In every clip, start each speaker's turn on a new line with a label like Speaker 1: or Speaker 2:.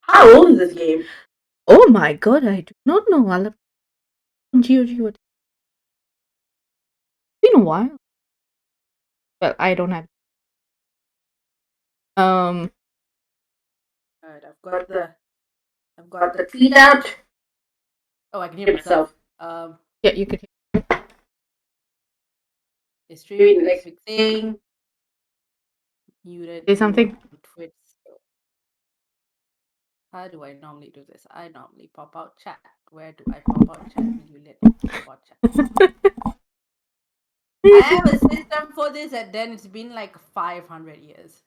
Speaker 1: How old is this game?
Speaker 2: Oh my god, I do not know. I'll have GOG. It's been a while. Well, I don't have. Um,
Speaker 1: Alright, I've got the tweet out. Oh, I can hear myself.
Speaker 2: yeah, you could.
Speaker 1: It's streaming the next big thing. Muted.
Speaker 2: Say something.
Speaker 1: Twitch. How do I normally do this? I normally pop out chat. Where do I pop out chat? Will you let me pop out chat? I have a system for this, and then it's been like 500 years.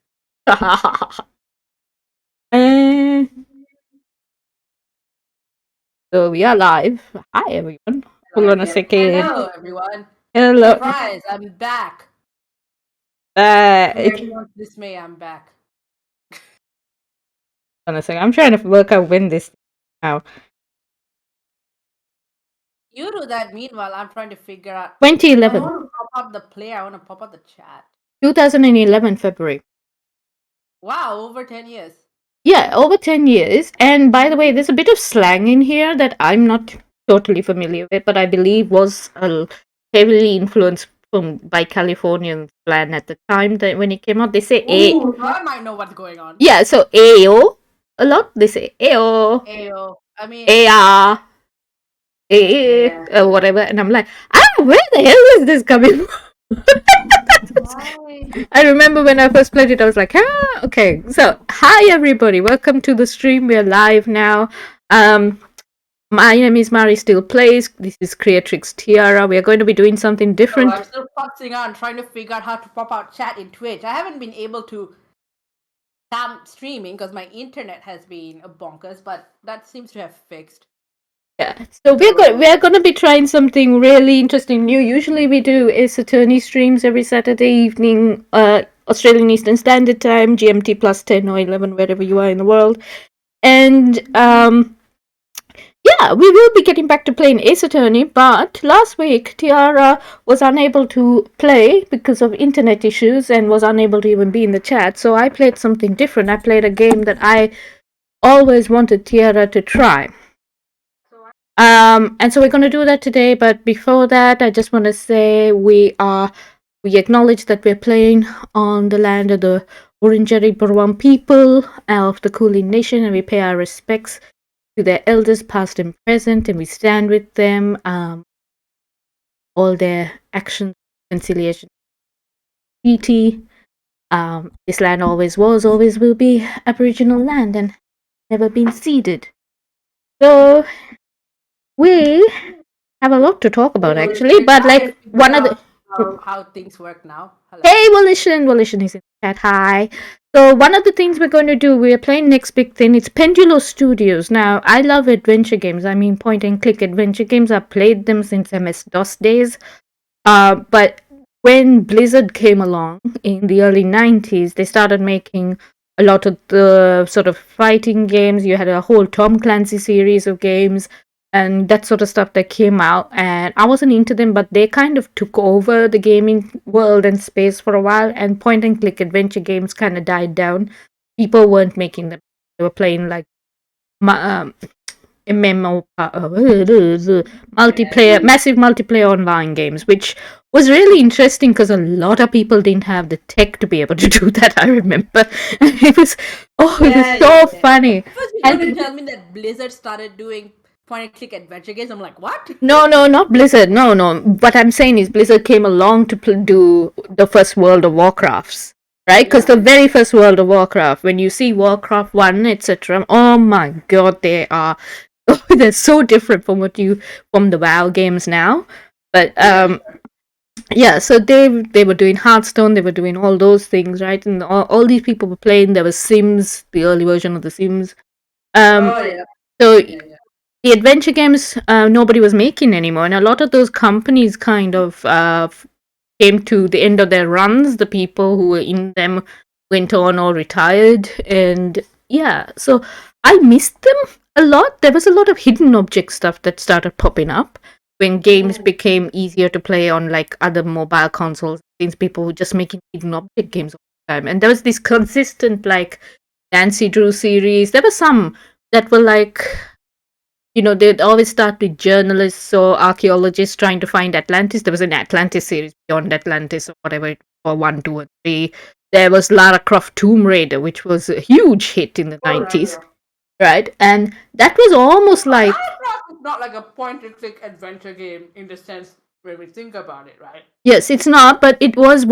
Speaker 2: So we are live. Hi everyone. Hold on a second.
Speaker 1: Hello everyone.
Speaker 2: Hello.
Speaker 1: Surprise! I'm back.
Speaker 2: To
Speaker 1: everyone's dismay, I'm back.
Speaker 2: Hold on a second. I'm trying to work out when this now.
Speaker 1: You do that. Meanwhile, I'm trying to figure out.
Speaker 2: 2011.
Speaker 1: I want to pop up the player. I want to pop up the chat.
Speaker 2: 2011 February.
Speaker 1: Wow, over 10 years.
Speaker 2: Yeah, over 10 years. And by the way, there's a bit of slang in here that I'm not totally familiar with, but I believe was heavily influenced by Californian slang at the time that when it came out. They say
Speaker 1: Ooh, I might know what's going on.
Speaker 2: Yeah, so Ayo. A lot they say Ayo.
Speaker 1: Ayo. I mean,
Speaker 2: AR. Whatever. And I'm like, where the hell is this coming from? I remember when I first played it, I was like, okay. So, hi everybody, welcome to the stream. We're live now. My name is Mari Still Plays. This is Creatrix Tiara. We are going to be doing something different.
Speaker 1: I'm still futzing on trying to figure out how to pop out chat in Twitch. I haven't been able to stop streaming because my internet has been bonkers, but that seems to have fixed.
Speaker 2: Yeah, so we're going to be trying something really interesting new. Usually we do Ace Attorney streams every Saturday evening, Australian Eastern Standard Time, GMT plus 10 or 11, wherever you are in the world. And yeah, we will be getting back to playing Ace Attorney, but last week Tiara was unable to play because of internet issues and was unable to even be in the chat. So I played something different. I played a game that I always wanted Tiara to try. And so we're going to do that today, but before that, I just want to say we acknowledge that we're playing on the land of the Wurundjeri Burwan people of the Kulin Nation, and we pay our respects to their elders, past and present, and we stand with them. All their actions, conciliation, treaty. This land always was, always will be Aboriginal land, and never been ceded. So we have a lot to talk about actually, but like one of the
Speaker 1: how things work now. Hello.
Speaker 2: Hey, Volition is in chat. Hi. So one of the things we're going to do, we're playing next big thing. It's Pendulo Studios. Now, I love adventure games. I mean, point and click adventure games. I've played them since MS-DOS days. But when Blizzard came along in the early 90s, they started making a lot of the sort of fighting games. You had a whole Tom Clancy series of games and that sort of stuff that came out, and I wasn't into them, but they kind of took over the gaming world and space for a while, and point and click adventure games kind of died down. People weren't making them. They were playing like MMO multiplayer, massive multiplayer online games, which was really interesting because a lot of people didn't have the tech to be able to do that. I remember it was so funny.
Speaker 1: First, you going to tell me that Blizzard started doing point and click adventure games. I'm like, what?
Speaker 2: No, not Blizzard. No. What I'm saying is Blizzard came along to do the first World of Warcrafts, right? Because the very first World of Warcraft, when you see Warcraft 1, etc., oh my god, they're so different from the WoW games now. But yeah, so they were doing Hearthstone, they were doing all those things, right? And all these people were playing. There was Sims, the early version of the Sims. So the adventure games nobody was making anymore, and a lot of those companies kind of came to the end of their runs. The people who were in them went on or retired, and yeah, so I missed them a lot. There was a lot of hidden object stuff that started popping up when games became easier to play on like other mobile consoles, since people were just making hidden object games. time. And there was this consistent like Nancy Drew series. There were some that were like, they'd always start with journalists or archaeologists trying to find Atlantis. There was an Atlantis series, Beyond Atlantis, or whatever, or 1, 2, and 3. There was Lara Croft Tomb Raider, which was a huge hit in the 90s, right? And that was almost like.
Speaker 1: Lara Croft is not like a point-and-click adventure game in the sense when we think about it, right?
Speaker 2: Yes, it's not, but it was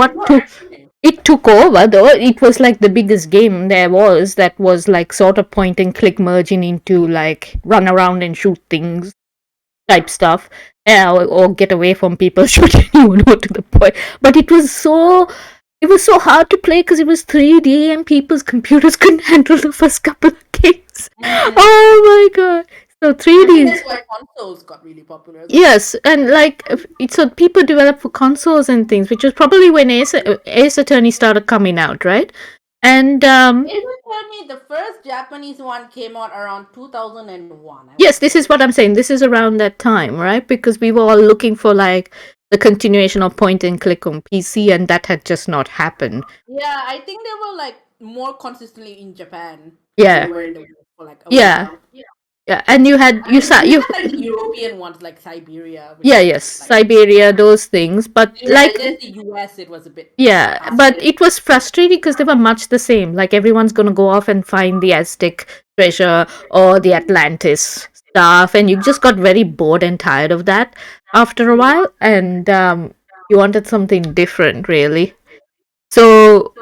Speaker 2: it took over, though. It was like the biggest game there was that was like sort of point and click merging into like run around and shoot things type stuff, or get away from people shooting you to the point. But it was so hard to play because it was 3D and people's computers couldn't handle the first couple of games. Oh my god. So 3D.
Speaker 1: That's why consoles got really popular.
Speaker 2: Yes, and like so people developed for consoles and things, which was probably when Ace Attorney started coming out, right? And
Speaker 1: Ace Attorney, the first Japanese one came out around 2001.
Speaker 2: Yes, this is what I'm saying. This is around that time, right? Because we were all looking for like the continuation of point and click on PC, and that had just not happened.
Speaker 1: Yeah, I think they were like more consistently in Japan.
Speaker 2: Yeah.
Speaker 1: They were in the West for like a
Speaker 2: Yeah.
Speaker 1: while.
Speaker 2: Yeah, and you had like
Speaker 1: the European ones like Siberia.
Speaker 2: Yes, like, Siberia, those things. But like
Speaker 1: just the US, it was a bit.
Speaker 2: Yeah, but it was frustrating because they were much the same. Like everyone's gonna go off and find the Aztec treasure or the Atlantis stuff, and you just got very bored and tired of that after a while, and you wanted something different, really. So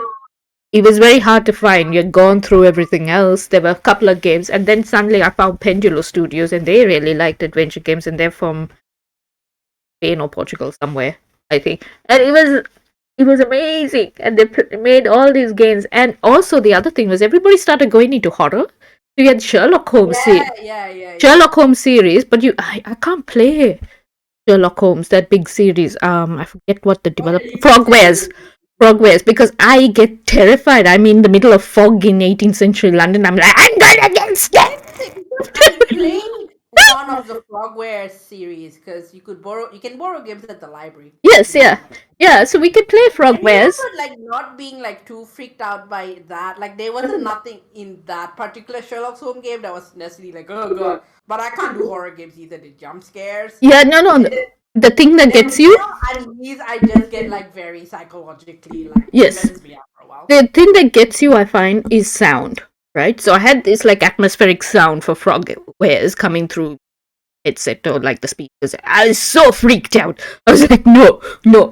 Speaker 2: it was very hard to find. You'd gone through everything else. There were a couple of games, and then suddenly I found Pendulo Studios, and they really liked adventure games, and they're from Spain or Portugal somewhere, I think. And it was amazing, and they made all these games. And also the other thing was everybody started going into horror. So you had Sherlock Holmes, Sherlock Holmes series, but I can't play Sherlock Holmes, that big series. I forget what the developer. Frogwares, because I get terrified. I'm in the middle of fog in 18th century London. I'm like, I'm gonna get scared.
Speaker 1: I played one of the Frogwares series because you can borrow games at the library.
Speaker 2: Yes, yeah. So we could play Frogwares.
Speaker 1: I remember, like, not being like too freaked out by that. Like there wasn't nothing in that particular Sherlock Holmes game that was necessarily like, oh god. But I can't do horror games either. The jump scares.
Speaker 2: Yeah, no. The thing that gets you.
Speaker 1: I just get like very psychologically like.
Speaker 2: Yes.
Speaker 1: Me out for a while.
Speaker 2: The thing that gets you, I find, is sound. Right, so I had this like atmospheric sound for Frogwares coming through headset or like the speakers. I was so freaked out. I was like, no,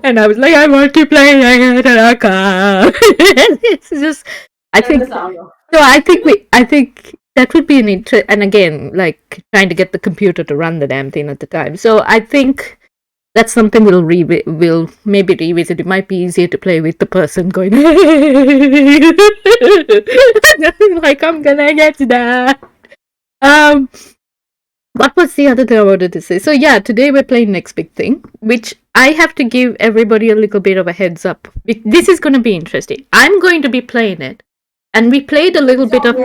Speaker 2: and I was like, I want to play it, and I can't. It's just, I think. So I think that would be an interest. And again, like trying to get the computer to run the damn thing at the time. So I think that's something we'll maybe revisit. It might be easier to play with the person going like I'm gonna get that. What was the other thing I wanted to say? So yeah, today we're playing Next Big Thing, which I have to give everybody a little bit of a heads up. This is going to be interesting. I'm going to be playing it, and we played a little bit of.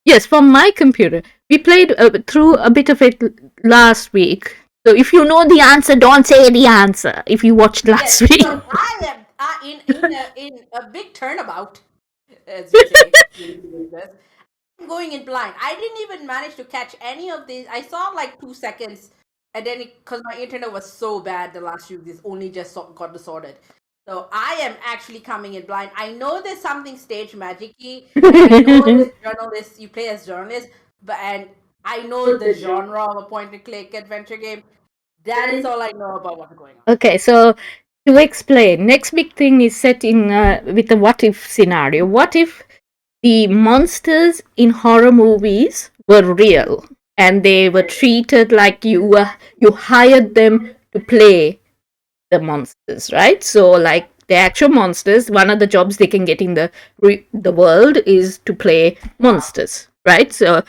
Speaker 2: Yes, from my computer. We played through a bit of it last week. So if you know the answer, don't say the answer. If you watched last week.
Speaker 1: So I am in a big turnabout, as you say. I'm going in blind. I didn't even manage to catch any of these. I saw like 2 seconds, and then because my internet was so bad the last few days, only just got sorted. So I am actually coming in blind. I know there's something stage magic-y. I know this journalist. You play as journalist, and I know the genre of a point-and-click adventure game. That is all I know about what's going on.
Speaker 2: Okay, so to explain, Next Big Thing is set in with a what-if scenario. What if the monsters in horror movies were real and they were treated like you hired them to play the monsters, right? So like the actual monsters, one of the jobs they can get in the world is to play monsters, right? So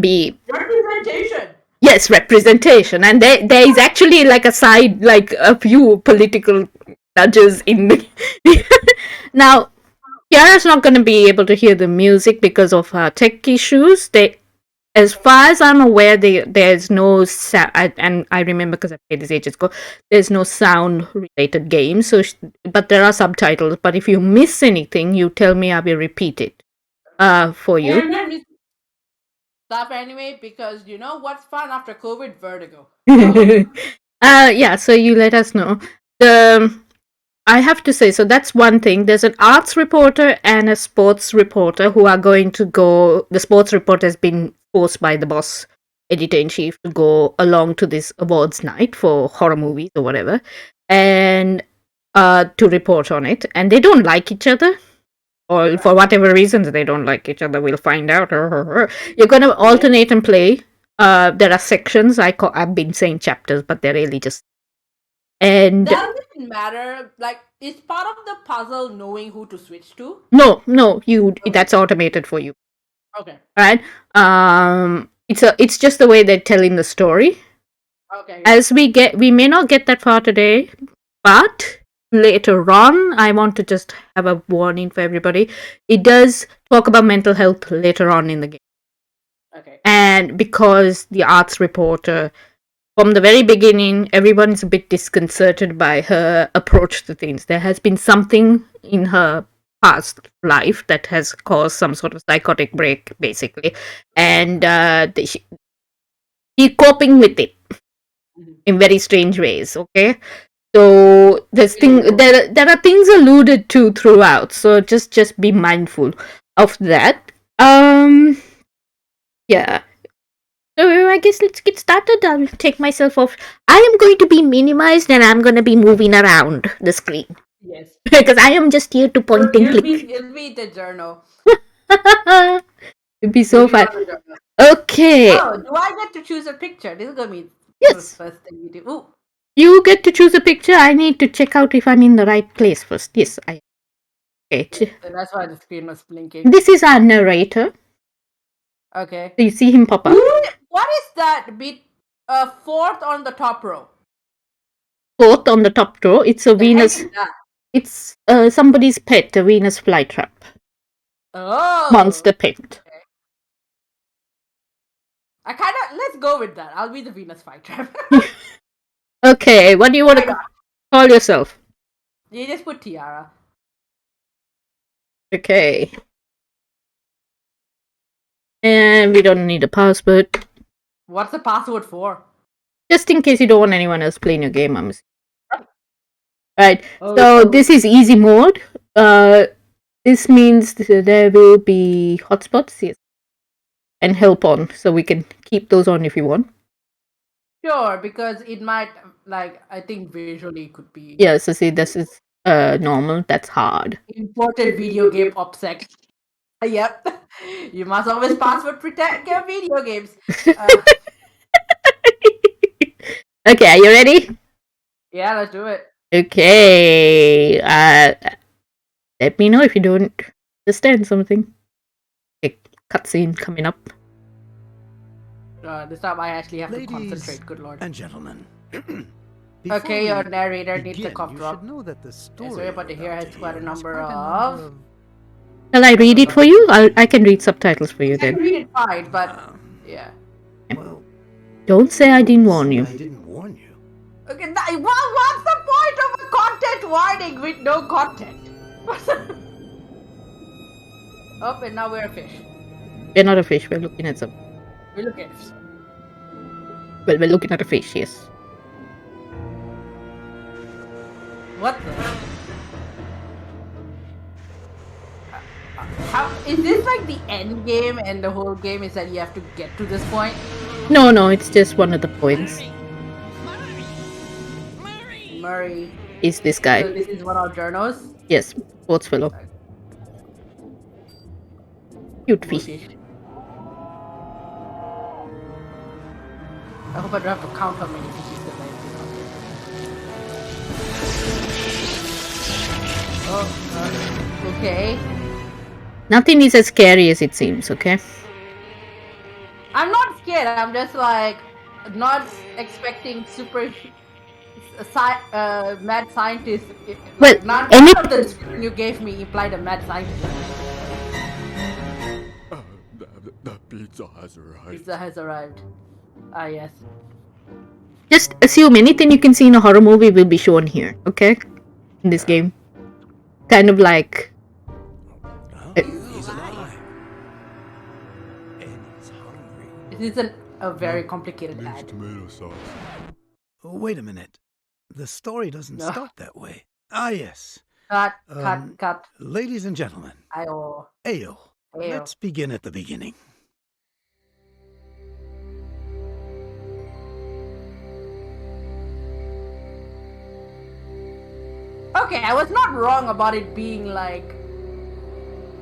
Speaker 2: be
Speaker 1: representation.
Speaker 2: Yes, representation, and there is actually like a side, like a few political nudges in the. Now, Tiara's not going to be able to hear the music because of tech issues. as far as I'm aware, there's no and I remember because I played this ages ago. There's no sound related game, so but there are subtitles. But if you miss anything, you tell me. I will repeat it for you.
Speaker 1: Stuff anyway, because you know what's fun after COVID? Vertigo.
Speaker 2: Yeah, so you let us know. I have to say, so that's one thing. There's an arts reporter and a sports reporter who are going to go. The sports reporter has been forced by the boss editor in chief to go along to this awards night for horror movies or whatever, and to report on it. And they don't like each other, or for whatever reasons they don't like each other. We'll find out. You're going to alternate and play. There are sections. I've been saying chapters, but they're really just. And
Speaker 1: doesn't matter. Like, it's part of the puzzle knowing who to switch to.
Speaker 2: No, that's automated for you.
Speaker 1: Okay.
Speaker 2: Right? It's just the way they're telling the story.
Speaker 1: Okay.
Speaker 2: As we may not get that far today, but later on, I want to just have a warning for everybody. It does talk about mental health later on in the game.
Speaker 1: Okay.
Speaker 2: And because the arts reporter, from the very beginning, everyone's a bit disconcerted by her approach to things. There has been something in her past life that has caused some sort of psychotic break, basically, and she's coping with it in very strange ways. Okay, so there are things alluded to throughout. So just be mindful of that. Yeah. So I guess let's get started. I'll take myself off. I am going to be minimized and I'm going to be moving around the screen.
Speaker 1: Yes.
Speaker 2: Because I am just here to point and click.
Speaker 1: It'll be the journal.
Speaker 2: It'd be so fun. Okay.
Speaker 1: Oh, do I get to choose a picture? This is going to be
Speaker 2: yes.
Speaker 1: the first thing we do. Ooh.
Speaker 2: You get to choose a picture. I need to check out if I'm in the right place first. Yes, I. Okay.
Speaker 1: That's why the screen was blinking.
Speaker 2: This is our narrator.
Speaker 1: Okay.
Speaker 2: So you see him pop up.
Speaker 1: What is that bit? Fourth on the top row.
Speaker 2: Fourth on the top row. It's a Venus. It's somebody's pet, a Venus flytrap.
Speaker 1: Oh.
Speaker 2: Monster pet.
Speaker 1: Okay. Let's go with that. I'll be the Venus flytrap.
Speaker 2: Okay, what do you want to call yourself?
Speaker 1: You just put Tiara.
Speaker 2: Okay. And we don't need a password.
Speaker 1: What's the password for?
Speaker 2: Just in case you don't want anyone else playing your game, I'm assuming. Right. So this is easy mode. This means there will be hotspots, yes, and help on, so we can keep those on if you want.
Speaker 1: Sure, because it might, I think visually could be.
Speaker 2: Yeah. So see, this is normal. That's hard.
Speaker 1: Imported video game OPSEC. Yep. You must always password protect your video games.
Speaker 2: Okay, are you ready?
Speaker 1: Yeah, let's do it.
Speaker 2: Okay. Let me know if you don't understand something. Okay, cutscene coming up.
Speaker 1: This time I actually have to concentrate. Good lord.
Speaker 3: And gentlemen.
Speaker 1: Okay, your narrator needs a cough drop.
Speaker 3: Know that the story
Speaker 1: so you're about to hear has quite a number of.
Speaker 2: Shall I read it for you? I can read subtitles for you then.
Speaker 1: I can read it fine, but yeah.
Speaker 3: Well,
Speaker 2: don't say I didn't warn you.
Speaker 3: I didn't warn you.
Speaker 1: Okay, what's the point of a content warning with no content? Oh, and now we're a fish.
Speaker 2: We're not a fish. We're looking at some.
Speaker 1: We're looking at fish.
Speaker 2: Well, we're looking at a fish. Yes.
Speaker 1: What the? How is this like the end game, and the whole game is that you have to get to this point?
Speaker 2: No, it's just one of the points.
Speaker 1: Murray
Speaker 2: is this guy.
Speaker 1: So this is one of our journos?
Speaker 2: Yes, sports fellow. Cute fish.
Speaker 1: I hope I don't have to count how many fishes there are. Oh, okay.
Speaker 2: Nothing is as scary as it seems, okay?
Speaker 1: I'm not scared, I'm just like not expecting super mad scientist.
Speaker 2: Well,
Speaker 1: none of the description you gave me implied a mad scientist.
Speaker 3: The pizza has arrived.
Speaker 1: Pizza has arrived. Ah, yes.
Speaker 2: Just assume anything you can see in a horror movie will be shown here, okay? In this game. Kind of like...
Speaker 3: Huh?
Speaker 2: Uh,
Speaker 3: He's alive. And he's hungry.
Speaker 1: This is a very complicated ad.
Speaker 3: tomato sauce.
Speaker 4: Wait a minute. The story doesn't
Speaker 1: No.
Speaker 4: start that way. Ah, yes.
Speaker 1: Cut.
Speaker 4: Um,
Speaker 1: Cut.
Speaker 4: Ladies and gentlemen,
Speaker 1: Ayo.
Speaker 4: Ayo,
Speaker 1: Ayo.
Speaker 4: let's begin at the beginning.
Speaker 1: Okay, I was not wrong about it being like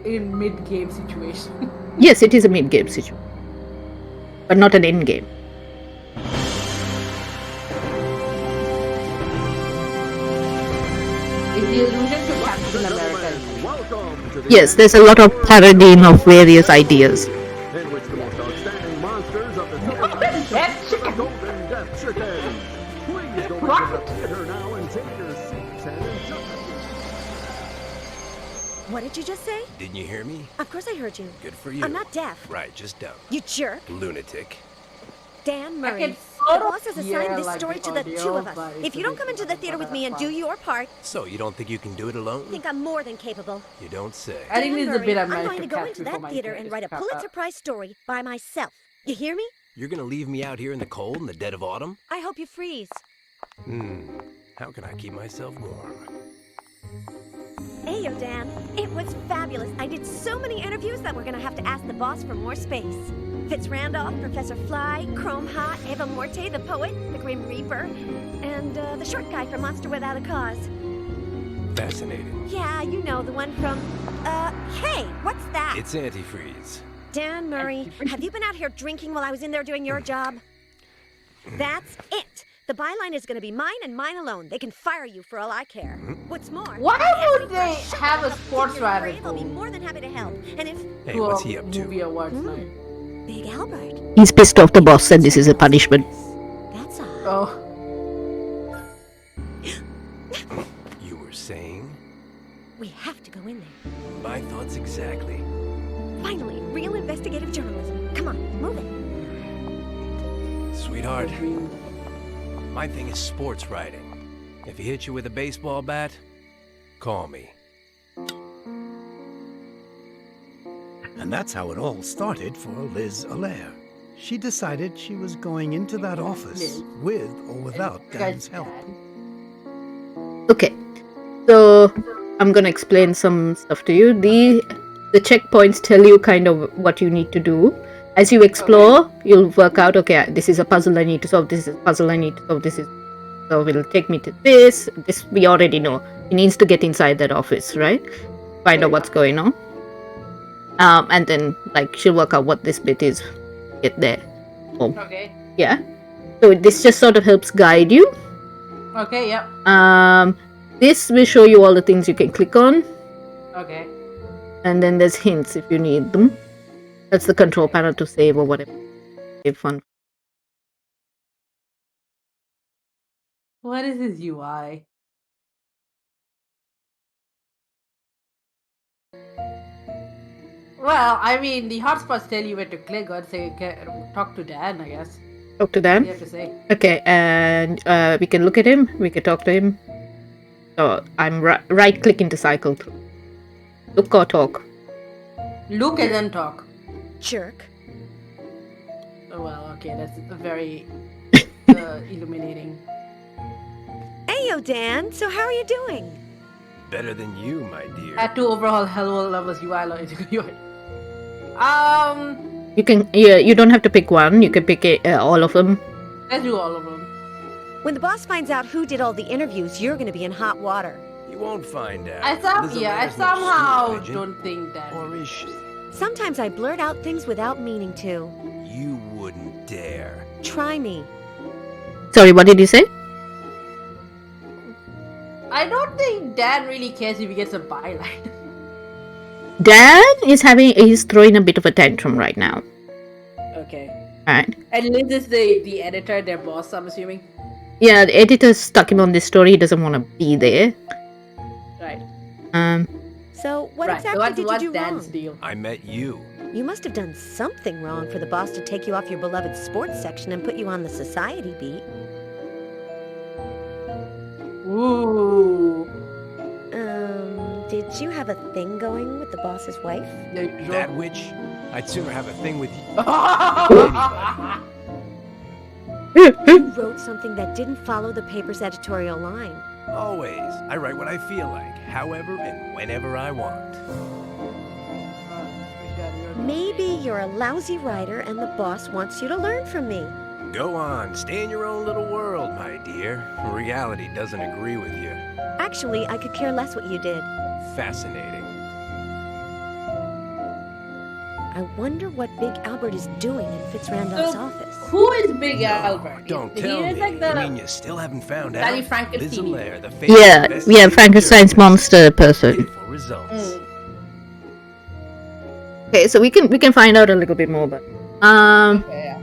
Speaker 1: in mid-game situation.
Speaker 2: Yes, it is a mid-game situation. But not an end-game.
Speaker 1: It's the allusion to Captain America.
Speaker 5: Welcome to the
Speaker 2: Yes, there's a lot of parodying of various ideas.
Speaker 5: in which the most outstanding monsters of the
Speaker 1: Death
Speaker 5: the Golden Death Chicken. Please go into the theater now and take your seats and enjoy.
Speaker 6: What did you just say?
Speaker 7: Didn't you hear me?
Speaker 6: Of course I heard you.
Speaker 7: Good for you.
Speaker 6: I'm not deaf.
Speaker 7: Right, just dumb.
Speaker 6: You jerk.
Speaker 7: Lunatic.
Speaker 6: Dan
Speaker 1: I
Speaker 6: Murray.
Speaker 1: can
Speaker 6: The
Speaker 1: sort
Speaker 6: boss
Speaker 1: of
Speaker 6: has
Speaker 1: hear,
Speaker 6: assigned this
Speaker 1: like,
Speaker 6: story
Speaker 1: the
Speaker 6: to the
Speaker 1: audio,
Speaker 6: two of us.
Speaker 1: but
Speaker 6: If you don't come into the theater with me and do your part,
Speaker 7: So, you don't think you can do it alone?
Speaker 6: I think I'm more than capable.
Speaker 7: You don't say.
Speaker 1: I think
Speaker 6: Dan
Speaker 1: this is a
Speaker 6: Murray,
Speaker 1: bit I
Speaker 6: I'm
Speaker 1: might
Speaker 6: going to
Speaker 1: have
Speaker 6: go
Speaker 1: catch
Speaker 6: into
Speaker 1: before
Speaker 6: that
Speaker 1: my
Speaker 6: theater
Speaker 1: kid
Speaker 6: and
Speaker 1: is
Speaker 6: write a
Speaker 1: cut
Speaker 6: Pulitzer
Speaker 1: up.
Speaker 6: Prize story by myself. You hear me?
Speaker 7: You're gonna leave me out here in the cold in the dead of autumn?
Speaker 6: I hope you freeze.
Speaker 7: How can I keep myself warm?
Speaker 6: Ayo, Dan. It was fabulous. I did so many interviews that we're going to have to ask the boss for more space. Fitz Randolph, Professor Fly, Chrome Hot, Eva Morte, the poet, the Grim Reaper, and the short guy from Monster Without a Cause.
Speaker 7: Fascinating.
Speaker 6: Yeah, you know, the one from... hey, what's that?
Speaker 7: It's antifreeze.
Speaker 6: Dan Murray, have you been out here drinking while I was in there doing your job? That's it. The byline is going to be mine and mine alone. They can fire you for all I care. What's more,
Speaker 1: Why
Speaker 6: if they ask
Speaker 1: would
Speaker 6: me for
Speaker 1: they
Speaker 6: shot
Speaker 1: have a
Speaker 6: of
Speaker 1: sports
Speaker 6: Ginger Gray,
Speaker 1: rival
Speaker 6: They'll be
Speaker 1: pool?
Speaker 6: more than happy to help. And if
Speaker 7: Hey,
Speaker 1: To
Speaker 7: what's
Speaker 1: a
Speaker 7: he up to?
Speaker 1: Movie awards night.
Speaker 6: Big Albert,
Speaker 2: He's pissed off the boss said this is a punishment.
Speaker 6: that's all.
Speaker 1: Oh,
Speaker 7: You were saying?
Speaker 6: We have to go in there.
Speaker 7: My thoughts exactly.
Speaker 6: Finally, real investigative journalism. Come on, move it.
Speaker 7: Sweetheart, my thing is sports writing. If he hits you with a baseball bat, call me.
Speaker 4: And that's how it all started for Liz Allaire. She decided she was going into that office
Speaker 1: Liz.
Speaker 4: with or without Dan's
Speaker 1: guy's
Speaker 4: help.
Speaker 1: dad.
Speaker 2: Okay, so I'm gonna explain some stuff to you. The checkpoints tell you kind of what you need to do. As you explore, you'll work out, okay, this is a puzzle I need to solve, this is a puzzle I need to solve, this is... So it'll take me to this we already know. He needs to get inside that office, right? Find out what's going on. And then, like, she'll work out what this bit is. Get there. Oh,
Speaker 1: Okay.
Speaker 2: yeah. So this just sort of helps guide you.
Speaker 1: Okay, yep.
Speaker 2: This will show you all the things you can click on.
Speaker 1: Okay.
Speaker 2: And then there's hints if you need them. That's the control panel to save or whatever. Save fun.
Speaker 1: What is his UI? Well, I mean, the hotspots tell you where to click on, so you can talk to Dan, I guess.
Speaker 2: Talk to
Speaker 1: What do
Speaker 2: Dan.
Speaker 1: you have to say?
Speaker 2: Okay, and we can look at him. We can talk to him. So I'm right clicking to cycle through. Look or talk.
Speaker 1: Look and then talk.
Speaker 6: Jerk.
Speaker 1: Oh, well, okay, that's very illuminating.
Speaker 6: Ayo, Dan. So how are you doing?
Speaker 7: Better than you, my dear.
Speaker 1: Had to overhaul Hello Lovers UI.
Speaker 2: You can. Yeah, you don't have to pick one. You can pick all of them.
Speaker 1: Let's do all of them.
Speaker 6: When the boss finds out who did all the interviews, you're going to be in hot water.
Speaker 7: You won't find out.
Speaker 1: I
Speaker 7: Liz
Speaker 1: I
Speaker 7: Allaire's no
Speaker 1: somehow
Speaker 7: stool pigeon.
Speaker 1: don't think that.
Speaker 7: Or is she?
Speaker 6: Sometimes I blurt out things without meaning to.
Speaker 7: You wouldn't dare.
Speaker 6: Try me.
Speaker 2: Sorry, what did you say?
Speaker 1: I don't think Dan really cares if he gets a byline.
Speaker 2: Dan is he's throwing a bit of a tantrum right now.
Speaker 1: Okay.
Speaker 2: Alright.
Speaker 1: And Liz is the editor, their boss, I'm assuming.
Speaker 2: Yeah, the editor stuck him on this story. He doesn't want to be there.
Speaker 1: Right.
Speaker 6: So what
Speaker 1: right.
Speaker 6: exactly
Speaker 1: So what's
Speaker 6: did you do
Speaker 1: Dan's
Speaker 6: wrong?
Speaker 1: deal?
Speaker 7: I met you.
Speaker 6: You must have done something wrong for the boss to take you off your beloved sports section and put you on the society beat.
Speaker 1: Ooh.
Speaker 6: Did you have a thing going with the boss's wife?
Speaker 1: The usual.
Speaker 7: That witch? I'd sooner have a thing with you.
Speaker 6: You wrote something that didn't follow the paper's editorial line.
Speaker 7: Always. I write what I feel like, however and whenever I want.
Speaker 6: Maybe you're a lousy writer and the boss wants you to learn from me.
Speaker 7: Go on, stay in your own little world, my dear. Reality doesn't agree with you.
Speaker 6: Actually, I could care less what you did.
Speaker 7: Fascinating.
Speaker 6: I wonder what Big Albert is doing in Fitzrandolph's
Speaker 1: So,
Speaker 6: office.
Speaker 1: Who is Big Albert?
Speaker 7: Don't
Speaker 1: He
Speaker 7: tell
Speaker 1: is
Speaker 7: me.
Speaker 1: like
Speaker 7: You
Speaker 1: the
Speaker 7: mean you still haven't found
Speaker 1: Daddy
Speaker 7: out?
Speaker 1: Frankenstein.
Speaker 7: Liz Allaire, the
Speaker 2: Yeah,
Speaker 7: investigative
Speaker 2: Frankenstein's
Speaker 7: journalist.
Speaker 2: monster person.
Speaker 7: Waiting for results.
Speaker 1: Mm.
Speaker 2: Okay, so we can find out a little bit more about.
Speaker 1: Yeah.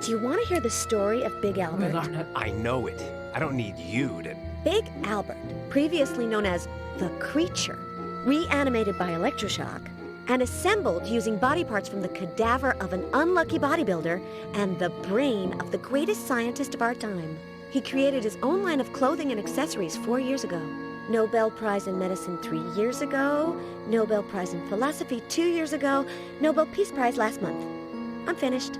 Speaker 6: Do you want to hear the story of Big
Speaker 1: Oh my
Speaker 6: Albert?
Speaker 1: God.
Speaker 7: I know it. I don't need you to...
Speaker 6: Big Albert, previously known as the Creature, reanimated by electroshock and assembled using body parts from the cadaver of an unlucky bodybuilder and the brain of the greatest scientist of our time. He created his own line of clothing and accessories 4 years ago. Nobel Prize in Medicine 3 years ago, Nobel Prize in Philosophy 2 years ago, Nobel Peace Prize last month. I'm finished.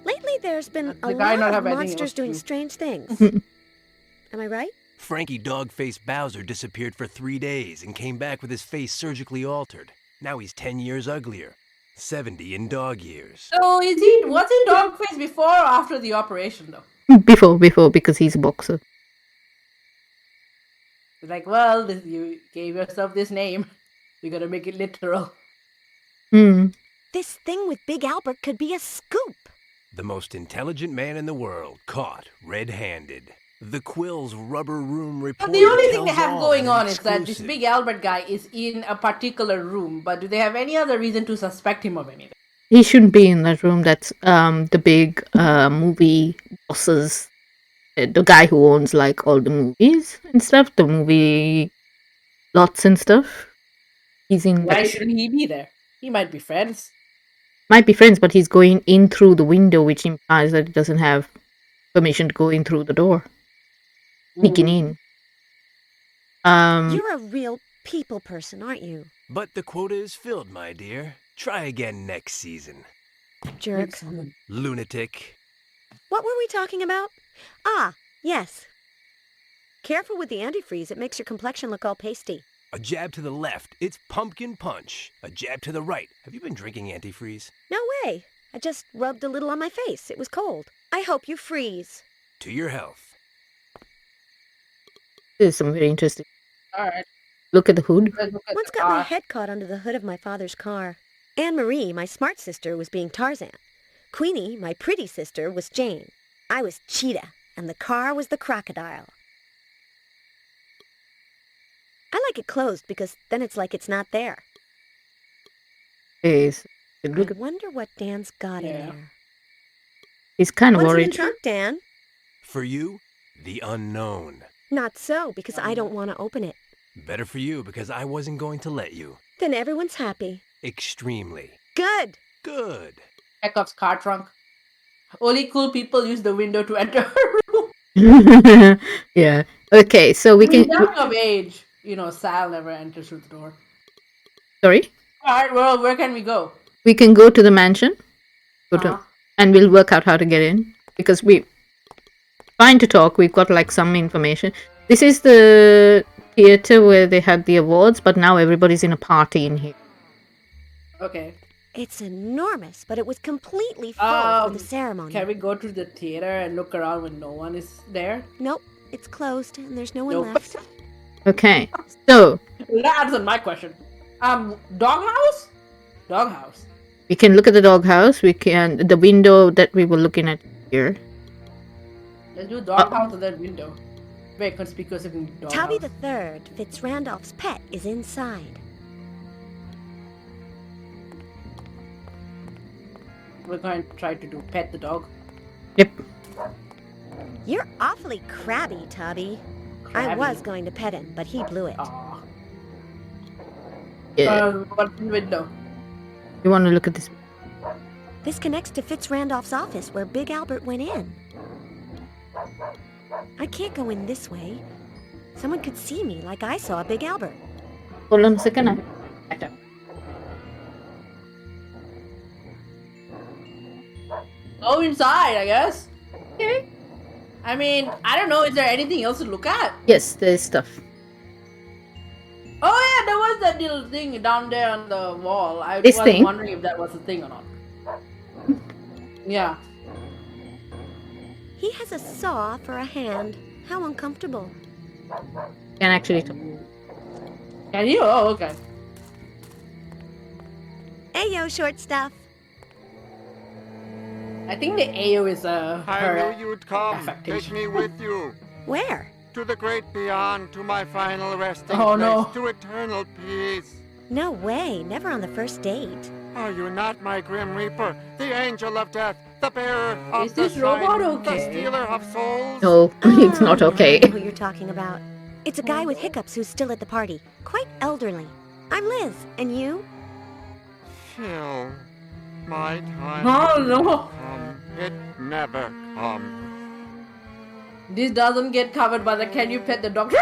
Speaker 6: Lately, there's been
Speaker 1: The
Speaker 6: a
Speaker 1: guy
Speaker 6: lot
Speaker 1: not
Speaker 6: of
Speaker 1: have anything
Speaker 6: monsters
Speaker 1: else to
Speaker 6: doing
Speaker 1: do.
Speaker 6: strange things. Am I right?
Speaker 7: Frankie Dogface Bowser disappeared for 3 days and came back with his face surgically altered. Now he's 10 years uglier. 70 in dog years.
Speaker 1: So was he Dogface before or after the operation though?
Speaker 2: Before, because he's a boxer.
Speaker 1: Like, well, you gave yourself this name. You gotta make it literal.
Speaker 2: Hmm.
Speaker 6: This thing with Big Albert could be a scoop.
Speaker 7: The most intelligent man in the world, caught red-handed. The Quill's rubber room report.
Speaker 1: But the only thing they
Speaker 7: tells
Speaker 1: have
Speaker 7: all
Speaker 1: going
Speaker 7: in
Speaker 1: on is that this
Speaker 7: exclusive.
Speaker 1: Big Albert guy is in a particular room, but do they have any other reason to suspect him of anything?
Speaker 2: He shouldn't be in that room. That's the big movie bosses. The guy who owns like all the movies and stuff, the movie lots and stuff. He's in.
Speaker 1: Why shouldn't he be there? He might be friends.
Speaker 2: Might be friends, but he's going in through the window, which implies that he doesn't have permission to go in through the door. Sneaking in.
Speaker 6: You're a real people person, aren't you?
Speaker 7: But the quota is filled, my dear. Try again next season.
Speaker 6: Jerk.
Speaker 7: Lunatic.
Speaker 6: What were we talking about? Ah, yes. Careful with the antifreeze. It makes your complexion look all pasty.
Speaker 7: A jab to the left, it's pumpkin punch. A jab to the right. Have you been drinking antifreeze?
Speaker 6: No way. I just rubbed a little on my face. It was cold. I hope you freeze.
Speaker 7: To your health.
Speaker 2: This is some very interesting.
Speaker 1: Alright.
Speaker 2: Look at the hood.
Speaker 1: Let's look at
Speaker 6: Once
Speaker 1: the
Speaker 6: got my
Speaker 1: car.
Speaker 6: head caught under the hood of my father's car. Anne-Marie, my smart sister, was being Tarzan. Queenie, my pretty sister, was Jane. I was Cheetah, and the car was the crocodile. I like it closed because then it's like it's not there.
Speaker 2: Is
Speaker 6: I
Speaker 2: look at,
Speaker 6: wonder what Dan's got in
Speaker 1: Yeah.
Speaker 6: there.
Speaker 2: he's kind of
Speaker 6: What's in the
Speaker 2: worried.
Speaker 6: trunk, Dan?
Speaker 7: For you, the unknown.
Speaker 6: Not so, because I don't want to open it.
Speaker 7: Better for you because I wasn't going to let you.
Speaker 6: Then everyone's happy.
Speaker 7: Extremely.
Speaker 6: Good.
Speaker 7: Good.
Speaker 1: Chekhov's car trunk. Only cool people use the window to enter her room.
Speaker 2: Yeah. Okay, so we
Speaker 1: I mean,
Speaker 2: can.
Speaker 1: coming of age, Sal never enters through the door.
Speaker 2: Sorry,
Speaker 1: Alright, well, where can we go?
Speaker 2: we can go to the mansion. Go to,
Speaker 1: Uh-huh.
Speaker 2: and we'll work out how to get in because we. Fine to talk. We've got like some information. This is the theater where they had the awards, but now everybody's in a party in here.
Speaker 1: Okay.
Speaker 6: It's enormous, but it was completely full for the ceremony.
Speaker 1: Can we go to the theater and look around when no one is there?
Speaker 6: Nope, it's closed and there's no one
Speaker 1: Nope.
Speaker 6: left.
Speaker 2: Okay, so
Speaker 1: That answered my question. Doghouse? Doghouse.
Speaker 2: we can look at the doghouse. We can the window that we were looking at here.
Speaker 1: Let's do doghouse and then window. Very conspicuous in doghouse.
Speaker 6: Tabby the Third, Fitzrandolph's pet, is inside.
Speaker 1: We're going to try to do pet the dog.
Speaker 2: Yep.
Speaker 6: You're awfully crabby, Tabby. I
Speaker 1: Crabby.
Speaker 6: was going to pet him, but he blew it.
Speaker 1: Aw.
Speaker 2: Yeah.
Speaker 1: What's in the window?
Speaker 2: You want to look at this?
Speaker 6: This connects to Fitz Randolph's office where Big Albert went in. I can't go in this way. Someone could see me like I saw Big Albert.
Speaker 2: Hold on a second.
Speaker 1: Go inside, I guess.
Speaker 2: Okay.
Speaker 1: I mean, I don't know. Is there anything else to look at?
Speaker 2: Yes, there's stuff.
Speaker 1: Oh yeah, there was that little thing down there on the wall. I
Speaker 2: This
Speaker 1: was
Speaker 2: thing?
Speaker 1: wondering if that was a thing or not. Yeah.
Speaker 6: He has a saw for a hand. How uncomfortable.
Speaker 2: Can actually talk.
Speaker 1: Can you? Oh, okay.
Speaker 6: Ayo, short stuff.
Speaker 1: I think the AO is
Speaker 5: I
Speaker 1: her
Speaker 5: knew you'd come. Take
Speaker 1: affectation.
Speaker 5: me with you.
Speaker 6: Where?
Speaker 5: To the great beyond, to my final resting
Speaker 1: Oh,
Speaker 5: place,
Speaker 1: no.
Speaker 5: to eternal peace.
Speaker 6: No way. Never on the first date.
Speaker 5: Are you not my grim reaper, the angel of death, the bearer of
Speaker 1: Is
Speaker 5: the
Speaker 1: this robot
Speaker 5: sign,
Speaker 1: okay?
Speaker 5: the stealer of souls?
Speaker 2: No, it's not okay.
Speaker 6: I know who you're talking about. It's a guy with hiccups who's still at the party. Quite elderly. I'm Liz. And you?
Speaker 5: Phil, my time
Speaker 1: Oh,
Speaker 5: will
Speaker 1: no.
Speaker 5: come. It never comes.
Speaker 1: This doesn't get covered by the "Can you pet the doctor?"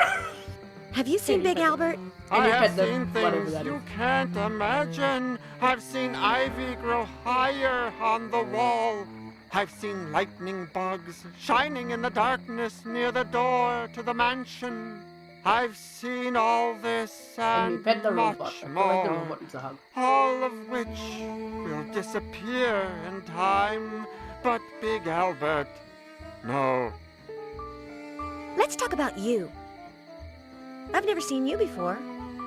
Speaker 6: Have you seen Big Albert?
Speaker 1: Can
Speaker 5: I
Speaker 1: you
Speaker 5: have
Speaker 1: pet the
Speaker 5: seen
Speaker 1: whatever
Speaker 5: things
Speaker 1: that
Speaker 5: you
Speaker 1: is?
Speaker 5: can't imagine. I've seen ivy grow higher on the wall. I've seen lightning bugs shining in the darkness near the door to the mansion. I've seen all this
Speaker 1: Can you
Speaker 5: and
Speaker 1: pet the robot?
Speaker 5: much
Speaker 1: I feel like the
Speaker 5: more,
Speaker 1: robot needs a hug.
Speaker 5: all of which will disappear in time. But Big Albert, no.
Speaker 6: Let's talk about you. I've never seen you before.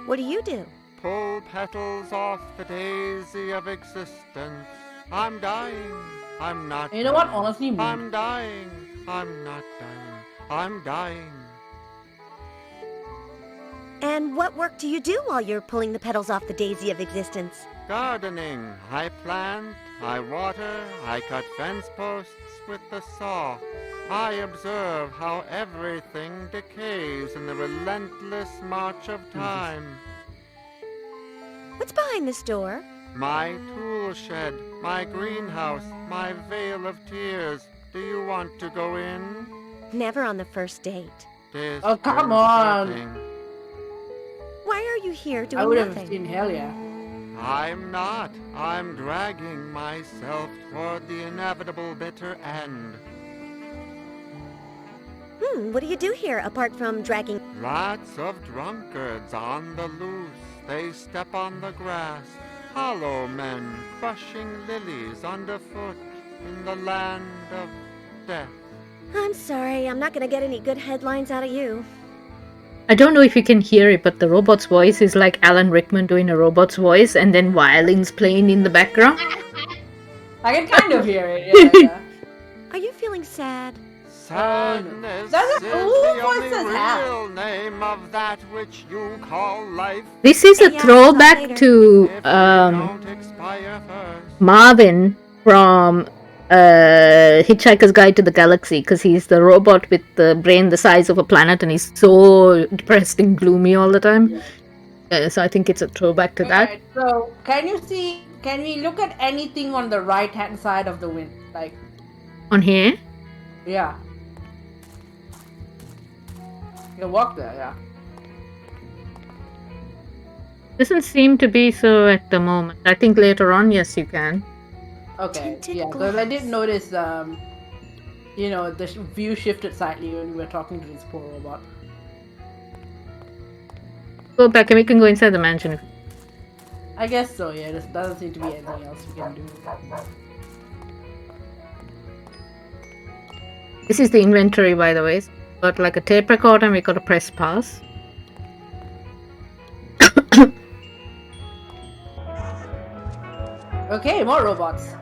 Speaker 6: What do you do?
Speaker 5: Pull petals off the daisy of existence. I'm dying. I'm not.
Speaker 1: You know what?
Speaker 5: dying.
Speaker 1: Honestly, me.
Speaker 5: I'm dying. I'm not dying. I'm dying.
Speaker 6: And what work do you do while you're pulling the petals off the daisy of existence?
Speaker 5: Gardening. I plant. I water. I cut fence posts with the saw. I observe how everything decays in the relentless march of time.
Speaker 6: What's behind this door?
Speaker 5: My tool shed, my greenhouse, my vale of tears. Do you want to go in?
Speaker 6: Never on the first date.
Speaker 1: Oh, come on.
Speaker 5: Disconcerting.
Speaker 6: Why are you here
Speaker 1: I
Speaker 6: doing
Speaker 1: would have
Speaker 6: nothing?
Speaker 1: seen hell yeah.
Speaker 5: I'm not. I'm dragging myself toward the inevitable bitter end.
Speaker 6: What do you do here apart from dragging?
Speaker 5: Lots of drunkards on the loose. They step on the grass. Hollow men crushing lilies underfoot in the land of death.
Speaker 6: I'm sorry, I'm not gonna get any good headlines out of you.
Speaker 2: I don't know if you can hear it, but the robot's voice is like Alan Rickman doing a robot's voice, and then violins playing in the background.
Speaker 1: I can kind of hear it. Yeah.
Speaker 6: Are you feeling sad?
Speaker 5: Sadness
Speaker 1: That's
Speaker 5: is
Speaker 1: a-
Speaker 5: the
Speaker 1: who
Speaker 5: only
Speaker 1: voices that?
Speaker 5: real name of that which you call life.
Speaker 2: This is a
Speaker 6: Yeah,
Speaker 2: throwback
Speaker 6: later.
Speaker 2: to
Speaker 5: If we don't expire first.
Speaker 2: Marvin from Hitchhiker's Guide to the Galaxy, because he's the robot with the brain the size of a planet, and he's so depressed and gloomy all the time. So I think it's a throwback to that.
Speaker 1: Alright, so can we look at anything on the right hand side of the wind? Like,
Speaker 2: On here,
Speaker 1: yeah. You can walk there, yeah.
Speaker 2: doesn't seem to be so at the moment. I think later on, yes, you can.
Speaker 1: Okay,
Speaker 6: Tinted
Speaker 1: yeah, because I did
Speaker 6: glass.
Speaker 1: notice, you know, the view shifted slightly when we were talking to this poor robot.
Speaker 2: Go back and we can go inside the mansion. if-
Speaker 1: I guess so, yeah. There doesn't seem to be anything else we can do.
Speaker 2: This is the inventory, by the way. Got like a tape recorder, and we got a press pass.
Speaker 1: Okay, more robots.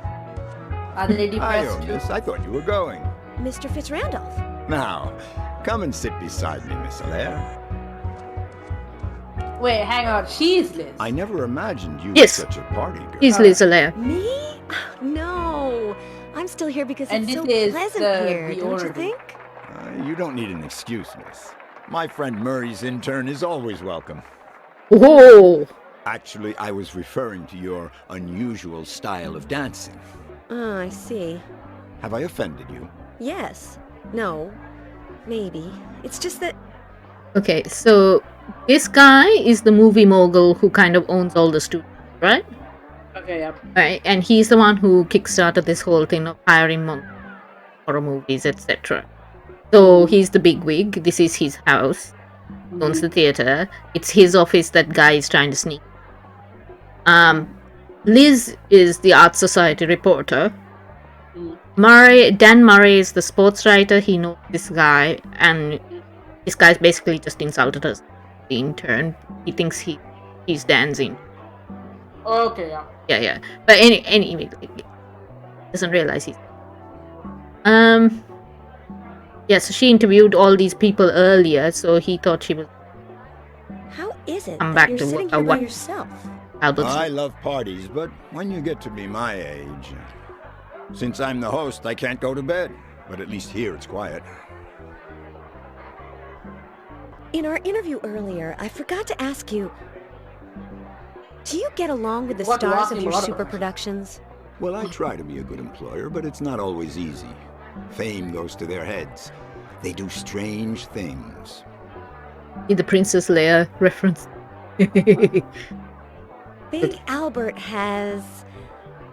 Speaker 1: Are they depressed too?
Speaker 8: Miss. I thought you were going.
Speaker 6: Mr. Fitzrandolph.
Speaker 8: Now, come and sit beside me, Miss Allaire.
Speaker 1: Wait, hang on. She's Liz.
Speaker 8: I never imagined you
Speaker 2: Yes.
Speaker 8: were such a party girl.
Speaker 2: He's Liz Allaire.
Speaker 6: Me? No. I'm still here because
Speaker 1: And
Speaker 6: it's so
Speaker 1: this is
Speaker 6: pleasant
Speaker 1: the
Speaker 6: here, don't you
Speaker 1: owner.
Speaker 6: think?
Speaker 8: You don't need an excuse, Miss. My friend Murray's intern is always welcome.
Speaker 2: Whoa!
Speaker 8: Actually, I was referring to your unusual style of dancing.
Speaker 6: Oh, I see.
Speaker 8: Have I offended you?
Speaker 6: Yes. No. Maybe. It's just that...
Speaker 2: Okay, so this guy is the movie mogul who kind of owns all the studios, right?
Speaker 1: Okay, yep.
Speaker 2: Right, and he's the one who kickstarted this whole thing of hiring horror movies, etc. So he's the big wig. This is his house. Owns the theater. It's his office that guy is trying to sneak. Liz is the Art Society reporter. Dan Murray is the sports writer. He knows this guy, and this guy's basically just insulted us. The intern. He thinks he's dancing.
Speaker 1: Okay, yeah.
Speaker 2: Yeah. But anyway, doesn't realize he's. Yeah, so she interviewed all these people earlier, so he thought she was.
Speaker 6: How is it
Speaker 2: Come
Speaker 6: that
Speaker 2: back
Speaker 6: you're
Speaker 2: to
Speaker 6: sitting
Speaker 2: what-
Speaker 6: here by
Speaker 2: what-
Speaker 6: yourself?
Speaker 8: I love parties, but when you get to be my age... Since I'm the host, I can't go to bed. But at least here it's quiet.
Speaker 6: In our interview earlier, I forgot to ask you... Do you get along with the
Speaker 1: What,
Speaker 6: stars
Speaker 1: asking
Speaker 6: of
Speaker 1: a
Speaker 6: your
Speaker 1: lot of
Speaker 6: super
Speaker 1: questions.
Speaker 6: productions?
Speaker 8: Well, I try to be a good employer, but it's not always easy. Fame goes to their heads. They do strange things.
Speaker 2: The Princess Leia reference.
Speaker 6: Big Albert has...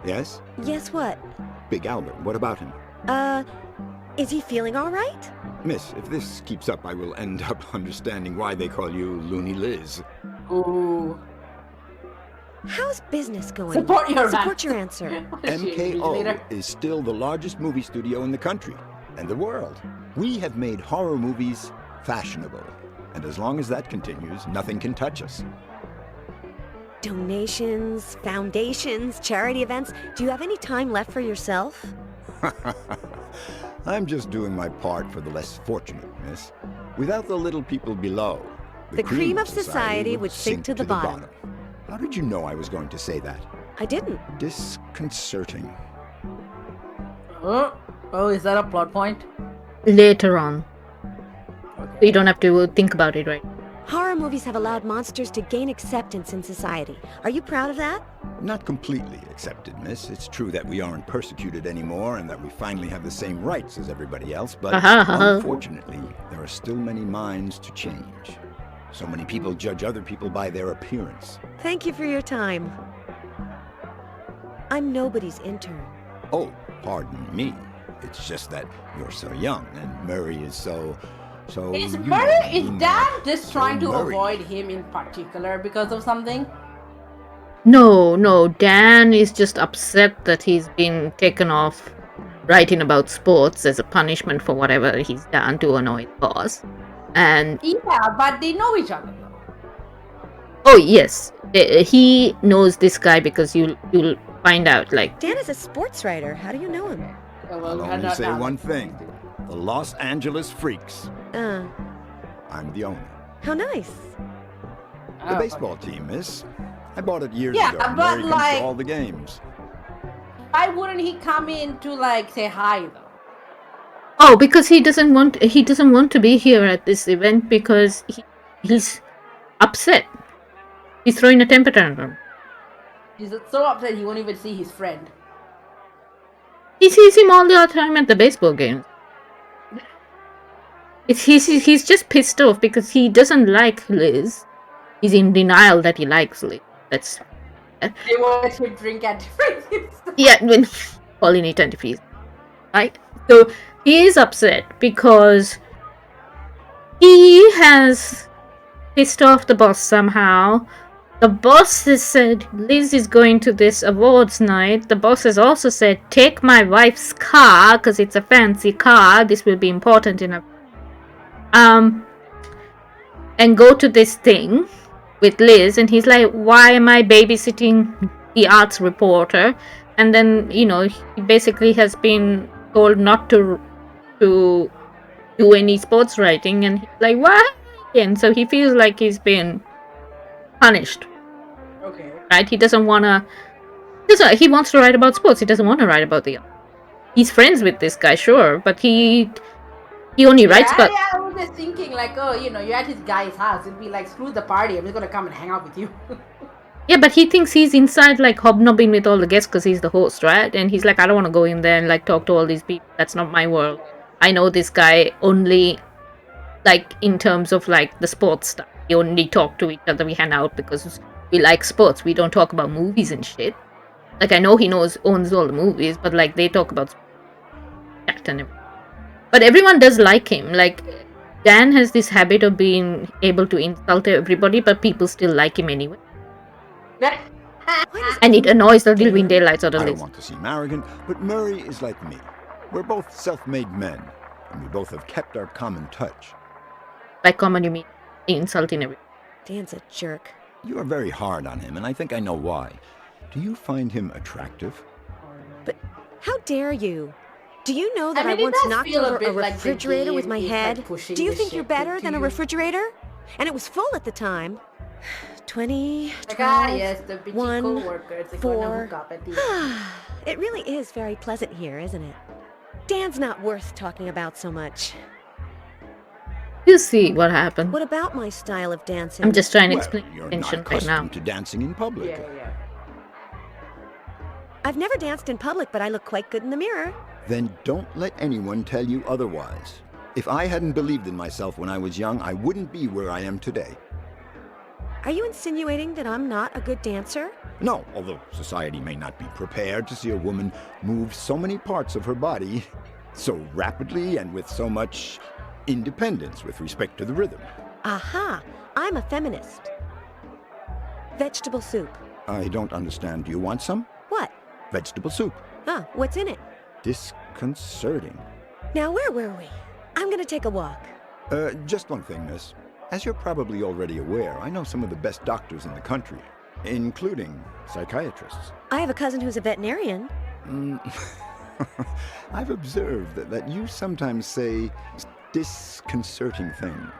Speaker 8: Yes?
Speaker 6: Yes, what?
Speaker 8: Big Albert, what about him?
Speaker 6: Is he feeling all right?
Speaker 8: Miss, if this keeps up, I will end up understanding why they call you Loony Liz.
Speaker 1: Ooh.
Speaker 6: How's business going?
Speaker 1: Support your
Speaker 6: answer.
Speaker 8: MKO is still the largest movie studio in the country and the world. We have made horror movies fashionable. And as long as that continues, nothing can touch us.
Speaker 6: Donations, foundations, charity events. Do you have any time left for yourself?
Speaker 8: I'm just doing my part for the less fortunate, miss. Without the little people below,
Speaker 6: The cream of society would sink to the bottom.
Speaker 8: How did you know I was going to say that?
Speaker 6: I didn't.
Speaker 8: Disconcerting.
Speaker 1: Oh, is that a plot point?
Speaker 2: Later on. You don't have to think about it, right?
Speaker 6: Horror movies have allowed monsters to gain acceptance in society. Are you proud of that?
Speaker 8: Not completely accepted, miss. It's true that we aren't persecuted anymore and that we finally have the same rights as everybody else, but unfortunately, there are still many minds to change. So many people judge other people by their appearance.
Speaker 6: Thank you for your time. I'm nobody's intern.
Speaker 8: Oh, pardon me. It's just that you're so young and Murray is so...
Speaker 1: Is
Speaker 8: you
Speaker 1: Murray,
Speaker 8: know,
Speaker 1: is
Speaker 8: you know,
Speaker 1: Dan just
Speaker 8: so
Speaker 1: trying to
Speaker 8: Murray.
Speaker 1: avoid him in particular because of something?
Speaker 2: No, Dan is just upset that he's been taken off writing about sports as a punishment for whatever he's done to annoy the boss. And
Speaker 1: Yeah, but they know each other though.
Speaker 2: oh yes, he knows this guy because you'll find out like
Speaker 6: Dan is a sports writer. How do you know him?
Speaker 8: I'll only say one thing. The Los Angeles Freaks. I'm the owner.
Speaker 6: How nice.
Speaker 8: The baseball team, miss. I bought it years
Speaker 1: Yeah,
Speaker 8: ago. and
Speaker 1: but
Speaker 8: Murray comes
Speaker 1: like-
Speaker 8: to all the games.
Speaker 1: Why wouldn't he come in to like say hi though?
Speaker 2: oh because he doesn't want to be here at this event because he's upset. He's throwing a temper tantrum.
Speaker 1: He's so upset he won't even see his friend.
Speaker 2: He sees him all the other time at the baseball games. He's just pissed off because he doesn't like Liz. He's in denial that he likes Liz. That's
Speaker 1: They won't let him drink at different things.
Speaker 2: yeah, when pollinate antifreeze, right? So he is upset because he has pissed off the boss somehow. The boss has said Liz is going to this awards night. The boss has also said take my wife's car because it's a fancy car. This will be important enough. And go to this thing with Liz, and he's like, why am I babysitting the arts reporter? And then, he basically has been told not to do any sports writing, and he's like, what? And so he feels like he's been punished.
Speaker 1: Okay.
Speaker 2: Right? He doesn't want to... He wants to write about sports. He doesn't want to write about the... He's friends with this guy, sure, but he only writes about...
Speaker 1: Yeah, I was just thinking like, you're at his guy's house. It'd be like, screw the party. I'm just gonna come and hang out with you.
Speaker 2: Yeah, but he thinks he's inside, like, hobnobbing with all the guests because he's the host, right? And he's like, I don't want to go in there and, like, talk to all these people. That's not my world. I know this guy only, like, in terms of, like, the sports stuff. We only talk to each other. We hang out because we like sports. We don't talk about movies and shit. Like, I know he owns all the movies, but, like, they talk about chat and everything. But everyone does like him. Like, Dan has this habit of being able to insult everybody, but people still like him anyway. And it annoys the living daylights out of
Speaker 8: I
Speaker 2: Liz.
Speaker 8: don't want to seem arrogant, but Murray is like me. We're both self-made men, and we both have kept our common touch.
Speaker 2: By common, you mean insulting everybody.
Speaker 6: Dan's a jerk.
Speaker 8: You are very hard on him, and I think I know why. Do you find him attractive?
Speaker 6: But how dare you? Do you know that
Speaker 1: I
Speaker 6: I,
Speaker 1: mean, it
Speaker 6: once
Speaker 1: does
Speaker 6: knocked
Speaker 1: feel a
Speaker 6: over a
Speaker 1: bit like the
Speaker 6: refrigerator with
Speaker 1: game
Speaker 6: my
Speaker 1: is, like,
Speaker 6: head?
Speaker 1: pushing
Speaker 6: Do you
Speaker 1: the
Speaker 6: think you're
Speaker 1: shit
Speaker 6: better
Speaker 1: into
Speaker 6: than a
Speaker 1: you.
Speaker 6: refrigerator? And it was full at the time. 20,
Speaker 1: Like,
Speaker 6: 12,
Speaker 1: yes, the bitchy
Speaker 6: 1,
Speaker 1: co-workers, they're gonna
Speaker 6: 4.
Speaker 1: hook up at the end.
Speaker 6: It really is very pleasant here, isn't it? Dan's not worth talking about so much.
Speaker 2: You see what happened.
Speaker 6: What about my style of dancing?
Speaker 2: I'm just trying to
Speaker 8: Well,
Speaker 2: explain
Speaker 8: you're not
Speaker 2: tension right
Speaker 8: accustomed
Speaker 2: now.
Speaker 8: to dancing in public.
Speaker 1: Yeah.
Speaker 6: I've never danced in public, but I look quite good in the mirror.
Speaker 8: Then don't let anyone tell you otherwise. If I hadn't believed in myself when I was young, I wouldn't be where I am today.
Speaker 6: Are you insinuating that I'm not a good dancer?
Speaker 8: No, although society may not be prepared to see a woman move so many parts of her body so rapidly and with so much independence with respect to the rhythm.
Speaker 6: Aha! I'm a feminist. Vegetable soup.
Speaker 8: I don't understand. Do you want some?
Speaker 6: What?
Speaker 8: Vegetable soup.
Speaker 6: Ah, what's in it?
Speaker 8: Disconcerting.
Speaker 6: Now, where were we? I'm gonna take a walk.
Speaker 8: Just one thing, miss. As you're probably already aware, I know some of the best doctors in the country, including psychiatrists.
Speaker 6: I have a cousin who's a veterinarian.
Speaker 8: I've observed that you sometimes say disconcerting things.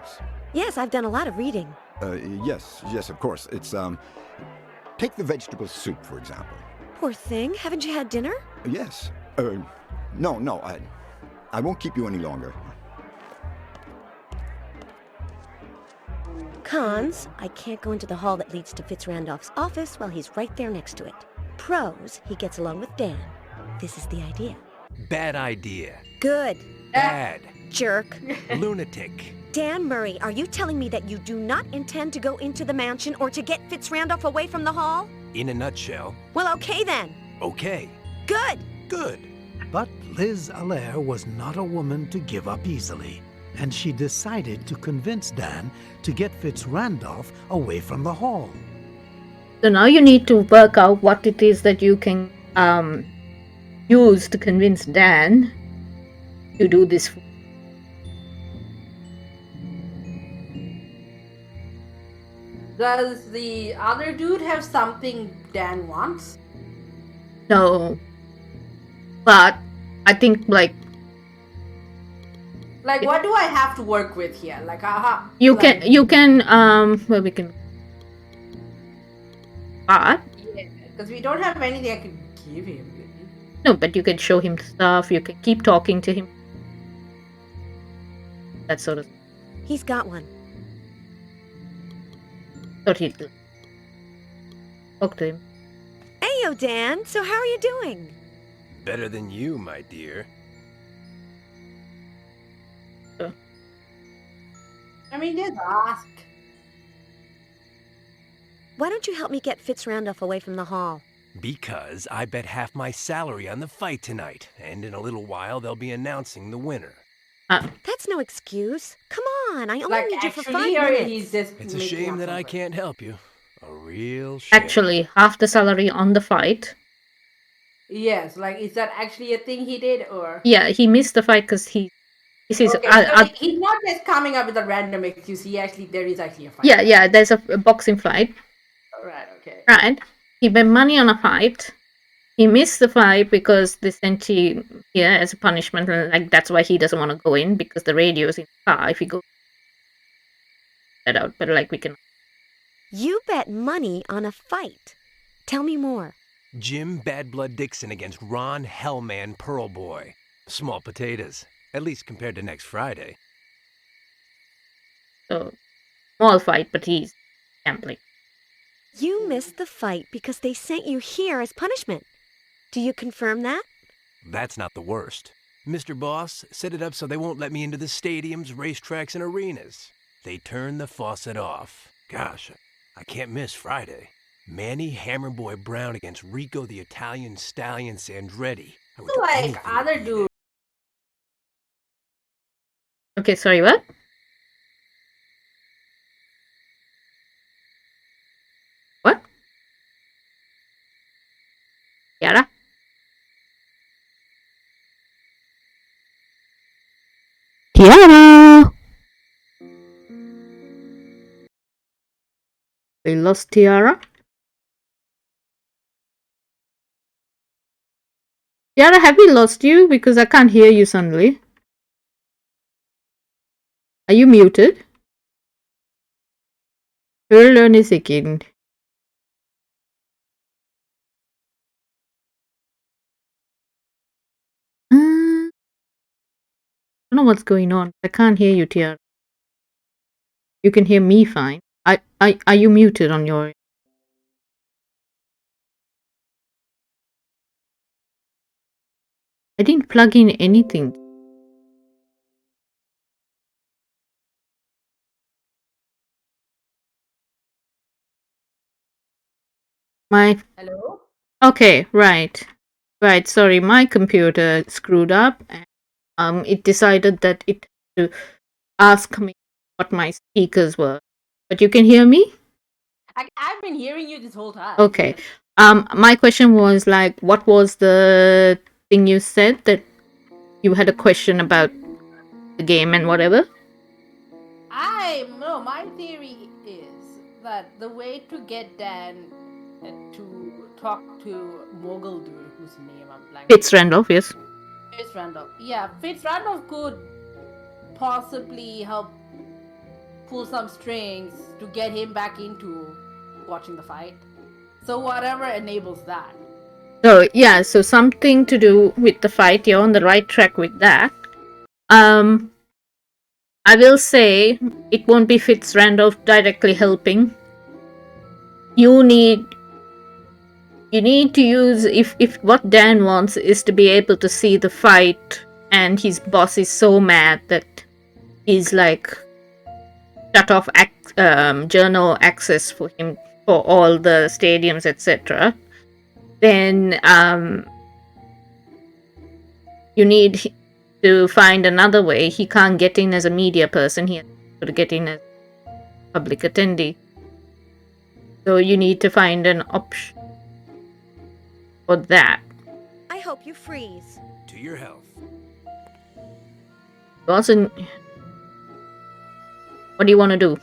Speaker 6: Yes, I've done a lot of reading.
Speaker 8: Yes, of course. It's, take the vegetable soup, for example.
Speaker 6: Poor thing. Haven't you had dinner?
Speaker 8: Yes. No, I won't keep you any longer.
Speaker 6: Cons, I can't go into the hall that leads to Fitzrandolph's office while he's right there next to it. Pros, he gets along with Dan. This is the idea.
Speaker 7: Bad idea.
Speaker 6: Good.
Speaker 7: Bad.
Speaker 6: Jerk.
Speaker 7: Lunatic.
Speaker 6: Dan Murray, are you telling me that you do not intend to go into the mansion or to get Fitzrandolph away from the hall?
Speaker 7: In a nutshell.
Speaker 6: Well, okay then.
Speaker 7: Okay.
Speaker 6: Good.
Speaker 7: Good.
Speaker 4: But Liz Allaire was not a woman to give up easily, and she decided to convince Dan to get Fitzrandolph away from the hall.
Speaker 2: So now you need to work out what it is that you can use to convince Dan to do this.
Speaker 1: Does the other dude have something Dan wants?
Speaker 2: No. But I think, like,
Speaker 1: what do I have to work with here? Like,
Speaker 2: you can well, we can, but
Speaker 1: yeah, because we don't have anything I can give him. Really.
Speaker 2: no, but you can show him stuff. You can keep talking to him. That sort of.
Speaker 6: He's got one.
Speaker 2: Thought he'd talk to him.
Speaker 6: Heyo, Dan. So how are you doing?
Speaker 7: Better than you, my dear.
Speaker 1: I mean, just ask.
Speaker 6: Why don't you help me get Fitzrandolph away from the hall?
Speaker 7: Because I bet half my salary on the fight tonight, and in a little while they'll be announcing the winner.
Speaker 6: That's no excuse. Come on, I only
Speaker 1: Like,
Speaker 6: need you for 5
Speaker 1: actually, or
Speaker 6: minutes.
Speaker 1: he's just
Speaker 7: It's a
Speaker 1: making
Speaker 7: shame
Speaker 1: up
Speaker 7: that I
Speaker 1: something?
Speaker 7: can't help you. A real shame.
Speaker 2: Actually, half the salary on the fight.
Speaker 1: Yes, like, is that actually a thing he did, or?
Speaker 2: Yeah, he missed the fight because he. This is
Speaker 1: Okay, so he's not just coming up with a random excuse. There is actually a fight.
Speaker 2: yeah. There's a boxing fight.
Speaker 1: Right. Okay.
Speaker 2: Right. He bet money on a fight. He missed the fight because they sent him here as a punishment, and like that's why he doesn't want to go in because the radio's in the car. If he goes that out, but like we can.
Speaker 6: You bet money on a fight. Tell me more.
Speaker 7: Jim Bad Blood Dixon against Ron Hellman Pearlboy. Small potatoes, at least compared to next Friday.
Speaker 2: So small fight, but he's gambling.
Speaker 6: You missed the fight because they sent you here as punishment. Do you confirm that?
Speaker 7: That's not the worst. Mr. Boss set it up so they won't let me into the stadiums, racetracks, and arenas. They turned the faucet off. Gosh, I can't miss Friday. Manny Hammerboy Brown against Rico the Italian Stallion Sandretti. I would do
Speaker 1: Like
Speaker 7: anything to
Speaker 1: other
Speaker 7: beat
Speaker 1: dude.
Speaker 7: it.
Speaker 2: Okay, sorry, what? What? Tiara? Tiara! We lost Tiara? Tiara, have we lost you? Because I can't hear you suddenly. Are you muted? Hold on a second. I don't know what's going on. I can't hear you, Tiara. You can hear me fine. Are you muted on your... I didn't plug in anything. My...
Speaker 1: Hello?
Speaker 2: Okay, right. Right, sorry, my computer screwed up. And, it decided that it had to ask me what my speakers were. But you can hear me?
Speaker 1: I've been hearing you this whole time.
Speaker 2: Okay.
Speaker 1: Yes.
Speaker 2: My question was like, what was the thing you said that you had a question about the game and whatever?
Speaker 1: My theory is that the way to get Dan to talk to Mogul dude, whose name I'm blanking.
Speaker 2: It's Randolph, yes.
Speaker 1: Fitz Randolph. Yeah, Fitz Randolph could possibly help pull some strings to get him back into watching the fight. So whatever enables that.
Speaker 2: So yeah, so something to do with the fight. You're on the right track with that. I will say it won't be Fitz Randolph directly helping. You need to use, if what Dan wants is to be able to see the fight, and his boss is so mad that he's like shut off journal access for him for all the stadiums, etc. Then you need to find another way. He can't get in as a media person. He has to get in as a public attendee. So you need to find an option for that.
Speaker 6: I hope you freeze.
Speaker 7: To your health.
Speaker 2: Wasn't. What do you want to do?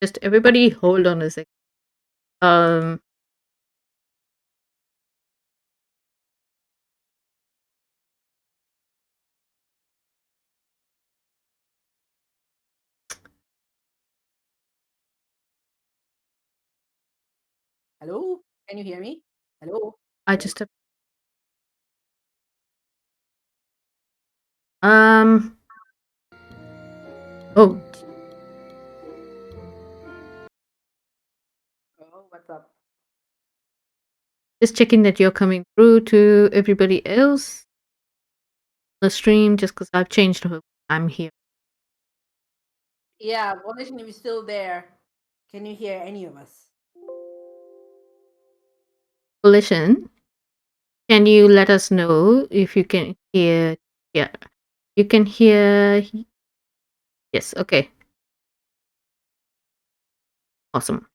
Speaker 2: Just everybody hold on a sec.
Speaker 1: Hello? Can you hear me? Hello?
Speaker 2: I just have. Oh,
Speaker 1: Oh, what's up?
Speaker 2: just checking that you're coming through to everybody else. The stream, just because I've changed her. I'm here.
Speaker 1: Yeah, Volition, if you're still there, can you hear any of us?
Speaker 2: Collision, can you let us know if you can hear? Yeah, you can hear. Yes, okay. Awesome.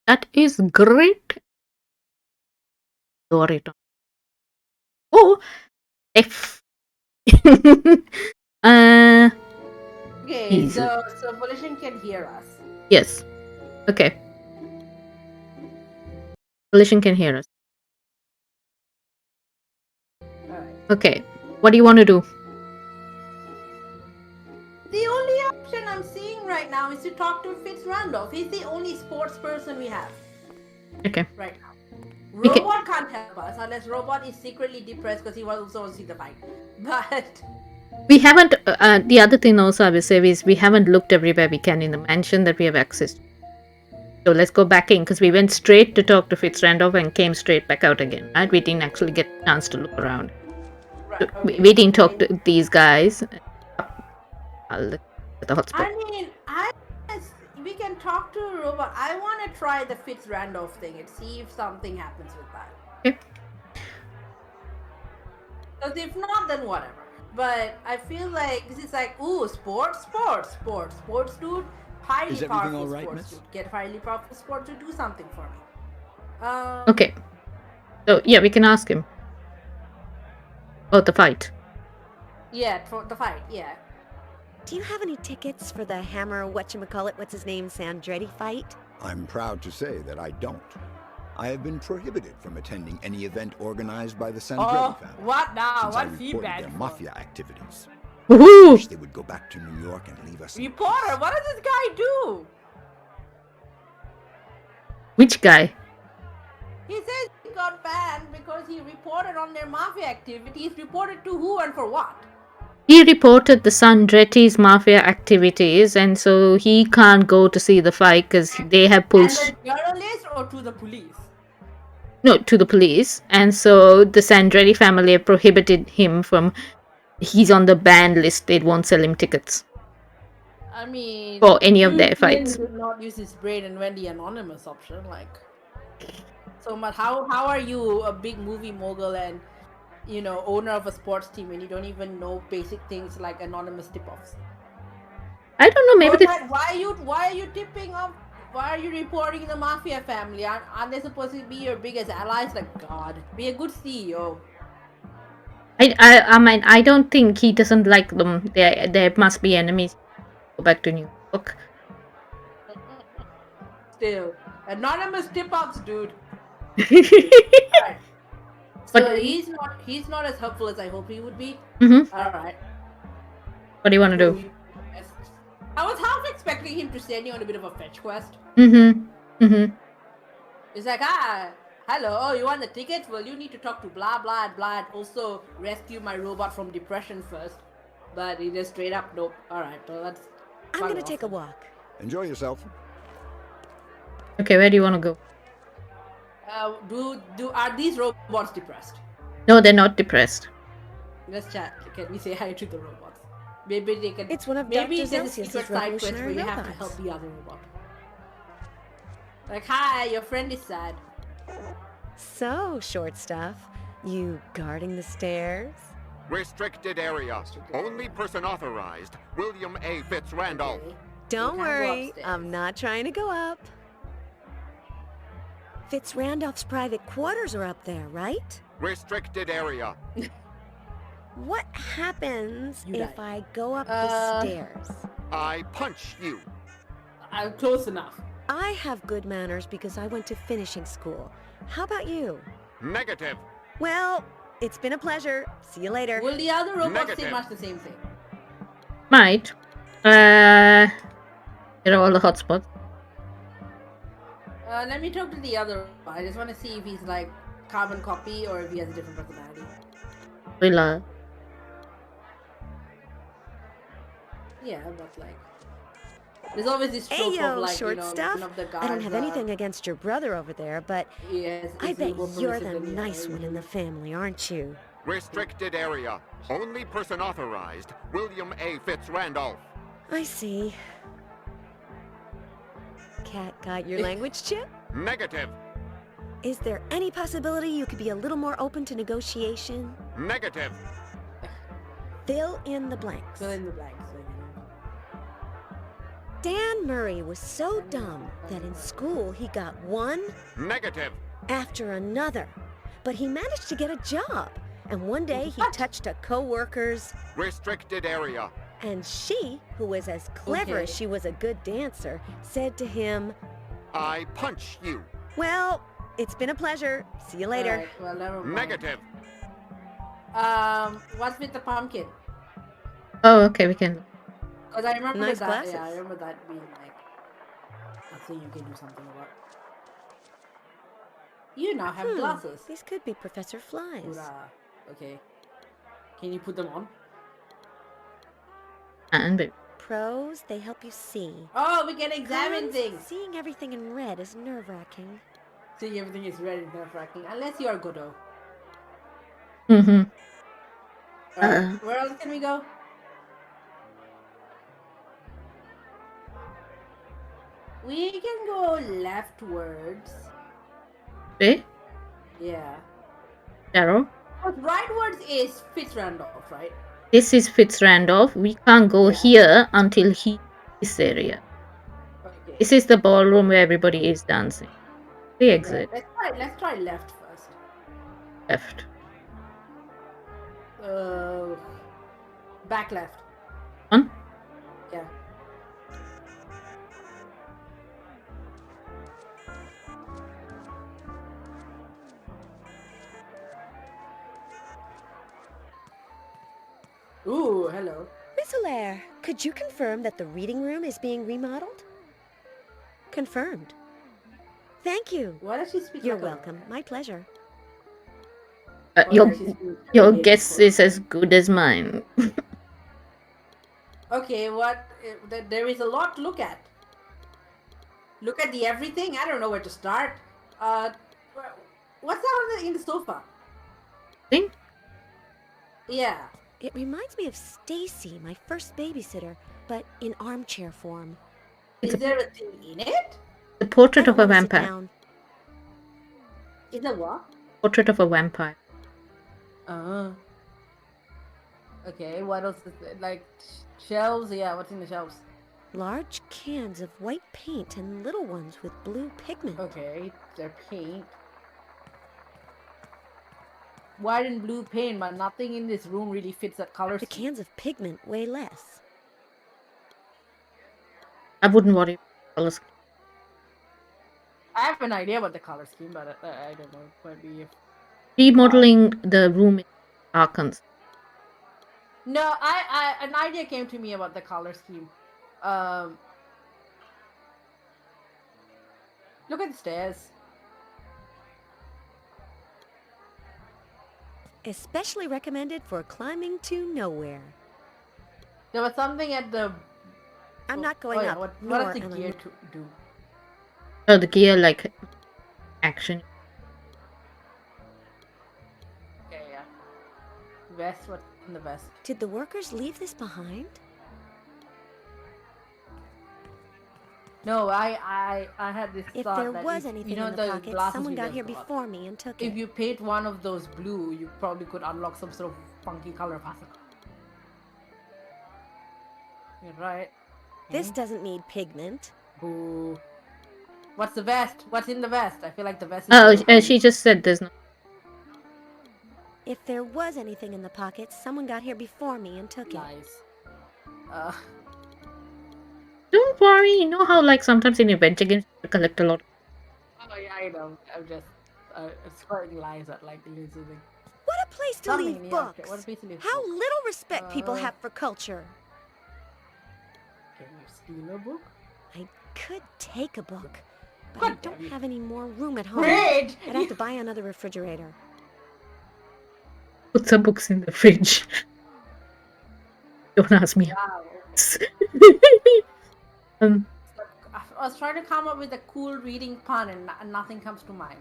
Speaker 2: That is great. lower it on. Oh, F. uh,
Speaker 1: Okay,
Speaker 2: easy.
Speaker 1: so Volition can hear us.
Speaker 2: Yes. Okay. Volition can hear us.
Speaker 1: Alright.
Speaker 2: Okay. What do you want to do?
Speaker 1: The only option I'm seeing right now is to talk to Fitz Randolph. He's the only sports person we have
Speaker 2: Okay.
Speaker 1: right now.
Speaker 2: Okay.
Speaker 1: Robot can't help us unless Robot is secretly depressed because he also wants to see the fight. But
Speaker 2: We haven't. The other thing also I will say is we haven't looked everywhere we can in the mansion that we have access to. So let's go back in because we went straight to talk to Fitz Randolph and came straight back out again. Right? We didn't actually get a chance to look around.
Speaker 1: right, okay.
Speaker 2: We didn't talk to these guys. I'll look at the hotspot.
Speaker 1: I mean, we can talk to Robot. I want to try the Fitz Randolph thing and see if something happens with that.
Speaker 2: Okay.
Speaker 1: Because if not, then whatever. But I feel like this is like, ooh, sports, dude. Highly
Speaker 8: Is everything
Speaker 1: powerful
Speaker 8: all right,
Speaker 1: sports
Speaker 8: miss?
Speaker 1: dude. Get highly powerful sports to do something for me.
Speaker 2: Okay. So yeah, we can ask him. Oh, the fight.
Speaker 1: Yeah, for the fight. Yeah.
Speaker 6: Do you have any tickets for the Hammer whatchamacallit, what's his name, Sandretti fight?
Speaker 8: I'm proud to say that I don't. I have been prohibited from attending any event organized by the Sandretti family.
Speaker 1: What now?
Speaker 8: Since I
Speaker 1: What's he
Speaker 8: reported
Speaker 1: bad
Speaker 8: their
Speaker 1: for?
Speaker 8: mafia activities.
Speaker 2: Woohoo!
Speaker 8: Wish they would go back to New York and leave us. in
Speaker 1: Reporter,
Speaker 8: peace.
Speaker 1: what does this guy do?
Speaker 2: Which guy?
Speaker 1: He says he got banned because he reported on their mafia activities. Reported to who and for what?
Speaker 2: He reported the Sandretti's mafia activities, and so he can't go to see the fight because they have pulled.
Speaker 1: And the journalist or to the police?
Speaker 2: No, to the police, and so the Sandretti family have prohibited him from. He's on the ban list. They won't sell him tickets
Speaker 1: I mean,
Speaker 2: for any of their
Speaker 1: Bruce
Speaker 2: fights.
Speaker 1: Wayne did not use his brain and went the anonymous option. Like, so much. How are you a big movie mogul and owner of a sports team and you don't even know basic things like anonymous tip-offs?
Speaker 2: I don't know. Maybe
Speaker 1: Why are you tipping off? Why are you reporting the mafia family? Aren't they supposed to be your biggest allies? Like, God, be a good CEO.
Speaker 2: I mean, I don't think he doesn't like them. There must be enemies. Go back to New York.
Speaker 1: Still, anonymous tip-offs, dude. Alright. So
Speaker 2: But-
Speaker 1: he's not as helpful as I hope he would be.
Speaker 2: Mm-hmm.
Speaker 1: All right.
Speaker 2: What do you want to do?
Speaker 1: I was half expecting him to send you on a bit of a fetch quest.
Speaker 2: Mm-hmm. Mm-hmm.
Speaker 1: It's like, hello, oh, you want the tickets? Well, you need to talk to blah, blah, blah, and also rescue my robot from depression first. But he just straight up, nope. Alright, well, that's...
Speaker 6: I'm gonna take a walk.
Speaker 8: Enjoy yourself.
Speaker 2: Okay, where do you want to go?
Speaker 1: Are these robots depressed?
Speaker 2: No, they're not depressed.
Speaker 1: Let's chat. Can we say hi to the robots? Maybe they can...
Speaker 6: It's one of
Speaker 1: Maybe
Speaker 6: Dr.
Speaker 1: there's a
Speaker 6: Celsius's
Speaker 1: secret side quest where
Speaker 6: revolutionary
Speaker 1: you have to
Speaker 6: robots.
Speaker 1: help the other robot. Like, hi, your friend is sad.
Speaker 6: So, short stuff, you guarding the stairs?
Speaker 5: Restricted area. Only person authorized. William A. Fitz Randolph.
Speaker 1: Okay.
Speaker 6: Don't
Speaker 1: You can go
Speaker 6: worry,
Speaker 1: upstairs.
Speaker 6: I'm not trying to go up. Fitz Randolph's private quarters are up there, right?
Speaker 5: Restricted area.
Speaker 6: What happens
Speaker 1: You
Speaker 6: if
Speaker 1: die.
Speaker 6: I go up the
Speaker 1: Uh,
Speaker 6: stairs?
Speaker 5: I punch you.
Speaker 1: I'm close enough.
Speaker 6: I have good manners because I went to finishing school. How about you?
Speaker 5: Negative.
Speaker 6: Well, it's been a pleasure. See you later.
Speaker 1: Will the other robots say
Speaker 5: Negative.
Speaker 1: much the same thing?
Speaker 2: Might. Here are all the hotspots.
Speaker 1: Let me talk to the other one. I just want to see if he's like carbon copy or if he has a different personality.
Speaker 2: Thriller.
Speaker 1: Yeah, but like... There's always this trope
Speaker 6: Hey
Speaker 1: of
Speaker 6: yo,
Speaker 1: like,
Speaker 6: short stuff.
Speaker 1: one of the guys...
Speaker 6: I don't have anything against your brother over there, but
Speaker 1: Yes,
Speaker 6: I
Speaker 1: is
Speaker 6: bet
Speaker 1: more
Speaker 6: you're
Speaker 1: permissive
Speaker 6: the
Speaker 1: than
Speaker 6: nice
Speaker 1: other.
Speaker 6: one in the family, aren't you?
Speaker 5: Restricted area. Only person authorized. William A. Fitz Randolph.
Speaker 6: I see. Cat got your language chip?
Speaker 5: Negative.
Speaker 6: Is there any possibility you could be a little more open to negotiation?
Speaker 5: Negative.
Speaker 6: Fill in the blanks.
Speaker 1: Fill in the blanks.
Speaker 6: Dan Murray was so dumb that in school he got one
Speaker 5: Negative.
Speaker 6: after another. but he managed to get a job. And one day he touched a co-worker's,
Speaker 5: Restricted area.
Speaker 6: and she, who was as clever as she was a good dancer, said to him,
Speaker 5: I punch you.
Speaker 6: "Well, it's been a pleasure. See you later."
Speaker 1: Alright, well, never mind.
Speaker 5: Negative.
Speaker 1: What's with the pumpkin?
Speaker 2: Oh, okay, we can.
Speaker 1: Because I remember
Speaker 6: Nice
Speaker 1: that.
Speaker 6: glasses.
Speaker 1: Yeah, I remember that being like a thing you can do something about. You now have glasses.
Speaker 6: These could be Professor Fly's.
Speaker 1: Hoorah. Okay. Can you put them on?
Speaker 2: And baby.
Speaker 6: Pros, they help you see.
Speaker 1: Oh, we can examine
Speaker 6: Cons,
Speaker 1: things.
Speaker 6: seeing everything in red is nerve-wracking.
Speaker 1: See, everything is red and nerve-wracking. Unless you are Godot.
Speaker 2: Mm-hmm.
Speaker 1: Alright, where else can we go? We can go leftwards.
Speaker 2: See?
Speaker 1: Yeah.
Speaker 2: Darrow?
Speaker 1: But rightwards is Fitzrandolph, right?
Speaker 2: This is Fitzrandolph. We can't go here until this area.
Speaker 1: Okay.
Speaker 2: This is the ballroom where everybody is dancing. The exit.
Speaker 1: Let's try left first.
Speaker 2: Left.
Speaker 1: Back left.
Speaker 2: On?
Speaker 1: Yeah. Ooh, hello.
Speaker 6: Miss Allaire, could you confirm that the reading room is being remodeled? Confirmed. Thank you.
Speaker 1: Why does she speak
Speaker 6: You're
Speaker 1: like a-
Speaker 6: welcome. My pleasure.
Speaker 2: Your
Speaker 1: Alright, she's speaking
Speaker 2: your
Speaker 1: like a
Speaker 2: guess
Speaker 1: lady,
Speaker 2: is as good as mine.
Speaker 1: Okay, there is a lot to look at. Look at the everything. I don't know where to start. What's that in the sofa?
Speaker 2: Thing?
Speaker 1: Yeah.
Speaker 6: It reminds me of Stacy, my first babysitter, but in armchair form.
Speaker 1: Is there a thing in it?
Speaker 2: The portrait
Speaker 6: I
Speaker 2: of a
Speaker 6: don't wanna sit
Speaker 2: vampire.
Speaker 6: down.
Speaker 1: Is there what?
Speaker 2: Portrait of a vampire.
Speaker 1: Okay, what else is there? Like shelves? Yeah, what's in the shelves?
Speaker 6: Large cans of white paint and little ones with blue pigment.
Speaker 1: Okay, they're paint. White and blue paint, but nothing in this room really fits that color
Speaker 6: The
Speaker 1: scheme.
Speaker 6: cans of pigment weigh less.
Speaker 2: I wouldn't worry about colors.
Speaker 1: I have an idea about the color scheme, but I don't know. It might be.
Speaker 2: Remodeling the room in Arkansas.
Speaker 1: No, an idea came to me about the color scheme. Look at the stairs.
Speaker 6: Especially recommended for climbing to nowhere.
Speaker 1: There was something at the.
Speaker 6: I'm not going
Speaker 1: yeah,
Speaker 6: up,
Speaker 1: What
Speaker 6: nor
Speaker 1: does the
Speaker 6: am I
Speaker 1: gear
Speaker 6: mo-
Speaker 1: to do?
Speaker 2: Oh, the gear like action.
Speaker 1: Okay, yeah. Vest. What's in the vest?
Speaker 6: Did the workers leave this behind?
Speaker 1: No, I had this
Speaker 6: If
Speaker 1: thought
Speaker 6: there
Speaker 1: that
Speaker 6: was
Speaker 1: if,
Speaker 6: anything
Speaker 1: you know
Speaker 6: in the pockets,
Speaker 1: glasses
Speaker 6: someone
Speaker 1: we
Speaker 6: got
Speaker 1: left
Speaker 6: here
Speaker 1: got.
Speaker 6: before me and took
Speaker 1: If
Speaker 6: it.
Speaker 1: you paint one of those blue, you probably could unlock some sort of funky color puzzle. You're right.
Speaker 6: This doesn't need pigment.
Speaker 1: Boo. What's the vest? What's in the vest? I feel like the vest is.
Speaker 2: Oh,
Speaker 1: so cool.
Speaker 2: she just said there's no.
Speaker 6: If there was anything in the pockets, someone got here before me and took it.
Speaker 1: Nice.
Speaker 2: Don't worry. You know how like sometimes in adventure games you collect a lot.
Speaker 1: Oh yeah, I know. I'm just squirting lies at like listening.
Speaker 6: What a place to
Speaker 1: Something
Speaker 6: leave
Speaker 1: in the
Speaker 6: books!
Speaker 1: object. What a place to leave
Speaker 6: How
Speaker 1: books.
Speaker 6: little respect people
Speaker 1: Uh,
Speaker 6: have for culture.
Speaker 1: Can you steal a book?
Speaker 6: I could take a book, but
Speaker 1: God
Speaker 6: I don't
Speaker 1: damn you.
Speaker 6: have any more room at home.
Speaker 1: Great!
Speaker 6: I'd have to buy another refrigerator.
Speaker 2: Put some books in the fridge. Don't ask me.
Speaker 1: Wow.
Speaker 2: um,
Speaker 1: I was trying to come up with a cool reading pun and nothing comes to mind.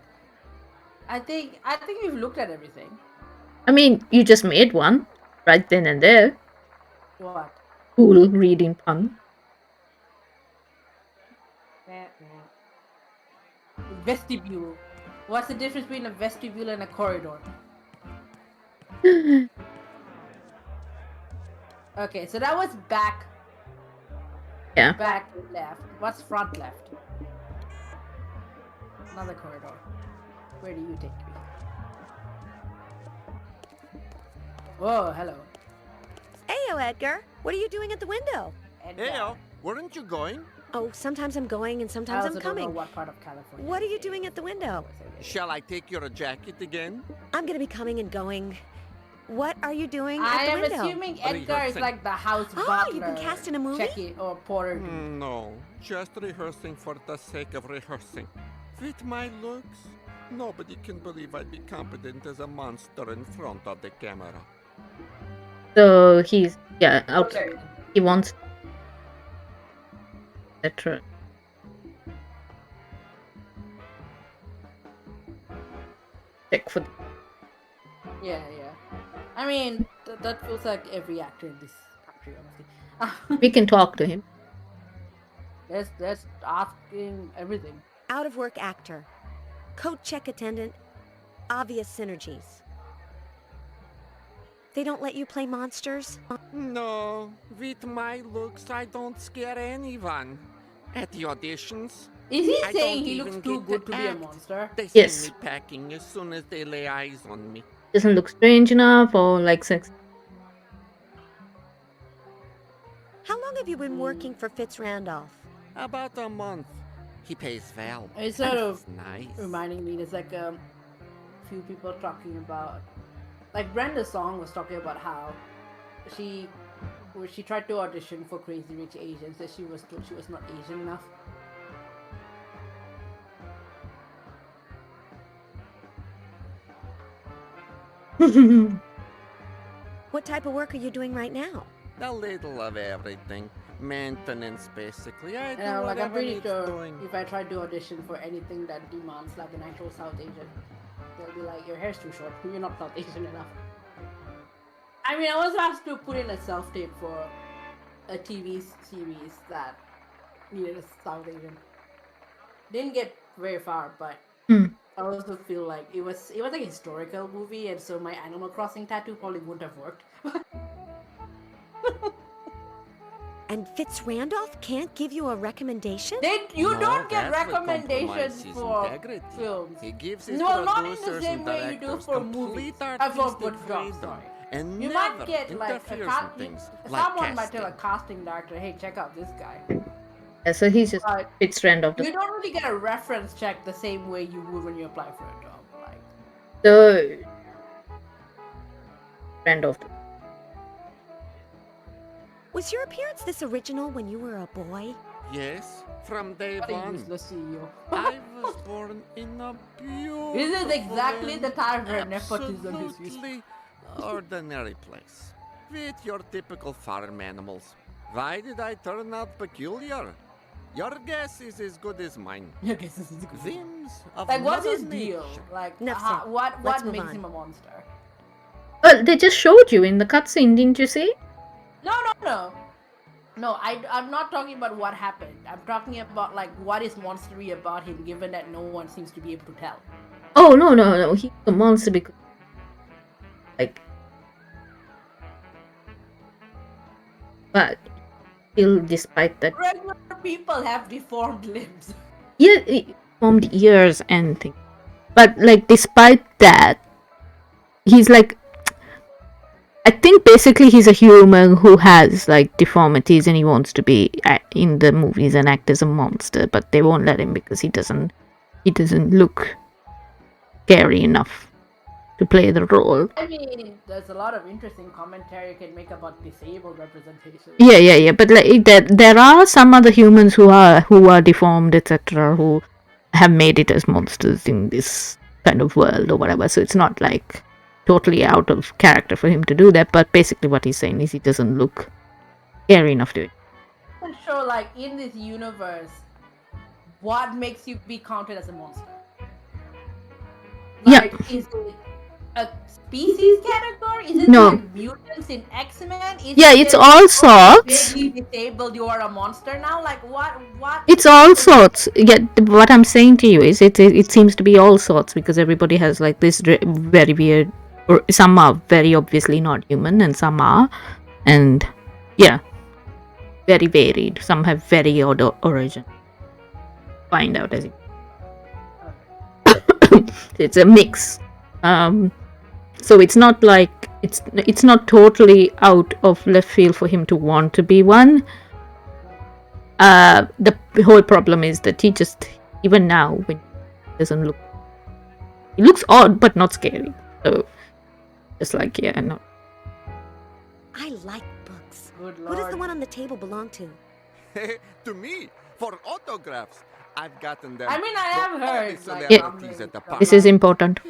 Speaker 1: I think we've looked at everything.
Speaker 2: I mean, you just made one right then and there.
Speaker 1: What?
Speaker 2: Cool reading pun.
Speaker 1: Vestibule. What's the difference between a vestibule and a corridor? Okay, so that was back.
Speaker 2: Yeah.
Speaker 1: Back left. What's front left? Another corridor. Where do you take me? Whoa, hello.
Speaker 6: Heyo, Edgar. What are you doing at the window?
Speaker 1: Edgar.
Speaker 5: Heyo, weren't you going?
Speaker 6: Oh, sometimes I'm going and
Speaker 1: I
Speaker 6: sometimes
Speaker 1: also
Speaker 6: I'm
Speaker 1: don't know
Speaker 6: coming.
Speaker 1: what part of California.
Speaker 6: What are
Speaker 1: this
Speaker 6: you
Speaker 1: is.
Speaker 6: doing at the window?
Speaker 5: Shall I take your jacket again?
Speaker 6: I'm gonna be coming and going. What are you doing
Speaker 1: I
Speaker 6: at the
Speaker 1: am
Speaker 6: window?
Speaker 1: assuming Edgar is
Speaker 5: Rehearsing.
Speaker 1: like the house
Speaker 6: Oh,
Speaker 1: butler.
Speaker 6: you've been cast in a movie?
Speaker 1: Checky or porter. dude.
Speaker 5: No, just rehearsing for the sake of rehearsing. With my looks, nobody can believe I'd be competent as a monster in front of the camera.
Speaker 2: So he's out.
Speaker 1: Okay.
Speaker 2: He wants etc. Check for
Speaker 1: Yeah. I mean, that feels like every actor in this country, honestly.
Speaker 2: we can talk to him.
Speaker 1: That's asking everything.
Speaker 6: Out of work actor. Coat check attendant. Obvious synergies. They don't let you play monsters?
Speaker 5: No, with my looks, I don't scare anyone. At the auditions,
Speaker 1: Is he
Speaker 5: I
Speaker 1: saying
Speaker 5: don't
Speaker 1: he looks
Speaker 5: even
Speaker 1: too
Speaker 5: get
Speaker 1: good
Speaker 5: to
Speaker 1: to be a
Speaker 5: act.
Speaker 1: monster?
Speaker 5: they
Speaker 2: Yes.
Speaker 5: send me packing as soon as they lay eyes on me.
Speaker 2: Doesn't look strange enough or like sex.
Speaker 6: How long have you been working for Fitz Randolph?
Speaker 5: About a month. He pays well.
Speaker 1: It's sort
Speaker 5: and
Speaker 1: of
Speaker 5: he's nice.
Speaker 1: reminding me, there's like a few people talking about, like Brenda Song was talking about how she tried to audition for Crazy Rich Asians, that she was told she was not Asian enough.
Speaker 6: What type of work are you doing right now?
Speaker 5: A little of everything. Maintenance, basically. I do
Speaker 1: And I'm
Speaker 5: whatever
Speaker 1: pretty
Speaker 5: needs
Speaker 1: sure
Speaker 5: doing.
Speaker 1: if I tried to audition for anything that demands like an actual South Asian, they'll be like, your hair's too short, you're not South Asian enough. I mean, I was asked to put in a self-tape for a TV series that needed a South Asian. Didn't get very far, but
Speaker 2: Hmm.
Speaker 1: I also feel like it was like a historical movie, and so my Animal Crossing tattoo probably wouldn't have worked.
Speaker 6: And Fitz Randolph can't give you a recommendation?
Speaker 1: You
Speaker 5: No,
Speaker 1: don't get
Speaker 5: that would
Speaker 1: recommendations
Speaker 5: compromise his
Speaker 1: for
Speaker 5: integrity.
Speaker 1: films.
Speaker 5: He gives his
Speaker 1: No, not in the
Speaker 5: producers
Speaker 1: same
Speaker 5: and
Speaker 1: way you do
Speaker 5: directors
Speaker 1: for
Speaker 5: complete
Speaker 1: movies. For
Speaker 5: artistic
Speaker 1: good jobs,
Speaker 5: freedom
Speaker 1: sorry.
Speaker 5: and
Speaker 1: You
Speaker 5: never
Speaker 1: might get like a
Speaker 5: interferes in things like
Speaker 1: someone might tell a
Speaker 5: casting.
Speaker 1: casting director, "Hey, check out this guy."
Speaker 2: Yeah, so he's just
Speaker 1: But
Speaker 2: Fitz Randolph.
Speaker 1: you don't really get a reference check the same way you would when you apply for a job. Like,
Speaker 2: The Randolph.
Speaker 6: Was your appearance this original when you were a boy?
Speaker 5: Yes, from day
Speaker 1: what a
Speaker 5: one.
Speaker 1: useless CEO.
Speaker 5: I was born in a beautiful,
Speaker 1: This is exactly the
Speaker 5: and
Speaker 1: time where nepotism is used.
Speaker 5: absolutely ordinary place. With your typical farm animals. Why did I turn out peculiar? Your guess is as good as mine.
Speaker 1: Okay, this is good.
Speaker 5: Whims of
Speaker 1: Like, what's
Speaker 5: Mother
Speaker 1: his deal?
Speaker 5: Nature.
Speaker 1: Like,
Speaker 6: Enough said.
Speaker 1: what
Speaker 6: Let's move
Speaker 1: makes
Speaker 6: on.
Speaker 1: him a monster?
Speaker 2: Well, they just showed you in the cutscene, didn't you see?
Speaker 1: No, I'm not talking about what happened. I'm talking about like what is monstery about him, given that no one seems to be able to tell.
Speaker 2: Oh no, he's a monster because like, but still, despite that,
Speaker 1: Regular people have deformed limbs.
Speaker 2: yeah, he formed ears and things. But like, despite that, he's like, I think basically he's a human who has like deformities and he wants to be in the movies and act as a monster, but they won't let him because he doesn't look scary enough to play the role.
Speaker 1: I mean, there's a lot of interesting commentary you can make about disabled representation.
Speaker 2: Yeah. But like, there are some other humans who are deformed, etc., who have made it as monsters in this kind of world or whatever. So it's not like totally out of character for him to do that. But basically, what he's saying is he doesn't look scary enough to it.
Speaker 1: So, like in this universe, what makes you be counted as a monster? Like, is it a species category? Is it
Speaker 2: No.
Speaker 1: like mutants in X-Men?
Speaker 2: Yeah, it's all sorts.
Speaker 1: Vaguely disabled, you are a monster now. Like what?
Speaker 2: It's all sorts. Yeah, what I'm saying to you is it seems to be all sorts because everybody has like this very weird, or some are very obviously not human and some are, and yeah, very varied. Some have very odd origin. Find out as it's a mix. So it's not like it's not totally out of left field for him to want to be one. The whole problem is that he just, even now, when he doesn't look, he looks odd but not scary. So just like, yeah, no.
Speaker 6: I like books.
Speaker 1: Good
Speaker 6: Who does the
Speaker 1: lord.
Speaker 6: one on the table belong to?
Speaker 5: To me, for autographs. I've gotten them.
Speaker 1: I mean, I have
Speaker 5: for all
Speaker 1: heard,
Speaker 5: the
Speaker 1: like,
Speaker 5: celebrities
Speaker 1: rumblings
Speaker 5: at the
Speaker 1: from,
Speaker 5: park.
Speaker 2: This is important.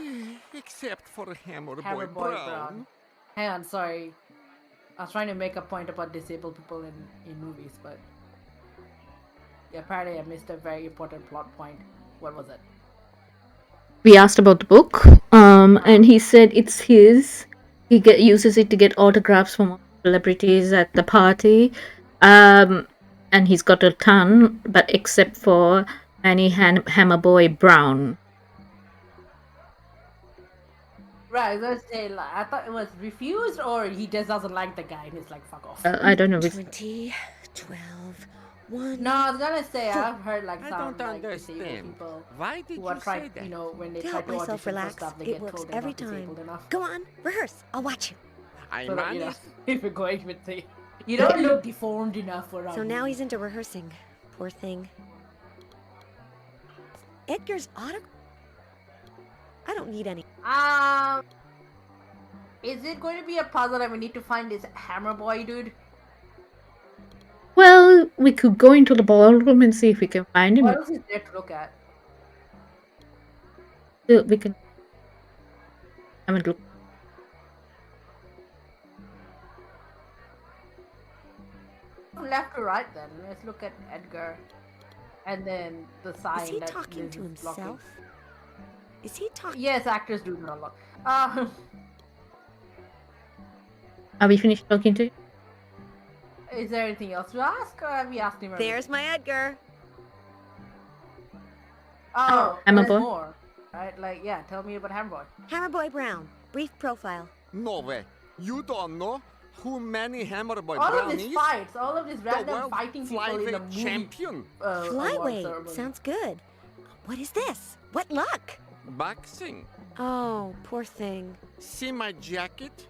Speaker 5: Except for Hammerboy
Speaker 1: Hammerboy
Speaker 5: Brown.
Speaker 1: Brown. Hang on, sorry. I was trying to make a point about disabled people in movies, but yeah, apparently I missed a very important plot point. What was it?
Speaker 2: We asked about the book, and he said it's his. He uses it to get autographs from celebrities at the party, and he's got a ton, but except for Annie Hammerboy Brown.
Speaker 1: Right, I was gonna say, like, I thought it was refused, or he just doesn't like the guy and he's like, fuck off.
Speaker 2: I don't know.
Speaker 6: 20, 12, 1.
Speaker 1: No, I was gonna say, I've heard like
Speaker 5: I
Speaker 1: some
Speaker 5: don't
Speaker 1: like disabled
Speaker 5: understand.
Speaker 1: people
Speaker 5: Why did
Speaker 1: who are
Speaker 5: you
Speaker 1: trying,
Speaker 5: say that?
Speaker 1: you know, when they
Speaker 6: To
Speaker 1: try
Speaker 6: help
Speaker 1: to
Speaker 6: myself
Speaker 1: audition for
Speaker 6: relax,
Speaker 1: stuff, they
Speaker 6: it
Speaker 1: get
Speaker 6: works
Speaker 1: told they're
Speaker 6: every
Speaker 1: not
Speaker 6: time.
Speaker 1: disabled enough.
Speaker 6: Go on, rehearse. I'll watch you.
Speaker 5: I'm
Speaker 1: So that, you know,
Speaker 5: honest.
Speaker 1: if you're going with the, you don't look deformed enough for.
Speaker 6: So now he's into rehearsing. Poor thing. Edgar's autograph. I don't need any.
Speaker 1: Is it going to be a puzzle that we need to find this hammer boy dude?
Speaker 2: Well, we could go into the ballroom and see if we can find him.
Speaker 1: What else is there to look at?
Speaker 2: We can. I mean, look.
Speaker 1: From left to right, then let's look at Edgar, and then the sign.
Speaker 6: Is he
Speaker 1: that
Speaker 6: talking
Speaker 1: Liz
Speaker 6: to
Speaker 1: is blocking.
Speaker 6: himself? Is he talking?
Speaker 1: Yes, actors do that a lot.
Speaker 2: Are we finished talking to you?
Speaker 1: Is there anything else to ask, or have we asked him? everything?
Speaker 6: There's my Edgar.
Speaker 1: Oh,
Speaker 2: Hammer
Speaker 1: there's
Speaker 2: Boy?
Speaker 1: more. Right, like, yeah, tell me about Hammerboy.
Speaker 6: Hammerboy Brown. Brief profile.
Speaker 5: No way. You don't know who Manny Hammerboy
Speaker 1: All
Speaker 5: Brown
Speaker 1: of these
Speaker 5: is?
Speaker 1: fights, all of these
Speaker 5: The
Speaker 1: random
Speaker 5: world
Speaker 1: fighting people in the
Speaker 5: flyweight
Speaker 1: movie.
Speaker 5: champion.
Speaker 1: award
Speaker 6: Flyweight.
Speaker 1: ceremony.
Speaker 6: Sounds good. What is this? What luck?
Speaker 5: Boxing.
Speaker 6: Oh, poor thing.
Speaker 5: See my jacket?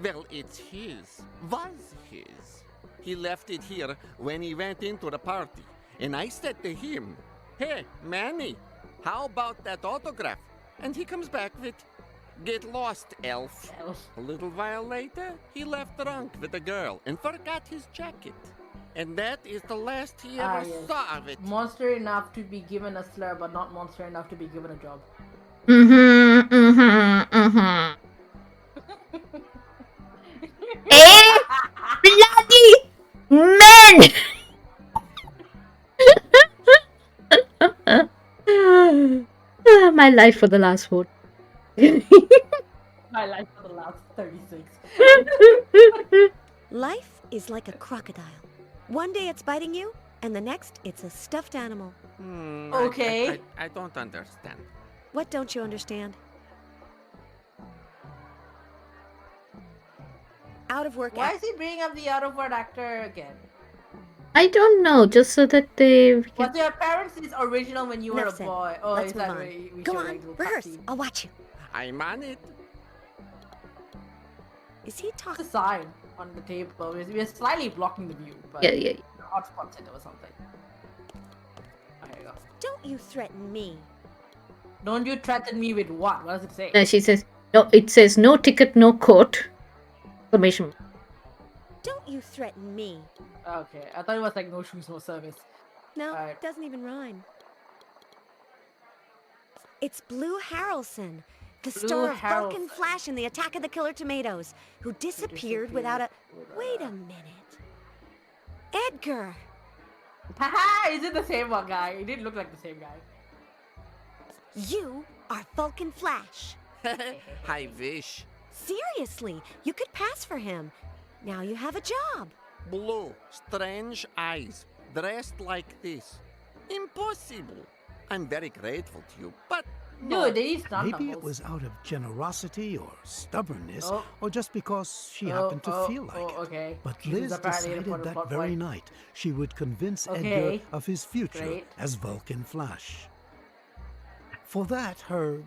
Speaker 5: Well, it's his. Was his. He left it here when he went into the party. And I said to him, "Hey, Manny, how about that autograph?" And he comes back with, "Get lost, elf."
Speaker 1: Elf.
Speaker 5: A little while later, he left drunk with a girl and forgot his jacket. And that is the last he ever
Speaker 1: yes.
Speaker 5: saw of it.
Speaker 1: Monster enough to be given a slur, but not monster enough to be given a job.
Speaker 2: Eh? Bloody men! My life for the last vote.
Speaker 1: My life for the last 36.
Speaker 6: Life is like a crocodile. One day it's biting you, and the next it's a stuffed animal.
Speaker 1: Okay.
Speaker 5: I don't understand.
Speaker 6: What don't you understand? Out of work.
Speaker 1: Why is he bringing up the out-of-word actor again?
Speaker 2: I don't know, just so that they.
Speaker 1: Was your parents is original when you were a
Speaker 6: Enough said.
Speaker 1: boy? Oh,
Speaker 6: Let's
Speaker 1: is
Speaker 6: move
Speaker 1: that
Speaker 6: on.
Speaker 1: way we
Speaker 6: Go
Speaker 1: show,
Speaker 6: on,
Speaker 1: like, little
Speaker 6: rehearse.
Speaker 1: cutscene?
Speaker 6: I'll watch you.
Speaker 5: I'm on it.
Speaker 6: Is he
Speaker 1: The
Speaker 6: talking?
Speaker 1: sign on the table. We're slightly blocking the view, but
Speaker 2: Yeah, yeah.
Speaker 1: the hotspot said there was something. Oh, here you go.
Speaker 6: Don't you threaten me.
Speaker 1: Don't you threaten me with what? What does it say?
Speaker 2: She says, no, it says no ticket, no court. Exclamation.
Speaker 6: Don't you threaten me.
Speaker 1: Okay, I thought it was like no shoes, no service.
Speaker 6: No,
Speaker 1: Alright.
Speaker 6: doesn't even rhyme. It's Blue Harrelson, the star of Falcon
Speaker 1: Harrelson.
Speaker 6: Flash in the Attack of the Killer Tomatoes, who disappeared without a... Wait a minute. Edgar!
Speaker 1: Haha, is it the same one guy? It didn't look like the same guy.
Speaker 6: You are Falcon Flash.
Speaker 5: I wish.
Speaker 6: Seriously, you could pass for him. Now you have a job.
Speaker 5: Blue, strange eyes, dressed like this. Impossible. I'm very grateful to you, but no.
Speaker 1: Dude, these stunt
Speaker 4: Maybe it
Speaker 1: doubles.
Speaker 4: was out of generosity or stubbornness,
Speaker 1: Oh.
Speaker 4: or just because she happened to feel like it.
Speaker 1: Okay.
Speaker 4: But
Speaker 1: This is
Speaker 4: Liz
Speaker 1: apparently an
Speaker 4: decided
Speaker 1: important
Speaker 4: that
Speaker 1: plot
Speaker 4: very
Speaker 1: point.
Speaker 4: night she would convince
Speaker 1: Okay.
Speaker 4: Edgar of his future
Speaker 1: Great.
Speaker 4: as Vulcan Flash. For that, her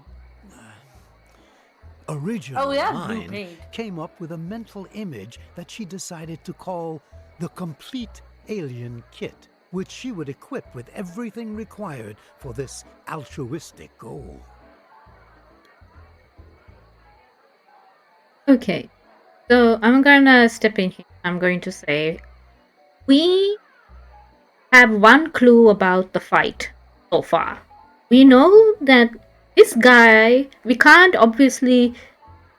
Speaker 4: original
Speaker 1: Oh, yeah, blue
Speaker 4: mind
Speaker 1: paint.
Speaker 4: came up with a mental image that she decided to call the complete alien kit, which she would equip with everything required for this altruistic goal.
Speaker 2: Okay, so I'm gonna step in here. I'm going to say we have one clue about the fight so far. We know that this guy, we can't obviously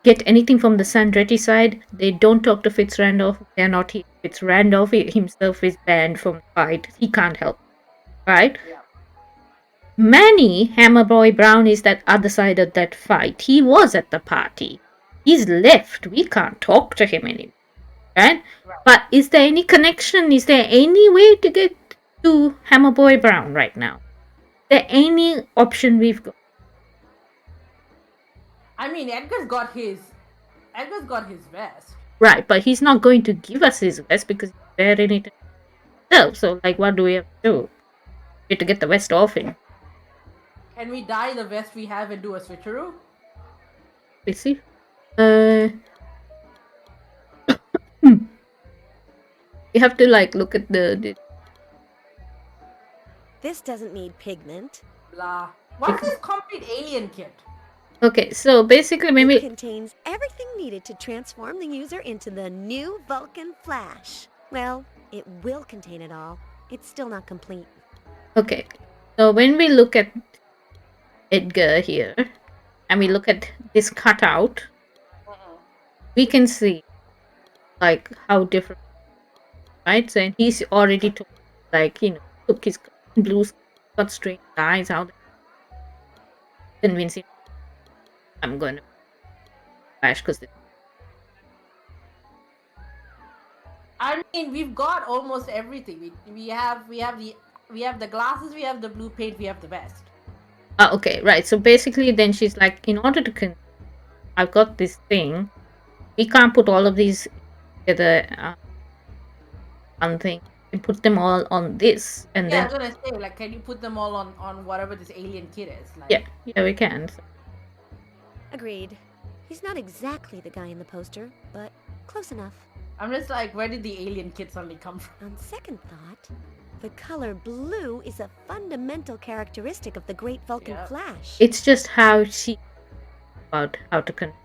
Speaker 2: get anything from the Sandretti side. They don't talk to Fitz Randolph. They're not here. Fitz Randolph himself is banned from the fight. He can't help, right?
Speaker 1: Yeah.
Speaker 2: Manny, Hammerboy Brown, is that other side of that fight. He was at the party. He's left. We can't talk to him anymore, right? But is there any connection? Is there any way to get to Hammerboy Brown right now? Is there any option we've got?
Speaker 1: I mean, Edgar's got his vest.
Speaker 2: Right, but he's not going to give us his vest because he's wearing it himself. So, like, what do we have to do? We have to get the vest off him.
Speaker 1: Can we dye the vest we have and do a switcheroo?
Speaker 2: Let's see. You have to, like, look at the...
Speaker 6: This doesn't need pigment.
Speaker 1: Blah. What's this complete alien kit?
Speaker 2: Okay, so basically
Speaker 6: It
Speaker 2: maybe...
Speaker 6: contains everything needed to transform the user into the new Vulcan Flash. Well, it will contain it all. It's still not complete.
Speaker 2: Okay, so when we look at Edgar here, and we look at this cutout, we can see, like, how different, right? So he's already took, like, you know, took his blue, got straight eyes out, convincing I'm gonna Flash because
Speaker 1: I mean, we've got almost everything. We have the glasses, we have the blue paint, we have the vest.
Speaker 2: okay, right. So basically, then she's like, in order to I've got this thing. We can't put all of these together. One thing. We put them all on this, and
Speaker 1: Yeah, I
Speaker 2: then
Speaker 1: was gonna say, like, can you put them all on whatever this alien kit is? Like,
Speaker 2: yeah, we can. So.
Speaker 6: Agreed. He's not exactly the guy in the poster, but close enough.
Speaker 1: I'm just like, where did the alien kit suddenly come from?
Speaker 6: On second thought, the color blue is a fundamental characteristic of the Great Vulcan
Speaker 1: Yeah.
Speaker 6: Flash.
Speaker 2: It's just how she about how to connect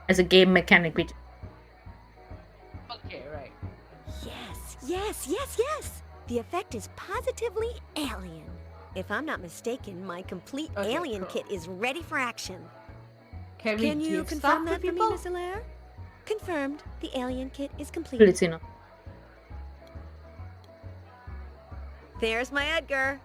Speaker 2: as a game mechanic. Which
Speaker 1: Okay, right.
Speaker 6: Yes. The effect is positively alien. If I'm not mistaken, my complete
Speaker 1: Okay,
Speaker 6: alien
Speaker 1: cool.
Speaker 6: kit is ready for action.
Speaker 1: Can
Speaker 6: you
Speaker 1: give
Speaker 6: confirm
Speaker 1: stuff to
Speaker 6: that for me,
Speaker 1: people?
Speaker 6: Miss Allaire? Confirmed. The alien kit is complete.
Speaker 2: it's enough.
Speaker 6: There's my Edgar.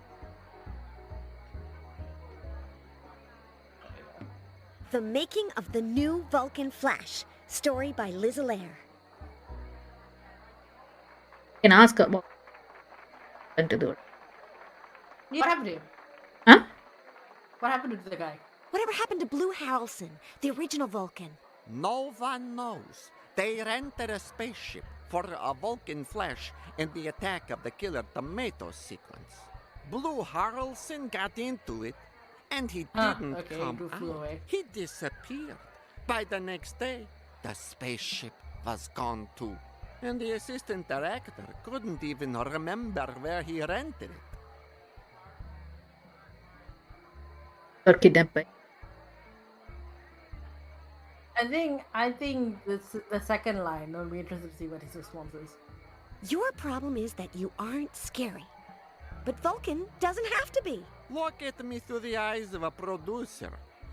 Speaker 6: The Making of the New Vulcan Flash. Story by Liz Allaire.
Speaker 2: You can ask her what to do.
Speaker 1: What happened to him?
Speaker 2: Huh?
Speaker 1: What happened to the guy?
Speaker 6: Whatever happened to Blue Harrelson, the original Vulcan?
Speaker 5: No one knows. They rented a spaceship for a Vulcan Flash in the attack of the Killer Tomato sequence. Blue Harrelson got into it, and he didn't
Speaker 1: okay,
Speaker 5: come
Speaker 1: he flew
Speaker 5: out.
Speaker 1: away.
Speaker 5: He disappeared. By the next day, the spaceship was gone too. And the assistant director couldn't even remember where he rented it.
Speaker 2: Or kidnapped by.
Speaker 1: I think the second line. I'll be interested to see what his response is.
Speaker 6: Your problem is that you aren't scary. But Vulcan doesn't have to be.
Speaker 5: Look at me through the eyes of a producer.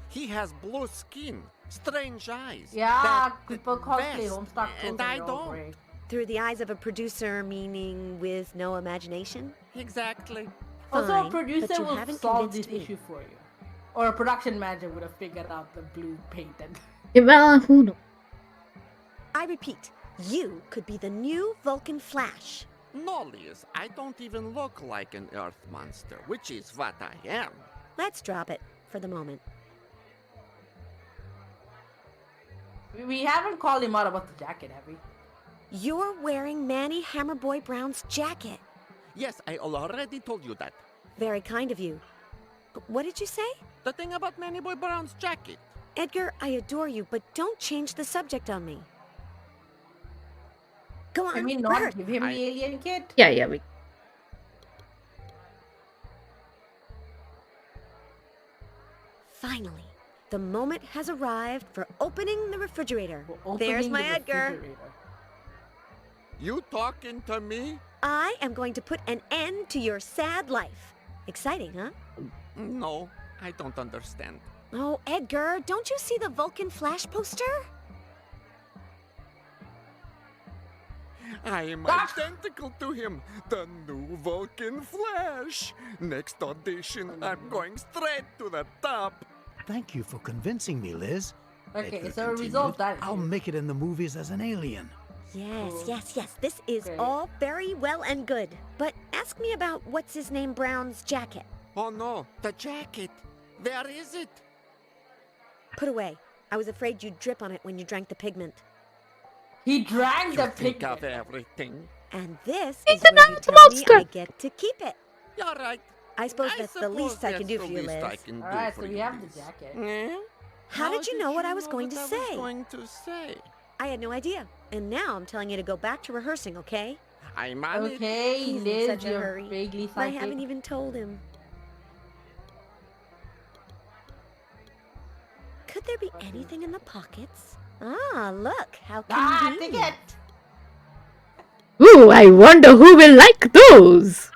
Speaker 5: He has blue skin, strange eyes.
Speaker 1: Yeah,
Speaker 5: that
Speaker 1: people cosplay
Speaker 5: vest,
Speaker 1: Homestuck
Speaker 5: and I don't.
Speaker 6: Through the eyes of a producer, meaning with no imagination?
Speaker 5: Exactly.
Speaker 1: Also, a
Speaker 6: Fine, but
Speaker 1: producer
Speaker 6: you
Speaker 1: will
Speaker 6: haven't
Speaker 1: solve this
Speaker 6: convinced me.
Speaker 1: issue for you, or a production manager would have figured out the blue paint and.
Speaker 2: Yeah, well, who knows?
Speaker 6: I repeat, you could be the new Vulcan Flash.
Speaker 5: No, Liz, I don't even look like an Earth monster, which is what I am.
Speaker 6: Let's drop it for the moment.
Speaker 1: We haven't called him out about the jacket, have we?
Speaker 6: You're wearing Manny Hammerboy Brown's jacket.
Speaker 5: Yes, I already told you that.
Speaker 6: Very kind of you. What did you say?
Speaker 5: The thing about Manny Boy Brown's jacket.
Speaker 6: Edgar, I adore you, but don't change the subject on me. Go on,
Speaker 1: Can we
Speaker 6: rehearse.
Speaker 1: not give him the alien kit?
Speaker 2: Yeah, we.
Speaker 6: Finally, the moment has arrived for opening the refrigerator.
Speaker 1: For
Speaker 6: There's
Speaker 1: opening
Speaker 6: my
Speaker 1: the
Speaker 6: Edgar.
Speaker 1: refrigerator.
Speaker 5: You talking to me?
Speaker 6: I am going to put an end to your sad life. Exciting, huh?
Speaker 5: No, I don't understand.
Speaker 6: Oh, Edgar, don't you see the Vulcan Flash poster?
Speaker 5: I am identical to him, the new Vulcan Flash. Next audition, I'm going straight to the top.
Speaker 4: Thank you for convincing me, Liz.
Speaker 1: Okay,
Speaker 4: Edgar
Speaker 1: so
Speaker 4: continued.
Speaker 1: resolve that
Speaker 4: I'll
Speaker 1: issue.
Speaker 4: make it in the movies as an alien.
Speaker 6: Yes,
Speaker 1: Oh.
Speaker 6: yes. This is
Speaker 1: Okay.
Speaker 6: all very well and good. But ask me about what's his name Brown's jacket.
Speaker 5: Oh no, the jacket. Where is it?
Speaker 6: Put away. I was afraid you'd drip on it when you drank the pigment.
Speaker 1: He drank
Speaker 5: You
Speaker 1: the
Speaker 5: think of
Speaker 1: pigment.
Speaker 5: everything.
Speaker 6: And this
Speaker 2: He's
Speaker 6: is
Speaker 2: an
Speaker 6: where you
Speaker 2: ant
Speaker 6: tell me
Speaker 2: monster.
Speaker 6: I get to keep it.
Speaker 5: You're right.
Speaker 6: I suppose
Speaker 5: I
Speaker 6: that's the
Speaker 5: suppose
Speaker 6: least I can
Speaker 5: that's
Speaker 6: do
Speaker 5: the
Speaker 6: for you,
Speaker 5: least
Speaker 6: Liz.
Speaker 5: I can do
Speaker 1: Alright,
Speaker 5: for
Speaker 1: so we
Speaker 5: you,
Speaker 1: have the
Speaker 5: Liz.
Speaker 1: jacket.
Speaker 5: Eh?
Speaker 6: How did you know what I was going to
Speaker 5: what I
Speaker 6: say?
Speaker 5: was going to say?
Speaker 6: I had no idea. And now I'm telling you to go back to rehearsing, okay?
Speaker 5: I'm on it.
Speaker 1: Okay,
Speaker 6: He's in
Speaker 1: Liz,
Speaker 6: such a
Speaker 1: you're
Speaker 6: hurry.
Speaker 1: vaguely
Speaker 6: And I
Speaker 1: psychic.
Speaker 6: haven't even told him. Could there be anything in the pockets? Ah, look, how convenient.
Speaker 1: Ticket!
Speaker 2: Ooh, I wonder who will like those.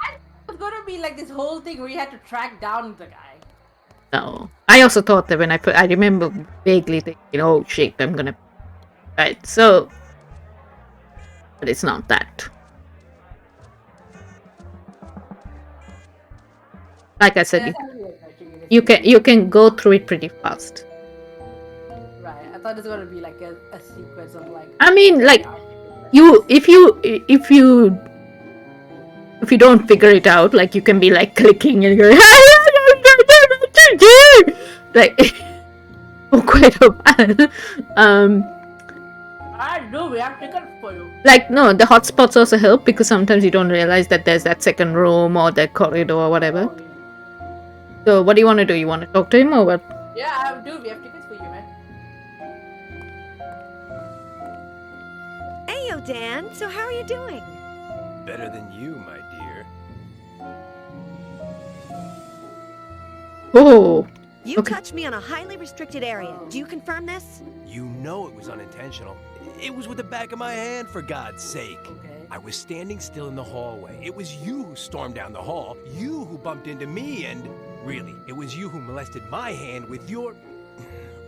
Speaker 1: It's gonna be like this whole thing where you had to track down the guy.
Speaker 2: No, I also thought that when I remember vaguely thinking, oh shit, I'm gonna. Right, so. But it's not that. Like I said,
Speaker 1: That's how we were catching it.
Speaker 2: you can go through it pretty fast.
Speaker 1: Right, I thought it's gonna be like a sequence of like.
Speaker 2: I mean, like if you don't figure it out, like you can be like clicking and going like for quite a while.
Speaker 1: I know we have tickets for you.
Speaker 2: Like no, the hotspots also help because sometimes you don't realize that there's that second room or that corridor or whatever. So what do you want to do? You want to talk to him or what?
Speaker 1: Yeah, dude, we have tickets for you, man.
Speaker 6: Heyo, Dan. So how are you doing?
Speaker 7: Better than you, my dear.
Speaker 2: Oh,
Speaker 6: You
Speaker 2: Okay.
Speaker 6: touched me on a highly restricted area. Do you confirm this?
Speaker 7: You know it was unintentional. It was with the back of my hand, for God's sake.
Speaker 1: Okay.
Speaker 7: I was standing still in the hallway. It was you who stormed down the hall, you who bumped into me, and really, it was you who molested my hand with your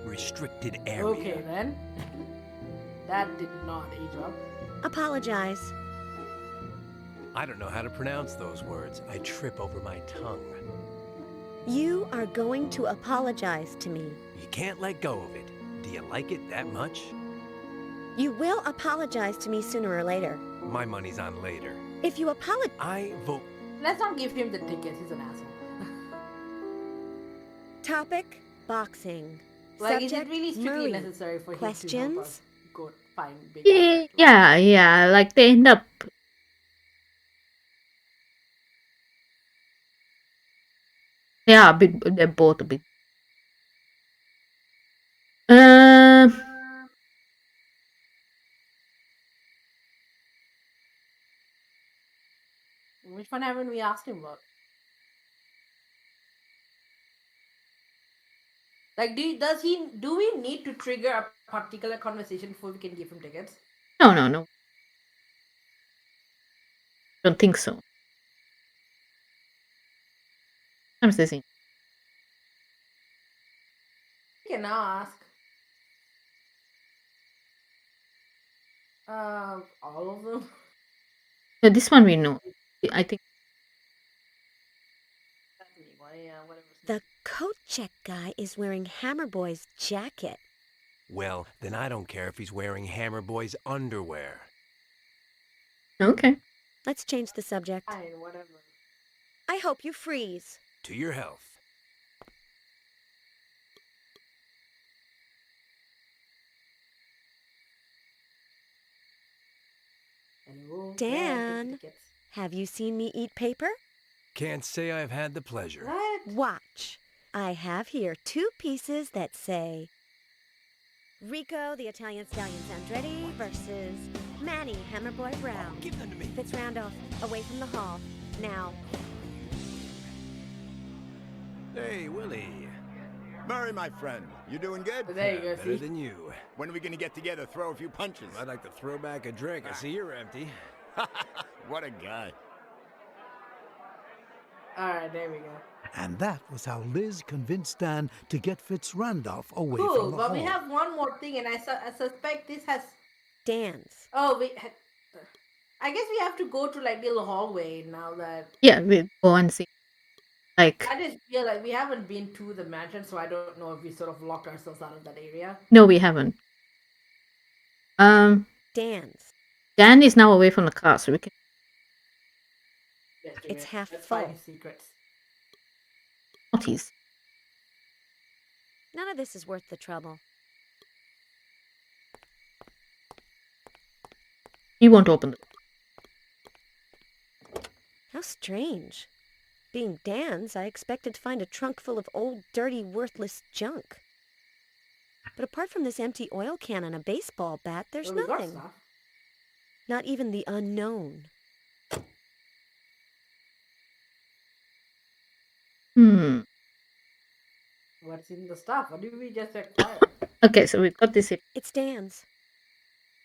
Speaker 7: restricted area.
Speaker 1: Okay, then. That did not age up.
Speaker 6: Apologize.
Speaker 7: I don't know how to pronounce those words. I trip over my tongue.
Speaker 6: You are going to apologize to me.
Speaker 7: You can't let go of it. Do you like it that much?
Speaker 6: You will apologize to me sooner or later.
Speaker 7: My money's on later.
Speaker 6: If you apologize,
Speaker 7: I vote.
Speaker 1: Let's not give him the tickets. He's an asshole.
Speaker 6: topic, boxing.
Speaker 1: Like, is it
Speaker 6: Subject,
Speaker 1: really strictly
Speaker 6: Marie.
Speaker 1: necessary for him to help
Speaker 6: Questions?
Speaker 1: us go find big
Speaker 2: yeah. Like they end up. Yeah, they're both a bit.
Speaker 1: Which one haven't we asked him about? Like, do we need to trigger a particular conversation before we can give him tickets?
Speaker 2: No. Don't think so. Sometimes they say.
Speaker 1: We can ask. All of them.
Speaker 2: So this one we know. I think.
Speaker 1: Whatever.
Speaker 6: the coat check guy is wearing Hammer Boy's jacket.
Speaker 7: Well, then I don't care if he's wearing Hammer Boy's underwear.
Speaker 2: Okay.
Speaker 6: Let's change the subject.
Speaker 1: Fine, whatever.
Speaker 6: I hope you freeze.
Speaker 7: To your health.
Speaker 1: Anyway,
Speaker 6: Dan.
Speaker 1: tickets.
Speaker 6: Have you seen me eat paper?
Speaker 7: Can't say I've had the pleasure.
Speaker 1: What?
Speaker 6: Watch. I have here 2 pieces that say Rico, the Italian Stallion Sandretti versus Manny, Hammerboy Brown.
Speaker 7: Give them to me.
Speaker 6: Fitz Randolph, away from the hall. Now.
Speaker 7: Hey, Willie.
Speaker 8: Murray, my friend, you doing good?
Speaker 1: There you go,
Speaker 7: Better
Speaker 1: see?
Speaker 7: than you.
Speaker 8: When are we gonna get together, throw a few punches?
Speaker 7: I'd like to throw back a drink. I see you're empty.
Speaker 8: What a guy.
Speaker 1: Alright, there we go.
Speaker 4: And that was how Liz convinced Dan to get Fitzrandolph away
Speaker 1: Cool,
Speaker 4: from the
Speaker 1: but
Speaker 4: hall.
Speaker 1: we have one more thing, and I suspect this has...
Speaker 6: Dan's.
Speaker 1: Oh, I guess we have to go to like little hallway now that...
Speaker 2: Yeah, we go and see. Like,
Speaker 1: I just feel like we haven't been to the mansion, so I don't know if we sort of locked ourselves out of that area.
Speaker 2: no, we haven't.
Speaker 6: Dan's.
Speaker 2: Dan is now away from the car, so we can.
Speaker 1: Let's do
Speaker 6: It's
Speaker 1: it.
Speaker 6: half
Speaker 1: Let's find
Speaker 6: full.
Speaker 1: his secrets.
Speaker 2: Naughties.
Speaker 6: None of this is worth the trouble.
Speaker 2: He won't open the.
Speaker 6: How strange. Being Dan's, I expected to find a trunk full of old, dirty, worthless junk. But apart from this empty oil can and a baseball bat, there's
Speaker 1: Well, we got
Speaker 6: nothing.
Speaker 1: stuff.
Speaker 6: Not even the unknown.
Speaker 1: What's in the stuff? What did we just acquire?
Speaker 2: Okay, so we've got this
Speaker 6: It's Dan's.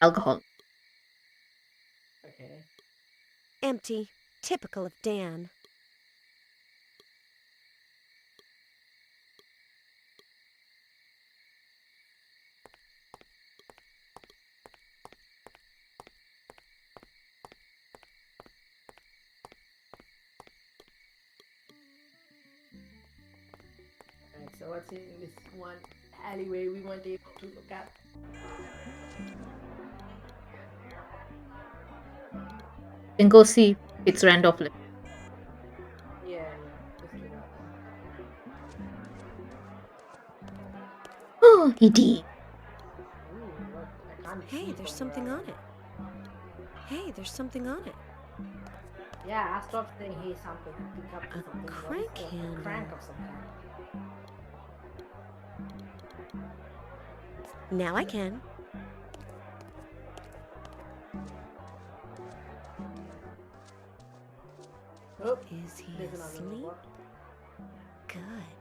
Speaker 2: alcohol.
Speaker 1: Okay.
Speaker 6: Empty. Typical of Dan.
Speaker 1: Alright, so what's in this one alleyway we weren't able to look at?
Speaker 2: Then go see Fitzrandolph.
Speaker 1: Yeah, let's do that then.
Speaker 2: Oh, he did.
Speaker 1: Ooh, look, I can't
Speaker 6: Hey,
Speaker 1: see
Speaker 6: there's
Speaker 1: from
Speaker 6: something
Speaker 1: where I
Speaker 6: on
Speaker 1: am.
Speaker 6: it. Hey, there's something on it.
Speaker 1: Yeah, I stopped saying hey something. Pick up
Speaker 6: A
Speaker 1: something. What is
Speaker 6: crank
Speaker 1: that?
Speaker 6: handle.
Speaker 1: A crank of some kind.
Speaker 6: Now I can.
Speaker 1: Oh,
Speaker 6: Is he
Speaker 1: there's another
Speaker 6: asleep?
Speaker 1: robot.
Speaker 6: Good.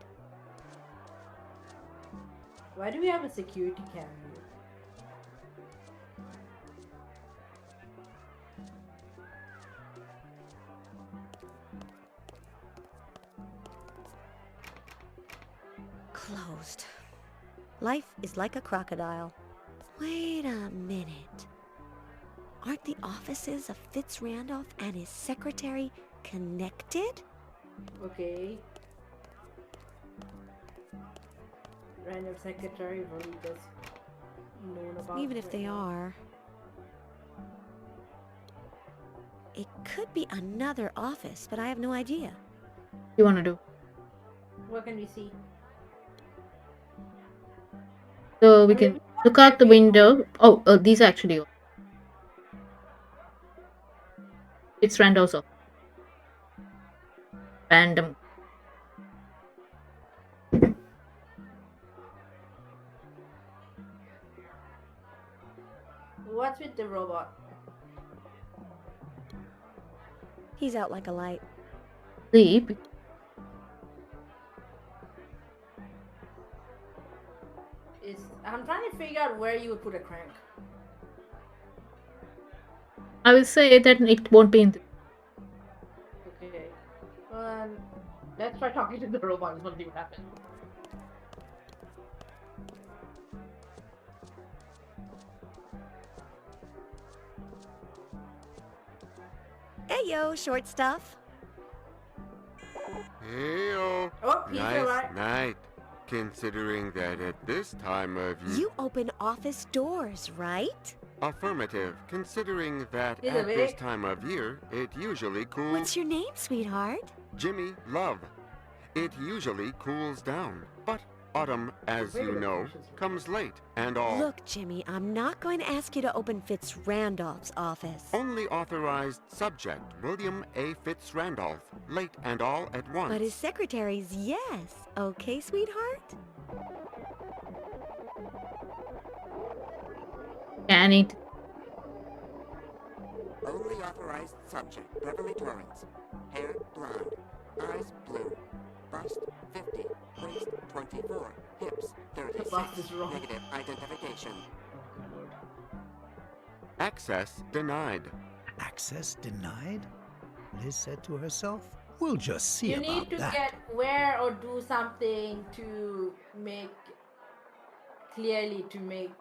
Speaker 1: Why do we have a security camera?
Speaker 6: Closed. Life is like a crocodile. Wait a minute. Aren't the offices of Fitz Randolph and his secretary connected?
Speaker 1: Okay. Random secretary really just known about.
Speaker 6: Even if they are. It could be another office, but I have no idea.
Speaker 2: You want to do?
Speaker 1: What can we see?
Speaker 2: So we can look out the window. Oh, these are actually. It's Randall's off. Random.
Speaker 1: What's with the robot?
Speaker 6: He's out like a light.
Speaker 2: Sleep.
Speaker 1: I'm trying to figure out where you would put a crank.
Speaker 2: I will say that it won't be in the.
Speaker 1: Okay. Let's try talking to the robot and see what happens.
Speaker 6: Hey yo, short stuff.
Speaker 5: Hey-o.
Speaker 1: Oh, he's
Speaker 5: Nice
Speaker 1: alright.
Speaker 5: night. Considering that at this time of
Speaker 6: You open office doors, right?
Speaker 5: Affirmative. Considering that
Speaker 1: He's
Speaker 5: at this
Speaker 1: awake.
Speaker 5: time of year, it usually cools...
Speaker 6: What's your name, sweetheart?
Speaker 5: Jimmy Love. It usually cools down, but Autumn, as you know, comes late, and all
Speaker 6: Look, Jimmy, I'm not going to ask you to open Fitz Randolph's office.
Speaker 5: only authorized subject William A. Fitz Randolph, late and all at once.
Speaker 6: But his secretary's yes. Okay, sweetheart?
Speaker 2: Yeah, I need.
Speaker 9: Only authorized subject, Beverly Torrance. Hair blonde. Eyes blue. Bust 50. Waist 24. Hips
Speaker 1: The
Speaker 9: 36.
Speaker 1: bust is wrong.
Speaker 9: Negative identification.
Speaker 5: Access denied.
Speaker 4: Access denied? Liz said to herself. We'll just see
Speaker 1: You
Speaker 4: about
Speaker 1: need to
Speaker 4: that.
Speaker 1: wear or do something to make clearly to make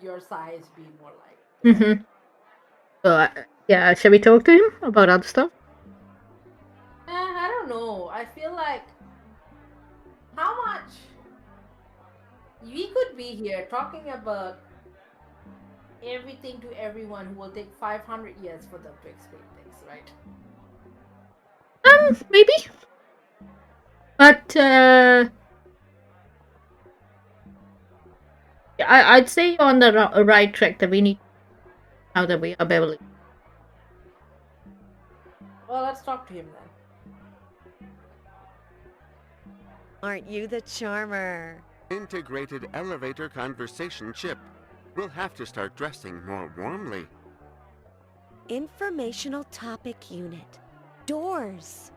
Speaker 1: your size be more like.
Speaker 2: Mm-hmm. So, yeah, shall we talk to him about other stuff?
Speaker 1: I don't know. I feel like how much we could be here talking about everything to everyone who will take 500 years for them to explain things, right?
Speaker 2: Maybe. But I'd say you're on the right track. That we need now that we are Beverly.
Speaker 1: Well, let's talk to him then.
Speaker 6: Aren't you the charmer?
Speaker 5: Integrated elevator conversation chip. We'll have to start dressing more warmly.
Speaker 6: Informational topic unit. Doors.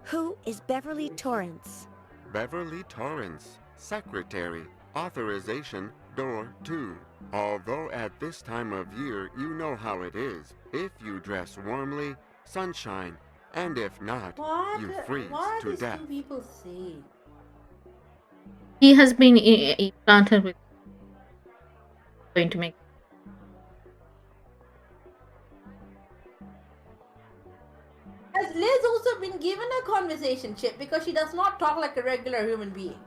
Speaker 6: Who is Beverly Torrance?
Speaker 5: Beverly Torrance, Secretary, Authorization, Door 2. Although at this time of year you know how it is. If you dress warmly, sunshine, and if not, you freeze
Speaker 1: what are
Speaker 5: to
Speaker 1: these
Speaker 5: death.
Speaker 1: two people saying?
Speaker 2: He has been implanted with going to make.
Speaker 1: Has Liz also been given a conversation chip because she does not talk like a regular human being?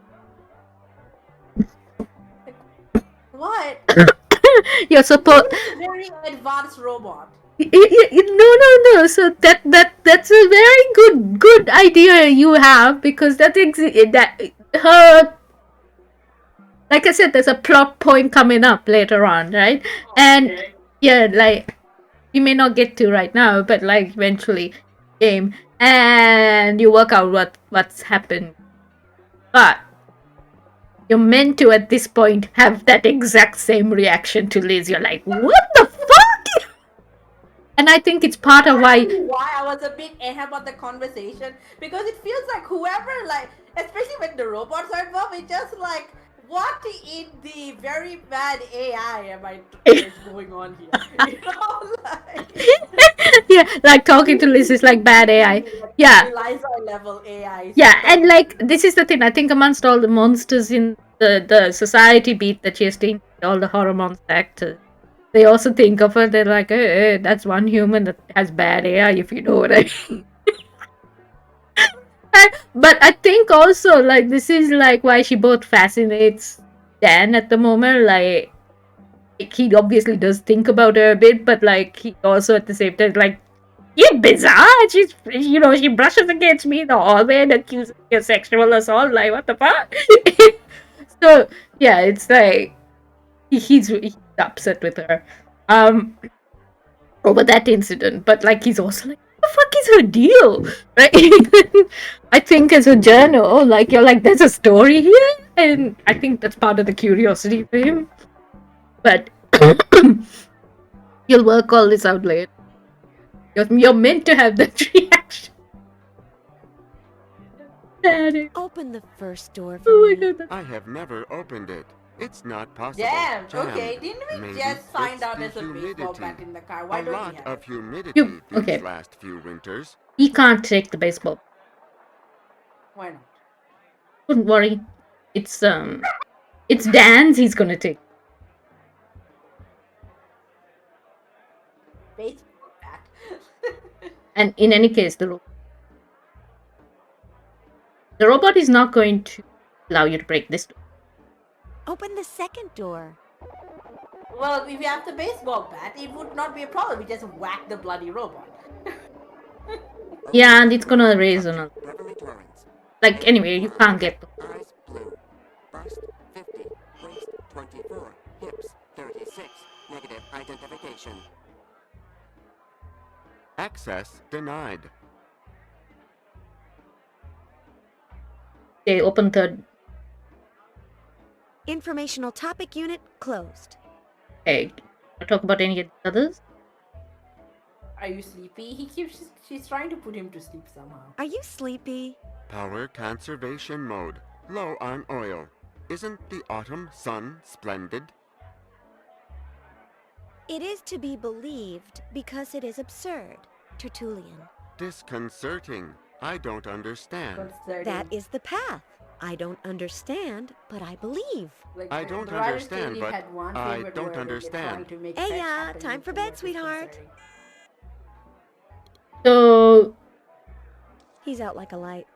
Speaker 1: What?
Speaker 2: You're supposed.
Speaker 1: Very advanced robot.
Speaker 2: No. So that's a very good idea you have, because that her. Like I said, there's a plot point coming up later on, right? And yeah, like you may not get to right now, but like eventually, game, and you work out what's happened. But you're meant to at this point have that exact same reaction to Liz. You're like, what the fuck? And I think it's part of why
Speaker 1: I was a bit about the conversation, because it feels like whoever, like, especially when the robots are involved, it's just like, what in the very bad AI am I is going on here? You know, like,
Speaker 2: yeah, like talking to Liz is like bad AI. Yeah,
Speaker 1: Eliza level AI.
Speaker 2: yeah, and like this is the thing. I think amongst all the monsters in the society beat that she's seen, all the horror monster actors, they also think of her. They're like, hey, that's one human that has bad AI, if you know what I mean. But I think also like this is like why she both fascinates Dan at the moment. Like he obviously does think about her a bit, but like he also at the same time like, you're bizarre. She brushes against me the hallway and accuses me of sexual assault. Like what the fuck? So yeah, it's like he's upset with her over that incident, but like he's also like, what the fuck is her deal, right? I think as a journal, like you're like, there's a story here, and I think that's part of the curiosity for him. But you'll work all this out later. You're meant to have that reaction.
Speaker 6: Open the first door for
Speaker 2: Oh my
Speaker 6: me.
Speaker 2: god.
Speaker 5: I have never opened it. It's not possible.
Speaker 1: Damn.
Speaker 5: Jammed.
Speaker 1: Okay. Didn't we
Speaker 5: Maybe
Speaker 1: just find
Speaker 5: it's
Speaker 1: out
Speaker 5: the
Speaker 1: there's a baseball
Speaker 5: humidity.
Speaker 1: bat in the car? Why
Speaker 5: A
Speaker 1: don't we
Speaker 5: lot
Speaker 1: have
Speaker 5: of
Speaker 1: it?
Speaker 5: humidity
Speaker 2: okay.
Speaker 5: these last few winters.
Speaker 2: He can't take the baseball.
Speaker 1: Why not?
Speaker 2: Don't worry. It's Dan's. He's gonna take.
Speaker 1: Baseball bat.
Speaker 2: And in any case, the robot is not going to allow you to break this door.
Speaker 6: Open the second door.
Speaker 1: Well, if you have the baseball bat, it would not be a problem. We just whack the bloody robot.
Speaker 2: Yeah, and it's gonna raise another.
Speaker 9: Beverly Torrance.
Speaker 2: Like, anyway, you can't get them.
Speaker 9: Eyes blue. Bust 50. Waist 24. Hips 36. Negative identification.
Speaker 5: Access denied.
Speaker 2: Okay, open third.
Speaker 6: Informational topic unit closed.
Speaker 2: Okay, talk about any of the others?
Speaker 1: Are you sleepy? She's trying to put him to sleep somehow.
Speaker 6: Are you sleepy?
Speaker 5: Power conservation mode. Low on oil. Isn't the autumn sun splendid?
Speaker 6: It is to be believed because it is absurd, Tertullian.
Speaker 5: Disconcerting. I don't understand.
Speaker 6: That is the path. I don't understand, but I believe.
Speaker 1: Like,
Speaker 5: I don't
Speaker 1: the writers
Speaker 5: understand,
Speaker 1: clearly
Speaker 5: but
Speaker 1: had one
Speaker 5: I
Speaker 1: favorite
Speaker 5: don't
Speaker 1: word and they're
Speaker 5: understand.
Speaker 1: trying to make
Speaker 6: Hey,
Speaker 1: sex happen
Speaker 6: time
Speaker 1: in
Speaker 6: for
Speaker 1: the
Speaker 6: bed,
Speaker 1: most
Speaker 6: sweetheart.
Speaker 1: disconcerting.
Speaker 2: So,
Speaker 6: He's out like a light.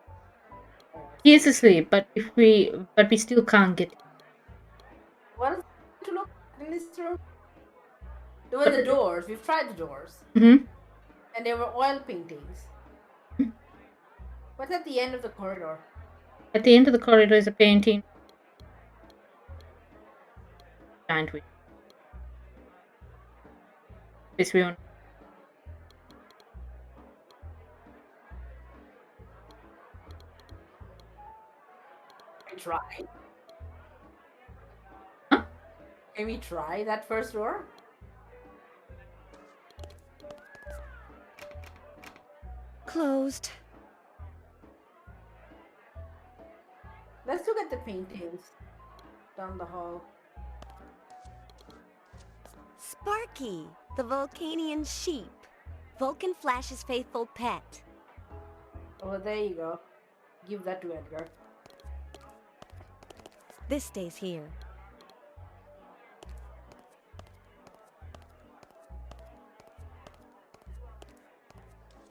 Speaker 2: he is asleep, but we still can't get him.
Speaker 1: What is to look at in this room? There were the doors. We've tried the doors.
Speaker 2: Mm-hmm.
Speaker 1: And there were oil paintings. What's at the end of the corridor?
Speaker 2: At the end of the corridor is a painting. Giant wheel. This we want.
Speaker 1: Can we try?
Speaker 2: Huh?
Speaker 1: Can we try that first door?
Speaker 6: Closed.
Speaker 1: Let's look at the paintings down the hall.
Speaker 6: Sparky, the Vulcanian sheep. Vulcan Flash's faithful pet.
Speaker 1: Oh, there you go. Give that to Edgar.
Speaker 6: This stays here.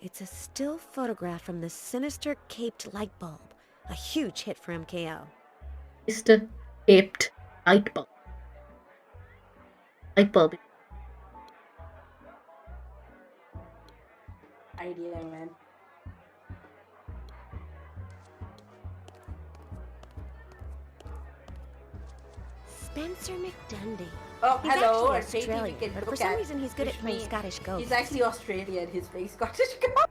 Speaker 6: It's a still photograph from the sinister caped light bulb. A huge hit for MKO.
Speaker 2: Mr. Caped light bulb. Light bulb.
Speaker 1: Idea, man.
Speaker 6: Spencer McDundy.
Speaker 1: Oh,
Speaker 6: He's
Speaker 1: hello.
Speaker 6: actually
Speaker 1: A painting we
Speaker 6: Australian,
Speaker 1: can
Speaker 6: but for
Speaker 1: look
Speaker 6: some
Speaker 1: at,
Speaker 6: reason he's good
Speaker 1: which
Speaker 6: at playing
Speaker 1: means
Speaker 6: Scottish ghosts.
Speaker 1: He's actually Australian. His face Scottish ghost.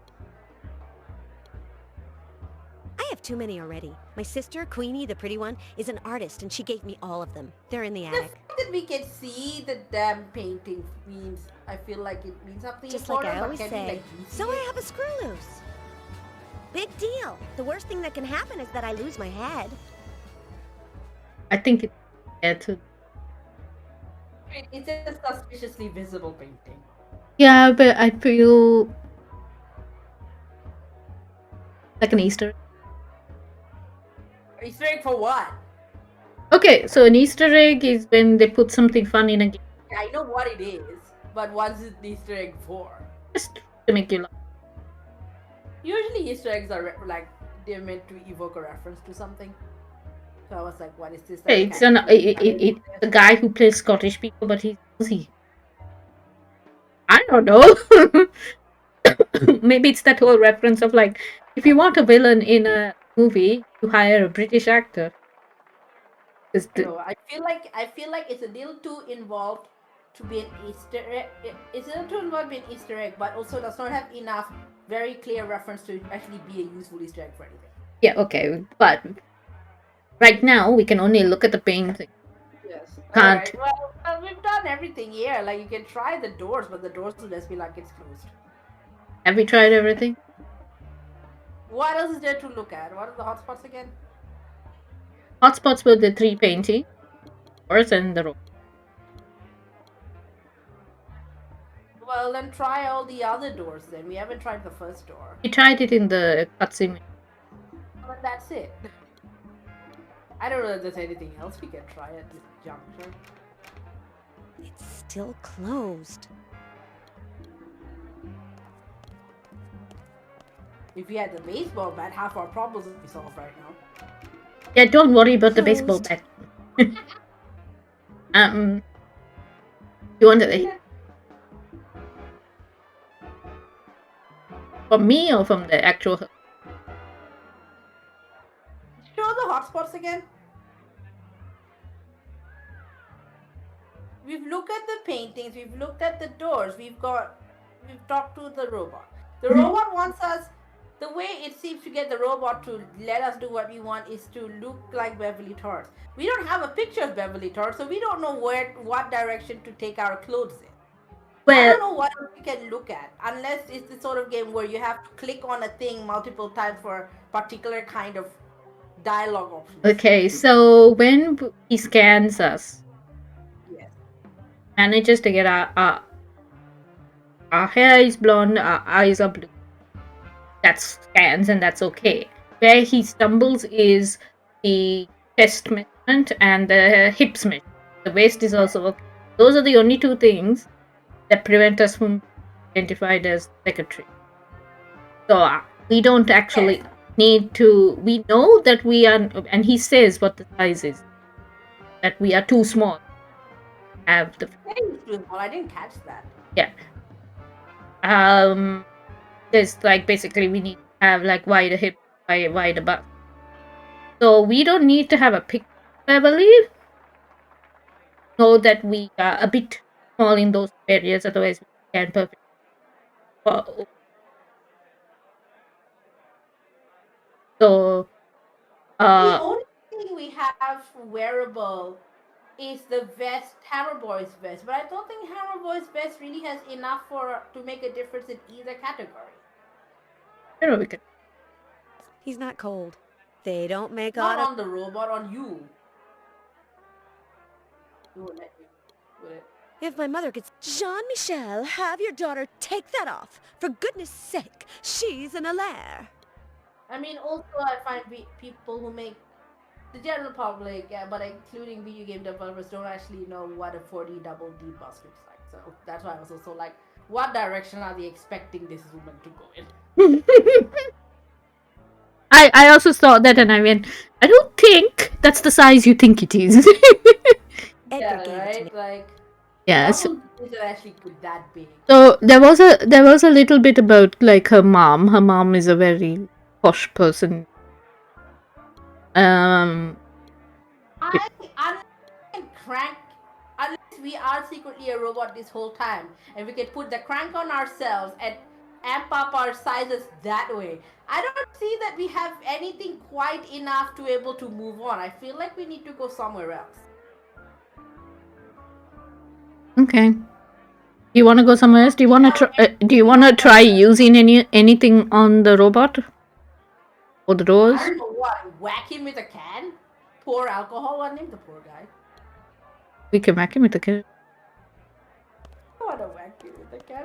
Speaker 6: I have too many already. My sister, Queenie, the pretty one, is an artist, and she gave me all of them. They're in the
Speaker 1: The
Speaker 6: attic.
Speaker 1: fact that we can see the damn painting means, I feel like it means something
Speaker 6: Just like
Speaker 1: important,
Speaker 6: I
Speaker 1: but
Speaker 6: always
Speaker 1: can
Speaker 6: say.
Speaker 1: we, like,
Speaker 6: So
Speaker 1: see
Speaker 6: I
Speaker 1: it?
Speaker 6: have a screw loose. Big deal. The worst thing that can happen is that I lose my head.
Speaker 2: I think it's there too.
Speaker 1: It's a suspiciously visible painting.
Speaker 2: Yeah, but I feel like an Easter.
Speaker 1: Easter egg for what?
Speaker 2: Okay, so an Easter egg is when they put something fun in a game
Speaker 1: Yeah, I know what it is, but what's it Easter egg for?
Speaker 2: just to make you laugh.
Speaker 1: Usually Easter eggs are like they're meant to evoke a reference to something. So I was like, what is this?
Speaker 2: Hey, it's the guy who plays Scottish people, but he's Aussie. I don't know. Maybe it's that whole reference of like, if you want a villain in a movie, you hire a British actor.
Speaker 1: No, I feel like it's a little too involved to be an Easter egg. It's a little too involved to be an Easter egg, but also does not have enough very clear reference to actually be a useful Easter egg for anything.
Speaker 2: Yeah, okay, but right now we can only look at the painting.
Speaker 1: Yes.
Speaker 2: Can't.
Speaker 1: Alright, well, we've done everything here. Like, you can try the doors, but the doors will just be like it's closed.
Speaker 2: Have we tried everything?
Speaker 1: What else is there to look at? What are the hotspots again?
Speaker 2: Hotspots were the 3 painting, doors, and the room.
Speaker 1: Well, then try all the other doors then. We haven't tried the first door.
Speaker 2: We tried it in the cutscene.
Speaker 1: But that's it. I don't know if there's anything else we can try at this juncture.
Speaker 6: It's still closed.
Speaker 1: If we had the baseball bat, half our problems would be solved right now.
Speaker 2: Yeah, don't worry about the baseball
Speaker 6: Closed.
Speaker 2: bat. You want it from me or from the actual?
Speaker 1: hotspots again? We've looked at the paintings, we've looked at the doors, we've talked to the robot. The robot wants us, the way it seems to get the robot to let us do what we want is to look like Beverly Torrance. We don't have a picture of Beverly Torrance, so we don't know what direction to take our clothes in. I don't know what else we can look at, unless it's the sort of game where you have to click on a thing multiple times for particular kind of dialogue options.
Speaker 2: Okay, so when he scans us,
Speaker 1: Yes.
Speaker 2: manages to get our hair is blonde, our eyes are blue. That scans and that's okay. Where he stumbles is the chest measurement and the hips measurement. The waist is also okay. Those are the only two things that prevent us from identified as secretary. So we don't actually need to. We know that we are, and he says what the size is. That we are too small. Have the.
Speaker 1: Too small. I didn't catch that.
Speaker 2: Yeah. There's like basically we need to have like wider hip, wider bust. So we don't need to have a picture, I believe. Know that we are a bit small in those areas, otherwise we can perfectly. So
Speaker 1: the only thing we have wearable is the vest, Hammer Boy's vest, but I don't think Hammer Boy's vest really has enough to make a difference in either category.
Speaker 2: You know, we can.
Speaker 6: He's not cold. They don't make
Speaker 1: not on the robot, on you. Will it?
Speaker 6: If my mother could... Jean-Michel, have your daughter take that off. For goodness sake, she's in a lair.
Speaker 1: I mean, also I find people who make the general public, but including video game developers, don't actually know what a 4D double D bus looks like. So that's why I was also like, what direction are they expecting this woman to go in?
Speaker 2: I also saw that and I went, I don't think that's the size you think it is.
Speaker 1: Yeah, right? Like,
Speaker 2: yes.
Speaker 1: Is actually that big.
Speaker 2: So there was a little bit about like her mom. Her mom is a very posh person.
Speaker 1: Unless we are secretly a robot this whole time, and we can put the crank on ourselves and amp up our sizes that way, I don't see that we have anything quite enough to be able to move on. I feel like we need to go somewhere else.
Speaker 2: Okay. Do you want to go somewhere else? Do you want to try? Do you want to try using anything on the robot or the doors?
Speaker 1: I don't know what. Whack him with a can? Pour alcohol on him, the poor guy.
Speaker 2: We can whack him with a can.
Speaker 1: I want to whack him with a can.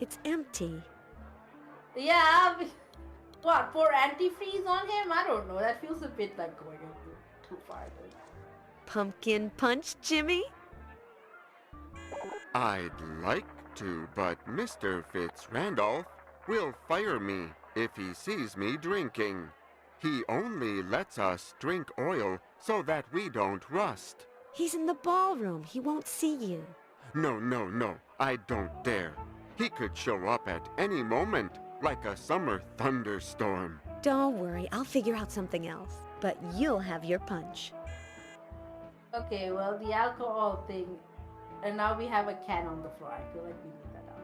Speaker 6: It's empty.
Speaker 1: Yeah. What? Pour antifreeze on him? I don't know. That feels a bit like going too far.
Speaker 6: Pumpkin punch, Jimmy?
Speaker 5: I'd like to, but Mr. Fitzrandolph will fire me if he sees me drinking. He only lets us drink oil so that we don't rust.
Speaker 6: He's in the ballroom. He won't see you.
Speaker 5: No, I don't dare. He could show up at any moment, like a summer thunderstorm.
Speaker 6: Don't worry, I'll figure out something else. But you'll have your punch.
Speaker 1: Okay, well, the alcohol thing, and now we have a can on the floor. I feel like we need that out.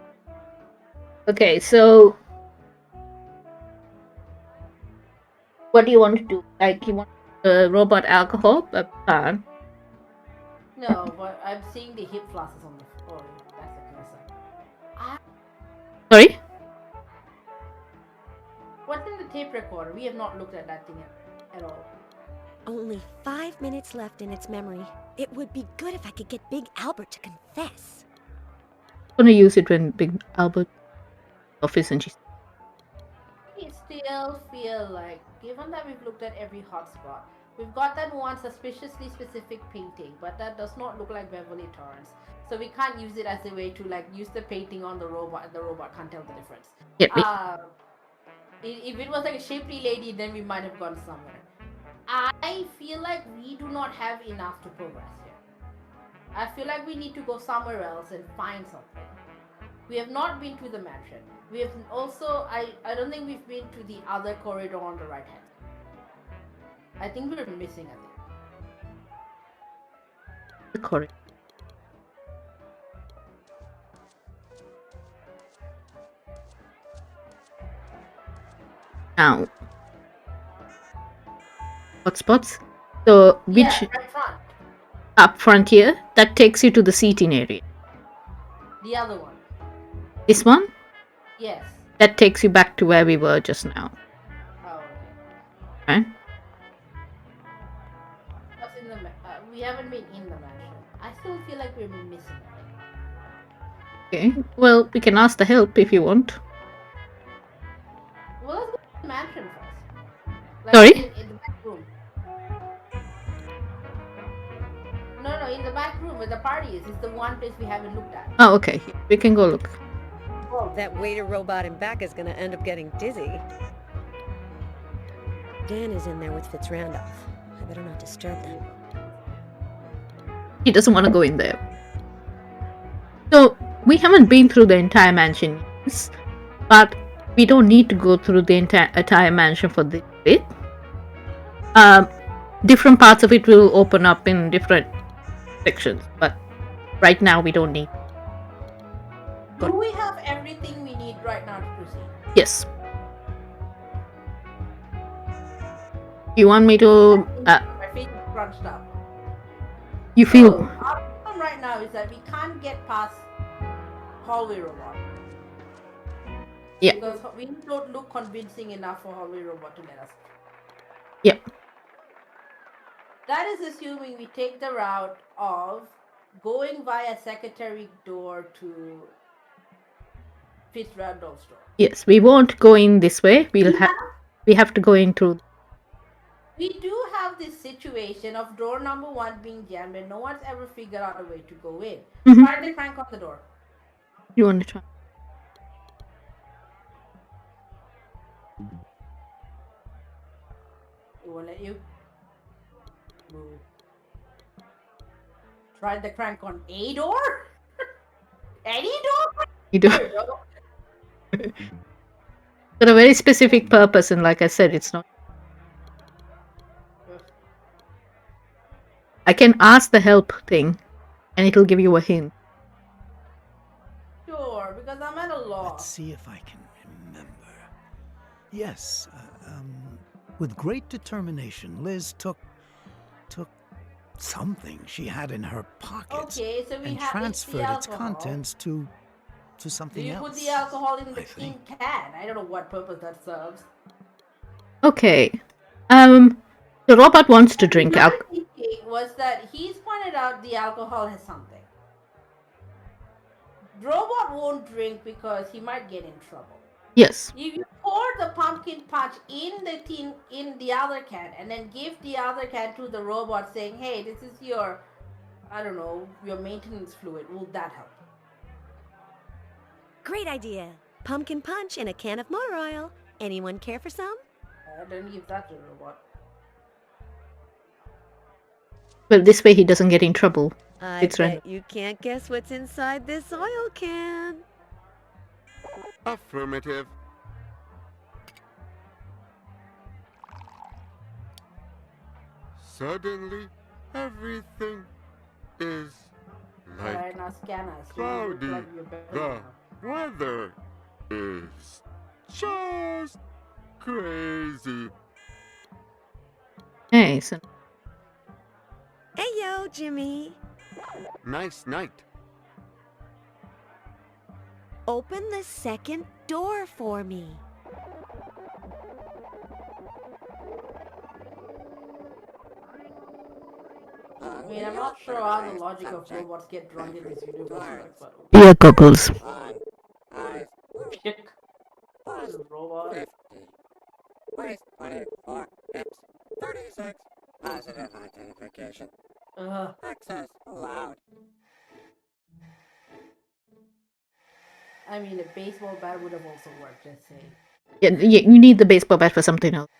Speaker 2: Okay, so what do you want to do? Like, you want robot alcohol?
Speaker 1: No, but I'm seeing the hip flashes on the floor. That's a concern.
Speaker 2: Sorry?
Speaker 1: What's in the tape recorder? We have not looked at that thing at all.
Speaker 6: Only 5 minutes left in its memory. It would be good if I could get Big Albert to confess.
Speaker 2: I'm gonna use it when Big Albert office and she's.
Speaker 1: I still feel like, given that we've looked at every hotspot, we've got that one suspiciously specific painting, but that does not look like Beverly Torrance. So we can't use it as a way to like use the painting on the robot, and the robot can't tell the difference.
Speaker 2: Yeah,
Speaker 1: if it was like a shapely lady, then we might have gone somewhere. I feel like we do not have enough to progress here. I feel like we need to go somewhere else and find something. We have not been to the mansion. We have also, I don't think we've been to the other corridor on the right hand. I think we're missing a thing.
Speaker 2: The corridor. Now, hotspots. So, which
Speaker 1: Yeah, right front.
Speaker 2: up front here? That takes you to the seating area.
Speaker 1: The other one.
Speaker 2: This one?
Speaker 1: Yes.
Speaker 2: That takes you back to where we were just now.
Speaker 1: Oh, okay.
Speaker 2: Right?
Speaker 1: What's in the we haven't been in the mansion. I still feel like we're missing a thing.
Speaker 2: Okay. Well, we can ask the help if you want.
Speaker 1: Well, let's go to the mansion first. Like
Speaker 2: Sorry?
Speaker 1: in the back room. No, in the back room where the party is. It's the one place we haven't looked at.
Speaker 2: Oh, okay. We can go look.
Speaker 10: That waiter robot in back is gonna end up getting dizzy. Dan is in there with Fitz Randolph. I better not disturb them.
Speaker 2: He doesn't want to go in there. So, we haven't been through the entire mansion, yes, but we don't need to go through the entire mansion for this bit. Different parts of it will open up in different sections, but right now we don't need.
Speaker 1: Do we have everything we need right now to proceed?
Speaker 2: Yes. You want me to?
Speaker 1: My face is crunched up.
Speaker 2: You feel?
Speaker 1: So, our problem right now is that we can't get past hallway robot.
Speaker 2: Yeah.
Speaker 1: Because we don't look convincing enough for hallway robot to let us.
Speaker 2: Yeah.
Speaker 1: That is assuming we take the route of going via secretary door to Fitz Randolph's door.
Speaker 2: Yes, we won't go in this way. We have to go in through.
Speaker 1: We do have this situation of door number 1 being jammed and no one's ever figured out a way to go in. Try the crank on the door.
Speaker 2: You want to try?
Speaker 1: It won't let you. Move. Try the crank on a door? Any door?
Speaker 2: You do. For a very specific purpose, and like I said, it's not. I can ask the help thing, and it'll give you a hint.
Speaker 1: Sure, because I'm at a loss.
Speaker 4: Let's see if I can remember. Yes, with great determination, Liz took something she had in her pockets
Speaker 1: Okay, so we
Speaker 4: and
Speaker 1: have
Speaker 4: transferred its contents to
Speaker 1: Do
Speaker 4: something
Speaker 1: you
Speaker 4: else.
Speaker 1: put the alcohol in the
Speaker 4: I think.
Speaker 1: can? I don't know what purpose that serves.
Speaker 2: Okay. The robot wants to drink
Speaker 1: My
Speaker 2: alcohol.
Speaker 1: thinking was that he's pointed out the alcohol has something. Robot won't drink because he might get in trouble.
Speaker 2: Yes.
Speaker 1: If you pour the pumpkin punch in the other can and then give the other can to the robot saying, hey, this is your, I don't know, your maintenance fluid, will that help?
Speaker 6: Great idea. Pumpkin punch in a can of motor oil. Anyone care for some?
Speaker 1: Then give that to the robot.
Speaker 2: Well, this way he doesn't get in trouble.
Speaker 10: I
Speaker 2: It's
Speaker 10: bet
Speaker 2: random.
Speaker 10: you can't guess what's inside this oil can.
Speaker 5: Affirmative. Suddenly, everything is like
Speaker 1: Alright, now scan us. You
Speaker 5: cloudy.
Speaker 1: look like you're better
Speaker 5: The
Speaker 1: now.
Speaker 5: weather is just crazy.
Speaker 2: Hey, so
Speaker 6: Hey, yo, Jimmy.
Speaker 5: Nice night.
Speaker 6: Open the second door for me.
Speaker 1: I mean, I'm not sure how the logic of robots get drunk in this universe works, but
Speaker 2: ear goggles.
Speaker 1: shit. This is robot.
Speaker 9: 50. Waste 24 pips. 36. Positive identification. Access allowed.
Speaker 1: I mean, a baseball bat would have also worked, just saying.
Speaker 2: Yeah, you need the baseball bat for something else.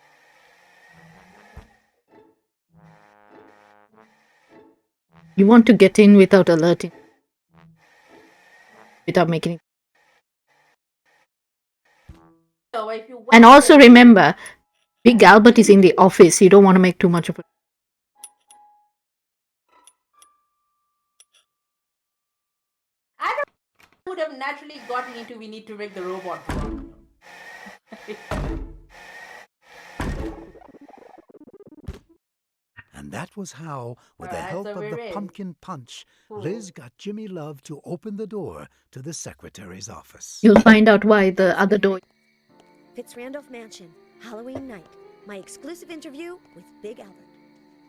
Speaker 2: You want to get in without alerting. Without making it.
Speaker 1: So if you
Speaker 2: And
Speaker 1: went
Speaker 2: also
Speaker 1: there,
Speaker 2: remember, Big Albert is in the office. You don't want to make too much of it.
Speaker 1: I don't would have naturally gotten into we need to make the robot work.
Speaker 4: And that was how, with the
Speaker 1: Alright,
Speaker 4: help
Speaker 1: so
Speaker 4: of
Speaker 1: we're
Speaker 4: the
Speaker 1: in.
Speaker 4: pumpkin punch, Liz got Jimmy Love to open the door to the secretary's office.
Speaker 2: You'll find out why the other door.
Speaker 6: Fitzrandolph Mansion, Halloween night. My exclusive interview with Big Albert.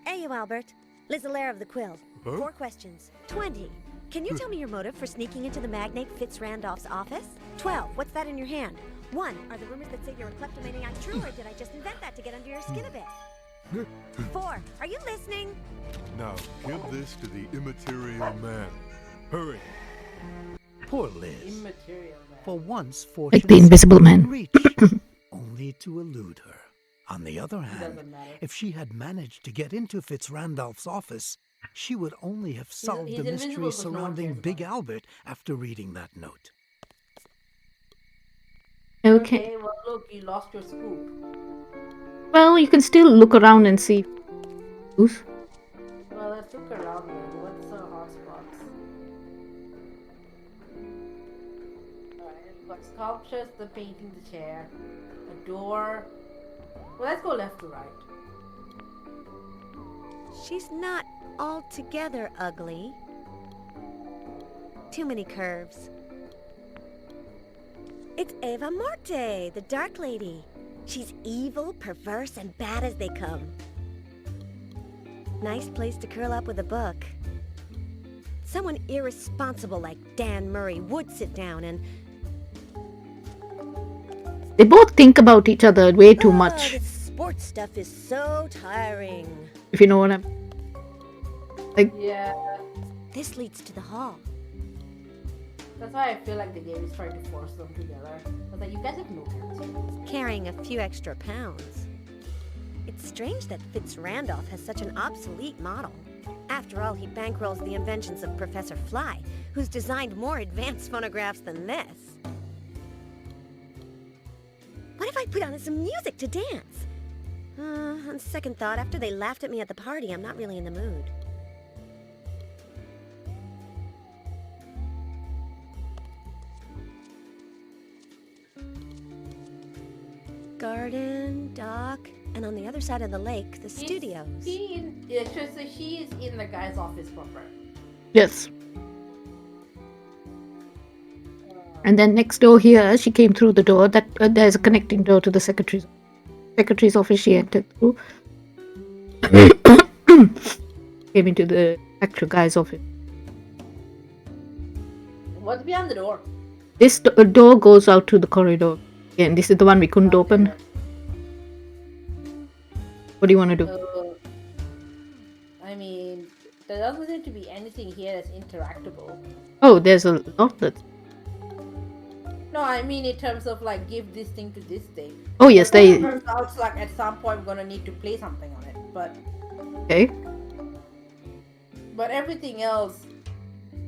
Speaker 6: Hey, you, Albert. Liz Allaire of the Quill. 4 questions. 20. Can you tell me your motive for sneaking into the magnate Fitzrandolph's office? 12. What's that in your hand? 1. Are the rumors that say you're a kleptomaniac true, or did I just invent that to get under your skin a bit? 4. Are you listening?
Speaker 3: Now give this to the immaterial man. Hurry.
Speaker 4: Poor Liz.
Speaker 1: Immaterial man.
Speaker 4: For once,
Speaker 2: Like
Speaker 4: fortune
Speaker 2: the Invisible
Speaker 4: seemed
Speaker 2: Man.
Speaker 4: within reach, only to elude her. On the other hand,
Speaker 1: Doesn't matter.
Speaker 4: if she had managed to get into Fitzrandolph's office, she would only have solved
Speaker 1: he's
Speaker 4: the
Speaker 1: invisible,
Speaker 4: mystery
Speaker 1: but no one
Speaker 4: surrounding
Speaker 1: cares about
Speaker 4: Big
Speaker 1: him.
Speaker 4: Albert after reading that note.
Speaker 2: Okay.
Speaker 1: Well, look, you lost your scoop.
Speaker 2: Well, you can still look around and see. Oof.
Speaker 1: Well, let's look around then. What's the hotspots? Alright, we've got sculptures, the painting, the chair, a door. Well, let's go left to right.
Speaker 6: She's not altogether ugly. Too many curves. It's Eva Morte, the Dark Lady. She's evil, perverse, and bad as they come. Nice place to curl up with a book. Someone irresponsible like Dan Murray would sit down and...
Speaker 2: They both think about each other way too much,
Speaker 6: This sports stuff is so tiring.
Speaker 2: if you know what I'm. Like,
Speaker 1: Yeah,
Speaker 6: This leads to the hall.
Speaker 1: that's why I feel like the game is trying to force them together. But like, you guys have no chemistry.
Speaker 6: Carrying a few extra pounds. It's strange that Fitzrandolph has such an obsolete model. After all, he bankrolls the inventions of Professor Fly, who's designed more advanced phonographs than this. What if I put on some music to dance? On second thought, after they laughed at me at the party, I'm not really in the mood. Garden, dock, and on the other side of the lake, the studios.
Speaker 1: She is in the guy's office proper.
Speaker 2: yes. And then next door here, she came through the door. That there's a connecting door to the secretary's office. She entered through. Came into the actual guy's office.
Speaker 1: What's behind the door?
Speaker 2: This door goes out to the corridor. Again, this is the one we couldn't open. What do you want to do?
Speaker 1: I mean, there doesn't seem to be anything here that's interactable.
Speaker 2: Oh, there's a lot that.
Speaker 1: No, I mean in terms of like give this thing to this thing.
Speaker 2: Oh yes,
Speaker 1: But
Speaker 2: they.
Speaker 1: it turns out like at some point we're gonna need to play something on it, but
Speaker 2: Okay.
Speaker 1: everything else,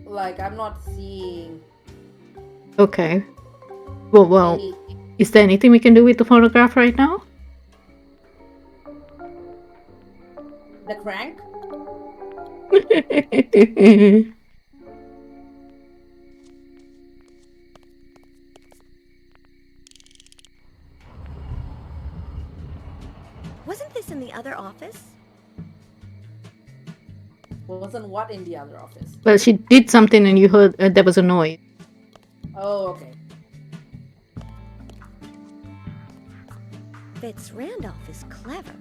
Speaker 1: like I'm not seeing.
Speaker 2: Okay. Well,
Speaker 1: any-
Speaker 2: is there anything we can do with the photograph right now?
Speaker 1: The crank.
Speaker 6: Wasn't this in the other office?
Speaker 1: Wasn't what in the other office?
Speaker 2: Well, she did something and you heard there was a noise.
Speaker 1: Oh, okay.
Speaker 6: Fitzrandolph is clever.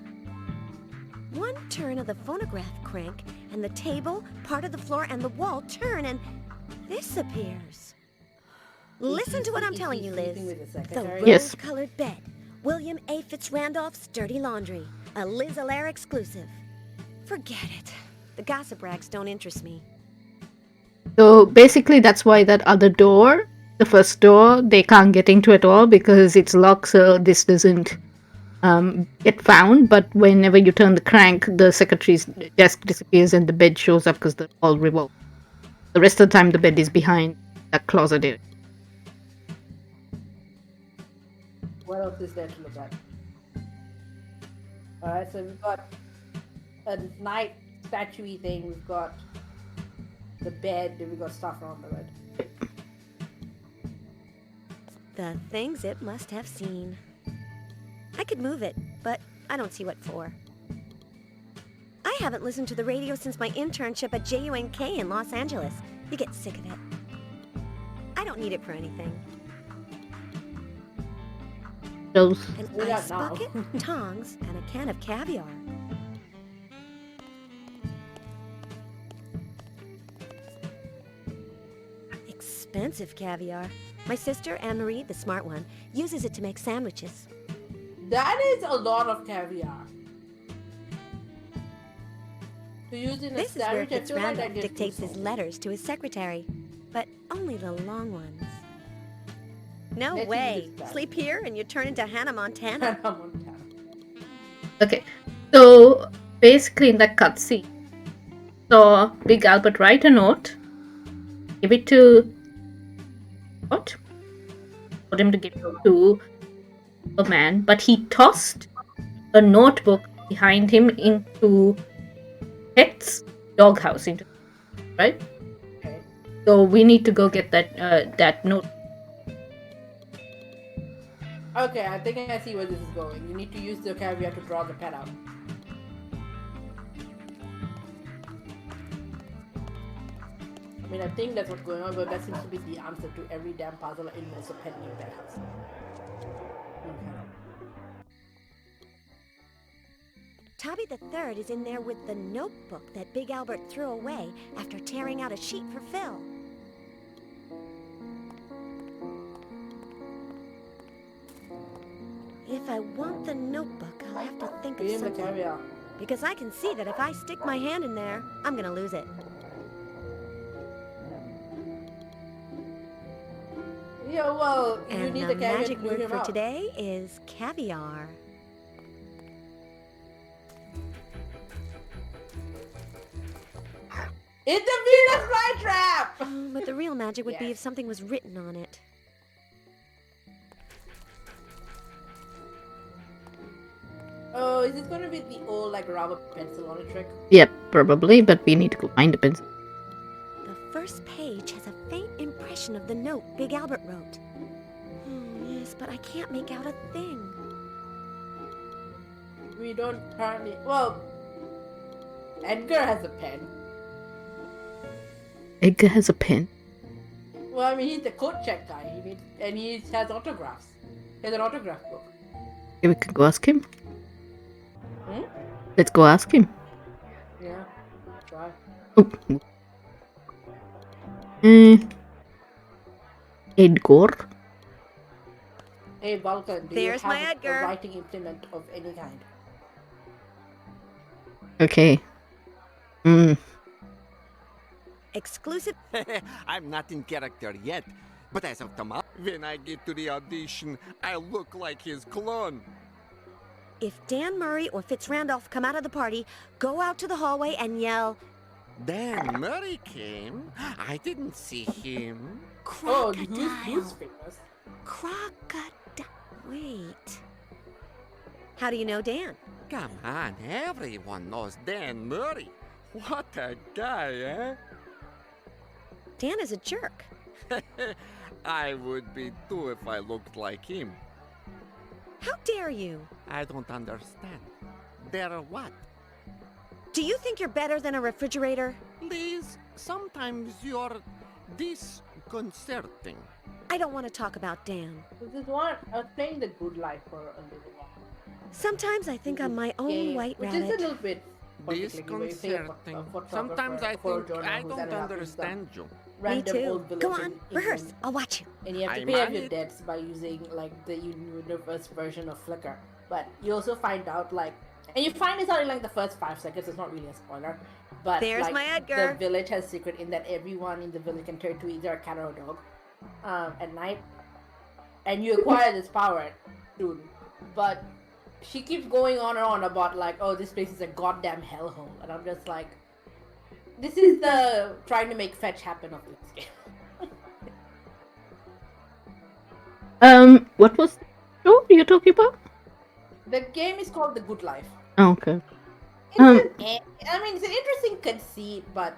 Speaker 6: One turn of the phonograph crank, and the table, part of the floor, and the wall turn, and this appears. Listen to what I'm
Speaker 1: Is
Speaker 6: telling
Speaker 1: he
Speaker 6: you,
Speaker 1: sleeping
Speaker 6: Liz.
Speaker 1: with the
Speaker 6: The
Speaker 1: secretary?
Speaker 2: Yes.
Speaker 6: rose-colored bed. William A. Fitzrandolph's Dirty Laundry. A Liz Allaire exclusive. Forget it. The gossip rags don't interest me.
Speaker 2: So basically, that's why that other door, the first door, they can't get into at all because it's locked. So this doesn't get found. But whenever you turn the crank, the secretary's desk disappears and the bed shows up because they're all revolved. The rest of the time, the bed is behind that closet area.
Speaker 1: What else is there to look at? Alright, so we've got a knight statue thing, we've got the bed, we've got stuff on the bed.
Speaker 6: The things it must have seen. I could move it, but I don't see what for. I haven't listened to the radio since my internship at JUNK in Los Angeles. You get sick of it. I don't need it for anything.
Speaker 2: Those.
Speaker 6: An
Speaker 1: We got
Speaker 6: ice
Speaker 1: now.
Speaker 6: bucket, tongs, and a can of caviar. Expensive caviar. My sister, Anne-Marie, the smart one, uses it to make sandwiches.
Speaker 1: That is a lot of caviar. To use in a
Speaker 6: This is where
Speaker 1: sandwich, I feel like
Speaker 6: Fitzrandolph
Speaker 1: that gets
Speaker 6: dictates
Speaker 1: too
Speaker 6: his
Speaker 1: salty.
Speaker 6: letters to his secretary, but only the long ones. No
Speaker 1: Let's
Speaker 6: way.
Speaker 1: use that.
Speaker 6: Sleep here and you turn into Hannah Montana.
Speaker 2: Okay, so basically in that cutscene, saw Big Albert write a note, give it to what? For him to give it to a man, but he tossed a notebook behind him into Pet's doghouse, into right.
Speaker 1: Okay.
Speaker 2: So we need to go get that note.
Speaker 1: Okay, I think I see where this is going. You need to use the caviar to draw the pet out. I mean, I think that's what's going on, but that seems to be the answer to every damn puzzle that involves a pet named Pet House. Okay.
Speaker 6: Tubby the Third is in there with the notebook that Big Albert threw away after tearing out a sheet for Phil. If I want the notebook, I'll have to think of
Speaker 1: Give him the
Speaker 6: something.
Speaker 1: caviar.
Speaker 6: Because I can see that if I stick my hand in there, I'm gonna lose it.
Speaker 1: Yeah, well, you
Speaker 6: And
Speaker 1: need
Speaker 6: the
Speaker 1: the caviar
Speaker 6: magic
Speaker 1: to move
Speaker 6: word
Speaker 1: him
Speaker 6: for
Speaker 1: out.
Speaker 6: today is caviar.
Speaker 1: It's a Venus flytrap!
Speaker 6: Oh, but the real magic would be
Speaker 1: Yes.
Speaker 6: if something was written on it.
Speaker 1: Oh, is this gonna be the old, like, rubber pencil on a trick?
Speaker 2: Yep, probably, but we need to go find the pencil.
Speaker 6: The first page has a faint impression of the note Big Albert wrote. Oh, yes, but I can't make out a thing.
Speaker 1: We don't currently. Well, Edgar has a pen.
Speaker 2: Edgar has a pen.
Speaker 1: Well, I mean, he's the code check guy. He has autographs. He has an autograph book.
Speaker 2: Okay, we can go ask him.
Speaker 1: Hmm?
Speaker 2: Let's go ask him.
Speaker 1: Yeah. Try.
Speaker 2: Oh. Edgar.
Speaker 1: Hey, Vulcan, do
Speaker 6: There's
Speaker 1: you
Speaker 6: my
Speaker 1: have
Speaker 6: Edgar.
Speaker 1: a writing implement of any kind?
Speaker 2: Okay.
Speaker 6: Exclusive.
Speaker 5: I'm not in character yet, but as of tomorrow, when I get to the audition, I'll look like his clone.
Speaker 6: If Dan Murray or Fitzrandolph come out of the party, go out to the hallway and yell,
Speaker 5: Dan Murray came. I didn't see him.
Speaker 1: Oh,
Speaker 6: Crocodile.
Speaker 1: who's famous?
Speaker 6: Crocodile. Wait. How do you know Dan?
Speaker 5: Come on, everyone knows Dan Murray. What a guy, eh?
Speaker 6: Dan is a jerk.
Speaker 5: I would be too if I looked like him.
Speaker 6: How dare you?
Speaker 5: I don't understand. They're what?
Speaker 6: Do you think you're better than a refrigerator?
Speaker 5: Liz, sometimes you're disconcerting.
Speaker 6: I don't want to talk about Dan.
Speaker 1: This is one. I was playing the good life for a little while.
Speaker 6: Sometimes I think I'm my own
Speaker 1: Game,
Speaker 6: white
Speaker 1: which is a
Speaker 6: rabbit.
Speaker 1: little bit
Speaker 5: Disconcerting. Sometimes I think I don't understand you.
Speaker 6: Me too. Go on, rehearse. I'll watch you.
Speaker 1: And you have to
Speaker 5: I
Speaker 1: pay off
Speaker 5: might-
Speaker 1: your debts by using like the universe version of Flickr. But you also find out like, and you find this out in like the first 5 seconds. It's not really a spoiler, but
Speaker 6: There's
Speaker 1: like,
Speaker 6: my Edgar.
Speaker 1: the village has secret in that everyone in the village can turn to either a cat or a dog at night, and you acquire this power soon. But she keeps going on and on about like, oh, this place is a goddamn hellhole, and I'm just like, this is the trying to make fetch happen of this game.
Speaker 2: What was show you're talking about?
Speaker 1: The game is called The Good Life.
Speaker 2: Oh, okay.
Speaker 1: It's an interesting conceit, but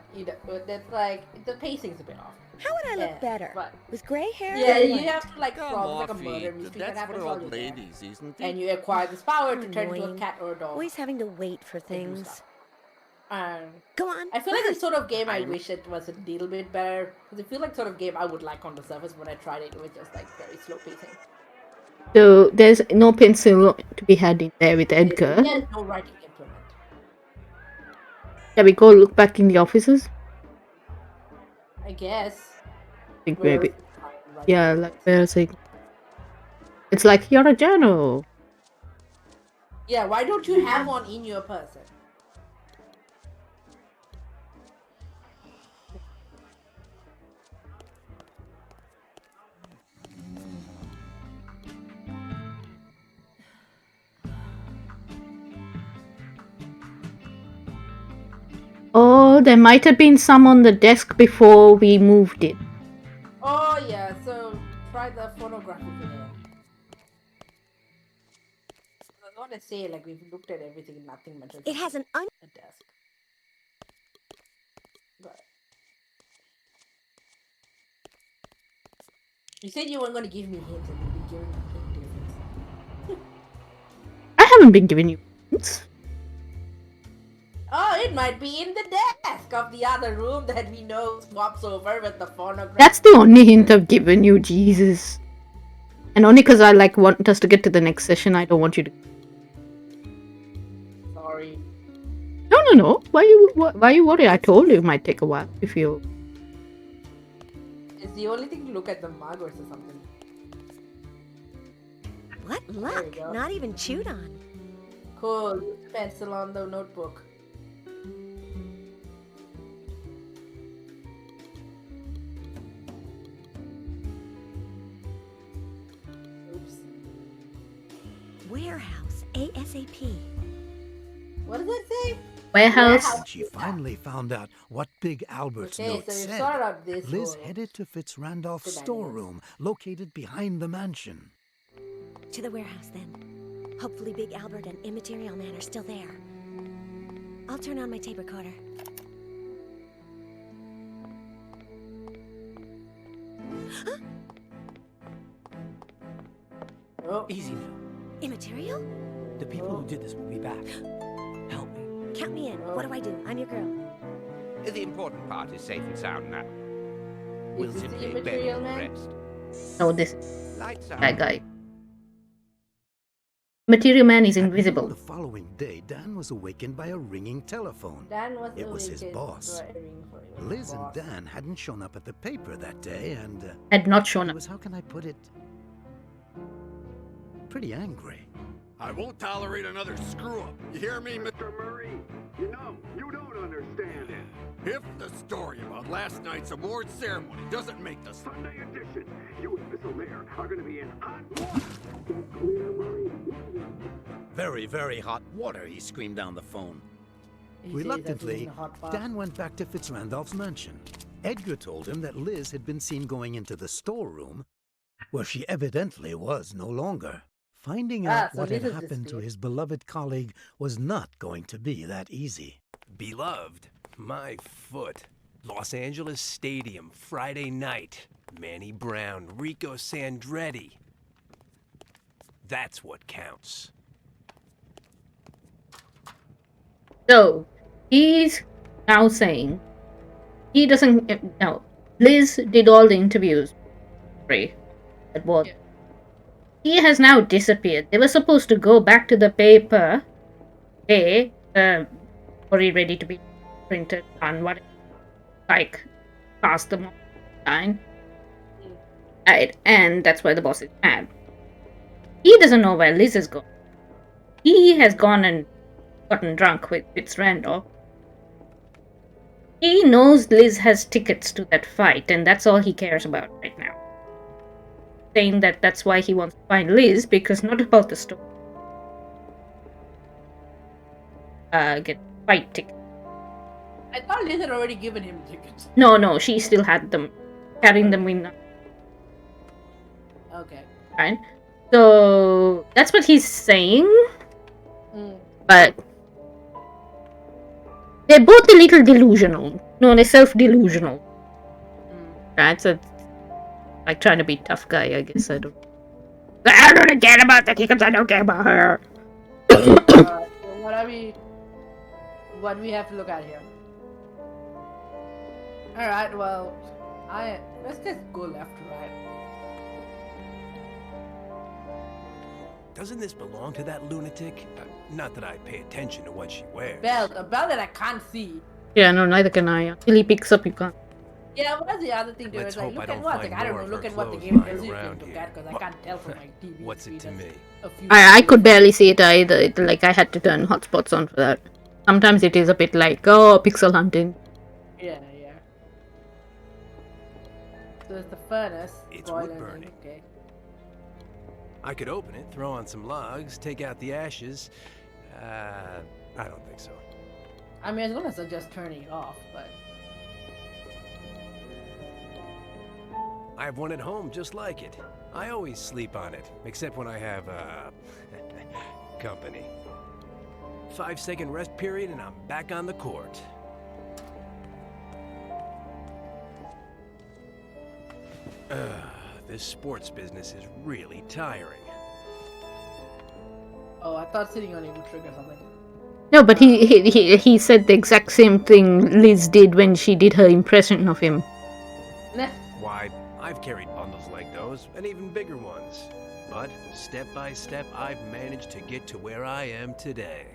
Speaker 1: that's like the pacing's a bit off.
Speaker 6: How would I look better?
Speaker 1: But,
Speaker 6: with gray hair?
Speaker 1: yeah,
Speaker 6: or
Speaker 1: you
Speaker 6: white?
Speaker 1: have to like
Speaker 5: Come
Speaker 1: solve like a
Speaker 5: off
Speaker 1: murder
Speaker 5: it.
Speaker 1: mystery that
Speaker 5: That's
Speaker 1: happens
Speaker 5: for
Speaker 1: while
Speaker 5: old
Speaker 1: you're there.
Speaker 5: ladies, isn't it?
Speaker 1: And you acquire this power to turn into a
Speaker 6: Annoying.
Speaker 1: cat or a dog.
Speaker 6: Always having to wait for things. Go on.
Speaker 1: I feel like the sort of game I wish it was a little bit better. Because I feel like sort of game I would like on the surface. When I tried it, it was just like very slow pacing.
Speaker 2: So there's no pencil to be had in there with Edgar.
Speaker 1: There's no writing implement.
Speaker 2: Shall we go look back in the offices?
Speaker 1: I guess.
Speaker 2: I think maybe. Yeah, like where's it? It's like you're a journal.
Speaker 1: Yeah, why don't you have one in your person?
Speaker 2: Oh, there might have been some on the desk before we moved it.
Speaker 1: Oh yeah, so try the photographic again. I want to say like we've looked at everything, nothing mentions.
Speaker 6: It has an
Speaker 1: a desk. But you said you weren't going to give me hints, and you've been giving me hints.
Speaker 2: I haven't been giving you hints.
Speaker 1: Oh, it might be in the desk of the other room that we know swaps over with the phonograph.
Speaker 2: That's the only hint I've given you, Jesus. And only because I want us to get to the next session, I don't want you to.
Speaker 1: Sorry.
Speaker 2: No. Why you worry? I told you it might take a while if you.
Speaker 1: It's the only thing to look at the mug or something.
Speaker 6: What luck? Not even chewed on.
Speaker 1: Cool. Use the pencil on the notebook.
Speaker 6: Warehouse ASAP.
Speaker 1: What does it say?
Speaker 2: Warehouse.
Speaker 4: When she finally found out what Big Albert's
Speaker 1: Okay,
Speaker 4: note
Speaker 1: so you
Speaker 4: said,
Speaker 1: started out this
Speaker 4: Liz
Speaker 1: whole
Speaker 4: headed to Fitzrandolph's
Speaker 1: shenanigans.
Speaker 4: storeroom, located behind the mansion.
Speaker 6: To the warehouse then. Hopefully Big Albert and Immaterial Man are still there. I'll turn on my tape recorder.
Speaker 1: Oh.
Speaker 11: Easy now.
Speaker 6: Immaterial?
Speaker 11: The people who did this will be back. Help me.
Speaker 6: Count me in. What do I do? I'm your girl.
Speaker 12: The important part is safe and sound now. We'll
Speaker 1: this the
Speaker 12: simply bury
Speaker 1: Immaterial
Speaker 12: the
Speaker 1: Man?
Speaker 12: rest.
Speaker 2: No, this
Speaker 12: Lights out.
Speaker 2: that guy. Material Man is
Speaker 4: At
Speaker 2: invisible.
Speaker 4: noon the following day, Dan was awakened by a ringing telephone.
Speaker 1: Dan was
Speaker 4: It was his
Speaker 1: awakened
Speaker 4: boss.
Speaker 1: by a ring for his
Speaker 4: Liz
Speaker 1: boss.
Speaker 4: and Dan hadn't shown up at the paper that day, and
Speaker 2: Had not shown
Speaker 4: he
Speaker 2: up.
Speaker 4: was, how can I put it, pretty angry.
Speaker 3: I won't tolerate another screw-up. You hear me, Mr. Murray? You know, you don't understand it. If the story about last night's award ceremony doesn't make the Sunday edition, you and Miss O'Lear are going to be in hot water. Clear, Murray?
Speaker 13: Very, very hot water, he screamed down the phone.
Speaker 1: He says that he's
Speaker 4: Reluctantly,
Speaker 1: in a hot bath.
Speaker 4: Dan went back to Fitzrandolph's mansion. Edgar told him that Liz had been seen going into the storeroom, where she evidently was no longer. Finding out
Speaker 1: so
Speaker 4: what had
Speaker 1: Liz is
Speaker 4: happened to
Speaker 1: disappeared.
Speaker 4: his beloved colleague was not going to be that easy.
Speaker 7: Beloved, my foot. Los Angeles Stadium, Friday night. Manny Brown, Rico Sandretti. That's what counts.
Speaker 2: So he's now saying he doesn't. No, Liz did all the interviews. Free. That was. He has now disappeared. They were supposed to go back to the paper. Hey, already ready to be printed on what, like, past the line. Right, and that's why the boss is mad. He doesn't know where Liz is gone. He has gone and gotten drunk with Fitzrandolph. He knows Liz has tickets to that fight, and that's all he cares about right now. Saying that that's why he wants to find Liz, because not about the story. Get fight tickets.
Speaker 1: I thought Liz had already given him tickets.
Speaker 2: No, she still had them, carrying them in.
Speaker 1: Okay.
Speaker 2: Right? So that's what he's saying.
Speaker 1: Mm.
Speaker 2: But they're both a little delusional. No, they're self-delusional. Right? So it's like trying to be tough guy, I guess. I don't care about the because I don't care about her.
Speaker 1: So what do we have to look at here? Alright, well, let's just go left to right.
Speaker 7: Doesn't this belong to that lunatic? Not that I pay attention to what she wears.
Speaker 1: A belt that I can't see.
Speaker 2: Yeah, no, neither can I. Until he picks up, you can't.
Speaker 1: Yeah, what's the other thing to it?
Speaker 7: Let's
Speaker 1: It's like,
Speaker 7: hope I
Speaker 1: look
Speaker 7: don't
Speaker 1: at what?
Speaker 7: find
Speaker 1: Like, I don't
Speaker 7: more
Speaker 1: know,
Speaker 7: of
Speaker 1: look
Speaker 7: her
Speaker 1: at what the
Speaker 7: clothes
Speaker 1: game
Speaker 7: lying
Speaker 1: tells you
Speaker 7: around
Speaker 1: to look
Speaker 7: here.
Speaker 1: at, because I can't tell from my TV.
Speaker 7: What's it to me?
Speaker 2: I could barely see it either. Like, I had to turn hotspots on for that. Sometimes it is a bit like, oh, pixel hunting.
Speaker 1: Yeah. So it's the furnace.
Speaker 7: It's
Speaker 1: boiler
Speaker 7: wood burning.
Speaker 1: Okay.
Speaker 7: I could open it, throw on some logs, take out the ashes. I don't think so.
Speaker 1: I mean, I was gonna suggest turning it off, but
Speaker 7: I have one at home just like it. I always sleep on it, except when I have, company. 5-second rest period and I'm back on the court. This sports business is really tiring.
Speaker 1: oh, I thought sitting on it would trigger something.
Speaker 2: No, but he said the exact same thing Liz did when she did her impression of him.
Speaker 1: Nah.
Speaker 7: Why, I've carried bundles like those, and even bigger ones. But, step by step, I've managed to get to where I am today.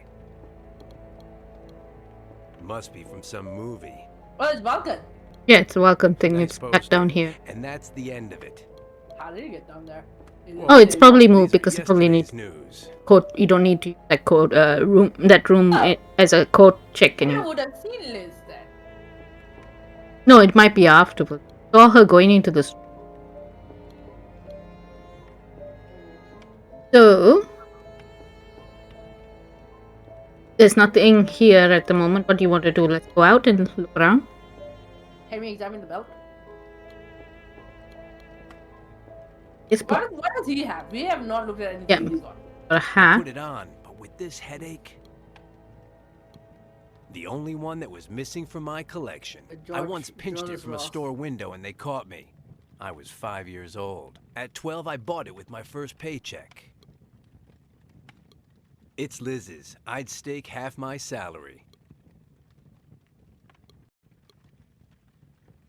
Speaker 7: Must be from some movie.
Speaker 1: Well, it's Vulcan.
Speaker 2: Yeah, it's a welcome thing.
Speaker 7: I
Speaker 2: It's
Speaker 7: suppose
Speaker 2: back down
Speaker 7: so.
Speaker 2: here.
Speaker 7: And that's the end of it.
Speaker 1: How did you get down there?
Speaker 2: Oh, it's probably moved
Speaker 7: These are
Speaker 2: because you probably need
Speaker 7: yesterday's news.
Speaker 2: code. You don't need to use that code room as a code check
Speaker 1: I
Speaker 2: anymore.
Speaker 1: would have seen Liz then.
Speaker 2: No, it might be afterwards. Saw her going into this. So there's nothing here at the moment. What do you want to do? Let's go out and look around.
Speaker 1: Can we examine the belt?
Speaker 2: Yes,
Speaker 1: What does he have? We have not looked at anything
Speaker 2: Yeah.
Speaker 1: he's got.
Speaker 2: a hat.
Speaker 7: Put it on, but with this headache... The only one that was missing from my collection. I once pinched it from a store window and they caught me. I was 5 years old. At 12, I bought it with my first paycheck. It's Liz's. I'd stake half my salary.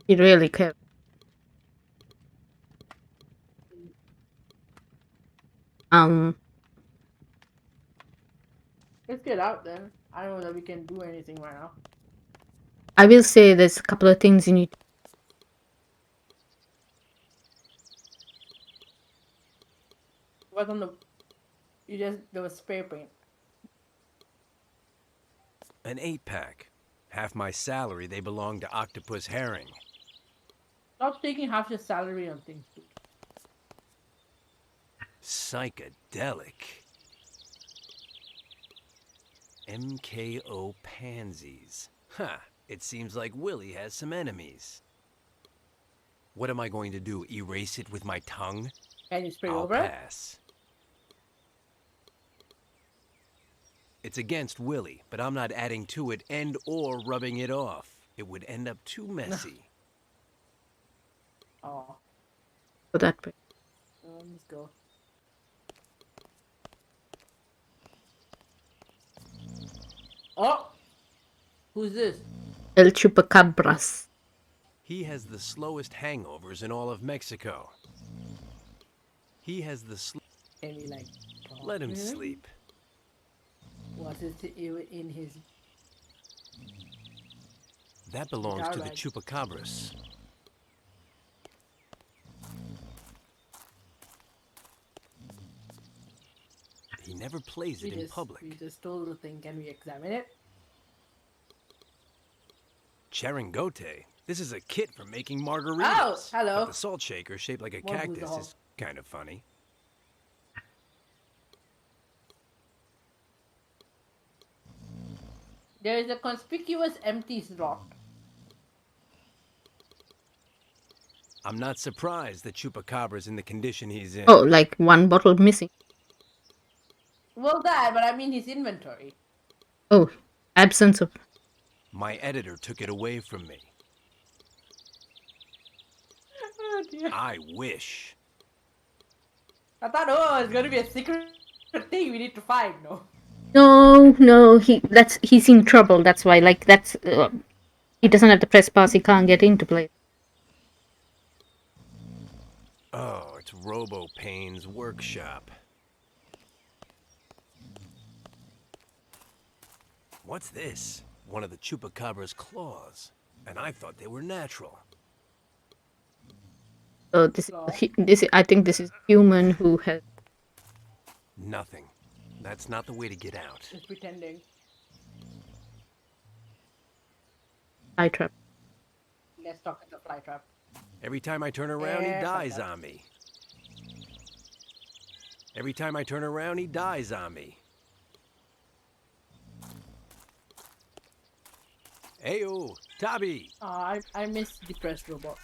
Speaker 2: He really cares.
Speaker 1: Let's get out then. I don't know that we can do anything right now.
Speaker 2: I will say there's a couple of things you need.
Speaker 1: What's on the? There was spray paint.
Speaker 7: An 8-pack. Half my salary, they belong to Octopus Herring.
Speaker 1: Stop taking half your salary on things. Dude.
Speaker 7: Psychedelic. MKO pansies. Huh. It seems like Willie has some enemies. What am I going to do? Erase it with my tongue?
Speaker 1: Can you spray
Speaker 7: I'll
Speaker 1: over it?
Speaker 7: pass. It's against Willie, but I'm not adding to it and or rubbing it off. It would end up too messy.
Speaker 1: Oh.
Speaker 2: For that way.
Speaker 1: Let's go. Oh! Who's this?
Speaker 2: El Chupacabras.
Speaker 7: He has the slowest hangovers in all of Mexico. He has the
Speaker 1: Can we like talk
Speaker 7: Let him
Speaker 1: to
Speaker 7: sleep.
Speaker 1: What is in his?
Speaker 7: That belongs to the
Speaker 1: Alright.
Speaker 7: Chupacabras. He never plays it in public.
Speaker 1: We just stole the thing. Can we examine it?
Speaker 7: Charangote. This is a kit for making margaritas.
Speaker 1: Oh, hello.
Speaker 7: But the salt shaker shaped like a
Speaker 1: What was
Speaker 7: cactus
Speaker 1: all?
Speaker 7: is kind of funny.
Speaker 1: There is a conspicuous empty slot.
Speaker 7: I'm not surprised that Chupacabra's in the condition he's in.
Speaker 2: Oh, like one bottle missing.
Speaker 1: Well, that, but I mean his inventory.
Speaker 2: Oh, absence of.
Speaker 7: My editor took it away from me.
Speaker 1: Oh dear.
Speaker 7: I wish.
Speaker 1: I thought, oh, it's gonna be a secret thing we need to find.
Speaker 2: No, he's in trouble. That's why, like, he doesn't have the press pass. He can't get into play.
Speaker 7: Oh, it's Robo Payne's workshop. What's this? One of the Chupacabra's claws. And I thought they were natural.
Speaker 2: So I think this is human who has.
Speaker 7: Nothing. That's not the way to get out.
Speaker 1: Just pretending.
Speaker 2: Fly trap.
Speaker 1: Let's talk at the fly trap.
Speaker 7: Every time I turn around, he dies on me. Every time I turn around, he dies on me. Ayo, Tabby!
Speaker 1: Oh, I miss depressed robot.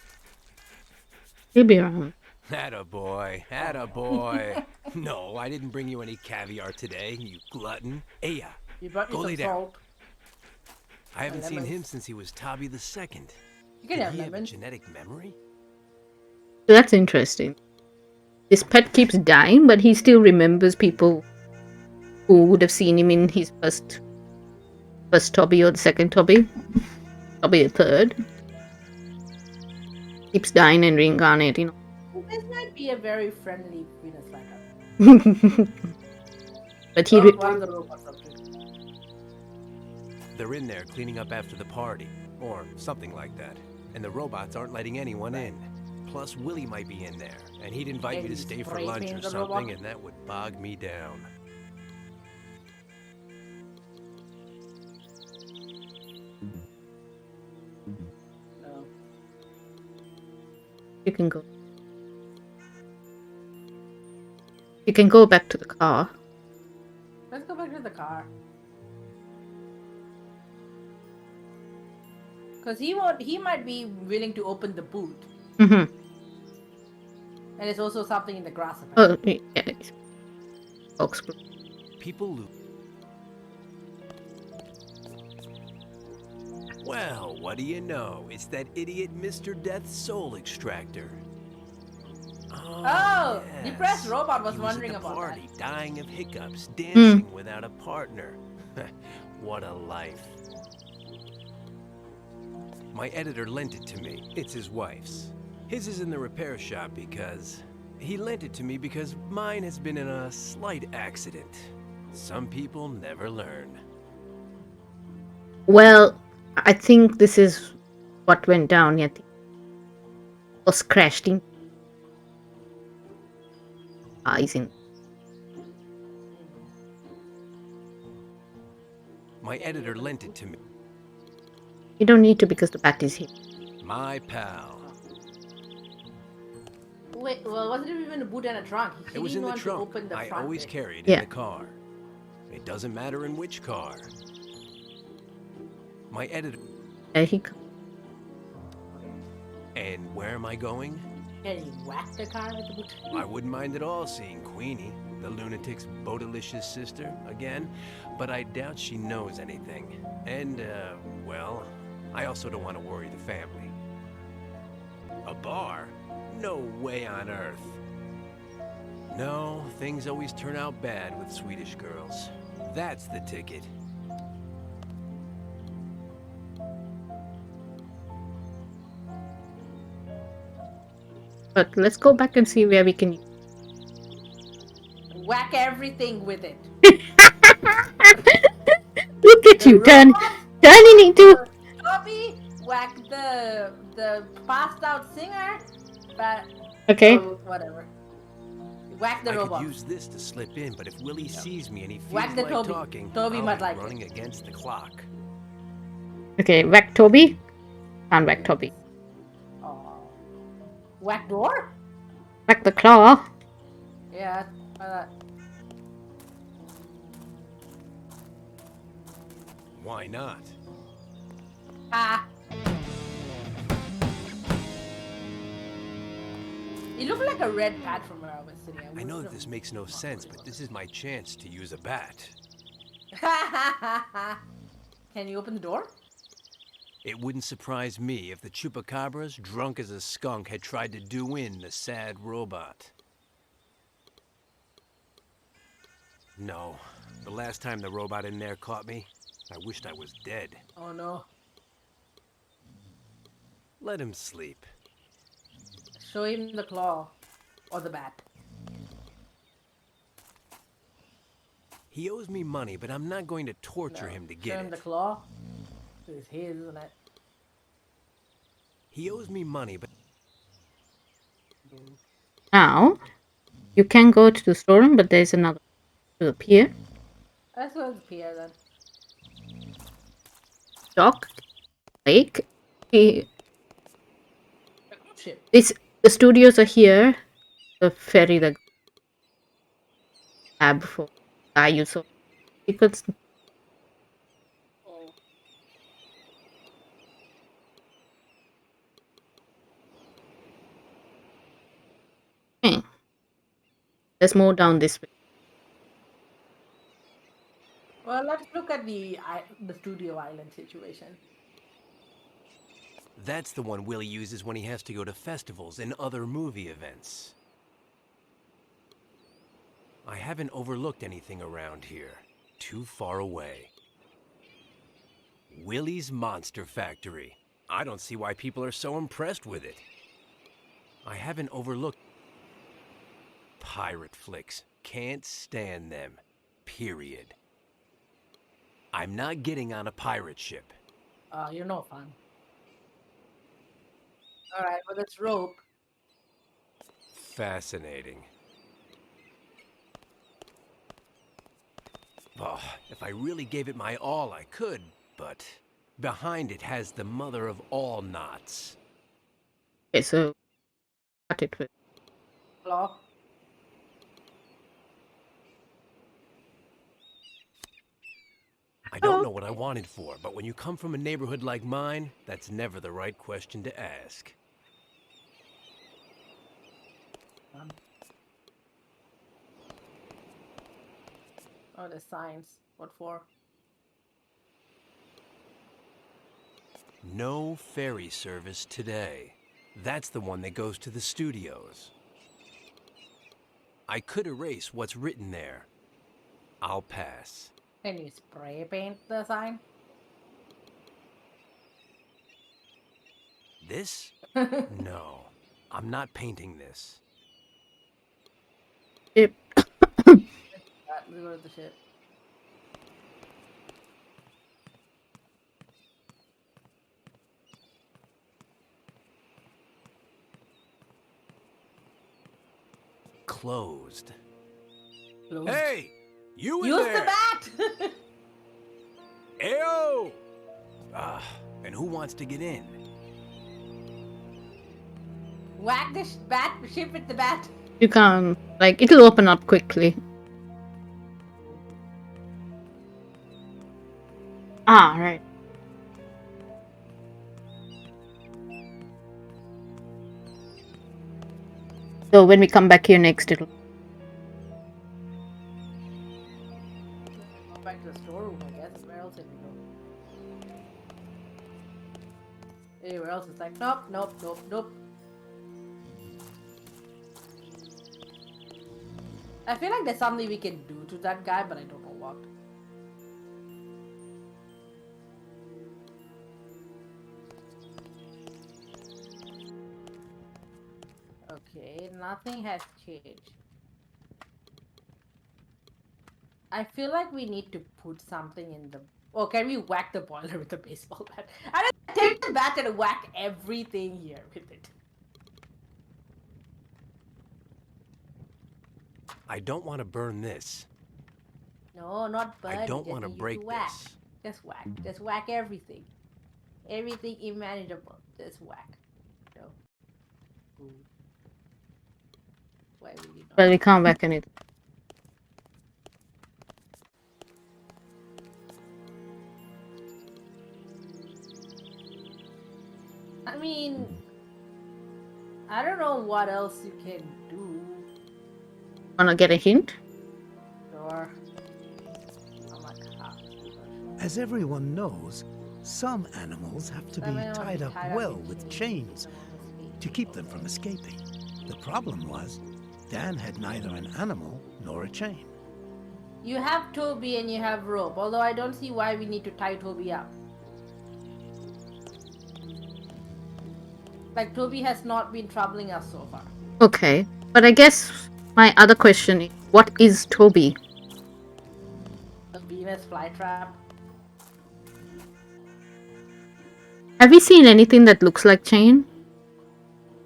Speaker 2: He'll be around.
Speaker 7: Attaboy, attaboy. No, I didn't bring you any caviar today, you glutton. Aya,
Speaker 1: You brought me
Speaker 7: go lay
Speaker 1: some
Speaker 7: down.
Speaker 1: salt.
Speaker 7: I haven't seen
Speaker 1: lemons.
Speaker 7: him since he was Tabby the Second.
Speaker 1: You can
Speaker 7: Did
Speaker 1: have
Speaker 7: he have a
Speaker 1: lemons.
Speaker 7: genetic memory?
Speaker 2: So that's interesting. His pet keeps dying, but he still remembers people who would have seen him in his first Toby or the second Toby. Toby the third. Keeps dying and reincarnating.
Speaker 1: This might be a very friendly Venus flytrap.
Speaker 2: But he.
Speaker 1: What are the robots up to?
Speaker 7: They're in there cleaning up after the party, or something like that. And the robots aren't letting anyone in. Plus, Willie might be in there, and he'd invite me to
Speaker 1: He's
Speaker 7: stay for
Speaker 1: spray
Speaker 7: lunch or
Speaker 1: painting the
Speaker 7: something,
Speaker 1: robot?
Speaker 7: and that would bog me down.
Speaker 1: No.
Speaker 2: You can go. You can go back to the car.
Speaker 1: Let's go back to the car. Because he might be willing to open the boot.
Speaker 2: Mm-hmm.
Speaker 1: And there's also something in the grass. Apparently.
Speaker 2: Oh, yeah. Oxford.
Speaker 7: People lose. Well, what do you know? It's that idiot Mr. Death's soul extractor.
Speaker 1: Oh, depressed robot was
Speaker 7: He
Speaker 1: wondering
Speaker 7: at the
Speaker 1: about
Speaker 7: party,
Speaker 1: that.
Speaker 7: dying of hiccups, dancing without a partner. What a life. My editor lent it to me. It's his wife's. His is in the repair shop because... He lent it to me because mine has been in a slight accident. Some people never learn.
Speaker 2: Well, I think this is what went down. Yet was crashed in. Eyes in.
Speaker 7: My editor lent it to me.
Speaker 2: You don't need to because the bat is here.
Speaker 7: My pal.
Speaker 1: Wait, well, wasn't it even a boot and a trunk? He
Speaker 7: It was
Speaker 1: didn't
Speaker 7: in the
Speaker 1: want
Speaker 7: trunk.
Speaker 1: to open the
Speaker 7: I
Speaker 1: front
Speaker 7: always
Speaker 1: bit.
Speaker 7: carried
Speaker 2: Yeah.
Speaker 7: in the car. It doesn't matter in which car. My editor.
Speaker 2: There he comes.
Speaker 7: And where am I going?
Speaker 1: Can he whack the car with the boot?
Speaker 7: I wouldn't mind at all seeing Queenie, the lunatic's Bodalicious sister, again, but I doubt she knows anything. And, well, I also don't want to worry the family. A bar? No way on earth. No, things always turn out bad with Swedish girls. That's the ticket.
Speaker 2: But let's go back and see where we can.
Speaker 1: Whack everything with it.
Speaker 2: Look at you, turning into.
Speaker 1: Toby, whack the passed out singer. But
Speaker 2: Okay.
Speaker 1: oh, whatever. Whack the
Speaker 7: I
Speaker 1: robot.
Speaker 7: could use this to slip in, but if Willie sees me and he feels
Speaker 1: Whack the
Speaker 7: like
Speaker 1: Toby.
Speaker 7: talking,
Speaker 1: Toby
Speaker 7: I'll
Speaker 1: might
Speaker 7: be
Speaker 1: like it.
Speaker 7: running against the clock.
Speaker 2: Okay, whack Toby. Can't whack Toby.
Speaker 1: Whack door?
Speaker 2: Whack the claw.
Speaker 1: Yeah.
Speaker 7: Why not?
Speaker 1: It looked like a red bat from where I was sitting.
Speaker 7: I know that this makes no sense, but this is my chance to use a bat.
Speaker 1: Can you open the door?
Speaker 7: It wouldn't surprise me if the chupacabras, drunk as a skunk, had tried to do in the sad robot. No. The last time the robot in there caught me, I wished I was dead.
Speaker 1: Oh no.
Speaker 7: Let him sleep.
Speaker 1: Show him the claw. Or the bat.
Speaker 7: He owes me money, but I'm not going to torture him to
Speaker 1: Show
Speaker 7: get
Speaker 1: him
Speaker 7: it.
Speaker 1: the claw. It's his, isn't it?
Speaker 7: He owes me money, but...
Speaker 2: Now, you can go to the storeroom, but there's another to the pier.
Speaker 1: Let's go to the pier then.
Speaker 2: Dock, lake.
Speaker 1: Ship.
Speaker 2: The studios are here. The ferry that lab for guy you saw. Because there's more down this way.
Speaker 1: Well, let's look at the studio island situation.
Speaker 7: That's the one Willie uses when he has to go to festivals and other movie events. I haven't overlooked anything around here. Too far away. Willie's Monster Factory. I don't see why people are so impressed with it. I haven't overlooked... Pirate flicks. Can't stand them. Period. I'm not getting on a pirate ship.
Speaker 1: You're no fun. Alright, well, let's rope.
Speaker 7: Fascinating. Oh, if I really gave it my all, I could, but behind it has the mother of all knots.
Speaker 2: Okay, so cut it with
Speaker 1: Claw.
Speaker 7: I don't know what I wanted for, but when you come from a neighborhood like mine, that's never the right question to ask.
Speaker 1: Oh, the signs. What for?
Speaker 7: No ferry service today. That's the one that goes to the studios. I could erase what's written there. I'll pass.
Speaker 1: Can you spray paint the sign?
Speaker 7: This? No. I'm not painting this.
Speaker 2: Yep.
Speaker 1: Let's go to the ship.
Speaker 7: Closed.
Speaker 1: Closed.
Speaker 7: Hey! You in
Speaker 1: Use
Speaker 7: there!
Speaker 1: the bat!
Speaker 7: Ayo! And who wants to get in?
Speaker 1: Whack the ship with the bat.
Speaker 2: You can't, like, it'll open up quickly. Ah, right. So when we come back here next, it'll...
Speaker 1: Go back to the storeroom, I guess. Where else did we go? Anywhere else, it's like, nope, nope, nope, nope. I feel like there's something we can do to that guy, but I don't know what. Okay, nothing has changed. I feel like we need to put something in the... Oh, can we whack the boiler with a baseball bat? I don't take the bat and whack everything here with it.
Speaker 7: I don't want to burn this.
Speaker 1: No, not burn.
Speaker 7: I don't
Speaker 1: want to
Speaker 7: break
Speaker 1: whack.
Speaker 7: this.
Speaker 1: Just whack. Just whack everything. Everything imaginable. Just whack. No. Ooh. Why would you not?
Speaker 2: Well, we can't whack anything.
Speaker 1: I mean, I don't know what else you can do.
Speaker 2: Wanna get a hint?
Speaker 1: Sure. Oh my god.
Speaker 4: As everyone knows, some animals have to be tied up well with chains to keep them from escaping. The problem was, Dan had neither an animal nor a chain.
Speaker 1: You have Toby and you have rope, although I don't see why we need to tie Toby up. Like, Toby has not been troubling us so far.
Speaker 2: Okay, but I guess my other question is, what is Toby?
Speaker 1: A Venus flytrap.
Speaker 2: Have you seen anything that looks like chain?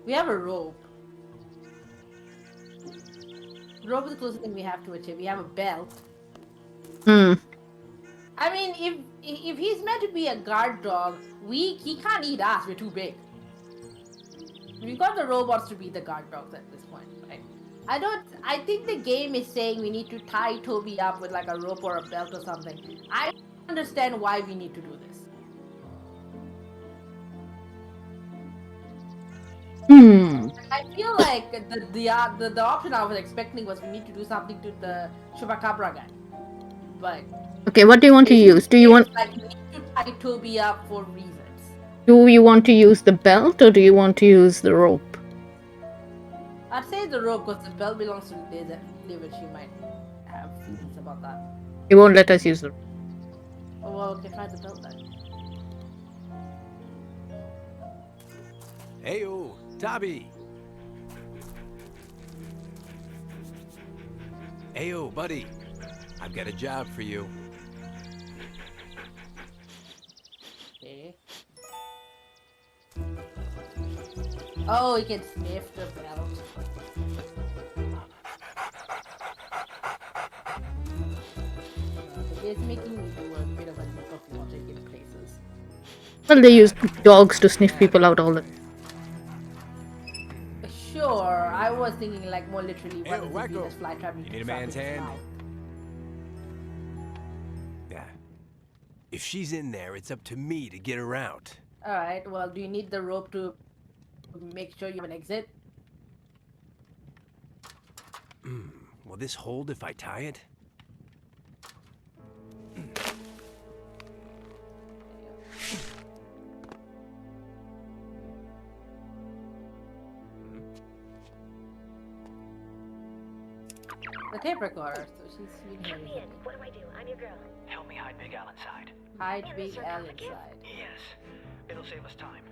Speaker 1: We have a rope. Rope is the closest thing we have to a chain. We have a belt.
Speaker 2: Hmm.
Speaker 1: I mean, if he's meant to be a guard dog, he can't eat us. We're too big. We've got the robots to be the guard dogs at this point, right? I think the game is saying we need to tie Toby up with like a rope or a belt or something. I don't understand why we need to do this. I feel like the option I was expecting was we need to do something to the Chupacabra guy. But
Speaker 2: Okay, what do you want to use? Do you want
Speaker 1: like we need to tie Toby up for reasons?
Speaker 2: Do you want to use the belt or do you want to use the rope?
Speaker 1: I'd say the rope because the belt belongs to Liz and she might have feelings about that.
Speaker 2: He won't let us use the rope.
Speaker 1: Oh well, okay, try the belt then.
Speaker 7: Heyo, Tabby. Heyo, buddy. I've got a job for you.
Speaker 1: Okay. Oh, he can sniff the belt. It's making me do a bit of a leap of logic in places.
Speaker 2: Well, they use dogs to sniff people out all the time.
Speaker 1: Sure, I was thinking like more literally what is the
Speaker 7: Wacko.
Speaker 1: Venus flytrap
Speaker 7: You need a man's hand? Yeah. If she's in there, it's up to me to get her out.
Speaker 1: Alright, well, do you need the rope to make sure you have an exit?
Speaker 7: Will this hold if I tie it?
Speaker 1: The tape recorder, so she's been here.
Speaker 6: Ian, what do I do? I'm your girl.
Speaker 11: Help me hide Big Al inside.
Speaker 1: Hide Big Al inside.
Speaker 11: Yes. It'll save us time.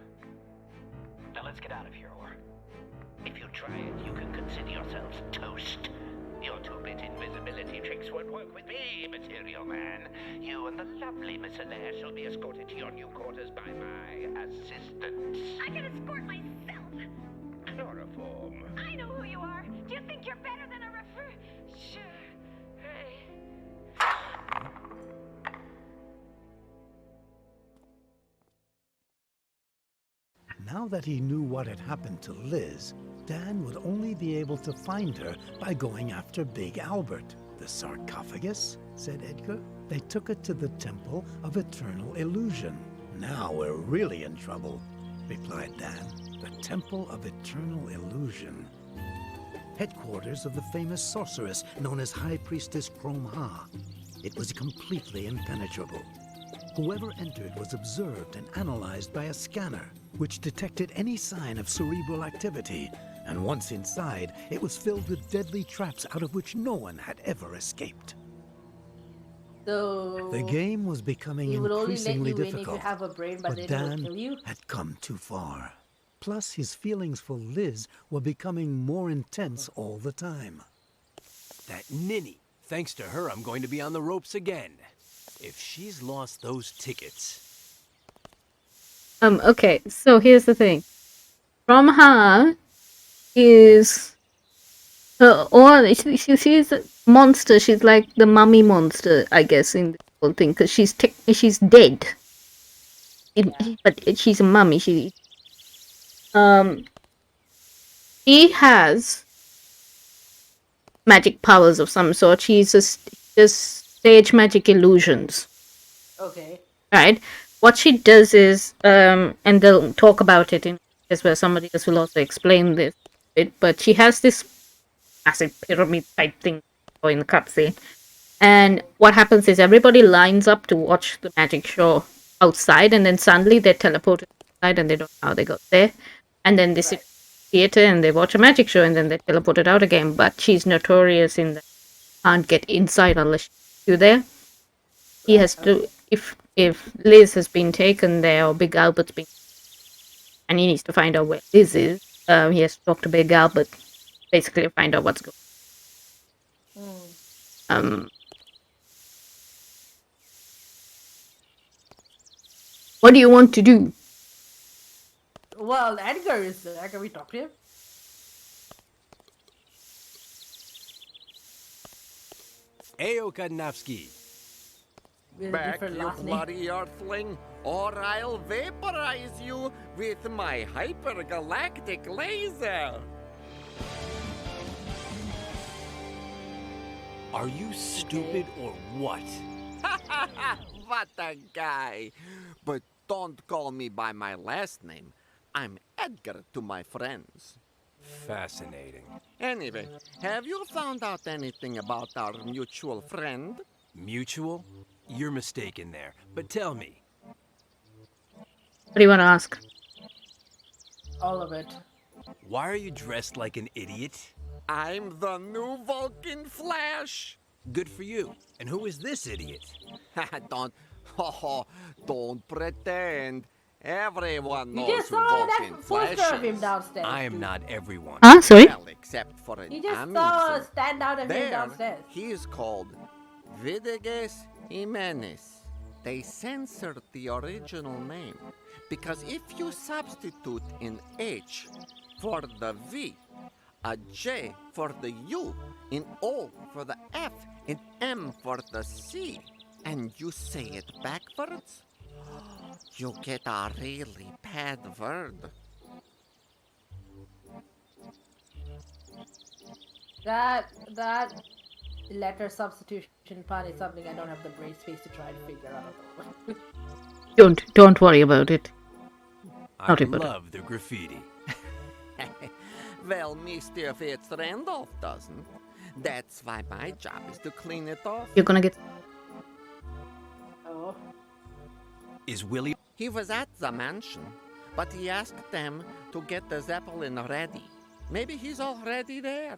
Speaker 11: Now let's get out of here, or...
Speaker 12: If you try it, you can consider yourselves toast. Your two-bit invisibility tricks won't work with me, Material Man. You and the lovely Miss Alaire shall be escorted to your new quarters by my assistants.
Speaker 6: I can escort myself.
Speaker 12: Chloroform.
Speaker 6: I know who you are. Do you think you're better than a refer... Sure. Hey.
Speaker 4: Now that he knew what had happened to Liz, Dan would only be able to find her by going after Big Albert. The sarcophagus, said Edgar. They took it to the Temple of Eternal Illusion. Now we're really in trouble, replied Dan. The Temple of Eternal Illusion. Headquarters of the famous sorceress known as High Priestess Chrome-Ha. It was completely impenetrable. Whoever entered was observed and analyzed by a scanner, which detected any sign of cerebral activity. And once inside, it was filled with deadly traps out of which no one had ever escaped.
Speaker 1: So
Speaker 4: The game was becoming
Speaker 1: he would only let
Speaker 4: increasingly
Speaker 1: you in if
Speaker 4: difficult,
Speaker 1: you have a brain, but
Speaker 4: but
Speaker 1: then he would
Speaker 4: Dan
Speaker 1: kill you.
Speaker 4: had come too far. Plus, his feelings for Liz were becoming more intense all the time.
Speaker 7: That ninny. Thanks to her, I'm going to be on the ropes again. If she's lost those tickets...
Speaker 2: Okay, so here's the thing. From her is or she's a monster. She's like the mummy monster, I guess, in the whole thing, because she's dead. But she's a mummy. She has magic powers of some sort. She's just stage magic illusions.
Speaker 1: Okay.
Speaker 2: Right. What she does is, and they'll talk about it in That's where somebody else will also explain this bit. But she has this massive pyramid type thing in the cutscene. And what happens is everybody lines up to watch the magic show outside, and then suddenly they're teleported inside and they don't know how they got there. And then they sit in the theater and they watch a magic show and then they're teleported out again. But she's notorious in that you can't get inside unless you're there. He has to, if Liz has been taken there or Big Albert's been, and he needs to find out where Liz is, he has to talk to Big Albert, basically find out what's going on. What do you want to do?
Speaker 1: Well, Edgar is there. Can we talk to him?
Speaker 7: Ayo Kadnavsky.
Speaker 5: Back, you bloody earthling, or I'll vaporize you with my hypergalactic laser.
Speaker 7: Are you stupid or what?
Speaker 5: What a guy. But don't call me by my last name. I'm Edgar to my friends.
Speaker 7: Fascinating.
Speaker 5: Anyway, have you found out anything about our mutual friend?
Speaker 7: Mutual? You're mistaken there. But tell me.
Speaker 2: What do you want to ask?
Speaker 1: All of it.
Speaker 7: Why are you dressed like an idiot?
Speaker 5: I'm the new Vulcan Flash.
Speaker 7: Good for you. And who is this idiot?
Speaker 5: Don't pretend. Everyone knows
Speaker 1: You just
Speaker 5: who
Speaker 1: saw
Speaker 5: Vulcan
Speaker 1: that
Speaker 5: Flash
Speaker 1: poster of him
Speaker 5: is.
Speaker 1: downstairs.
Speaker 7: I am not everyone.
Speaker 2: Huh? Sorry?
Speaker 5: Well, except for an
Speaker 1: You just saw
Speaker 5: Amundsen.
Speaker 1: a stand out of him
Speaker 5: There,
Speaker 1: downstairs.
Speaker 5: he is called Videges Jimenez. They censored the original name because if you substitute an H for the V, a J for the U, an O for the F, an M for the C, and you say it backwards, you get a really bad word.
Speaker 1: That letter substitution part is something I don't have the brain space to try to figure out.
Speaker 2: Don't worry about it.
Speaker 7: I love the graffiti.
Speaker 5: Well, Mr. Fitz-Randolph doesn't. That's why my job is to clean it off.
Speaker 2: You're gonna get...
Speaker 1: Oh.
Speaker 7: Is Willie...
Speaker 5: He was at the mansion, but he asked them to get the Zeppelin ready. Maybe he's already there.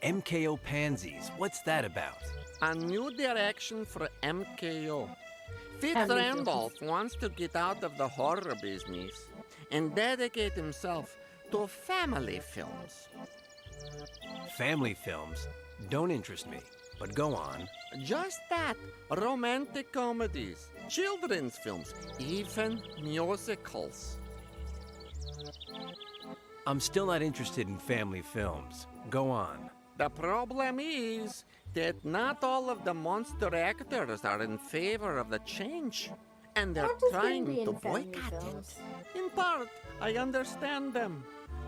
Speaker 7: MKO Pansies, what's that about?
Speaker 5: A new direction for MKO. Fitz-Randolph wants to get out of the horror business and dedicate himself to family films.
Speaker 7: Family films don't interest me, but go on.
Speaker 5: Just that. Romantic comedies, children's films, even musicals.
Speaker 7: I'm still not interested in family films. Go on.
Speaker 5: The problem is that not all of the monster actors are in favor of the change, and they're trying to boycott it. In part, I understand them.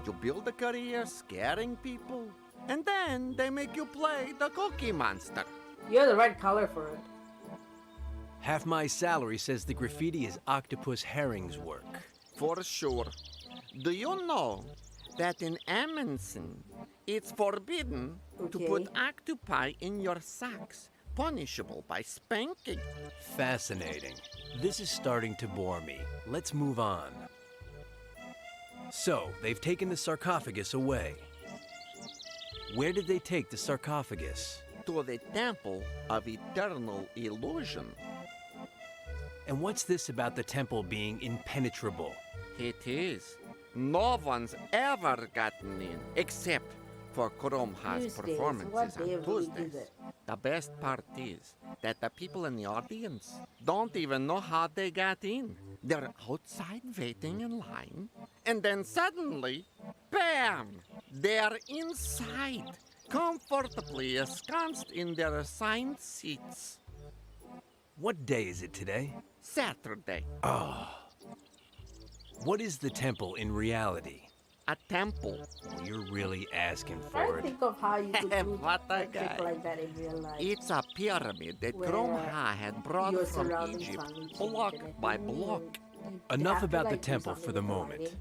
Speaker 5: You build a career scaring people, and then they make you play the Cookie Monster.
Speaker 1: You're the right color for it.
Speaker 7: Half my salary says the graffiti is Octopus Herring's work.
Speaker 5: For sure. Do you know that in Amundsen, it's forbidden to put octopi in your socks, punishable by spanking?
Speaker 7: Fascinating. This is starting to bore me. Let's move on. So, they've taken the sarcophagus away. Where did they take the sarcophagus?
Speaker 5: To the Temple of Eternal Illusion.
Speaker 7: And what's this about the temple being impenetrable?
Speaker 5: It is. No one's ever gotten in, except for Kromha's performances on Tuesdays. The best part is that the people in the audience don't even know how they got in. They're outside waiting in line, and then suddenly, bam! They're inside, comfortably ensconced in their assigned seats.
Speaker 7: What day is it today?
Speaker 5: Saturday.
Speaker 7: Oh. What is the temple in reality?
Speaker 5: A temple.
Speaker 7: Well, you're really asking
Speaker 1: I
Speaker 7: for it.
Speaker 1: think of how you could do
Speaker 5: What a
Speaker 1: a trick
Speaker 5: guy.
Speaker 1: like that in real life.
Speaker 5: It's a pyramid that
Speaker 1: Where
Speaker 5: Kromha had brought
Speaker 1: your
Speaker 5: from
Speaker 1: surroundings
Speaker 5: Egypt,
Speaker 1: are each
Speaker 5: block
Speaker 1: internet.
Speaker 5: by block.
Speaker 7: Enough
Speaker 1: have to,
Speaker 7: about the
Speaker 1: like, do
Speaker 7: temple for
Speaker 1: something
Speaker 7: the
Speaker 1: with the
Speaker 7: moment.
Speaker 1: lighting.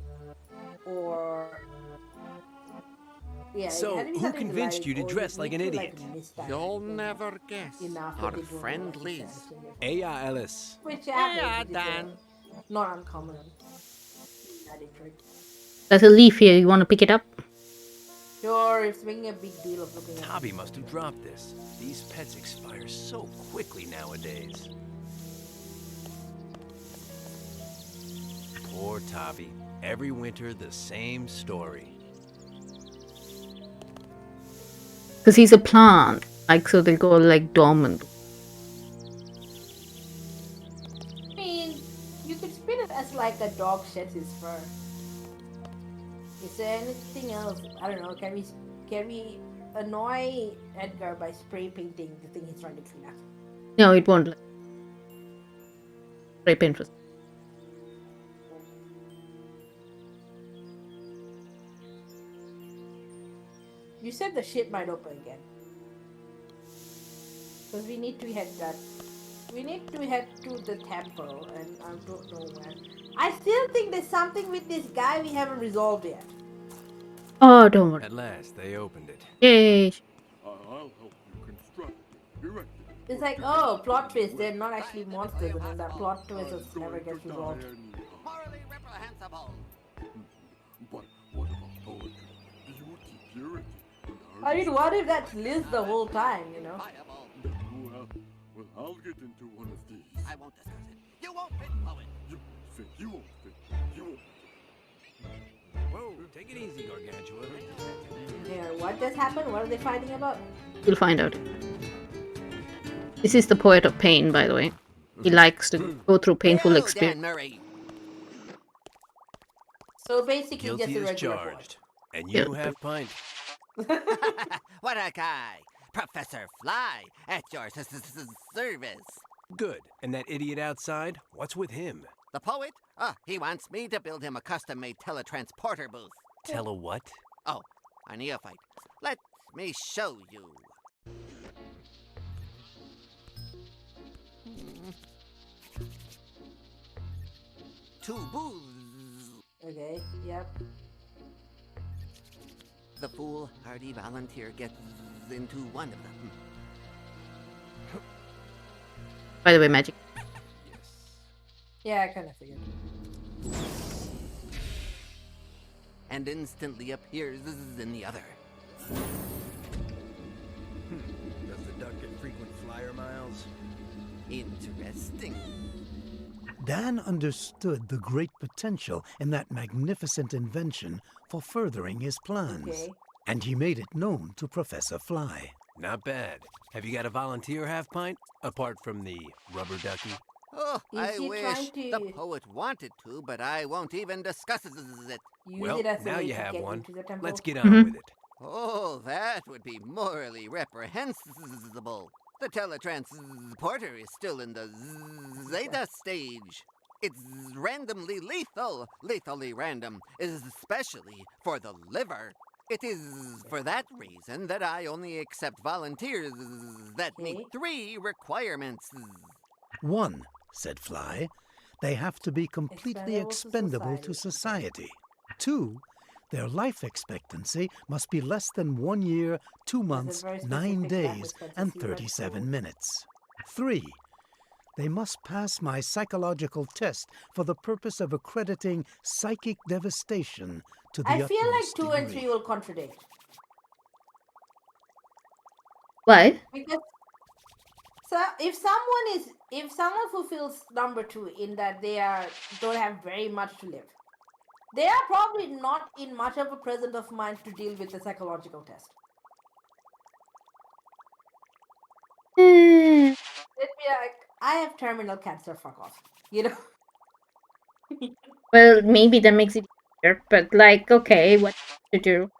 Speaker 1: or yeah, it
Speaker 7: So,
Speaker 1: had to be
Speaker 7: who
Speaker 1: something
Speaker 7: convinced you to
Speaker 1: or
Speaker 7: dress
Speaker 1: you
Speaker 7: like
Speaker 1: need
Speaker 7: an
Speaker 1: to, like,
Speaker 7: idiot?
Speaker 1: misdiagnose
Speaker 5: You'll
Speaker 1: them
Speaker 5: never guess.
Speaker 1: enough
Speaker 5: Our
Speaker 1: that they don't know
Speaker 5: friend
Speaker 1: what it
Speaker 5: Liz.
Speaker 1: stands for.
Speaker 7: Aya Ellis.
Speaker 1: Which
Speaker 5: Yeah,
Speaker 1: happens. It's
Speaker 5: Dan.
Speaker 1: not uncommon. That trick.
Speaker 2: There's a leaf here. You want to pick it up?
Speaker 1: Sure, it's making a big deal of looking at
Speaker 7: Tabby
Speaker 1: it.
Speaker 7: must have dropped this. These pets expire so quickly nowadays. Poor Tabby. Every winter, the same story.
Speaker 2: Because he's a plant. Like, so they go, like, dormant.
Speaker 1: I mean, you could spin it as like a dog sheds his fur. Is there anything else? I don't know. Can we annoy Edgar by spray painting the thing he's trying to clean up?
Speaker 2: No, it won't. Spray paint first.
Speaker 1: You said the ship might open again. Because we need to head that. We need to head to the temple, and I don't know when. I still think there's something with this guy we haven't resolved yet.
Speaker 2: Oh, don't worry.
Speaker 7: At last, they opened it.
Speaker 2: Yay.
Speaker 3: I'll help you construct it, erect it.
Speaker 1: It's like, oh, plot twist, they're not actually monsters, and then that plot twist never gets resolved.
Speaker 9: Morally reprehensible.
Speaker 3: But what about poetry? Beauty, purity, and
Speaker 1: I mean, what if that's Liz the whole time, you know?
Speaker 3: Well, I'll get into one of these.
Speaker 9: I won't discuss it. You won't fit, poet.
Speaker 3: You won't fit. You won't.
Speaker 7: Whoa, take it easy, Gargantua.
Speaker 1: Yeah, what just happened? What are they fighting about?
Speaker 2: You'll find out. This is the poet of pain, by the way. He likes to go through painful experience.
Speaker 1: So basically,
Speaker 7: Guilty
Speaker 1: just a
Speaker 7: as
Speaker 1: regular
Speaker 7: charged. And you have pint.
Speaker 9: What a guy. Professor Fly, at your service.
Speaker 7: Good. And that idiot outside? What's with him?
Speaker 9: The poet? He wants me to build him a custom-made teletransporter booth.
Speaker 7: Tell a what?
Speaker 9: Oh, a neophyte. Let me show you. Two booths.
Speaker 1: Okay, yep.
Speaker 9: The foolhardy volunteer gets into one of them.
Speaker 2: By the way, magic.
Speaker 1: Yeah, I kind of figured.
Speaker 9: And instantly appears in the other.
Speaker 7: Does the duck get frequent flyer miles?
Speaker 9: Interesting.
Speaker 4: Dan understood the great potential in that magnificent invention for furthering his plans.
Speaker 1: Okay.
Speaker 4: And he made it known to Professor Fly.
Speaker 7: Not bad. Have you got a volunteer half pint? Apart from the rubber ducky?
Speaker 9: Oh,
Speaker 1: Is
Speaker 9: I
Speaker 1: he
Speaker 9: wish
Speaker 1: trying to
Speaker 9: the poet wanted to, but I won't even discuss it.
Speaker 1: use
Speaker 7: Well,
Speaker 1: it as a
Speaker 7: now
Speaker 1: way
Speaker 7: you
Speaker 1: to
Speaker 7: have
Speaker 1: get
Speaker 7: one.
Speaker 1: into the temple?
Speaker 7: Let's get on with it.
Speaker 9: Oh, that would be morally reprehensible. The teletransporter is still in the Zeta stage. It's randomly lethal, lethally random, especially for the liver. It is for that reason that I only accept volunteers that meet 3 requirements.
Speaker 4: 1, said Fly, they have to be completely expendable to society. 2, their life expectancy must be less than 1 year, 2 months, 9 days, and 37 minutes. 3, they must pass my psychological test for the purpose of accrediting psychic devastation to the
Speaker 1: I feel like
Speaker 4: utmost
Speaker 1: 2 and
Speaker 4: degree.
Speaker 1: 3 will contradict.
Speaker 2: Why?
Speaker 1: Because if someone fulfills number 2 in that they don't have very much to live, they are probably not in much of a present of mind to deal with the psychological test. They'd be like, I have terminal cancer, fuck off. You know?
Speaker 2: Well, maybe that makes it easier, but like, okay, what to do?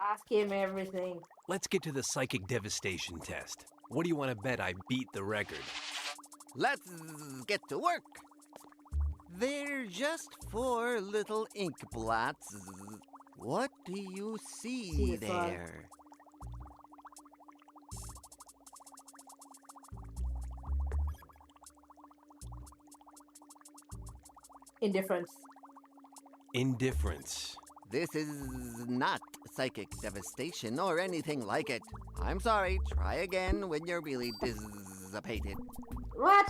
Speaker 1: Ask him everything.
Speaker 7: Let's get to the psychic devastation test. What do you want to bet I beat the record?
Speaker 9: Let's get to work. They're just 4 little ink blots. What do you see there?
Speaker 1: Indifference.
Speaker 7: Indifference.
Speaker 9: This is not psychic devastation or anything like it. I'm sorry. Try again when you're really dissipated.
Speaker 1: What?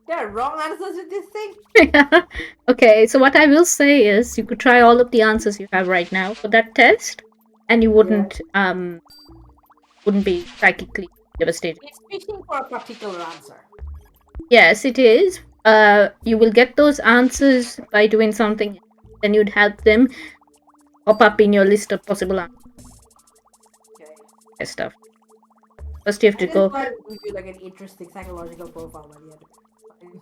Speaker 1: There are wrong answers with this thing?
Speaker 2: Okay, so what I will say is you could try all of the answers you have right now for that test, and you wouldn't be psychically devastated.
Speaker 1: It's fishing for a particular answer.
Speaker 2: Yes, it is. You will get those answers by doing something, then you'd have them pop up in your list of possible answers.
Speaker 1: Okay.
Speaker 2: Stuff. First, you have to go.
Speaker 1: Give you like an interesting psychological profile by the end.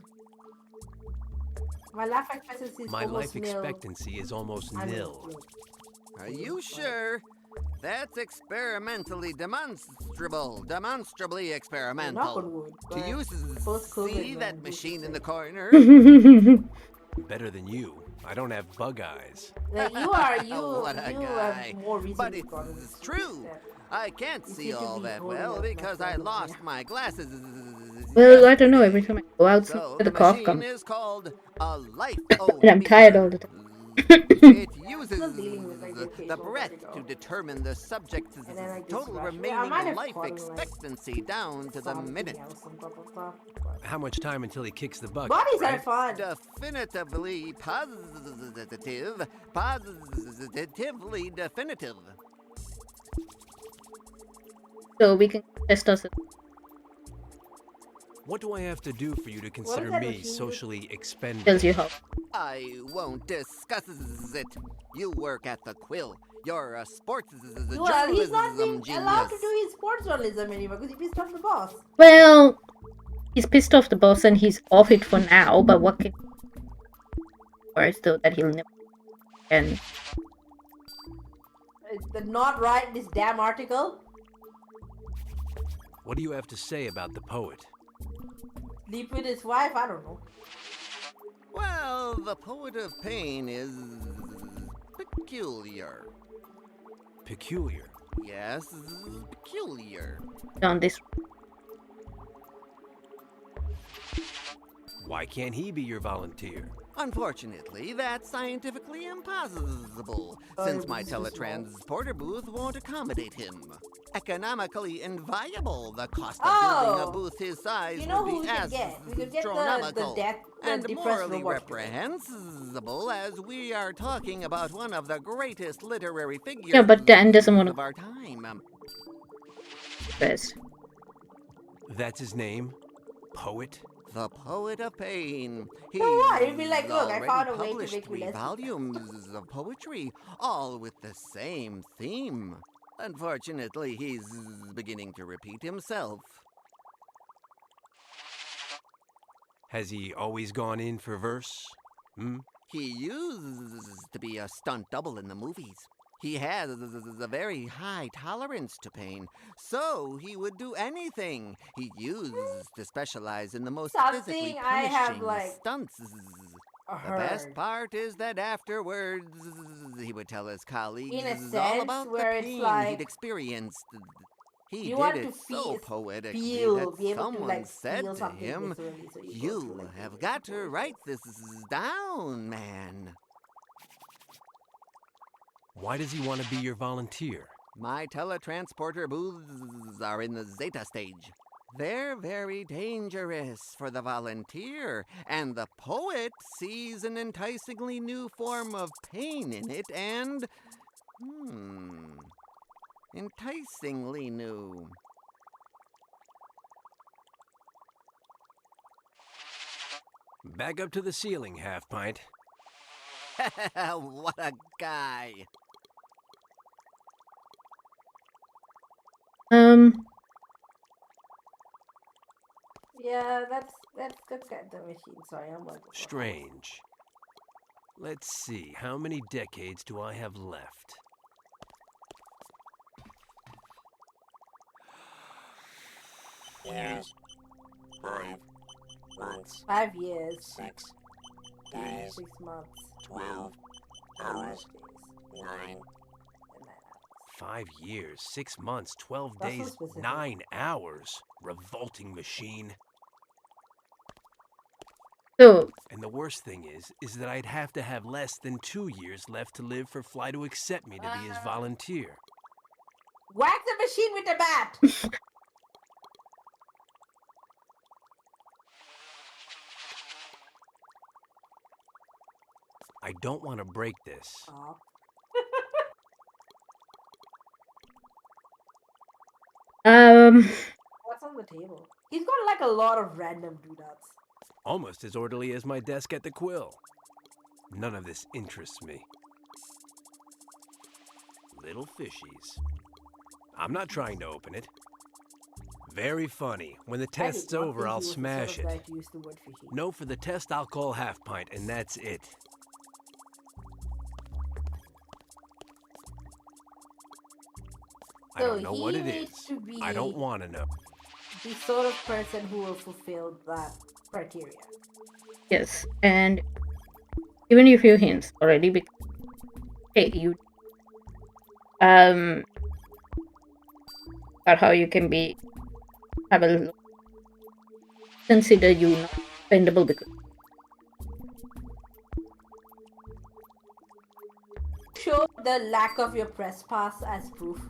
Speaker 1: My life expectancy is
Speaker 7: My
Speaker 1: almost
Speaker 7: life expectancy is almost nil.
Speaker 9: Are you sure? That's experimentally demonstrable. Demonstrably experimental. Do you see that machine in the corner?
Speaker 7: Better than you. I don't have bug eyes.
Speaker 1: Like
Speaker 9: What a
Speaker 1: you
Speaker 9: guy.
Speaker 1: have more reason
Speaker 9: But
Speaker 1: to
Speaker 9: it's
Speaker 1: call it
Speaker 9: true. I can't see all that well because I lost my glasses.
Speaker 2: Well, I don't know. Every time I go out,
Speaker 9: So
Speaker 2: the
Speaker 9: the
Speaker 2: cough
Speaker 9: machine
Speaker 2: comes.
Speaker 9: is called a life.
Speaker 2: And I'm tired all the time.
Speaker 9: It uses the breath to determine the subject's total remaining life expectancy down to the minute.
Speaker 7: How much time until he kicks the bucket?
Speaker 1: Bodies are
Speaker 7: right?
Speaker 1: fun.
Speaker 9: Definitively positive. Positively definitive.
Speaker 2: So we can test us.
Speaker 7: What do I have to do for you to consider
Speaker 1: that
Speaker 7: me
Speaker 1: machine?
Speaker 7: socially expendable?
Speaker 2: Tells you how.
Speaker 9: I won't discuss it. You work at the Quill. You're a sports
Speaker 1: Well, he's not being
Speaker 9: journalism
Speaker 1: allowed to
Speaker 9: genius.
Speaker 1: do his sports journalism anymore because he pissed off the boss.
Speaker 2: Well, he's pissed off the boss and he's off it for now. But what can? Or still that he'll never. And
Speaker 1: Did not write this damn article.
Speaker 7: What do you have to say about the poet?
Speaker 1: Sleep with his wife. I don't know.
Speaker 9: Well, the poet of pain is peculiar.
Speaker 7: Peculiar.
Speaker 9: Yes, peculiar.
Speaker 2: on this.
Speaker 7: Why can't he be your volunteer?
Speaker 9: Unfortunately, that's scientifically impossible, since my teletransporter booth won't accommodate him. Economically inviable, the cost of building a booth his size
Speaker 1: You know
Speaker 9: would
Speaker 1: who
Speaker 9: be
Speaker 1: we could get? We could get the
Speaker 9: astronomical
Speaker 1: death, the
Speaker 9: and
Speaker 1: depressed
Speaker 9: morally
Speaker 1: robot.
Speaker 9: reprehensible, as we are talking about one of the greatest literary figures
Speaker 2: Yeah, but Dan doesn't want
Speaker 9: of
Speaker 2: to
Speaker 9: our time.
Speaker 2: best.
Speaker 7: That's his name? Poet?
Speaker 9: The poet of pain. He's
Speaker 1: So what? He'd be like, look, I
Speaker 9: already
Speaker 1: found a way to
Speaker 9: published
Speaker 1: make you
Speaker 9: 3
Speaker 1: less
Speaker 9: volumes of poetry, all with the same theme. Unfortunately, he's beginning to repeat himself.
Speaker 7: Has he always gone in for verse?
Speaker 9: He used to be a stunt double in the movies. He has a very high tolerance to pain, so he would do anything. He used to specialize in the most physically
Speaker 1: Something I have,
Speaker 9: punishing
Speaker 1: like,
Speaker 9: stunts. The best part is that afterwards, he would tell his colleagues
Speaker 1: In a
Speaker 9: all
Speaker 1: sense
Speaker 9: about the
Speaker 1: where it's
Speaker 9: pain
Speaker 1: like,
Speaker 9: he'd experienced. He
Speaker 1: you
Speaker 9: did
Speaker 1: want
Speaker 9: it
Speaker 1: to
Speaker 9: so poetically
Speaker 1: feel,
Speaker 9: that
Speaker 1: be able to,
Speaker 9: someone
Speaker 1: like,
Speaker 9: said
Speaker 1: feel
Speaker 9: to
Speaker 1: something
Speaker 9: him,
Speaker 1: viscerally, so you go
Speaker 9: "You
Speaker 1: through, like,
Speaker 9: have got to write this down, man."
Speaker 7: Why does he want to be your volunteer?
Speaker 9: My teletransporter booths are in the Zeta stage. They're very dangerous for the volunteer, and the poet sees an enticingly new form of pain in it, and... enticingly new.
Speaker 7: Back up to the ceiling, half-pint.
Speaker 9: What a guy.
Speaker 1: Yeah, that's the machine. Sorry, I'm like
Speaker 7: Strange. Let's see, how many decades do I have left?
Speaker 14: Years. 5 months.
Speaker 1: 5 years.
Speaker 14: 6 days.
Speaker 1: 6 months.
Speaker 14: 12 hours. 9.
Speaker 7: 5 years, 6 months, 12
Speaker 1: That's so
Speaker 7: days,
Speaker 1: specific.
Speaker 7: 9 hours. Revolting machine.
Speaker 2: So,
Speaker 7: And the worst thing is that I'd have to have less than 2 years left to live for Fly to accept me to be his volunteer.
Speaker 1: Whack the machine with a bat!
Speaker 7: I don't want to break this.
Speaker 1: Aw. What's on the table? He's got like a lot of random doodads.
Speaker 7: Almost as orderly as my desk at the Quill. None of this interests me. Little fishies. I'm not trying to open it. Very funny. When the
Speaker 1: I did
Speaker 7: test's
Speaker 1: not
Speaker 7: over,
Speaker 1: think
Speaker 7: I'll
Speaker 1: he was the
Speaker 7: smash
Speaker 1: sort of
Speaker 7: it.
Speaker 1: guy to use the word fishy.
Speaker 7: No, for the test, I'll call half pint, and that's it. I
Speaker 1: So
Speaker 7: don't know what
Speaker 1: he
Speaker 7: it
Speaker 1: needs
Speaker 7: is.
Speaker 1: to be
Speaker 7: I don't want to know.
Speaker 1: the sort of person who will fulfill that criteria.
Speaker 2: yes, and given you a few hints already. Hey, you. About how you can be. Have a look. Consider you not expendable because.
Speaker 1: Show the lack of your press pass as proof.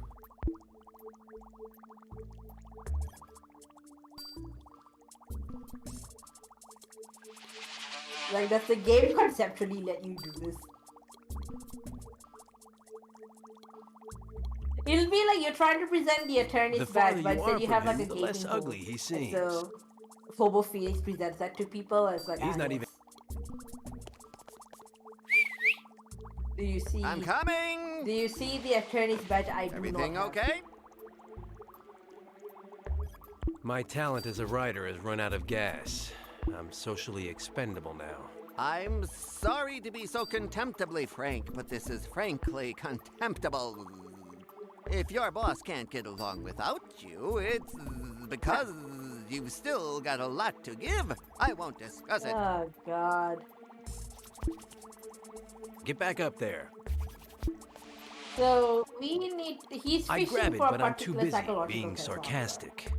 Speaker 1: Like, does the game conceptually let you do this? It'll be like you're trying to present the attorney's
Speaker 7: The farther
Speaker 1: badge, but
Speaker 7: you
Speaker 1: instead
Speaker 7: are
Speaker 1: you
Speaker 7: from
Speaker 1: have like
Speaker 7: him,
Speaker 1: a
Speaker 7: the
Speaker 1: gaping
Speaker 7: less
Speaker 1: hole.
Speaker 7: ugly he
Speaker 1: And
Speaker 7: seems.
Speaker 1: so, Hobo Felix presents that to people as like,
Speaker 7: He's not even.
Speaker 1: Do you see?
Speaker 9: I'm coming!
Speaker 1: Do you see the attorney's badge? I do
Speaker 9: Everything
Speaker 1: not have.
Speaker 9: okay?
Speaker 7: My talent as a writer has run out of gas. I'm socially expendable now.
Speaker 9: I'm sorry to be so contemptibly frank, but this is frankly contemptible. If your boss can't get along without you, it's because you've still got a lot to give. I won't discuss it.
Speaker 1: Oh, God.
Speaker 7: Get back up there.
Speaker 1: So, we need... He's
Speaker 7: I'd
Speaker 1: fishing
Speaker 7: grab it,
Speaker 1: for a
Speaker 7: but I'm too
Speaker 1: particular
Speaker 7: busy
Speaker 1: psychological
Speaker 7: being
Speaker 1: test.
Speaker 7: sarcastic.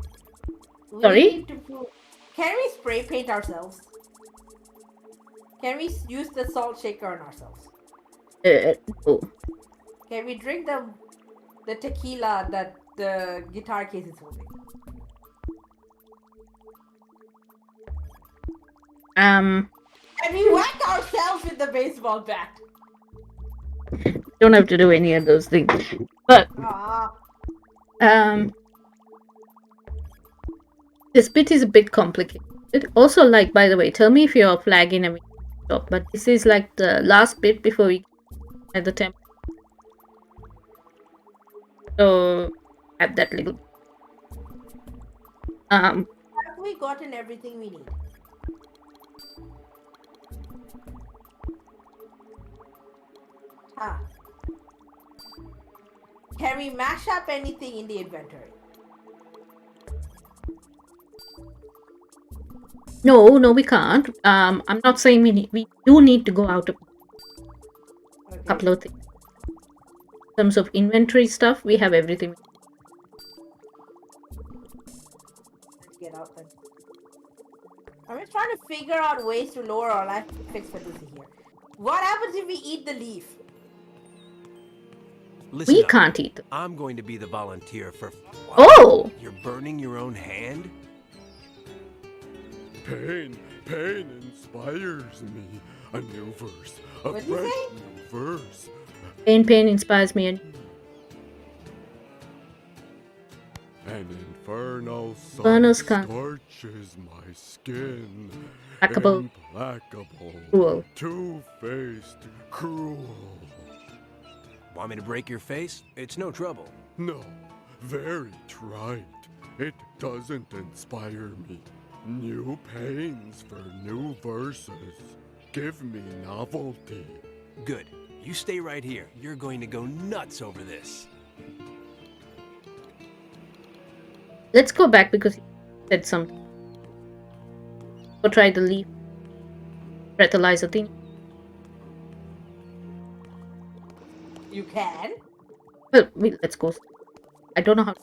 Speaker 1: We
Speaker 2: Sorry?
Speaker 1: need to prove... Can we spray paint ourselves? Can we use the salt shaker on ourselves?
Speaker 2: Oh.
Speaker 1: Can we drink the tequila that the guitar case is holding? Can we whack ourselves with the baseball bat?
Speaker 2: Don't have to do any of those things. But this bit is a bit complicated. Also, like, by the way, tell me if you're flagging and stop. But this is like the last bit before we at the temple. So have that little.
Speaker 1: Have we gotten everything we need? Can we mash up anything in the inventory?
Speaker 2: No, we can't. I'm not saying we do need to go out a couple of things. In terms of inventory stuff, we have everything.
Speaker 1: Let's get out then. I'm just trying to figure out ways to lower our life expectancy here. What happens if we eat the leaf?
Speaker 7: Listen
Speaker 2: We
Speaker 7: up.
Speaker 2: can't eat them.
Speaker 7: I'm going to be the volunteer for. What?
Speaker 2: Oh!
Speaker 7: You're burning your own hand?
Speaker 15: Pain inspires me. A new verse. A
Speaker 1: What'd you
Speaker 15: fresh
Speaker 1: say?
Speaker 15: new verse.
Speaker 2: Pain inspires me. And
Speaker 15: An infernal
Speaker 2: Infernal
Speaker 15: sun
Speaker 2: sun.
Speaker 15: scorches my skin.
Speaker 2: Implacable.
Speaker 15: Implacable.
Speaker 2: Cruel.
Speaker 15: Two-faced. Cruel.
Speaker 7: Want me to break your face? It's no trouble.
Speaker 15: No, very trite. It doesn't inspire me. New pains for new verses. Give me novelty.
Speaker 7: Good. You stay right here. You're going to go nuts over this.
Speaker 2: let's go back because you said something. Go try the leaf breathalyzer thing.
Speaker 1: You can?
Speaker 2: Well, let's go. I don't know how.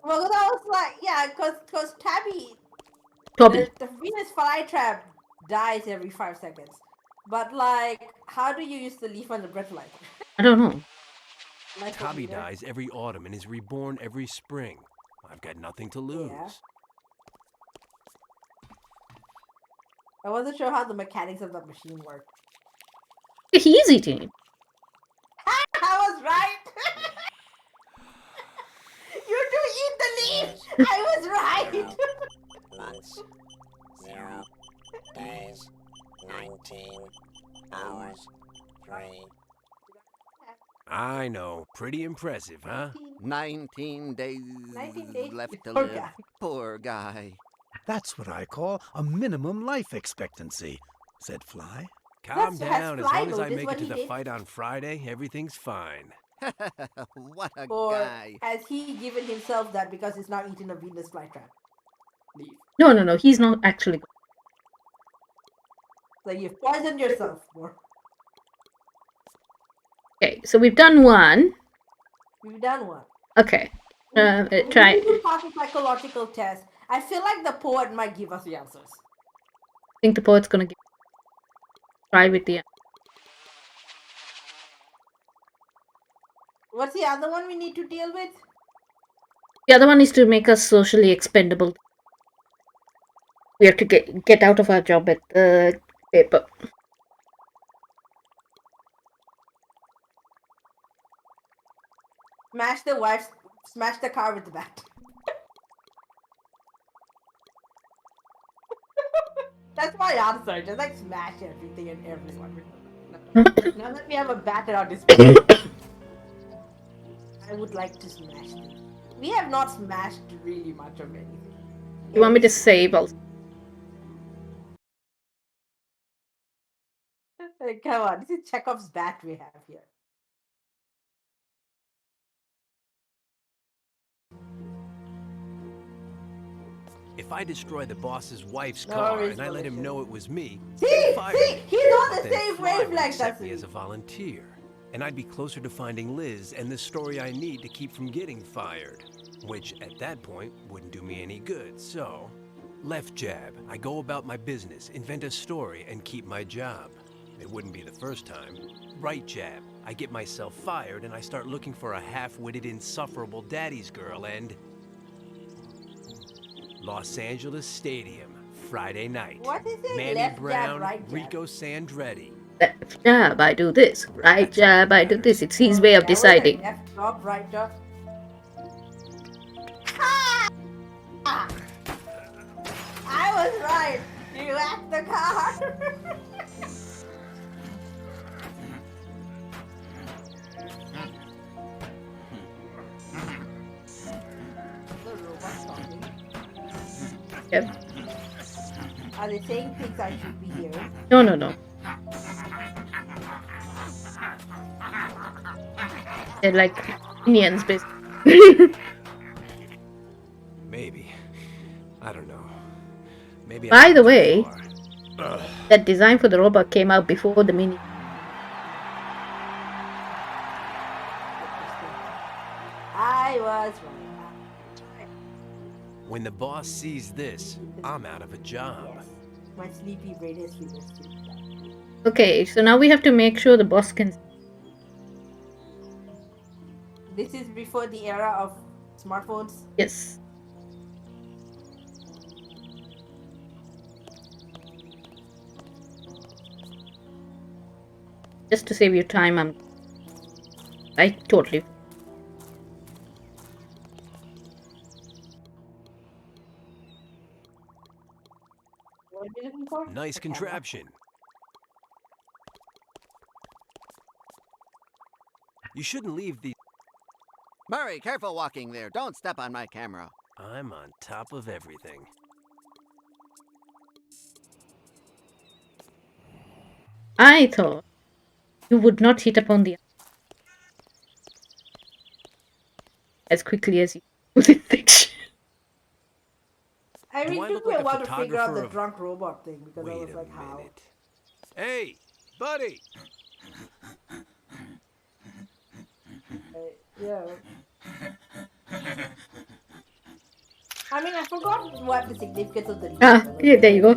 Speaker 1: Well, that was like, yeah, because Tabby,
Speaker 2: Toby.
Speaker 1: the Venus flytrap dies every 5 seconds. But like, how do you use the leaf on the breathalyzer?
Speaker 2: I don't know.
Speaker 7: Tubby dies every autumn and is reborn every spring. I've got nothing to lose.
Speaker 1: Yeah. I wasn't sure how the mechanics of that machine worked.
Speaker 2: He's eating it.
Speaker 1: I was right. You do eat the leaf. I was right.
Speaker 14: Months, 0 days, 19 hours, 3.
Speaker 7: I know. Pretty impressive, huh?
Speaker 9: 19 days,
Speaker 1: 19 days.
Speaker 9: left to
Speaker 1: Poor
Speaker 9: live.
Speaker 1: guy.
Speaker 9: Poor guy.
Speaker 4: That's what I call a minimum life expectancy, said Fly.
Speaker 7: Calm
Speaker 1: Has
Speaker 7: down. As
Speaker 1: Fly
Speaker 7: long as I
Speaker 1: noticed
Speaker 7: make
Speaker 1: what
Speaker 7: it to
Speaker 1: he
Speaker 7: the
Speaker 1: did?
Speaker 7: fight on Friday, everything's fine.
Speaker 9: What a
Speaker 1: Or
Speaker 9: guy.
Speaker 1: has he given himself that because he's not eating a Venus flytrap? Leaf.
Speaker 2: No. He's not actually.
Speaker 1: So you've poisoned yourself.
Speaker 2: Okay, so we've done one.
Speaker 1: We've done one.
Speaker 2: Okay.
Speaker 1: We
Speaker 2: Try.
Speaker 1: need to pass a psychological test. I feel like the poet might give us the answers.
Speaker 2: I think the poet's gonna try with the.
Speaker 1: What's the other one we need to deal with?
Speaker 2: The other one is to make us socially expendable. We have to get out of our job at the paper.
Speaker 1: Smash the car with the bat. That's my answer. Just like smash everything and everyone. Now that we have a bat at our disposal, I would like to smash things. We have not smashed really much of anything.
Speaker 2: You want me to save also?
Speaker 1: Come on, this is Chekhov's bat we have here.
Speaker 7: If I destroy the boss's wife's
Speaker 1: No
Speaker 7: car
Speaker 1: worries,
Speaker 7: and I let him
Speaker 1: Felicia.
Speaker 7: know it was me,
Speaker 1: See,
Speaker 7: he'll fire me.
Speaker 1: he's on
Speaker 7: But
Speaker 1: the
Speaker 7: then
Speaker 1: same
Speaker 7: Fly would
Speaker 1: wavelength
Speaker 7: accept
Speaker 1: as
Speaker 7: me
Speaker 1: me.
Speaker 7: as a volunteer, and I'd be closer to finding Liz and the story I need to keep from getting fired, which at that point wouldn't do me any good. So, left jab, I go about my business, invent a story, and keep my job. It wouldn't be the first time. Right jab, I get myself fired and I start looking for a half-witted, insufferable daddy's girl, and Los Angeles Stadium, Friday night.
Speaker 1: What is it?
Speaker 7: Manny
Speaker 1: Left jab,
Speaker 7: Brown,
Speaker 1: right jab.
Speaker 7: Rico Sandretti.
Speaker 2: Left jab, I do this. Right jab, I do this. It's his way of
Speaker 1: That was
Speaker 2: deciding.
Speaker 1: a left job, right job. Ah! I was right. You whacked the car. The robot's talking.
Speaker 2: Yep.
Speaker 1: Are they saying things I should be hearing?
Speaker 2: No. They're like minions, basically.
Speaker 7: Maybe. I don't know. Maybe.
Speaker 2: By the way, that design for the robot came out before the mini.
Speaker 1: I was right.
Speaker 7: When the boss sees this, I'm out of a job.
Speaker 1: Yes. My sleepy brain is super sleepy.
Speaker 2: Okay, so now we have to make sure the boss can.
Speaker 1: This is before the era of smartphones.
Speaker 2: Yes. Just to save you time, I totally.
Speaker 1: What are we looking for?
Speaker 7: Nice
Speaker 1: The camera.
Speaker 7: contraption. You shouldn't leave the.
Speaker 9: Murray, careful walking there. Don't step on my camera.
Speaker 7: I'm on top of everything.
Speaker 2: I thought you would not hit upon the as quickly as you would think.
Speaker 1: I mean,
Speaker 7: Do
Speaker 1: it
Speaker 7: I
Speaker 1: took
Speaker 7: look
Speaker 1: me
Speaker 7: like
Speaker 1: a
Speaker 7: a
Speaker 1: while to figure out
Speaker 7: photographer
Speaker 1: the
Speaker 7: of-
Speaker 1: drunk robot thing because I
Speaker 7: Wait
Speaker 1: was
Speaker 7: a
Speaker 1: like, how?
Speaker 7: minute. Hey, buddy!
Speaker 1: Yeah. I mean, I forgot what the significance of the leaf
Speaker 2: Ah,
Speaker 1: was.
Speaker 2: yeah, there you go.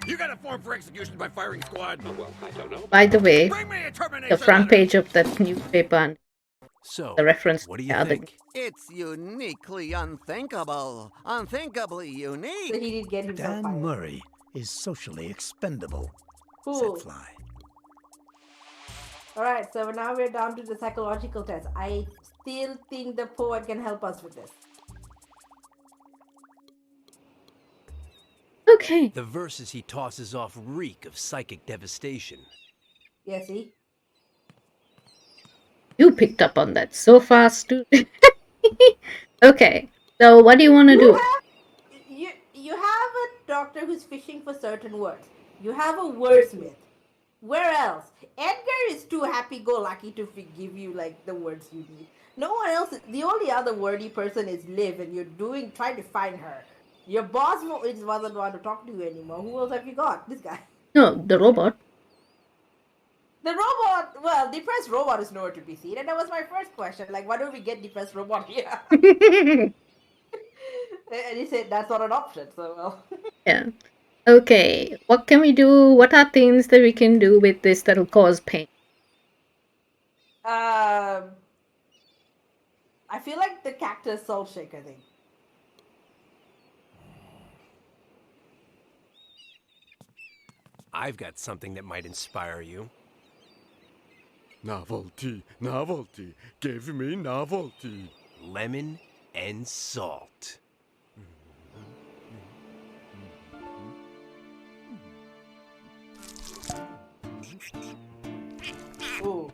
Speaker 3: You got a form for execution by firing squad?
Speaker 13: Oh, well, I don't know.
Speaker 2: By the way,
Speaker 3: Bring me a termination
Speaker 2: the front
Speaker 3: letter.
Speaker 2: page of that newspaper and
Speaker 7: So,
Speaker 2: the reference
Speaker 7: what do
Speaker 2: to
Speaker 7: you
Speaker 2: the other.
Speaker 7: think?
Speaker 9: It's uniquely unthinkable. Unthinkably unique.
Speaker 1: So he did get himself
Speaker 4: Dan
Speaker 1: fired.
Speaker 4: Murray is socially expendable,
Speaker 1: Cool.
Speaker 4: said Fly.
Speaker 1: Alright, so now we're down to the psychological test. I still think the poet can help us with this.
Speaker 2: Okay.
Speaker 7: The verses he tosses off reek of psychic devastation.
Speaker 1: Yeah, see?
Speaker 2: You picked up on that so fast, dude. Okay, so what do you want to do?
Speaker 1: You have a doctor who's fishing for certain words. You have a wordsmith. Where else? Edgar is too happy-go-lucky to give you like the words you need. No one else. The only other wordy person is Liv, and you're trying to find her. Your boss doesn't want to talk to you anymore. Who else have you got? This guy.
Speaker 2: No, the robot.
Speaker 1: The robot. Well, depressed robot is nowhere to be seen, and that was my first question. Like, why don't we get depressed robot here? And he said that's not an option. So well.
Speaker 2: Yeah. Okay, what can we do? What are things that we can do with this that'll cause pain?
Speaker 1: I feel like the cactus salt shaker thing.
Speaker 7: I've got something that might inspire you.
Speaker 15: Novelty, novelty, give me novelty.
Speaker 7: Lemon and salt.
Speaker 1: Ooh.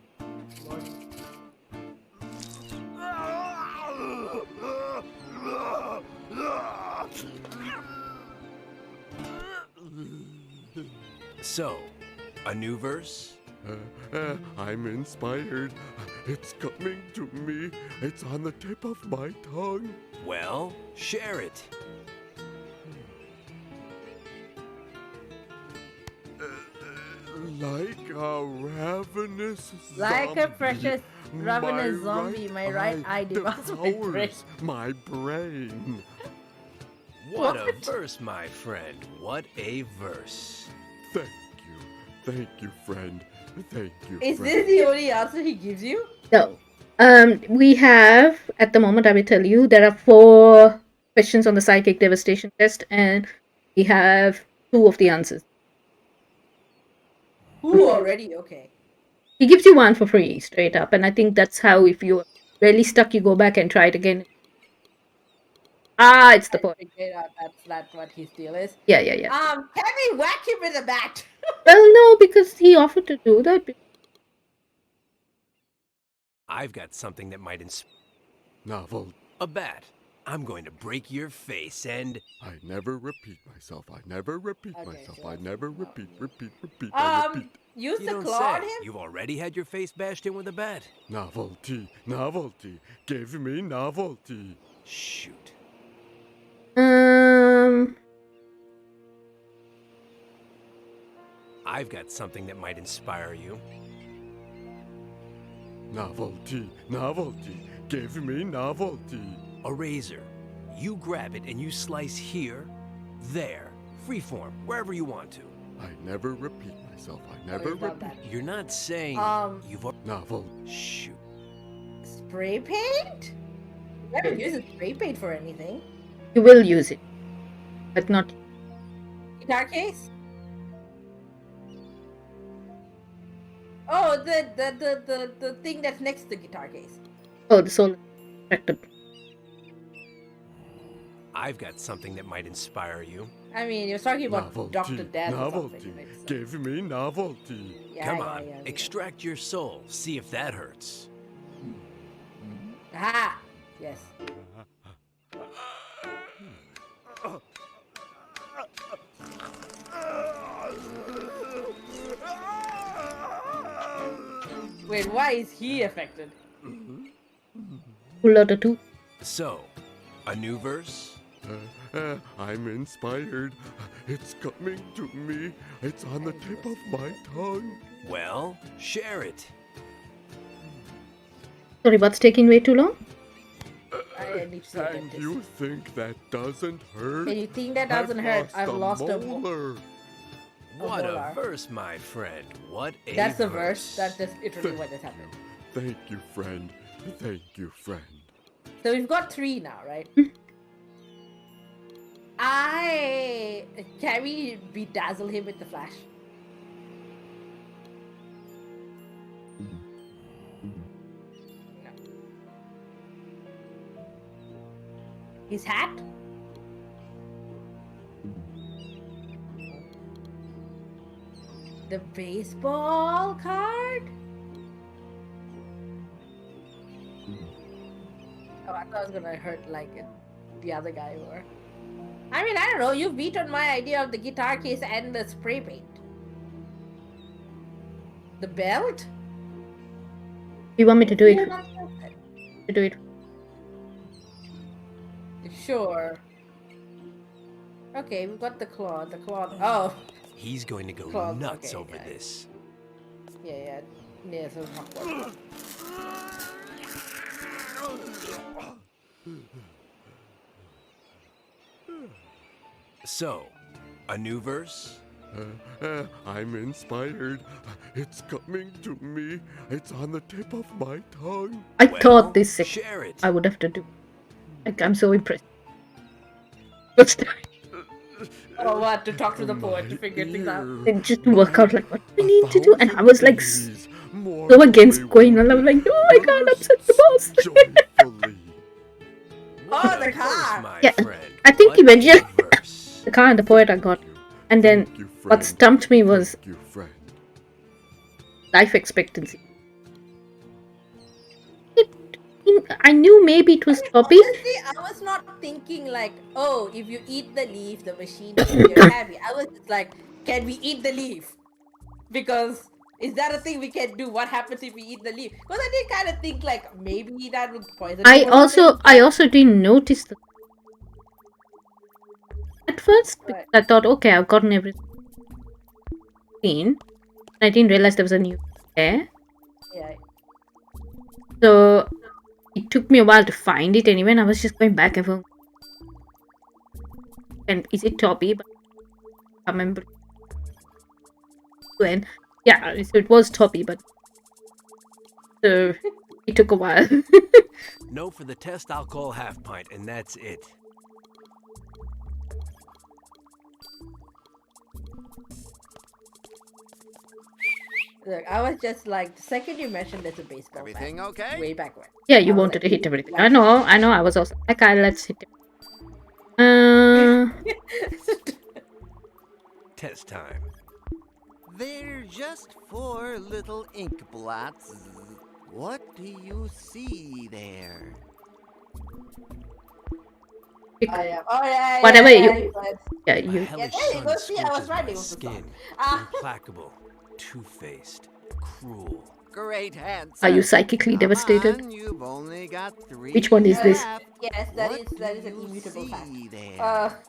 Speaker 7: So, a new verse?
Speaker 15: I'm inspired. It's coming to me. It's on the tip of my tongue.
Speaker 7: Well, share it.
Speaker 15: Like a ravenous
Speaker 1: Like
Speaker 15: zombie.
Speaker 1: a precious ravenous zombie, my right eye devours my brain.
Speaker 15: devours my brain.
Speaker 7: What a verse, my friend. What a verse.
Speaker 15: Thank you, friend. Thank you.
Speaker 1: Is
Speaker 15: friend.
Speaker 1: this the only answer he gives you?
Speaker 2: No. We have, at the moment, I will tell you, there are 4 questions on the psychic devastation test, and we have 2 of the answers.
Speaker 1: Ooh, already? Okay.
Speaker 2: He gives you 1 for free, straight up, and I think that's how, if you're really stuck, you go back and try it again. Ah, it's the point.
Speaker 1: That's what his deal is.
Speaker 2: Yeah.
Speaker 1: Can we whack him with a bat?
Speaker 2: Well, no, because he offered to do that.
Speaker 7: I've got something that might inspire.
Speaker 15: Novel.
Speaker 7: A bat. I'm going to break your face and...
Speaker 15: I never repeat myself. I never repeat myself. I never repeat.
Speaker 1: Use
Speaker 7: You
Speaker 1: the
Speaker 7: don't
Speaker 1: claw on
Speaker 7: say.
Speaker 1: him?
Speaker 7: You've already had your face bashed in with a bat.
Speaker 15: Novelty, novelty. Give me novelty.
Speaker 7: Shoot. I've got something that might inspire you.
Speaker 15: Novelty, novelty. Give me novelty.
Speaker 7: A razor. You grab it and you slice here, there, freeform, wherever you want to.
Speaker 15: I never repeat myself. I never repeat.
Speaker 7: You're not saying you've...
Speaker 15: Novel.
Speaker 7: Shoot.
Speaker 1: Spray paint? You never use spray paint for anything.
Speaker 2: You will use it, but not...
Speaker 1: Guitar case? Oh, the thing that's next to the guitar case.
Speaker 2: Oh, the solar tractor.
Speaker 7: I've got something that might inspire you.
Speaker 1: I mean, you're talking about
Speaker 15: Novelty,
Speaker 1: Dr. Death or
Speaker 15: novelty.
Speaker 1: something. Right? So.
Speaker 15: Give me novelty.
Speaker 1: Yeah,
Speaker 7: Come
Speaker 1: yeah,
Speaker 7: on,
Speaker 1: yeah.
Speaker 7: extract your soul. See if that hurts.
Speaker 1: Ah, yes. Wait, why is he affected?
Speaker 2: Pull out the 2.
Speaker 7: So, a new verse?
Speaker 15: I'm inspired. It's coming to me. It's on the tip of my tongue.
Speaker 7: Well, share it.
Speaker 2: Sorry, what's taking way too long?
Speaker 1: I need to
Speaker 15: And you think that doesn't hurt?
Speaker 1: And you think that doesn't hurt? I've lost a
Speaker 15: molar.
Speaker 7: What a
Speaker 1: Molar.
Speaker 7: verse, my friend. What a
Speaker 1: That's the
Speaker 7: verse.
Speaker 1: verse. That's just literally what just happened.
Speaker 15: Thank you, friend. Thank you, friend.
Speaker 1: So we've got 3 now, right? Can we bedazzle him with the flash? No. His hat? The baseball card? Oh, I thought it was gonna hurt like the other guy more. I mean, I don't know. You've beaten my idea of the guitar case and the spray paint. The belt?
Speaker 2: You want me to do it? To do it.
Speaker 1: Sure. Okay, we've got the claw. The claw. Oh.
Speaker 7: He's going to go
Speaker 1: Claws,
Speaker 7: nuts
Speaker 1: okay,
Speaker 7: over
Speaker 1: yeah.
Speaker 7: this.
Speaker 1: Yeah. Yeah, so
Speaker 7: So, a new verse?
Speaker 15: I'm inspired. It's coming to me. It's on the tip of my tongue.
Speaker 2: I thought this
Speaker 7: share it.
Speaker 2: I would have to do. Like, I'm so impressed. What's that?
Speaker 1: Oh, what? To talk to the poet to figure things out?
Speaker 2: And just to work out like what we need to do, and I was like so against going, and I was like, no, I can't upset the boss.
Speaker 1: Oh, the car!
Speaker 2: Yeah, I think eventually the car and the poet I got, and then what stumped me was life expectancy. I knew maybe it was Toppy.
Speaker 1: Honestly, I was not thinking like, oh, if you eat the leaf, the machine will be happy. I was just like, can we eat the leaf? Because is that a thing we can do? What happens if we eat the leaf? Because I did kind of think like maybe that would poison.
Speaker 2: I also didn't notice that at first. Because I thought, okay, I've gotten everything. I didn't realize there was a new there.
Speaker 1: Yeah.
Speaker 2: So it took me a while to find it anyway, and I was just going back and forth. And is it Toppy? But I remember when. Yeah, so it was Toppy, but so it took a while.
Speaker 7: No, for the test, I'll call half pint, and that's it.
Speaker 1: Look, I was just like, the second you mentioned there's a baseball.
Speaker 9: Everything
Speaker 1: bat,
Speaker 9: okay?
Speaker 1: Way back when.
Speaker 2: Yeah, you wanted to hit everything. I know. I was also like, let's hit it.
Speaker 7: Test time.
Speaker 9: They're just 4 little ink blots. What do you see there?
Speaker 2: Whatever you.
Speaker 7: A
Speaker 2: you.
Speaker 7: hellish
Speaker 1: there you
Speaker 7: sun
Speaker 1: go. See, I was
Speaker 7: scorches
Speaker 1: right.
Speaker 7: my
Speaker 1: It was the
Speaker 7: skin.
Speaker 1: song.
Speaker 7: Implacable, two-faced, cruel.
Speaker 9: Great answer.
Speaker 2: Are you psychically devastated?
Speaker 9: You've only got 3
Speaker 2: Which one is this?
Speaker 9: left.
Speaker 1: Yes, that is an immutable fact.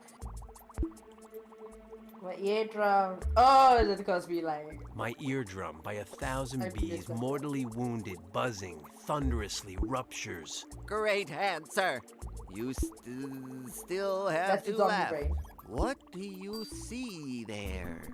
Speaker 1: My eardrum. Oh, is it because we like.
Speaker 7: My eardrum, by 1,000 bees, mortally wounded, buzzing, thunderously ruptures.
Speaker 9: Great answer. You still have
Speaker 1: That's the
Speaker 9: to
Speaker 1: zombie
Speaker 9: laugh.
Speaker 1: brain.
Speaker 9: What do you see there?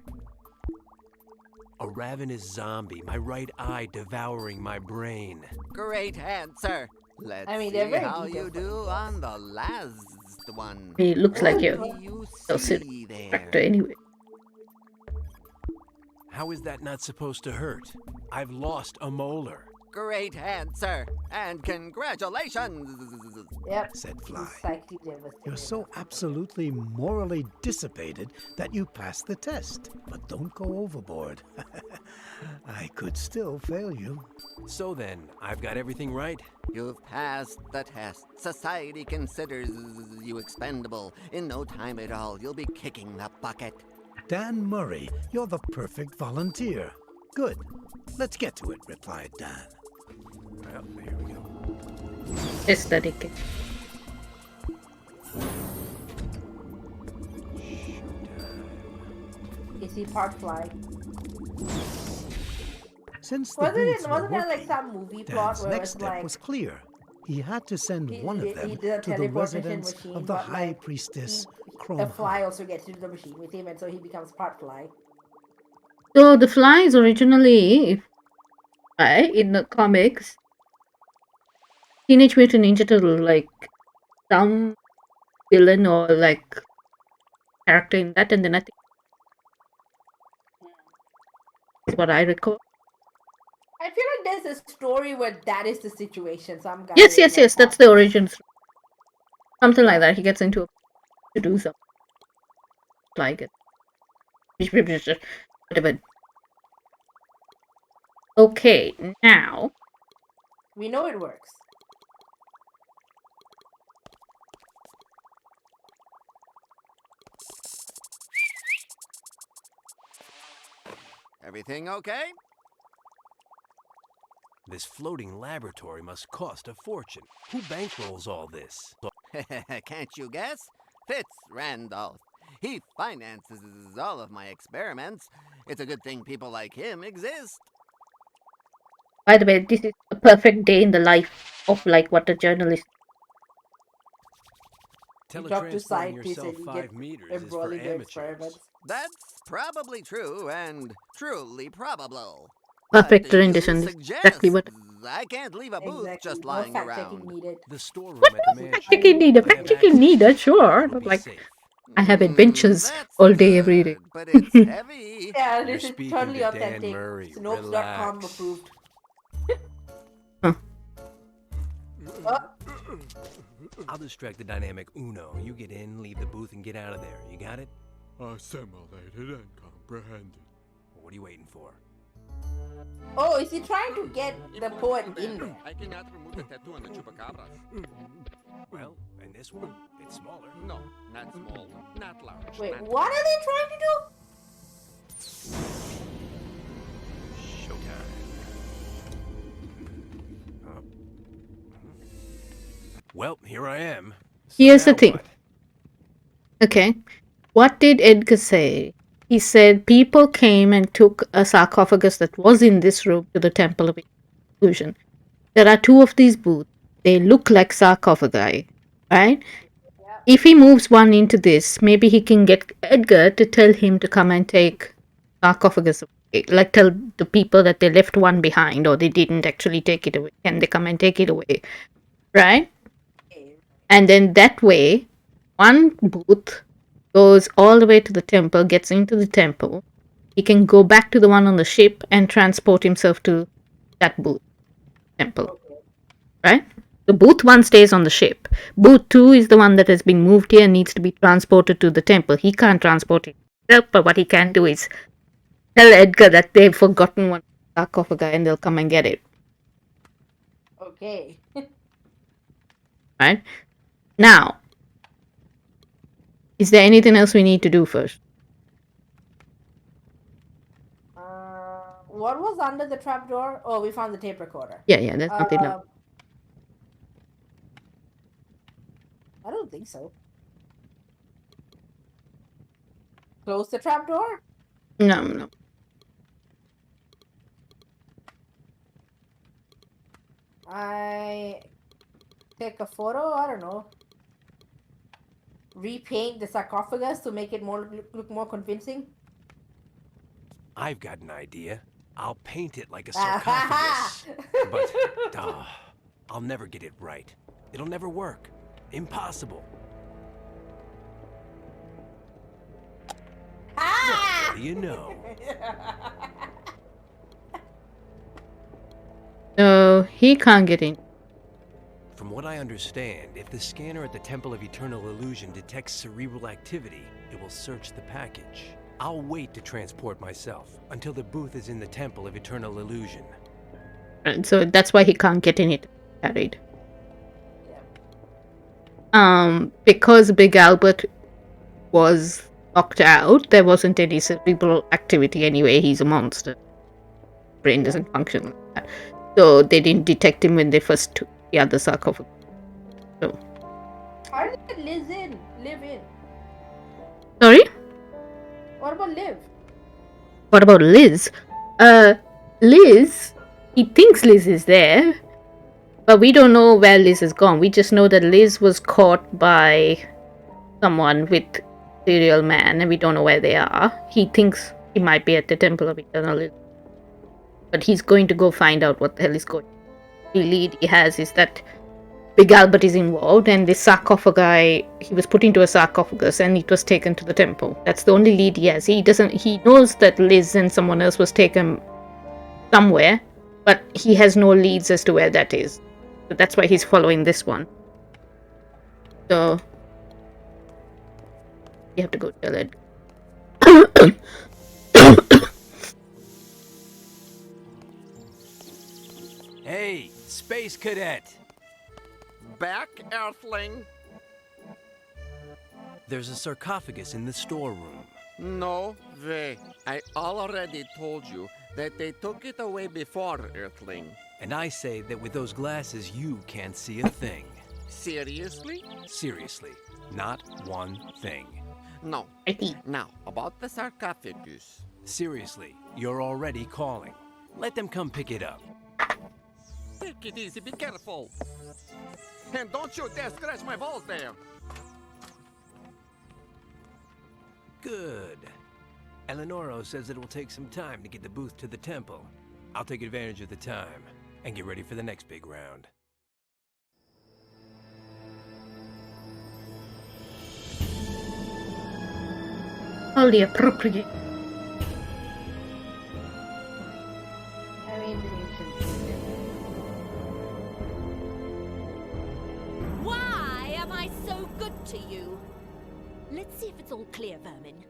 Speaker 7: A ravenous zombie, my right eye devouring my brain.
Speaker 9: Great answer. Let's
Speaker 1: I mean,
Speaker 9: see
Speaker 1: they're very
Speaker 9: how you
Speaker 1: detailed,
Speaker 9: do on the last one.
Speaker 2: He looks like
Speaker 9: What
Speaker 2: you.
Speaker 9: do you
Speaker 2: So
Speaker 9: see
Speaker 2: actor anyway.
Speaker 7: How is that not supposed to hurt? I've lost a molar.
Speaker 9: Great answer, and congratulations.
Speaker 1: Yep.
Speaker 8: Said Fly.
Speaker 1: Psychically devastated.
Speaker 4: You're so absolutely morally dissipated that you passed the test. But don't go overboard. I could still fail you.
Speaker 7: So then, I've got everything right.
Speaker 9: You've passed the test. Society considers you expendable. In no time at all, you'll be kicking the bucket.
Speaker 4: Dan Murray, you're the perfect volunteer. Good. Let's get to it, replied Dan.
Speaker 7: Well, here we go.
Speaker 2: Aesthetic.
Speaker 1: Is he part fly?
Speaker 4: Since the
Speaker 1: Wasn't
Speaker 4: booths
Speaker 1: it?
Speaker 4: were
Speaker 1: Wasn't there like
Speaker 4: working,
Speaker 1: some movie plot
Speaker 4: Dan's
Speaker 1: where it
Speaker 4: next
Speaker 1: was
Speaker 4: step
Speaker 1: like
Speaker 4: was clear. He had to send one of them
Speaker 1: he did a
Speaker 4: to the
Speaker 1: teleportation
Speaker 4: residence
Speaker 1: machine,
Speaker 4: of the
Speaker 1: but,
Speaker 4: High
Speaker 1: like,
Speaker 4: Priestess
Speaker 1: the
Speaker 4: Chrome.
Speaker 1: fly also gets into the machine with him, and so he becomes part fly.
Speaker 2: So the Flies originally, right, in the comics, Teenage Mutant Ninja Turtle, like some villain or like character in that, and then I think that's what I recall.
Speaker 1: I feel like there's a story where that is the situation. Some guy.
Speaker 2: Yes, that's the origin. Something like that. He gets into to do something like it. Whatever. Okay, now
Speaker 1: We know it works.
Speaker 9: Everything okay?
Speaker 7: This floating laboratory must cost a fortune. Who bankrolls all this?
Speaker 9: Can't you guess? Fitz Randolph. He finances all of my experiments. It's a good thing people like him exist.
Speaker 2: by the way, this is a perfect day in the life of like what a journalist.
Speaker 1: You talk to
Speaker 7: Teletransporting
Speaker 1: scientists
Speaker 7: yourself
Speaker 1: and you
Speaker 7: 5
Speaker 1: get
Speaker 7: meters is for
Speaker 1: embroiled in their
Speaker 7: amateurs.
Speaker 1: experiments.
Speaker 9: That's probably true and truly probable.
Speaker 2: Perfect
Speaker 9: What do
Speaker 2: rendition.
Speaker 9: you
Speaker 2: Is
Speaker 9: suggest?
Speaker 2: exactly what.
Speaker 9: I can't leave a booth
Speaker 1: Exactly.
Speaker 9: just
Speaker 1: No
Speaker 9: lying
Speaker 1: fact
Speaker 9: around.
Speaker 1: checking needed.
Speaker 7: The storeroom at the mansion.
Speaker 2: Chicken need a chicken need a sure, but like I have adventures
Speaker 9: That's
Speaker 2: all day every day.
Speaker 9: good, but it's heavy.
Speaker 1: Yeah,
Speaker 7: You're
Speaker 1: this is
Speaker 7: speaking
Speaker 1: totally
Speaker 7: to Dan
Speaker 1: authentic.
Speaker 7: Murray.
Speaker 1: Snopes.com
Speaker 7: Relax.
Speaker 1: approved.
Speaker 7: I'll distract the dynamic Uno. You get in, leave the booth, and get out of there. You got it?
Speaker 15: Assimilated and comprehended.
Speaker 7: What are you waiting for?
Speaker 1: Oh, is he trying to get the poet in there?
Speaker 3: I cannot remove the tattoo on the chupacabra.
Speaker 7: Well, and this one, it's smaller.
Speaker 3: No, not small, not large.
Speaker 1: Wait,
Speaker 3: not
Speaker 1: what are they trying to do?
Speaker 7: Showtime. Well, here I am. So
Speaker 2: Here's the
Speaker 7: now
Speaker 2: thing.
Speaker 7: what?
Speaker 2: Okay, what did Edgar say? He said people came and took a sarcophagus that was in this room to the Temple of Illusion. There are 2 of these booths. They look like sarcophagi, right? If he moves one into this, maybe he can get Edgar to tell him to come and take sarcophagus away. Like tell the people that they left one behind or they didn't actually take it away. Can they come and take it away? Right? And then that way, one booth goes all the way to the temple, gets into the temple. He can go back to the one on the ship and transport himself to that booth temple. Right? The booth 1 stays on the ship. Booth 2 is the one that has been moved here and needs to be transported to the temple. He can't transport it himself, but what he can do is tell Edgar that they've forgotten one sarcophagi and they'll come and get it.
Speaker 1: Okay.
Speaker 2: Right? Now, is there anything else we need to do first?
Speaker 1: What was under the trapdoor? Oh, we found the tape recorder.
Speaker 2: Yeah, there's nothing else.
Speaker 1: I don't think so. Close the trapdoor?
Speaker 2: No.
Speaker 1: I take a photo, I don't know. Repaint the sarcophagus to make it look more convincing.
Speaker 7: I've got an idea. I'll paint it like a sarcophagus. But, I'll never get it right. It'll never work. Impossible. What do you know?
Speaker 2: No, he can't get in.
Speaker 7: From what I understand, if the scanner at the Temple of Eternal Illusion detects cerebral activity, it will search the package. I'll wait to transport myself until the booth is in the Temple of Eternal Illusion.
Speaker 2: And so that's why he can't get in it carried. Because Big Albert was knocked out, there wasn't any cerebral activity anyway. He's a monster. Brain doesn't function like that. So they didn't detect him when they first took the other sarcophagus. So.
Speaker 1: How did Live in?
Speaker 2: Sorry?
Speaker 1: What about Liv?
Speaker 2: What about Liz? Liz, he thinks Liz is there, but we don't know where Liz has gone. We just know that Liz was caught by someone with Serial Man, and we don't know where they are. He thinks he might be at the Temple of Eternal Illusion. But he's going to go find out what the hell is going on. The lead he has is that Big Albert is involved, and the sarcophagi, he was put into a sarcophagus and it was taken to the temple. That's the only lead he has. He knows that Liz and someone else was taken somewhere, but he has no leads as to where that is. So that's why he's following this one. So you have to go tell it.
Speaker 7: Hey, Space Cadet!
Speaker 5: Back, Earthling?
Speaker 7: There's a sarcophagus in the storeroom.
Speaker 5: No way. I already told you that they took it away before, Earthling.
Speaker 7: And I say that with those glasses, you can't see a thing.
Speaker 5: Seriously?
Speaker 7: Seriously, not one thing.
Speaker 5: No. Now, about the sarcophagus.
Speaker 7: Seriously, you're already calling. Let them come pick it up.
Speaker 5: Take it easy, be careful. And don't you dare scratch my balls there.
Speaker 7: Good. Eleonoro says it will take some time to get the booth to the temple. I'll take advantage of the time and get ready for the next big round.
Speaker 2: Wholly appropriate.
Speaker 16: Why am I so good to you? Let's see if it's all clear, vermin.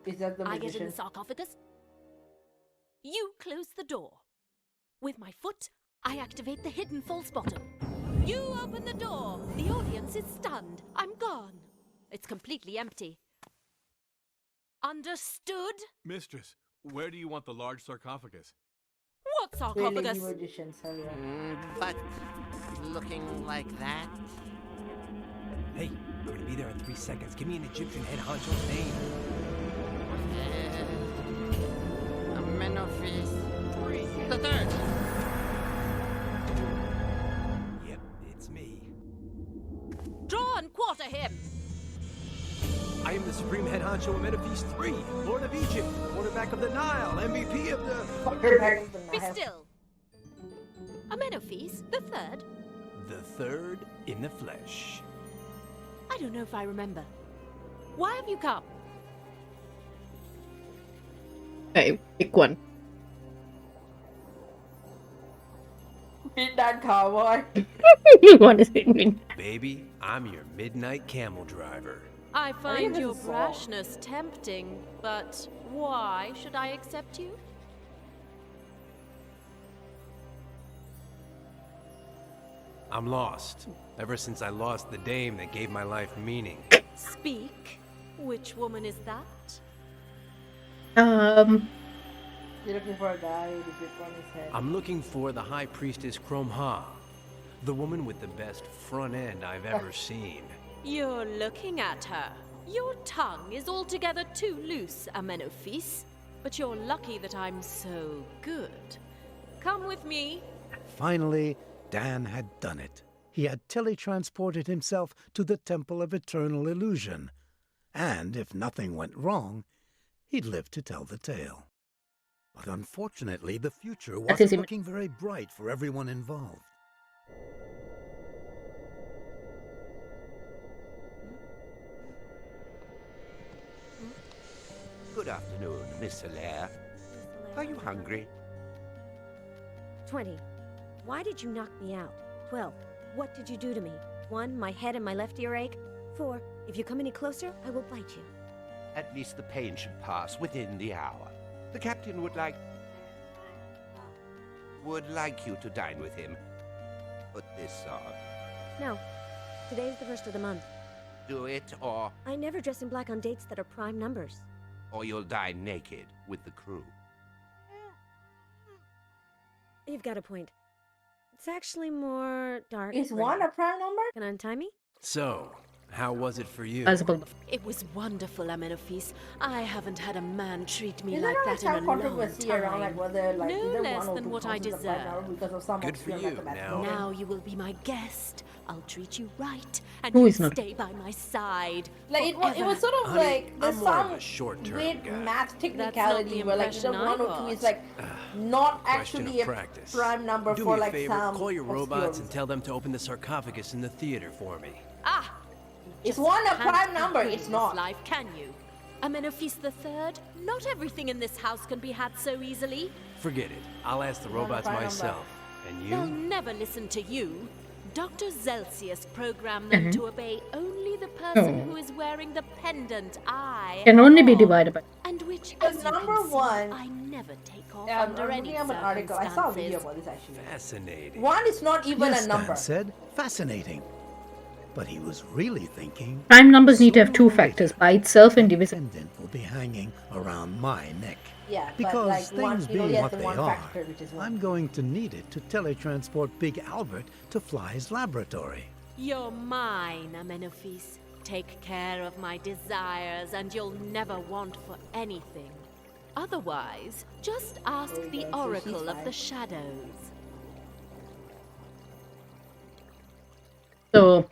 Speaker 1: Is that the
Speaker 16: I get in
Speaker 1: magician?
Speaker 16: the sarcophagus. You close the door. With my foot, I activate the hidden false bottom. You open the door. The audience is stunned. I'm gone. It's completely empty. Understood?
Speaker 17: Mistress, where do you want the large sarcophagus?
Speaker 16: What sarcophagus?
Speaker 1: Really, magicians,
Speaker 9: But looking like that?
Speaker 7: Hey, we're gonna be there in 3 seconds. Give me an Egyptian head honcho's name.
Speaker 5: Amenophis. The third.
Speaker 7: Yep, it's me.
Speaker 16: Draw and quarter him.
Speaker 7: I am the Supreme Head Honcho of Menephes III, Lord of Egypt, quarterback of the Nile, MVP of the...
Speaker 16: Be still. Amenophis, the third?
Speaker 7: The third in the flesh.
Speaker 16: I don't know if I remember. Why have you come?
Speaker 2: Okay, pick one.
Speaker 1: Midnight cowboy.
Speaker 2: You want to say me?
Speaker 7: Baby, I'm your midnight camel driver.
Speaker 16: I find
Speaker 1: this
Speaker 16: your
Speaker 1: a song?
Speaker 16: brashness tempting, but why should I accept you?
Speaker 7: I'm lost. Ever since I lost the dame that gave my life meaning.
Speaker 16: Speak. Which woman is that?
Speaker 1: You're looking for a guy with a grip on his head.
Speaker 7: I'm looking for the High Priestess Chrome Ha, the woman with the best front end I've ever seen.
Speaker 16: You're looking at her. Your tongue is altogether too loose, Amenophis. But you're lucky that I'm so good. Come with me.
Speaker 4: Finally, Dan had done it. He had teletransported himself to the Temple of Eternal Illusion. And if nothing went wrong, he'd live to tell the tale. But unfortunately, the future wasn't looking very bright for everyone involved.
Speaker 18: Good afternoon, Miss Hilaire. Are you hungry?
Speaker 6: 20. Why did you knock me out? 12. What did you do to me? 1. My head and my left ear ache. 4. If you come any closer, I will bite you.
Speaker 18: At least the pain should pass within the hour. The captain would like you to dine with him. Put this on.
Speaker 6: No. Today's the first of the month.
Speaker 18: Do it, or
Speaker 6: I never dress in black on dates that are prime numbers.
Speaker 18: you'll die naked with the crew.
Speaker 6: You've got a point. It's actually more dark.
Speaker 1: Is
Speaker 6: gray.
Speaker 1: 1 a prime number?
Speaker 6: Can I untie me?
Speaker 7: So, How was it for you?
Speaker 2: Possible.
Speaker 16: It was wonderful, Amenophes. I haven't had a man treat me
Speaker 1: Isn't
Speaker 16: like
Speaker 1: there
Speaker 16: that in a
Speaker 1: some
Speaker 16: long
Speaker 1: controversy around like
Speaker 16: time.
Speaker 1: whether like
Speaker 16: No
Speaker 1: either
Speaker 16: less
Speaker 1: one or
Speaker 16: than
Speaker 1: two
Speaker 16: what I
Speaker 1: counts as a prime
Speaker 16: deserve.
Speaker 1: number because of some
Speaker 7: Good for
Speaker 1: obscure
Speaker 7: you.
Speaker 1: mathematical.
Speaker 16: Now you will be my guest. I'll treat you right, and
Speaker 2: Who
Speaker 16: you'll
Speaker 2: is not?
Speaker 16: stay by my side.
Speaker 1: Like it was
Speaker 16: forever.
Speaker 1: sort of
Speaker 7: Honey,
Speaker 1: like there's
Speaker 7: I'm more of
Speaker 1: some
Speaker 7: a short-term
Speaker 1: weird
Speaker 7: guy.
Speaker 1: math
Speaker 16: That's
Speaker 1: technicality
Speaker 16: not the
Speaker 1: where like either
Speaker 16: impression I
Speaker 1: one or two
Speaker 16: got.
Speaker 1: is like not
Speaker 7: Question
Speaker 1: actually
Speaker 7: of
Speaker 1: a
Speaker 7: practice.
Speaker 1: prime number
Speaker 7: Do
Speaker 1: for
Speaker 7: me a
Speaker 1: like
Speaker 7: favor,
Speaker 1: some
Speaker 7: call your
Speaker 1: obscure
Speaker 7: robots and
Speaker 1: reason.
Speaker 7: tell them to open the sarcophagus in the theater for me.
Speaker 16: Ah!
Speaker 1: Is
Speaker 16: Just
Speaker 1: one a
Speaker 16: can't
Speaker 1: prime
Speaker 16: be
Speaker 1: number?
Speaker 16: good
Speaker 1: It's
Speaker 16: in
Speaker 1: not.
Speaker 16: This life, can you? Amenophes III, not everything in this house can be had so easily.
Speaker 7: Forget it. I'll ask the
Speaker 1: Not a
Speaker 7: robots
Speaker 1: prime number.
Speaker 7: myself. And
Speaker 16: They'll
Speaker 7: you?
Speaker 16: never listen to you. Dr. Zelsius programmed them
Speaker 2: Mhm.
Speaker 16: to obey only the person
Speaker 2: Oh.
Speaker 16: who is wearing the pendant I
Speaker 2: Can only be
Speaker 16: wore,
Speaker 2: divided by.
Speaker 16: and which,
Speaker 1: Because
Speaker 16: as you
Speaker 1: number
Speaker 16: can see,
Speaker 1: one-
Speaker 16: I never take off
Speaker 1: I'm
Speaker 16: under any
Speaker 1: looking up an article. I saw a video
Speaker 16: circumstances.
Speaker 1: about this actually.
Speaker 7: Fascinating.
Speaker 1: One is not even
Speaker 4: Yes,
Speaker 1: a number.
Speaker 4: Dan said. Fascinating. But he was really thinking
Speaker 2: Prime numbers need to have two
Speaker 4: sooner or
Speaker 2: factors,
Speaker 4: later,
Speaker 2: by itself and
Speaker 4: that
Speaker 2: divisible.
Speaker 4: pendant will be hanging around my neck.
Speaker 1: Yeah,
Speaker 4: Because
Speaker 1: but like one,
Speaker 4: things
Speaker 1: it only
Speaker 4: being
Speaker 1: has
Speaker 4: what
Speaker 1: the
Speaker 4: they
Speaker 1: one
Speaker 4: are,
Speaker 1: factor, which is one.
Speaker 4: I'm going to need it to teletransport Big Albert to Fly's laboratory.
Speaker 16: You're mine, Amenophes. Take care of my desires, and you'll never want for anything. Otherwise, just ask
Speaker 1: There you
Speaker 16: the
Speaker 1: go, so she's
Speaker 16: Oracle of
Speaker 1: fine.
Speaker 16: the Shadows.
Speaker 2: So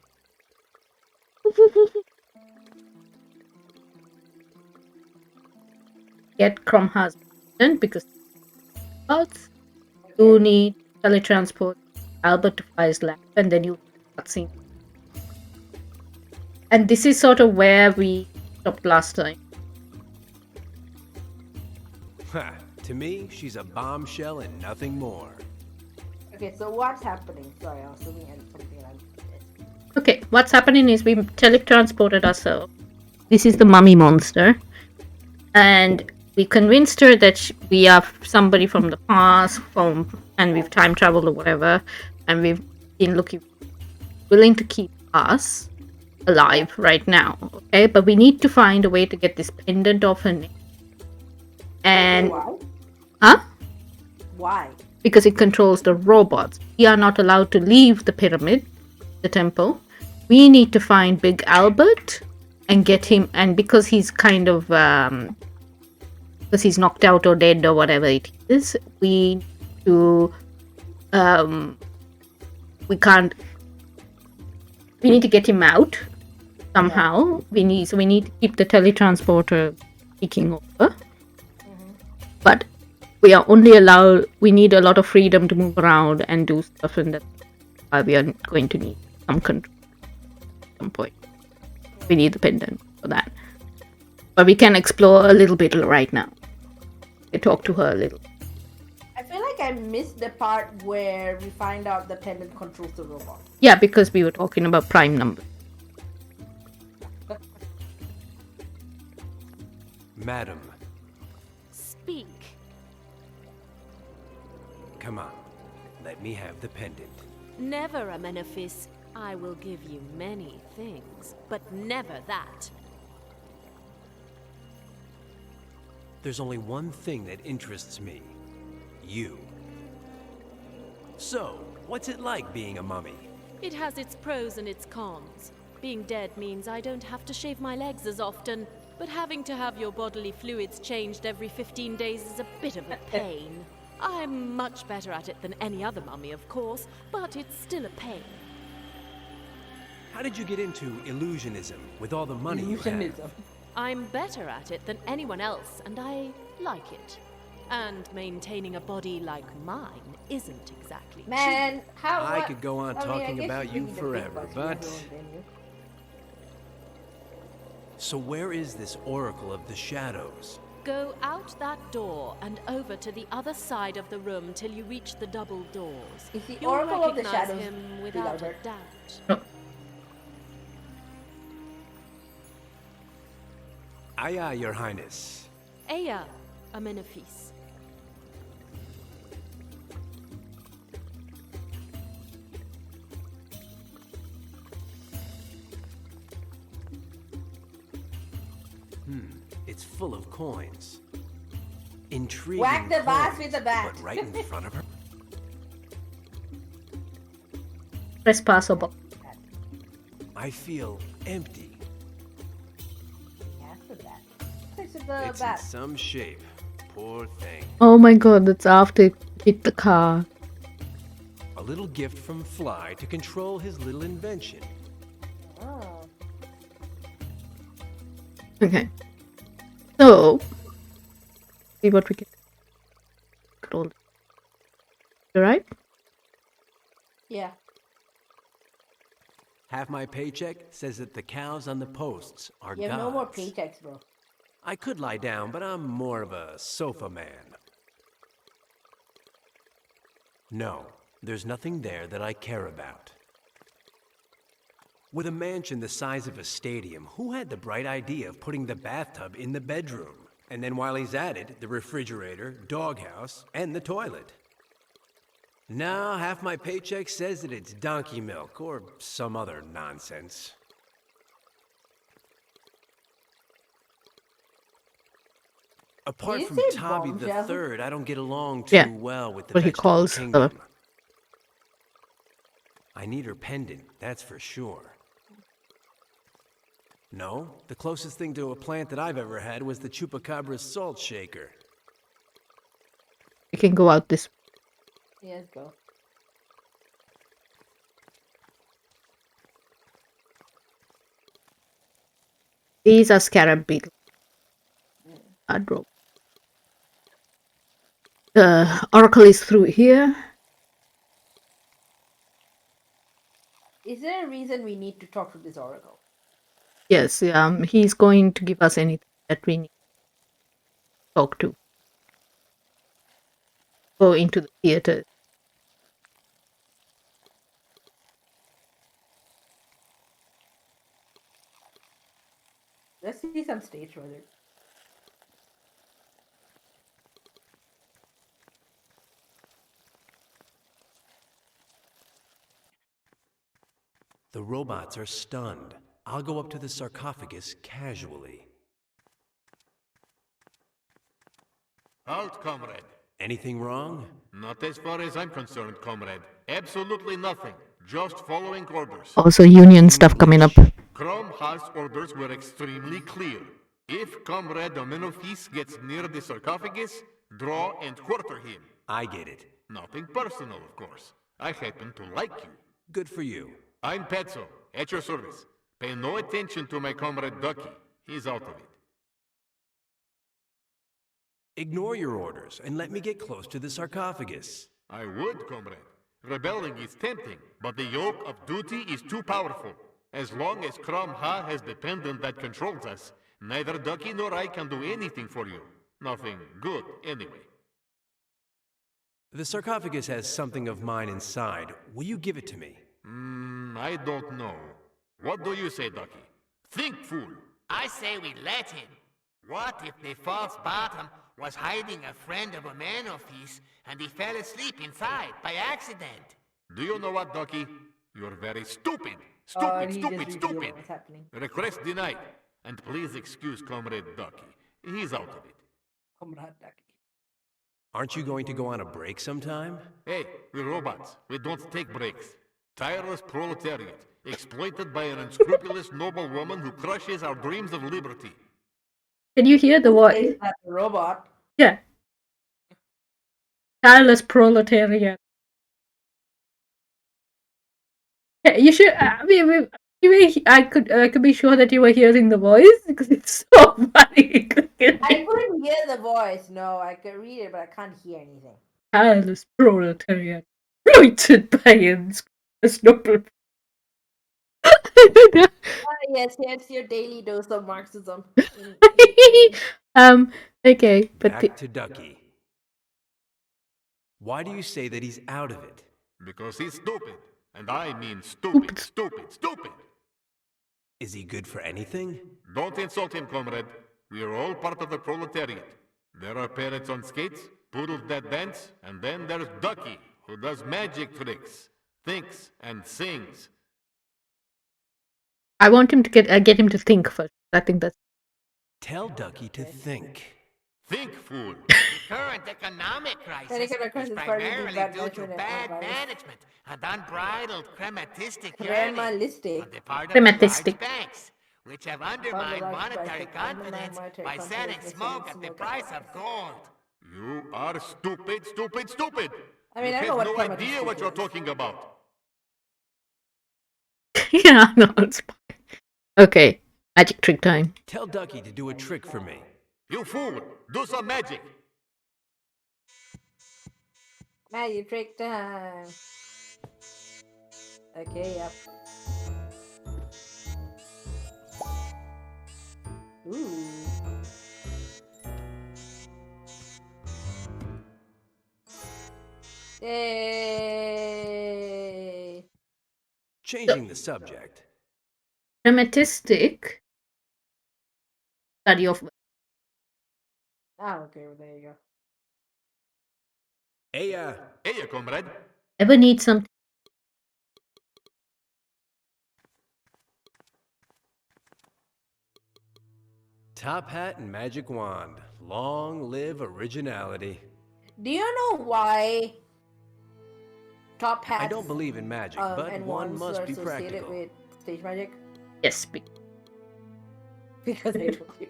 Speaker 2: get Cromha's pendant because bots you need teletransport Albert to Fly's lab, and then you start seeing. And this is sort of where we stopped last time.
Speaker 7: Ha! To me, she's a bombshell and nothing more.
Speaker 1: Okay, so what's happening? Sorry, I was looking at something and I
Speaker 2: Okay, what's happening is we teletransported ourselves. This is the mummy monster. And we convinced her that we are somebody from the past, and we've time traveled or whatever. And we've been willing to keep us alive right now. Okay, but we need to find a way to get this pendant off her neck. And.
Speaker 1: Why?
Speaker 2: Huh?
Speaker 1: Why?
Speaker 2: Because it controls the robots. We are not allowed to leave the pyramid, the temple. We need to find Big Albert and get him. And because he's kind of, because he's knocked out or dead or whatever it is, we need to, we need to get him out somehow. We need to keep the teletransporter ticking over. But we are only we need a lot of freedom to move around and do stuff, and that's why we are going to need some control at some point. We need the pendant for that. But we can explore a little bit right now. We talk to her a little.
Speaker 1: I feel like I missed the part where we find out the pendant controls the robot.
Speaker 2: Yeah, because we were talking about prime numbers.
Speaker 7: Madam,
Speaker 16: Speak.
Speaker 7: come on. Let me have the pendant.
Speaker 16: Never, Amenophes. I will give you many things, but never that.
Speaker 7: There's only one thing that interests me. You. So, what's it like being a mummy?
Speaker 16: It has its pros and its cons. Being dead means I don't have to shave my legs as often, but having to have your bodily fluids changed every 15 days is a bit of a pain. I'm much better at it than any other mummy, of course, but it's still a pain.
Speaker 7: How did you get into illusionism with all the money you have?
Speaker 16: I'm better at it than anyone else, and I like it. And maintaining a body like mine isn't exactly
Speaker 1: Man,
Speaker 16: cheap.
Speaker 1: how
Speaker 7: I could go on
Speaker 1: I mean, I
Speaker 7: talking
Speaker 1: guess
Speaker 7: about
Speaker 1: you
Speaker 7: you
Speaker 1: can eat a
Speaker 7: forever,
Speaker 1: big
Speaker 7: but...
Speaker 1: bus, you know.
Speaker 7: So where is this Oracle of the Shadows?
Speaker 16: Go out that door and over to the other side of the room till you reach the double doors.
Speaker 1: Is the
Speaker 16: You'll
Speaker 1: Oracle of the
Speaker 16: recognize
Speaker 1: Shadows
Speaker 16: him
Speaker 1: Big
Speaker 16: without a
Speaker 1: Albert?
Speaker 16: doubt.
Speaker 7: Aye, aye, Your Highness.
Speaker 16: Aya, Amenophes.
Speaker 7: It's full of coins. Intriguing
Speaker 1: Whack the vase
Speaker 7: coins,
Speaker 1: with a bat.
Speaker 7: But right in front of her?
Speaker 2: Press pass or box.
Speaker 7: I feel empty.
Speaker 1: After that. This is the
Speaker 7: It's in some shape. Poor thing.
Speaker 2: Oh my god, that's after it hit the car.
Speaker 7: A little gift from Fly to control his little invention.
Speaker 1: Oh.
Speaker 2: Okay. So, see what we can control. Alright?
Speaker 1: Yeah.
Speaker 7: Half my paycheck says that the cows on the posts are
Speaker 1: You have
Speaker 7: gods.
Speaker 1: no more paychecks, bro.
Speaker 7: I could lie down, but I'm more of a sofa man. No, there's nothing there that I care about. With a mansion the size of a stadium, who had the bright idea of putting the bathtub in the bedroom? And then while he's at it, the refrigerator, doghouse, and the toilet. No, half my paycheck says that it's donkey milk or some other nonsense. Apart
Speaker 1: Did
Speaker 7: from
Speaker 1: you say
Speaker 7: Tabi the
Speaker 1: bombshell?
Speaker 7: Third, I don't get along too well with the
Speaker 2: what he
Speaker 7: vegetable
Speaker 2: calls
Speaker 7: kingdom. I need her pendant, that's for sure. No, the closest thing to a plant that I've ever had was the Chupacabra's salt shaker.
Speaker 2: We can go out this.
Speaker 1: Yes, go.
Speaker 2: These are scarab beetles. I drove. The oracle is through here.
Speaker 1: Is there a reason we need to talk to this oracle?
Speaker 2: Yes, he's going to give us anything that we need to talk to. Go into the theater.
Speaker 1: Let's see some stage further.
Speaker 7: The robots are stunned. I'll go up to the sarcophagus casually.
Speaker 19: Halt, comrade.
Speaker 7: Anything wrong?
Speaker 19: Not as far as I'm concerned, comrade. Absolutely nothing. Just following orders.
Speaker 2: Also, union stuff coming up.
Speaker 19: Chrome Ha's orders were extremely clear. If Comrade Dominofis gets near the sarcophagus, draw and quarter him.
Speaker 7: I get it.
Speaker 19: Nothing personal, of course. I happen to like you.
Speaker 7: Good for you.
Speaker 19: I'm Petzo, at your service. Pay no attention to my comrade Ducky. He's out of it.
Speaker 7: Ignore your orders and let me get close to the sarcophagus.
Speaker 19: I would, comrade. Rebelling is tempting, but the yoke of duty is too powerful. As long as Crom Ha has the pendant that controls us, neither Ducky nor I can do anything for you. Nothing good, anyway.
Speaker 7: The sarcophagus has something of mine inside. Will you give it to me?
Speaker 19: I don't know. What do you say, Ducky? Think, fool!
Speaker 12: I say we let him. What if the false bottom was hiding a friend of a man of his and he fell asleep inside by accident?
Speaker 19: Do you know what, Ducky? You're very stupid!
Speaker 1: He
Speaker 19: Stupid,
Speaker 1: just
Speaker 19: stupid,
Speaker 1: revealed
Speaker 19: stupid!
Speaker 1: what's happening.
Speaker 19: Request denied. And please excuse Comrade Ducky. He's out of it.
Speaker 1: Comrade Ducky.
Speaker 7: Aren't you going to go on a break sometime?
Speaker 19: Hey, we're robots. We don't take breaks. Tireless proletariat, exploited by an unscrupulous noblewoman who crushes our dreams of liberty.
Speaker 2: Can you hear the voice?
Speaker 1: Is that a robot?
Speaker 2: Yeah. Tireless proletariat. Yeah, you should. I could be sure that you were hearing the voice because it's so funny.
Speaker 1: I couldn't hear the voice. No, I could read it, but I can't hear anything.
Speaker 2: Tireless proletariat, exploited by unscrupulous noble.
Speaker 1: Yes, it's your daily dose of Marxism.
Speaker 2: Okay, but
Speaker 7: back to Ducky. Why do you say that he's out of it?
Speaker 19: Because he's stupid. And I mean stupid, stupid, stupid.
Speaker 7: Is he good for anything?
Speaker 19: Don't insult him, comrade. We are all part of the proletariat. There are parrots on skates, poodles that dance, and then there's Ducky, who does magic tricks, thinks, and sings.
Speaker 2: I want him to get him to think first. I think that's.
Speaker 7: Tell Ducky to think.
Speaker 19: Think, fool.
Speaker 14: The current economic crisis
Speaker 1: Economic crisis
Speaker 14: is
Speaker 1: is partly
Speaker 14: primarily
Speaker 1: bad
Speaker 14: due to
Speaker 1: management and
Speaker 14: bad
Speaker 1: advice.
Speaker 14: management and unbridled crematistic
Speaker 1: Cremalistic.
Speaker 14: on the part of
Speaker 2: Crematistic.
Speaker 14: the large banks, which have undermined
Speaker 1: large
Speaker 14: monetary
Speaker 1: banks have undermined
Speaker 14: confidence
Speaker 1: monetary
Speaker 14: by
Speaker 1: confidence
Speaker 14: selling
Speaker 1: by
Speaker 14: smoke
Speaker 1: selling
Speaker 14: at the
Speaker 1: smoke
Speaker 14: price of gold.
Speaker 19: You are stupid, stupid, stupid.
Speaker 1: I mean,
Speaker 19: you
Speaker 1: I
Speaker 19: have
Speaker 1: know what
Speaker 19: no
Speaker 1: crematistic
Speaker 19: idea what you're
Speaker 1: is.
Speaker 19: talking about.
Speaker 2: Yeah, no, it's fine. Okay, magic trick time.
Speaker 7: Tell Ducky to do a trick for me.
Speaker 19: You fool! Do some magic!
Speaker 1: Magic trick time. Okay, yep. Ooh. Yay!
Speaker 7: Changing the subject.
Speaker 2: Crematistic. Study of.
Speaker 1: Ah, okay, well, there you go.
Speaker 19: Hey, comrade.
Speaker 2: Ever need some.
Speaker 7: Top hat and magic wand. Long live originality.
Speaker 1: Do you know why top hats
Speaker 7: I don't believe in magic, but
Speaker 1: and
Speaker 7: one
Speaker 1: wands
Speaker 7: must
Speaker 1: are
Speaker 7: be
Speaker 1: associated
Speaker 7: practical.
Speaker 1: with stage magic?
Speaker 2: Yes.
Speaker 1: Because I told you.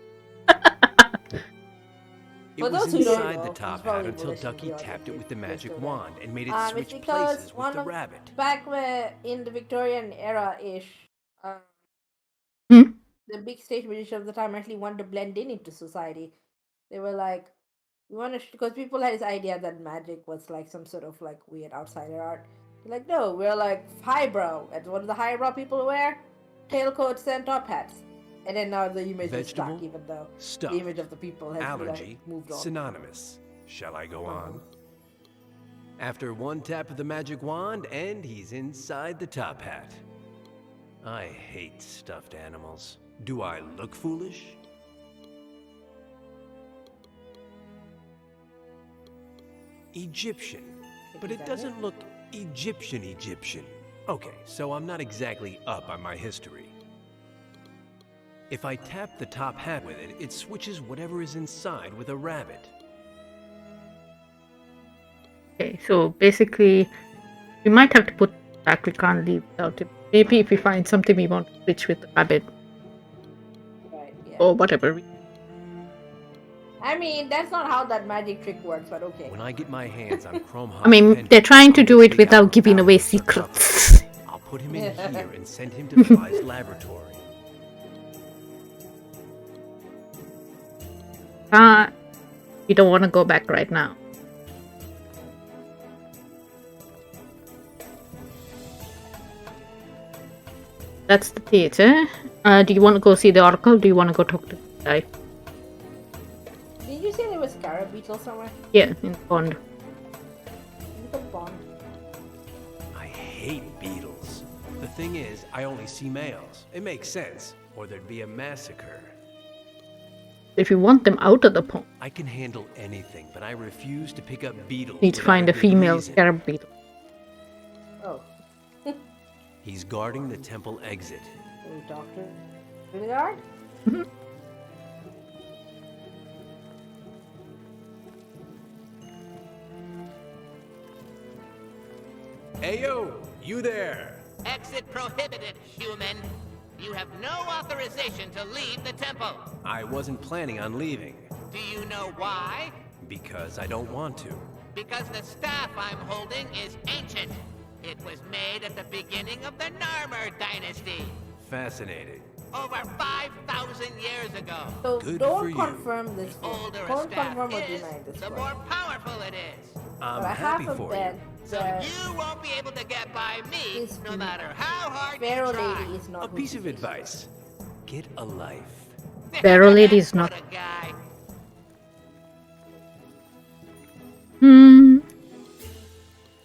Speaker 7: It
Speaker 1: For
Speaker 7: was
Speaker 1: those who don't
Speaker 7: inside
Speaker 1: know,
Speaker 7: the
Speaker 1: it's
Speaker 7: top hat
Speaker 1: probably
Speaker 7: until
Speaker 1: bullish
Speaker 7: Ducky
Speaker 1: and
Speaker 7: tapped it with the
Speaker 1: it's
Speaker 7: magic
Speaker 1: still
Speaker 7: wand and made it
Speaker 1: it's
Speaker 7: switch
Speaker 1: because
Speaker 7: places with
Speaker 1: one
Speaker 7: the
Speaker 1: of
Speaker 7: rabbit.
Speaker 1: back where in the Victorian era-ish,
Speaker 2: Hmm?
Speaker 1: the big stage magicians of the time actually wanted to blend in into society. They were like, we want to, because people had this idea that magic was like some sort of like weird outsider art. They're like, no, we're like highbrow. And what do the highbrow people wear? Tailcoats and top hats. And then now the image is
Speaker 7: Vegetable,
Speaker 1: stuck, even though
Speaker 7: stuffed,
Speaker 1: the image of the people has
Speaker 7: allergy,
Speaker 1: like, moved on.
Speaker 7: synonymous. Shall I go on? After one tap of the magic wand, and he's inside the top hat. I hate stuffed animals. Do I look foolish? Egyptian, but it doesn't look Egyptian. Okay, so I'm not exactly up on my history. If I tap the top hat with it, it switches whatever is inside with a rabbit.
Speaker 2: Okay, so basically, we might have to put back. We can't leave without it. Maybe if we find something we want to switch with the rabbit.
Speaker 1: Right, yeah.
Speaker 2: Or whatever.
Speaker 1: I mean, that's not how that magic trick works, but okay.
Speaker 7: When I get my hands on Chrome
Speaker 2: I mean, they're trying to do it without giving away secrets.
Speaker 7: I'll put him in here and send him to Fly's laboratory.
Speaker 2: You don't want to go back right now. That's the theater. Do you want to go see the Oracle? Or do you want to go talk to the guy?
Speaker 1: Did you say there was scarab beetle somewhere?
Speaker 2: Yeah, in the pond.
Speaker 1: In the pond.
Speaker 7: I hate beetles. The thing is, I only see males. It makes sense, or there'd be a massacre.
Speaker 2: If you want them out of the pond,
Speaker 7: I can handle anything, but I refuse to pick up beetles.
Speaker 2: you need to
Speaker 7: without
Speaker 2: find a
Speaker 7: good
Speaker 2: female
Speaker 7: reason.
Speaker 2: scarab beetle.
Speaker 1: Oh.
Speaker 7: He's guarding the temple exit.
Speaker 1: Can we talk to the guard?
Speaker 7: Ayo, you there?
Speaker 14: Exit prohibited, human. You have no authorization to leave the temple.
Speaker 7: I wasn't planning on leaving.
Speaker 14: Do you know why?
Speaker 7: Because I don't want to.
Speaker 14: Because the staff I'm holding is ancient. It was made at the beginning of the Narmer dynasty,
Speaker 7: Fascinating.
Speaker 14: over 5,000 years ago.
Speaker 1: So
Speaker 7: Good for
Speaker 1: don't
Speaker 7: you.
Speaker 1: confirm this.
Speaker 14: The older a
Speaker 1: Don't
Speaker 14: staff
Speaker 1: confirm or
Speaker 14: is,
Speaker 1: deny this.
Speaker 14: the
Speaker 1: one.
Speaker 14: more powerful it is.
Speaker 7: I'm
Speaker 1: But I
Speaker 7: happy
Speaker 1: have a
Speaker 7: for
Speaker 1: bet
Speaker 7: you.
Speaker 14: So
Speaker 1: that
Speaker 14: you won't be able to get by me,
Speaker 1: this
Speaker 14: no matter how hard you
Speaker 1: Pharaoh
Speaker 14: try.
Speaker 1: lady is not
Speaker 7: A
Speaker 1: who
Speaker 7: piece
Speaker 1: she
Speaker 7: of
Speaker 1: says she
Speaker 7: advice. Get a life.
Speaker 2: Pharaoh lady is not.
Speaker 14: What a guy.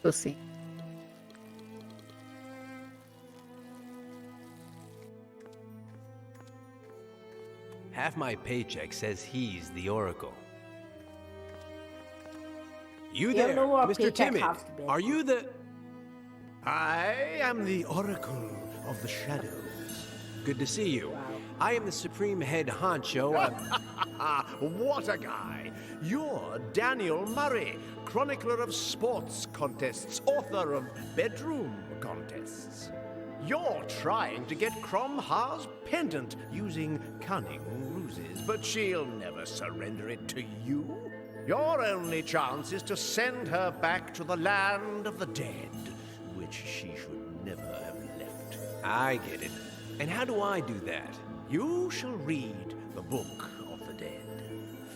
Speaker 2: We'll see.
Speaker 7: Half my paycheck says he's the Oracle. You
Speaker 1: You
Speaker 7: there,
Speaker 1: know what
Speaker 7: Mr.
Speaker 1: paycheck
Speaker 7: Timid?
Speaker 1: has to be.
Speaker 7: Are you the...
Speaker 13: I am the Oracle of the Shadows.
Speaker 7: Good to see you. I am the supreme head honcho of...
Speaker 13: What a guy! You're Daniel Murray, chronicler of sports contests, author of bedroom contests. You're trying to get Cromha's pendant using cunning ruses, but she'll never surrender it to you. Your only chance is to send her back to the land of the dead, which she should never have left.
Speaker 7: I get it. And how do I do that?
Speaker 13: You shall read the Book of the Dead.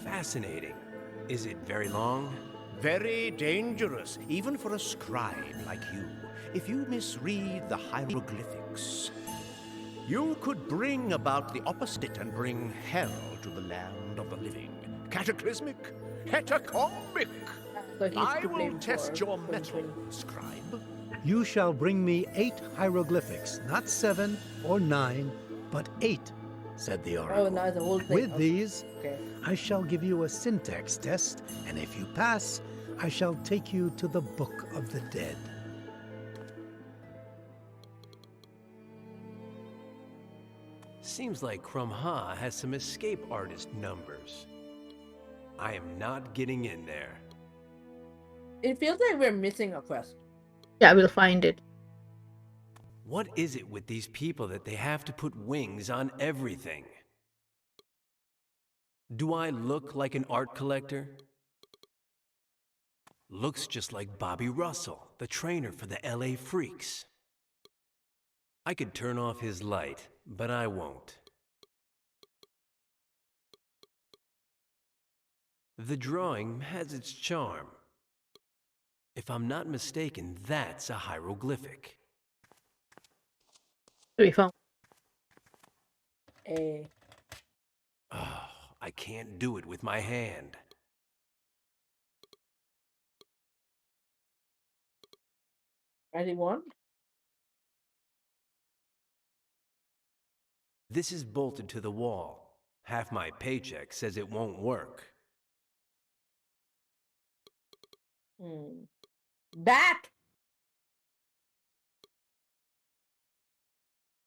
Speaker 7: Fascinating. Is it very long?
Speaker 13: Very dangerous, even for a scribe like you, if you misread the hieroglyphics. You could bring about the opposite and bring hell to the land of the living. Cataclysmic, hecatomic. I will test your mettle, scribe.
Speaker 4: You shall bring me 8 hieroglyphics, not 7 or 9, but 8, said the oracle.
Speaker 1: Oh, now the whole thing.
Speaker 4: With these,
Speaker 1: Okay.
Speaker 4: I shall give you a syntax test, and if you pass, I shall take you to the Book of the Dead.
Speaker 7: Seems like Cromha has some escape artist numbers. I am not getting in there.
Speaker 1: It feels like we're missing a quest.
Speaker 2: Yeah, I will find it.
Speaker 7: What is it with these people that they have to put wings on everything? Do I look like an art collector? Looks just like Bobby Russell, the trainer for the LA Freaks. I could turn off his light, but I won't. The drawing has its charm. If I'm not mistaken, that's a hieroglyphic.
Speaker 2: We found.
Speaker 1: A.
Speaker 7: Oh, I can't do it with my hand.
Speaker 1: Anyone?
Speaker 7: This is bolted to the wall. Half my paycheck says it won't work.
Speaker 1: Bat!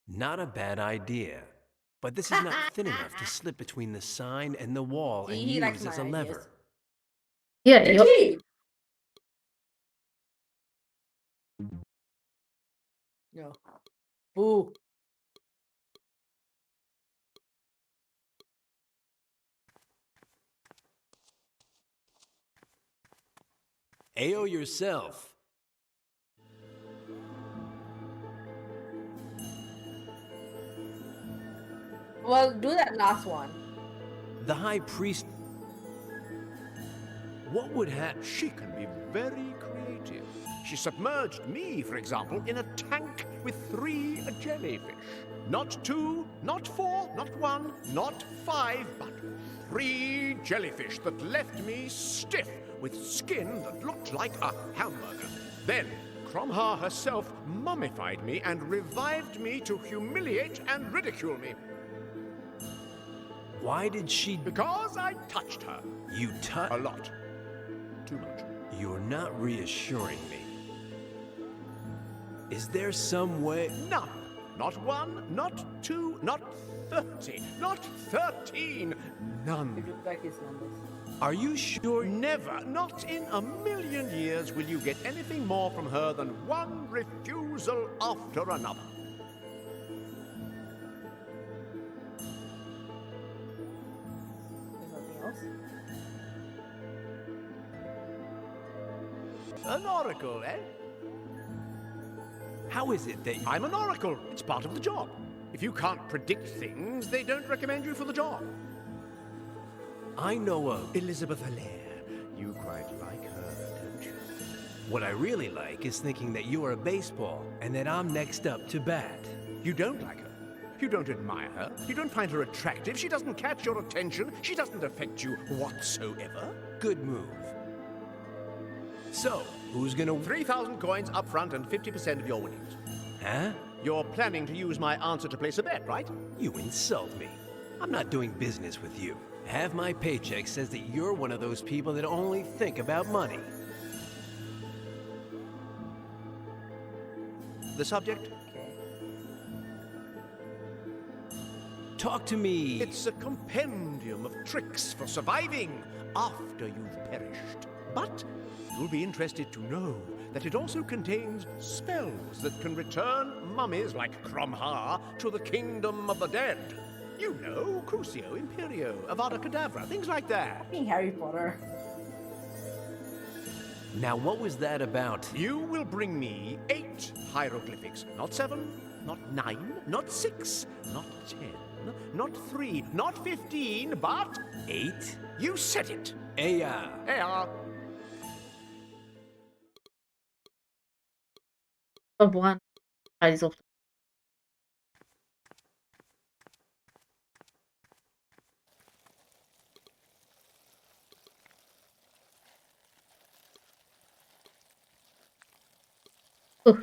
Speaker 7: Not a bad idea. But this is not thin enough to slip between the sign and the wall and
Speaker 1: He likes
Speaker 7: use as
Speaker 1: my
Speaker 7: a
Speaker 1: ideas.
Speaker 7: lever.
Speaker 2: Yeah,
Speaker 1: Did
Speaker 2: you
Speaker 1: he? No. Boo.
Speaker 7: AO yourself.
Speaker 1: Well, do that last one.
Speaker 7: The high priest. What would happen?
Speaker 13: She can be very creative. She submerged me, for example, in a tank with 3 jellyfish. Not 2, not 4, not 1, not 5, but 3 jellyfish that left me stiff with skin that looked like a hamburger. Then Cromha herself mummified me and revived me to humiliate and ridicule me.
Speaker 7: Why did she?
Speaker 13: Because I touched her.
Speaker 7: You touched?
Speaker 13: A lot. Too much.
Speaker 7: You're not reassuring me. Is there some way?
Speaker 13: None. Not 1, not 2, not 30, not 13. None.
Speaker 1: It looks like his numbers.
Speaker 7: Are you sure?
Speaker 13: Never, not in a million years will you get anything more from her than one refusal after another.
Speaker 1: There's nothing else.
Speaker 13: An oracle, eh?
Speaker 7: How is it that you...
Speaker 13: I'm an oracle. It's part of the job. If you can't predict things, they don't recommend you for the job.
Speaker 7: I know of...
Speaker 13: Elizabeth Allaire. You quite like her, don't you?
Speaker 7: What I really like is thinking that you are a baseball and that I'm next up to bat.
Speaker 13: You don't like her. You don't admire her. You don't find her attractive. She doesn't catch your attention. She doesn't affect you whatsoever.
Speaker 7: Good move. So, who's gonna...
Speaker 13: 3,000 coins up front and 50% of your winnings.
Speaker 7: Huh?
Speaker 13: You're planning to use my answer to place a bet, right?
Speaker 7: You insult me. I'm not doing business with you. Half my paycheck says that you're one of those people that only think about money.
Speaker 13: The subject?
Speaker 7: Talk to me.
Speaker 13: It's a compendium of tricks for surviving after you've perished. But you'll be interested to know that it also contains spells that can return mummies like Cromha to the kingdom of the dead. You know, Crucio, Imperio, Avada Kedavra, things like that.
Speaker 1: Fucking Harry Potter.
Speaker 7: Now, what was that about?
Speaker 13: You will bring me 8 hieroglyphics. Not 7, not 9, not 6, not 10, not 3, not 15, but
Speaker 7: 8?
Speaker 13: You said it.
Speaker 7: Aya.
Speaker 13: Aya.
Speaker 2: Of one size of oh,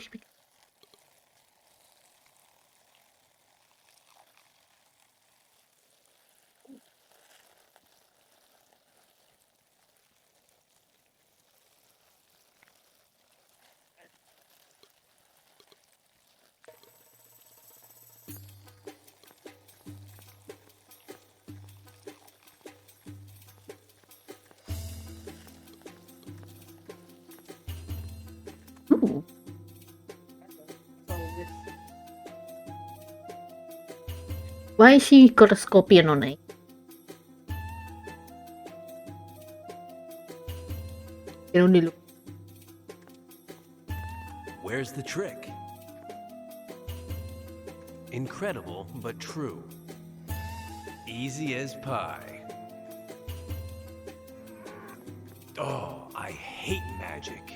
Speaker 2: ooh. Why she got a scorpion on it? It only look.
Speaker 7: Where's the trick? Incredible, but true. Easy as pie. Oh, I hate magic.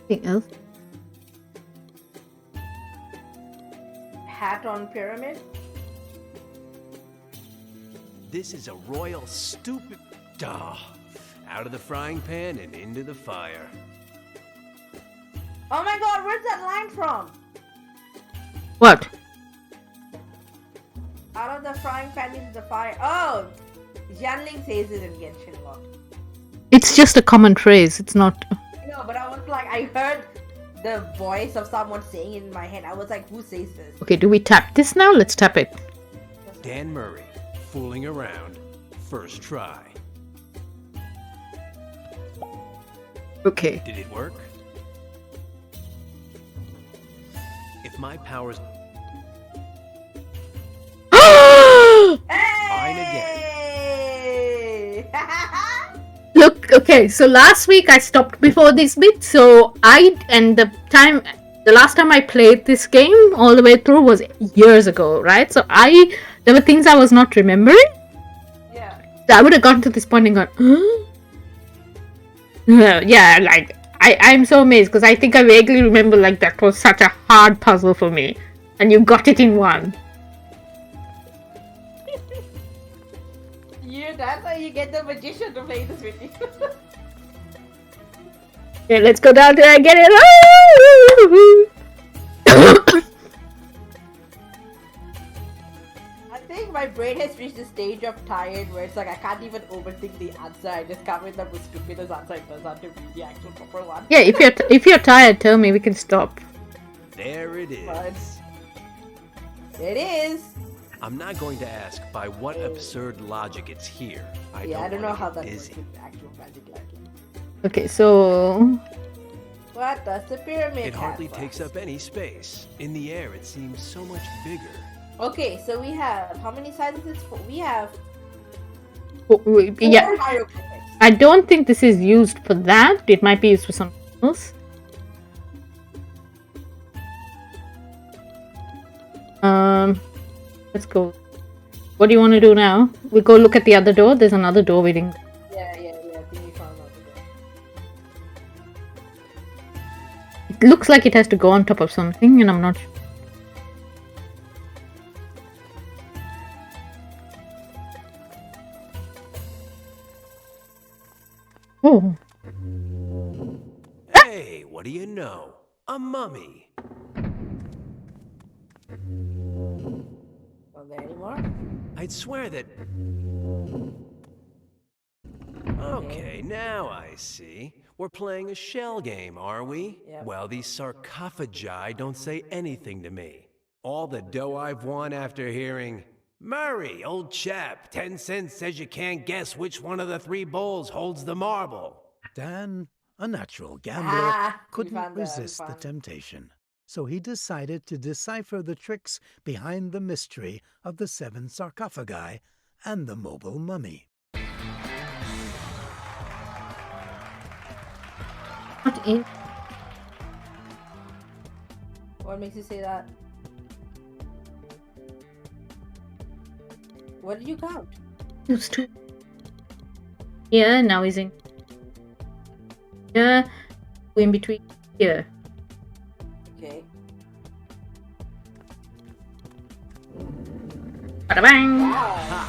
Speaker 2: Anything else?
Speaker 1: Hat on pyramid?
Speaker 7: This is a royal stupid... Duh. Out of the frying pan and into the fire.
Speaker 1: Oh my god, where's that line from?
Speaker 2: What?
Speaker 1: Out of the frying pan into the fire. Oh! Janling says it in Genshin a lot.
Speaker 2: It's just a common phrase. It's not.
Speaker 1: No, but I was like, I heard the voice of someone saying it in my head. I was like, who says this?
Speaker 2: Okay, do we tap this now? Let's tap it.
Speaker 7: Dan Murray, fooling around, first try.
Speaker 2: Okay.
Speaker 7: Did it work? If my powers... Fine again.
Speaker 2: Look, okay, so last week I stopped before this bit, so the last time I played this game all the way through was years ago, right? So there were things I was not remembering.
Speaker 1: Yeah.
Speaker 2: So I would have gotten to this point and gone, huh? Yeah, like, I'm so amazed, because I think I vaguely remember, like, that was such a hard puzzle for me, and you got it in one.
Speaker 1: That's how you get the magician to play this with you.
Speaker 2: Okay, let's go down there and get it.
Speaker 1: I think my brain has reached the stage of tired where it's like I can't even overthink the answer. I just come with the most stupidest answer. It turns out to be the actual proper one.
Speaker 2: Yeah, if you're tired, tell me, we can stop.
Speaker 7: There it is.
Speaker 1: But it is.
Speaker 7: I'm not going to ask by what absurd logic it's here.
Speaker 1: I don't know how that works with the actual magic like.
Speaker 2: Okay, so...
Speaker 1: What does the pyramid
Speaker 7: It hardly
Speaker 1: have
Speaker 7: takes up any space. In the air, it seems so much bigger.
Speaker 1: Okay, so we have... How many sizes is for? We have...
Speaker 2: Yeah.
Speaker 1: 4 hieroglyphics.
Speaker 2: I don't think this is used for that. It might be used for something else. Let's go. What do you want to do now? We go look at the other door. There's another door waiting.
Speaker 1: Yeah. I think we found out the door.
Speaker 2: It looks like it has to go on top of something, and I'm not sure. Oh.
Speaker 7: Hey, what do you know? A mummy.
Speaker 1: Not there anymore?
Speaker 7: I'd swear that... Okay, now I see. We're playing a shell game, are we?
Speaker 1: Yep.
Speaker 7: Well, these sarcophagi don't say anything to me. All the dough I've won after hearing, Murray, old chap, 10 cents says you can't guess which one of the 3 bowls holds the marble.
Speaker 4: Dan, a natural gambler,
Speaker 1: We
Speaker 4: couldn't
Speaker 1: found that
Speaker 4: resist the
Speaker 1: fun.
Speaker 4: temptation. So he decided to decipher the tricks behind the mystery of the 7 sarcophagi and the mobile mummy.
Speaker 2: What in?
Speaker 1: What makes you say that? What did you count?
Speaker 2: It was 2. Yeah, now he's in. Yeah, in between here.
Speaker 1: Okay.
Speaker 2: Bada bang!
Speaker 1: Wow.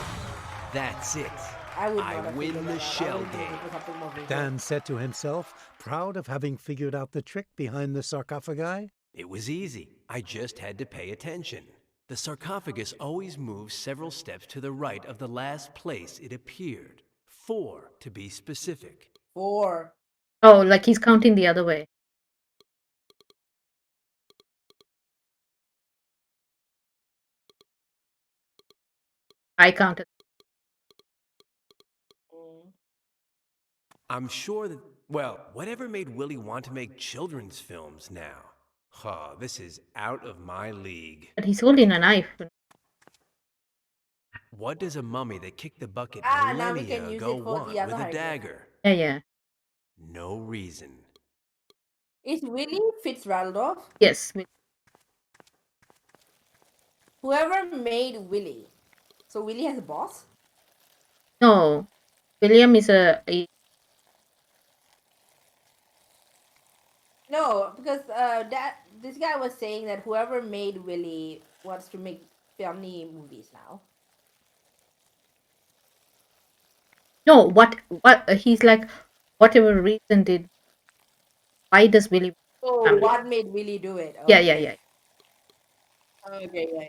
Speaker 7: That's it.
Speaker 1: I would not
Speaker 7: I
Speaker 1: have
Speaker 7: win
Speaker 1: figured
Speaker 7: the
Speaker 1: that out. I
Speaker 7: shell
Speaker 1: would've
Speaker 7: game.
Speaker 1: thought it was something more visual.
Speaker 4: Dan said to himself, proud of having figured out the trick behind the sarcophagi.
Speaker 7: It was easy. I just had to pay attention. The sarcophagus always moves several steps to the right of the last place it appeared. 4, to be specific.
Speaker 1: 4.
Speaker 2: Oh, like he's counting the other way. I counted.
Speaker 7: I'm sure that, well, whatever made Willie want to make children's films now? Oh, this is out of my league.
Speaker 2: But he's holding a knife.
Speaker 7: What does a mummy that kicked the bucket
Speaker 1: Now we can
Speaker 7: millennia
Speaker 1: use
Speaker 7: ago
Speaker 1: it for
Speaker 7: want
Speaker 1: the other
Speaker 7: with a
Speaker 1: idea.
Speaker 7: dagger?
Speaker 2: Yeah.
Speaker 7: No reason.
Speaker 1: Is Willie Fitzraldoff?
Speaker 2: Yes.
Speaker 1: Whoever made Willie. So Willie has a boss?
Speaker 2: No. William is a
Speaker 1: No, because this guy was saying that whoever made Willie wants to make family movies now.
Speaker 2: no. What? He's like, whatever reason did. Why does Willie?
Speaker 1: Oh,
Speaker 2: family?
Speaker 1: what made Willie do it?
Speaker 2: Yeah.
Speaker 1: Okay, yeah.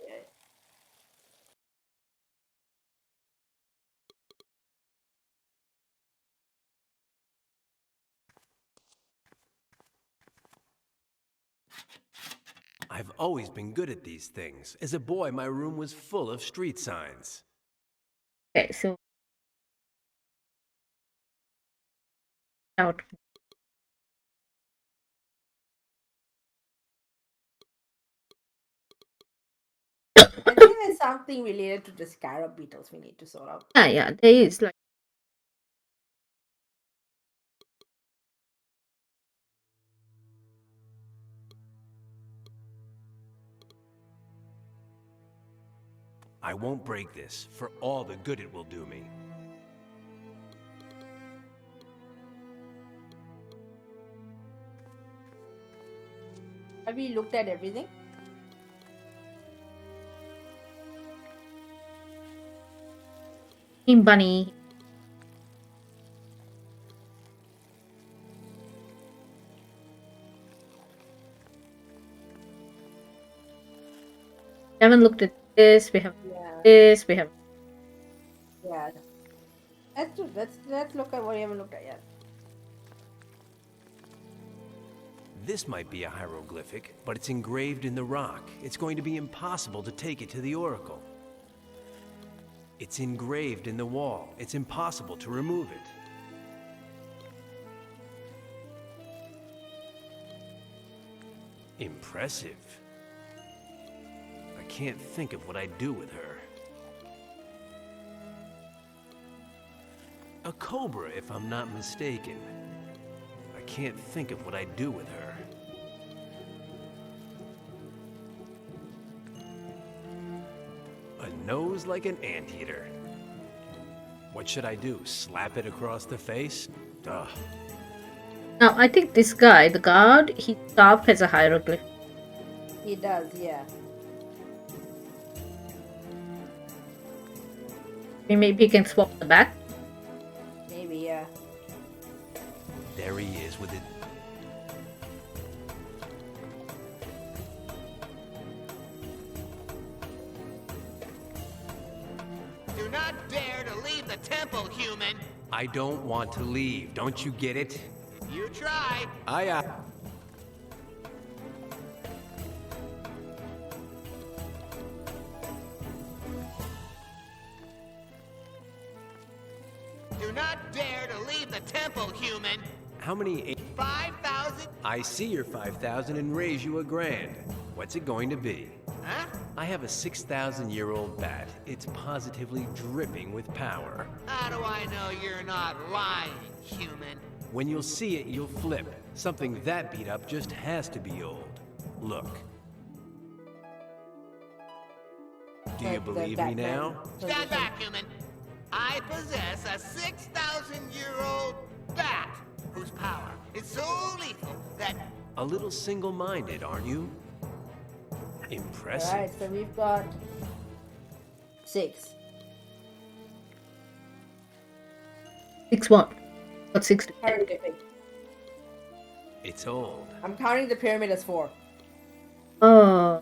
Speaker 7: I've always been good at these things. As a boy, my room was full of street signs.
Speaker 2: Okay, so out.
Speaker 1: I think there's something related to the scarab beetles we need to sort out.
Speaker 2: Yeah, there is like.
Speaker 7: I won't break this for all the good it will do me.
Speaker 1: Have we looked at everything?
Speaker 2: Team Bunny. We haven't looked at this. We have this. We have.
Speaker 1: Yeah. Let's look at what we haven't looked at yet.
Speaker 7: This might be a hieroglyphic, but it's engraved in the rock. It's going to be impossible to take it to the oracle. It's engraved in the wall. It's impossible to remove it. Impressive. I can't think of what I'd do with her. A cobra, if I'm not mistaken. I can't think of what I'd do with her. A nose like an anteater. What should I do? Slap it across the face? Ugh.
Speaker 2: Now I think this guy, the guard, his staff has a hieroglyph.
Speaker 1: He does, yeah.
Speaker 2: Maybe you can swap the back.
Speaker 1: Maybe, yeah.
Speaker 7: There he is with it.
Speaker 14: Do not dare to leave the temple, human!
Speaker 7: I don't want to leave. Don't you get it?
Speaker 14: You tried! not dare to leave the temple, human!
Speaker 7: How many
Speaker 14: 5,000?
Speaker 7: I see your 5,000 and raise you $1,000. What's it going to be?
Speaker 14: Huh?
Speaker 7: I have a 6,000-year-old bat. It's positively dripping with power.
Speaker 14: How do I know you're not lying, human?
Speaker 7: When you'll see it, you'll flip. Something that beat up just has to be old. Look. Do you believe me now?
Speaker 14: Stand back, human. I possess a 6,000-year-old bat whose power is so lethal that...
Speaker 7: A little single-minded, aren't you? Impressive.
Speaker 1: Alright, so we've got 6.
Speaker 2: 6 what? What 6?
Speaker 7: It's old.
Speaker 1: I'm counting the pyramid as 4.
Speaker 2: Oh.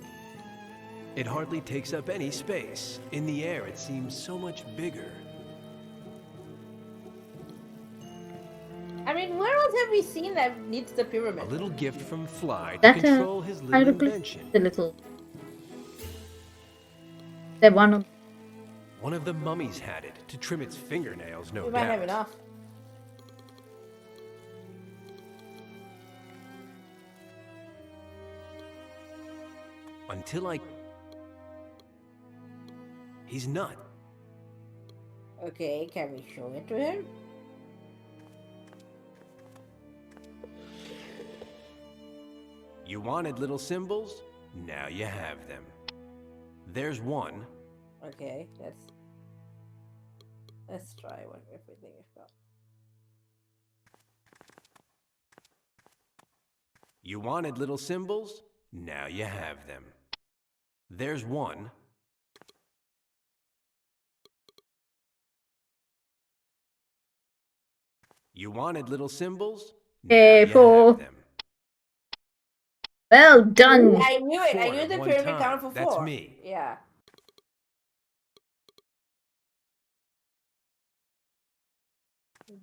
Speaker 7: It hardly takes up any space. In the air, it seems so much bigger.
Speaker 1: I mean, where else have we seen that needs the pyramid?
Speaker 7: A little gift from Fly to
Speaker 2: That
Speaker 7: control his little invention.
Speaker 2: The little. That one.
Speaker 7: One of the mummies had it to trim its fingernails, no
Speaker 1: We
Speaker 7: doubt.
Speaker 1: might have enough.
Speaker 7: Until I... He's not.
Speaker 1: Okay, can we show it to him?
Speaker 7: You wanted little symbols? Now you have them. There's one.
Speaker 1: Okay, let's try everything we've got.
Speaker 7: You wanted little symbols? Now you have them. There's one. You wanted little symbols? Now you have them.
Speaker 2: Well done.
Speaker 1: I knew it. I
Speaker 7: 4
Speaker 1: knew
Speaker 7: at
Speaker 1: the
Speaker 7: one
Speaker 1: pyramid
Speaker 7: time.
Speaker 1: counted for 4.
Speaker 7: That's me.
Speaker 1: Yeah.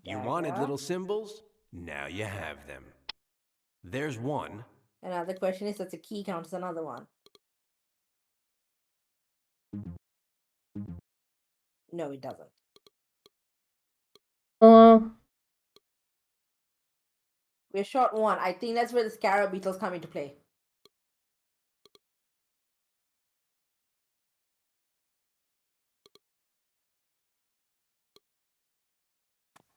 Speaker 7: You wanted little symbols? Now you have them. There's one.
Speaker 1: And now the question is, does a key count as another one? No, it doesn't.
Speaker 2: Oh.
Speaker 1: We're short 1. I think that's where the scarab beetles come into play.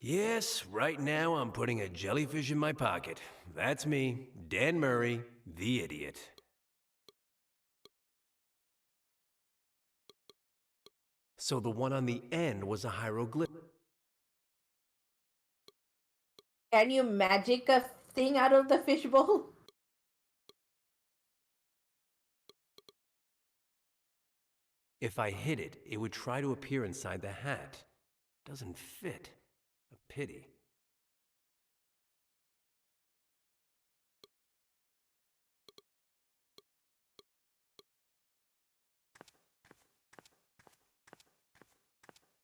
Speaker 7: Yes, right now I'm putting a jellyfish in my pocket. That's me, Dan Murray, the idiot. So the one on the end was a hieroglyph.
Speaker 1: Can you magic a thing out of the fishbowl?
Speaker 7: If I hit it, it would try to appear inside the hat. Doesn't fit. A pity.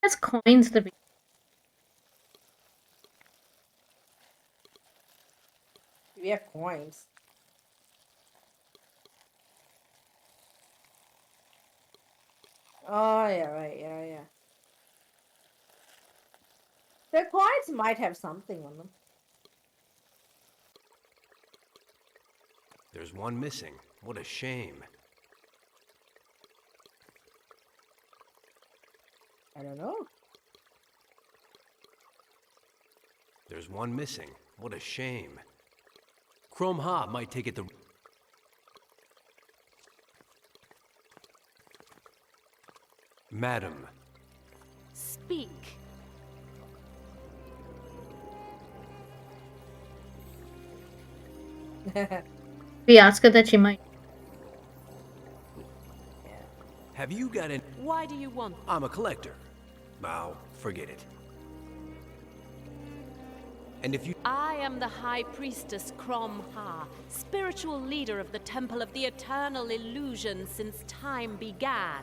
Speaker 2: There's coins to be.
Speaker 1: We have coins. Oh, yeah, right, yeah. The coins might have something on them.
Speaker 7: There's one missing. What a shame.
Speaker 1: I don't know.
Speaker 7: There's one missing. What a shame. Chrome Ha might take it the... Madam.
Speaker 16: Speak.
Speaker 2: We ask her that she might.
Speaker 7: Have you got an...
Speaker 16: Why do you want?
Speaker 7: I'm a collector. Oh, forget it. And if you...
Speaker 16: I am the High Priestess Crom Ha, spiritual leader of the Temple of the Eternal Illusion since time began.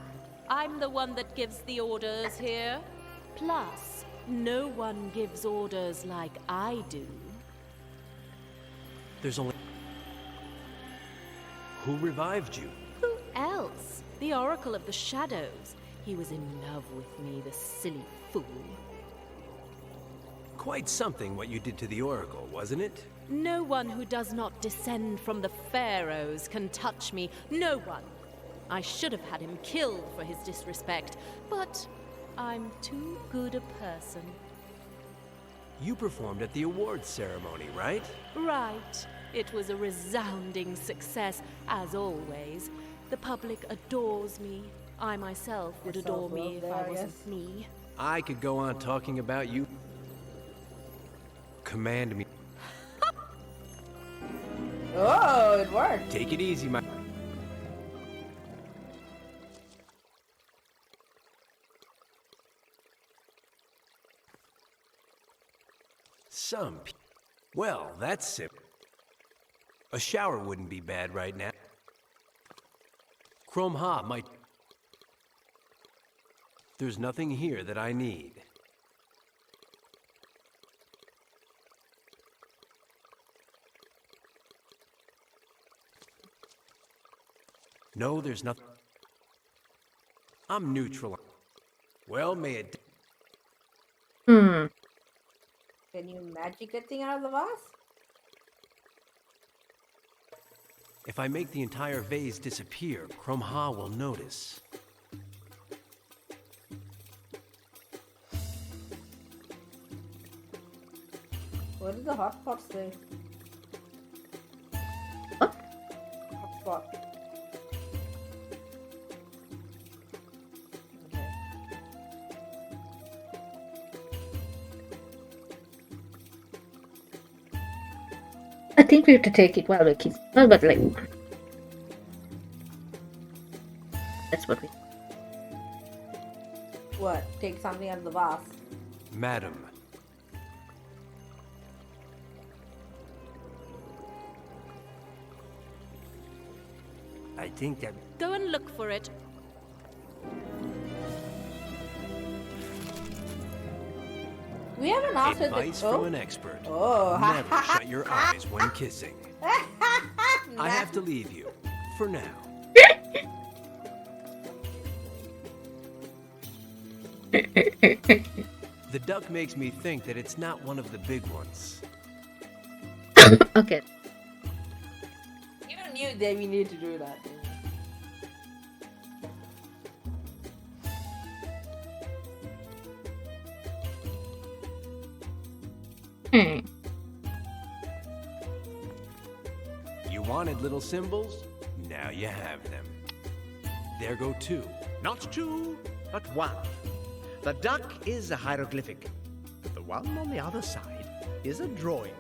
Speaker 16: I'm the one that gives the orders here. Plus, no one gives orders like I do.
Speaker 7: There's only... Who revived you?
Speaker 16: Who else? The Oracle of the Shadows. He was in love with me, the silly fool.
Speaker 7: quite something what you did to the Oracle, wasn't it?
Speaker 16: No one who does not descend from the pharaohs can touch me. No one. I should have had him killed for his disrespect, but I'm too good a person.
Speaker 7: You performed at the awards ceremony, right?
Speaker 16: Right. It was a resounding success, as always. The public adores me. I myself would adore me if I wasn't me.
Speaker 7: I could go on talking about you. Command me.
Speaker 1: Oh, it worked.
Speaker 7: Take it easy, my... Well, that's simple. A shower wouldn't be bad right now. Chrome Ha might... There's nothing here that I need. No, there's nothing. I'm neutral. Well, may it...
Speaker 1: Can you magic a thing out of the vase?
Speaker 7: If I make the entire vase disappear, Chrome Ha will notice.
Speaker 1: What does the hotspot say? Hotspot.
Speaker 2: I think we have to take it while we're kissing. Well, but like... That's what we...
Speaker 1: What? Take something out of the vase?
Speaker 7: Madam. I think that...
Speaker 16: Go and look for it.
Speaker 1: We haven't asked her
Speaker 7: Advice
Speaker 1: to...
Speaker 7: from an expert.
Speaker 1: Oh.
Speaker 7: Never shut your eyes when kissing. I have to leave you. For now. The duck makes me think that it's not one of the big ones.
Speaker 2: Okay.
Speaker 1: You knew that we need to do that.
Speaker 7: You wanted little symbols? Now you have them. There go two.
Speaker 13: Not two, but one. The duck is a hieroglyphic, but the one on the other side is a drawing.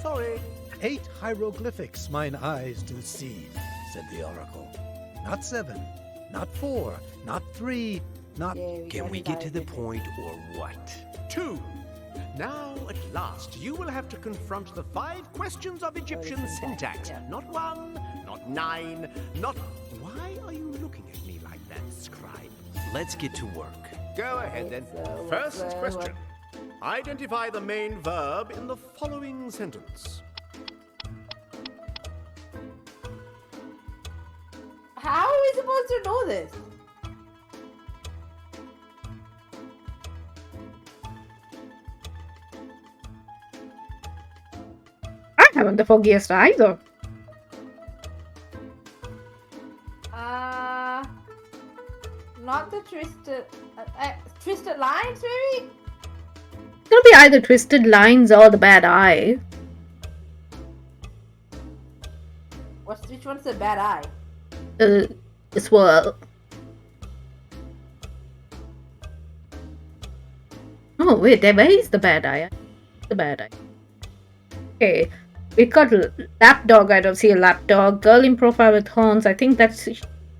Speaker 13: Sorry.
Speaker 4: 8 hieroglyphics mine eyes do see, said the oracle. Not 7, not 4, not 3, not...
Speaker 7: Can we get to the point or what?
Speaker 13: 2. Now, at last, you will have to confront the 5 questions of Egyptian syntax. Not 1, not 9, not... Why are you looking at me like that, scribe?
Speaker 7: Let's get to work.
Speaker 13: Go ahead, then. First question. Identify the main verb in the following sentence.
Speaker 1: How are we supposed to know this?
Speaker 2: I haven't the foggiest either.
Speaker 1: Not the twisted lines, maybe?
Speaker 2: It's gonna be either twisted lines or the bad eye.
Speaker 1: Which one's the bad eye?
Speaker 2: The swirl. Oh wait, where is the bad eye? The bad eye. Okay, we got lapdog. I don't see a lapdog. Girl in profile with horns. I think that's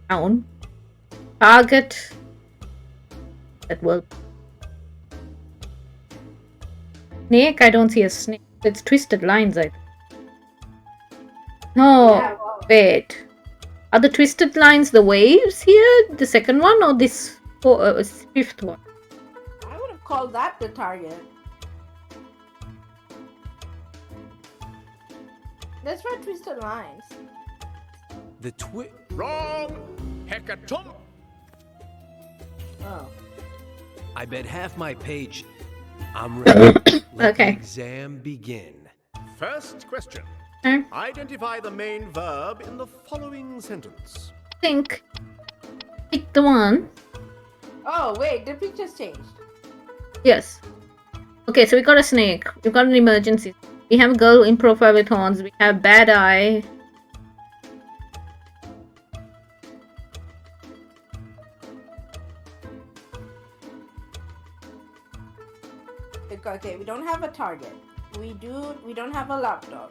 Speaker 2: down. Target. That will. Snake. I don't see a snake. It's twisted lines. I think. No,
Speaker 1: Yeah, well,
Speaker 2: wait. Are the twisted lines the waves here? The second one or this fifth one?
Speaker 1: I would have called that the target. That's right, twisted lines.
Speaker 7: The
Speaker 13: Wrong! Hecatomb!
Speaker 1: Oh.
Speaker 7: I bet half my page... I'm ready. Let
Speaker 2: Okay.
Speaker 7: the exam begin.
Speaker 13: First question.
Speaker 2: I
Speaker 13: Identify the main verb in the following sentence.
Speaker 2: think pick the one.
Speaker 1: Oh, wait, the picture's changed.
Speaker 2: Yes. Okay, so we got a snake. We got an emergency. We have a girl in profile with horns. We have bad eye.
Speaker 1: Okay, we don't have a target. We don't have a lapdog.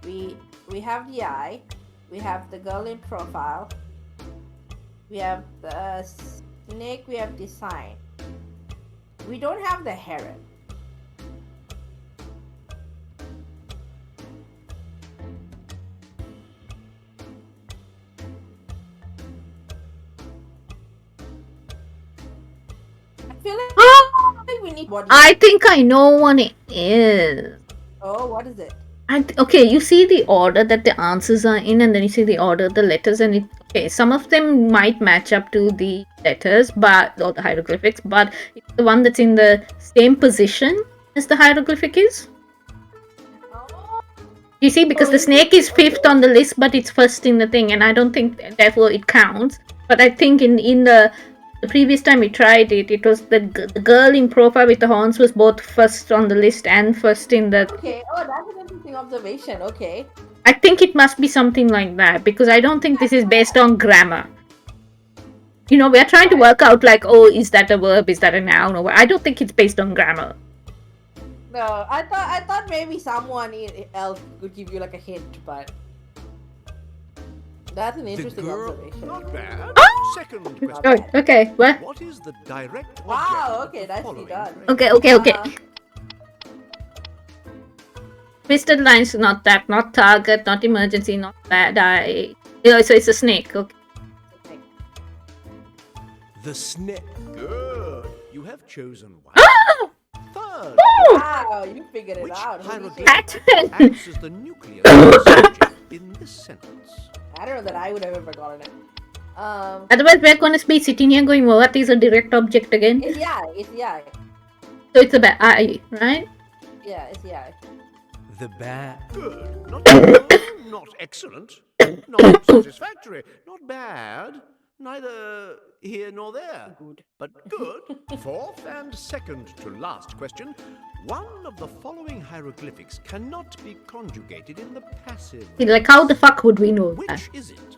Speaker 1: We have the eye. We have the girl in profile. We have the snake. We have the sign. We don't have the heron. I feel like we need what?
Speaker 2: I think I know what it is.
Speaker 1: Oh, what is it?
Speaker 2: Okay, you see the order that the answers are in, and then you see the order of the letters, and okay, some of them might match up to the letters, or the hieroglyphics, but it's the one that's in the same position as the hieroglyphic is. You see, because the snake is fifth on the list, but it's first in the thing, and I don't think therefore it counts. But I think in the previous time we tried it, it was the girl in profile with the horns was both first on the list and first in the.
Speaker 1: Okay. Oh, that's an interesting observation. Okay.
Speaker 2: I think it must be something like that because I don't think this is based on grammar. You know, we are trying to work out like, oh, is that a verb? Is that a noun? Or I don't think it's based on grammar.
Speaker 1: No, I thought maybe someone else could give you like a hint, but that's an interesting observation.
Speaker 13: Not bad. Second question.
Speaker 2: Oh, okay.
Speaker 13: What is the direct object?
Speaker 1: Wow. Okay, nicely done.
Speaker 2: Okay. Twisted lines, not that, not target, not emergency, not bad eye. So it's a snake. Okay.
Speaker 7: The snake.
Speaker 13: Good. You have chosen one. Third.
Speaker 1: Wow, you figured it out.
Speaker 13: Hieroglyphic acts as the nucleus of the subject in this sentence.
Speaker 1: I don't know that I would have ever gotten it.
Speaker 2: Otherwise, we're going to be sitting here going, well, what is a direct object again?
Speaker 1: It's the eye. It's the eye.
Speaker 2: So it's a eye, right?
Speaker 1: Yeah, it's the eye.
Speaker 7: The bat.
Speaker 13: Good. Not excellent. Not satisfactory. Not bad. Neither here nor there.
Speaker 1: Good.
Speaker 13: But good. Fourth and second to last question. One of the following hieroglyphics cannot be conjugated in the passive.
Speaker 2: Like, how the fuck would we know that?
Speaker 13: Which is it?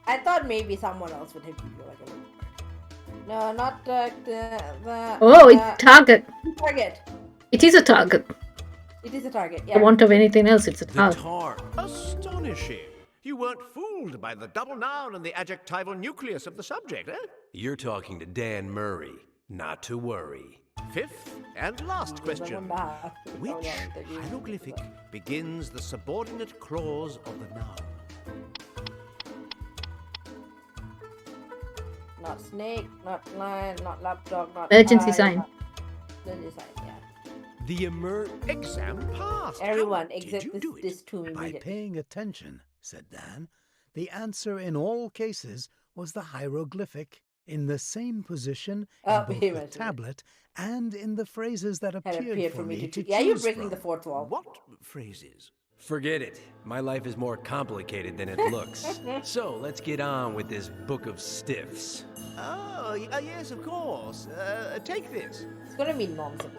Speaker 1: I thought maybe someone else would have given you like a. No, not the.
Speaker 2: Oh, it's target.
Speaker 1: Target.
Speaker 2: It is a target.
Speaker 1: It is a target.
Speaker 2: For
Speaker 1: Yeah.
Speaker 2: want of anything else, it's a target.
Speaker 13: Astonishing. You weren't fooled by the double noun and the adjectival nucleus of the subject, eh?
Speaker 7: You're talking to Dan Murray. Not to worry.
Speaker 13: Fifth and last question. Which hieroglyphic begins the subordinate clause of the noun?
Speaker 1: Not snake, not lion, not lapdog, not.
Speaker 2: Emergency
Speaker 1: eye,
Speaker 2: sign.
Speaker 1: not- Emergency sign, yeah.
Speaker 7: The
Speaker 13: exam passed.
Speaker 1: Everyone, exit this to me.
Speaker 4: By paying attention, said Dan, the answer in all cases was the hieroglyphic in the same position in both the
Speaker 1: imagine.
Speaker 4: tablet and in the phrases that appeared for me to
Speaker 1: Yeah, you're
Speaker 4: choose
Speaker 1: breaking
Speaker 4: from.
Speaker 1: the fourth wall.
Speaker 13: What phrases?
Speaker 7: Forget it. My life is more complicated than it looks. So let's get on with this book of stiffs.
Speaker 13: Oh, yes, of course. Take this.
Speaker 1: It's gonna be nonsense.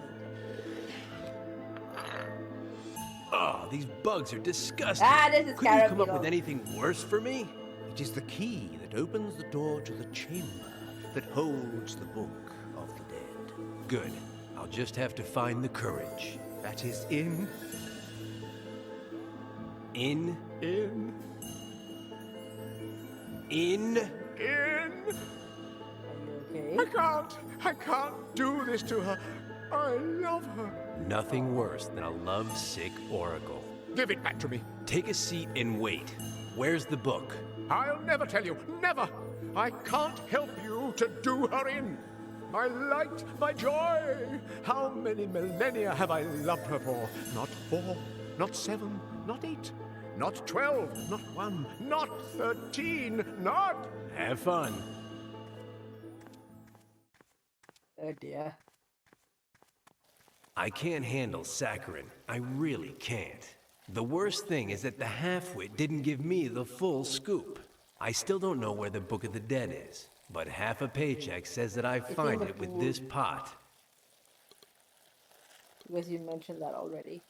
Speaker 7: Oh, these bugs are disgusting.
Speaker 1: This is
Speaker 7: Couldn't you come up
Speaker 1: Carabino.
Speaker 7: with anything worse for me?
Speaker 13: It is the key that opens the door to the chamber that holds the book of the dead.
Speaker 7: Good. I'll just have to find the courage.
Speaker 13: That is in.
Speaker 7: In.
Speaker 1: Okay.
Speaker 13: I can't do this to her. I love her.
Speaker 7: Nothing worse than a lovesick oracle.
Speaker 13: Give it back to me.
Speaker 7: Take a seat and wait. Where's the book?
Speaker 13: I'll never tell you. Never. I can't help you to do her in. My light, my joy. How many millennia have I loved her for? Not 4, not 7, not 8, not 12, not 1, not 13, not.
Speaker 7: Have fun.
Speaker 1: Oh dear.
Speaker 7: I can't handle saccharin. I really can't. The worst thing is that the half-wit didn't give me the full scoop. I still don't know where the Book of the Dead is, but half a paycheck says that I find it with this pot.
Speaker 1: Because you mentioned that already.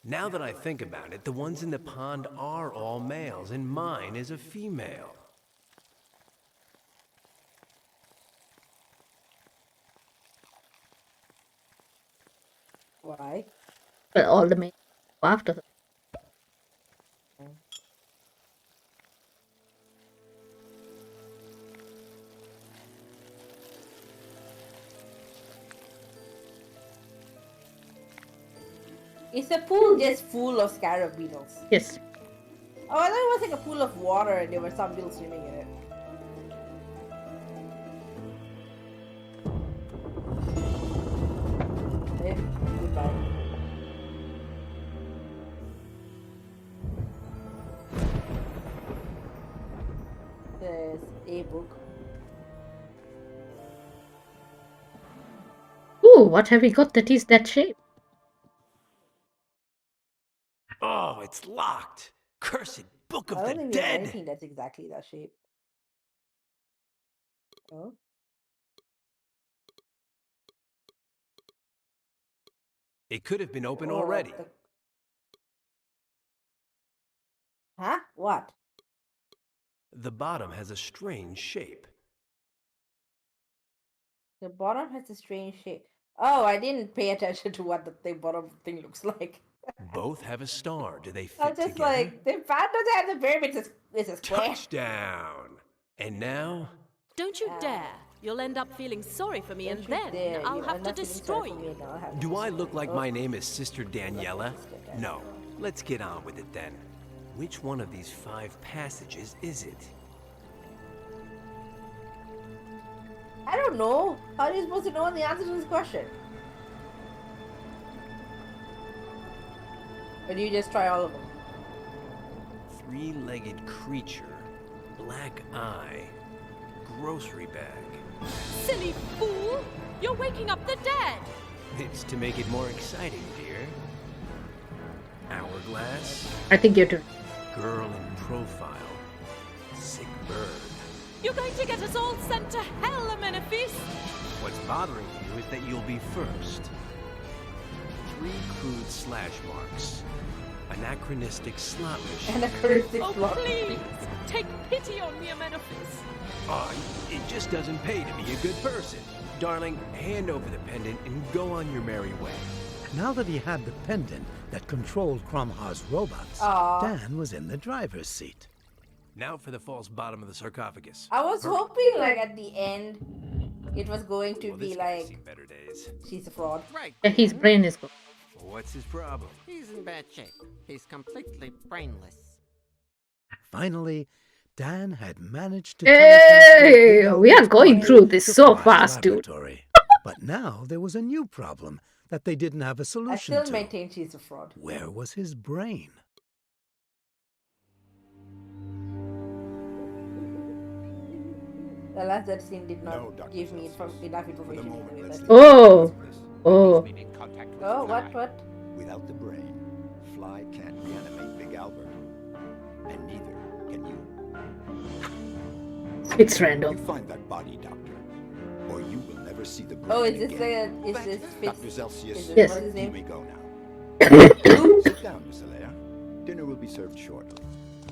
Speaker 7: Now that I think about it, the ones in the pond are all males, and mine is a female.
Speaker 1: Why?
Speaker 2: Well, all the men go after her.
Speaker 1: Is the pool just full of scarab beetles?
Speaker 2: Yes.
Speaker 1: Oh, I thought it was like a pool of water and there were some beetles swimming in it. Okay, goodbye. There's a book.
Speaker 2: Ooh, what have we got that is that shape?
Speaker 7: Oh, it's locked. Cursed Book
Speaker 1: I
Speaker 7: of
Speaker 1: don't
Speaker 7: the
Speaker 1: think we have
Speaker 7: Dead.
Speaker 1: anything that's exactly that shape. Oh.
Speaker 7: It could have been open
Speaker 1: Oh,
Speaker 7: already.
Speaker 1: Huh? What?
Speaker 7: The bottom has a strange shape.
Speaker 1: The bottom has a strange shape. Oh, I didn't pay attention to what the bottom thing looks like.
Speaker 7: Both have a star. Do they
Speaker 1: I'm
Speaker 7: fit
Speaker 1: just
Speaker 7: together?
Speaker 1: like, the fan doesn't have the pyramid, it's a square.
Speaker 7: Touchdown! And now?
Speaker 16: Don't you dare. You'll end up feeling sorry for me, and then I'll have to destroy you.
Speaker 7: Do I look like my name is Sister Daniela? No. Let's get on with it then. Which one of these 5 passages is it?
Speaker 1: I don't know. How are you supposed to know the answer to this question? Or do you just try all of them?
Speaker 7: 3-legged creature, black eye, grocery bag.
Speaker 16: Silly fool! You're waking up the dead!
Speaker 7: It's to make it more exciting, dear. Hourglass.
Speaker 2: I think you're doing.
Speaker 7: Girl in profile. Sick bird.
Speaker 16: You're going to get us all sent to hell, Amenophes!
Speaker 7: What's bothering you is that you'll be first. 3 crude slash marks. Anachronistic slot machine.
Speaker 1: Anachronistic
Speaker 16: Oh,
Speaker 1: slot
Speaker 16: please! Take pity on me, Amenophes!
Speaker 7: Oh, it just doesn't pay to be a good person. Darling, hand over the pendant and go on your merry way.
Speaker 4: Now that he had the pendant that controlled Cromha's robots,
Speaker 1: Aw.
Speaker 4: Dan was in the driver's seat.
Speaker 7: Now for the false bottom of the sarcophagus.
Speaker 1: I was hoping, like, at the end, it was going to
Speaker 7: Well,
Speaker 1: be
Speaker 7: this guy's
Speaker 1: like,
Speaker 7: seen better days.
Speaker 1: she's a fraud.
Speaker 9: Right.
Speaker 2: Yeah, his brain is gone.
Speaker 7: What's his problem?
Speaker 9: He's in bad shape. He's completely brainless.
Speaker 4: Finally, Dan had managed to
Speaker 2: Hey,
Speaker 4: teleport
Speaker 2: we are going
Speaker 4: Big
Speaker 2: through
Speaker 4: Albert's
Speaker 2: this so
Speaker 4: surprise
Speaker 2: fast, dude.
Speaker 4: laboratory. But now there was a new problem that they didn't have a
Speaker 1: I
Speaker 4: solution
Speaker 1: still
Speaker 4: to.
Speaker 1: maintain she's a fraud.
Speaker 4: Where was his brain?
Speaker 1: The last that scene did not give me enough information anyway. That's
Speaker 2: Oh. Oh.
Speaker 1: Oh, what?
Speaker 8: Without the brain, Fly can't reanimate Big Albert. And neither can you.
Speaker 2: It's random.
Speaker 8: You find that body, Doctor, or you will never see the brain
Speaker 1: Oh, is this
Speaker 8: again.
Speaker 1: is this
Speaker 8: Dr. Zelsius,
Speaker 1: is this
Speaker 2: Yes.
Speaker 1: what's his
Speaker 8: here
Speaker 1: name?
Speaker 8: we go now. Sit down, Miss Alea. Dinner will be served shortly.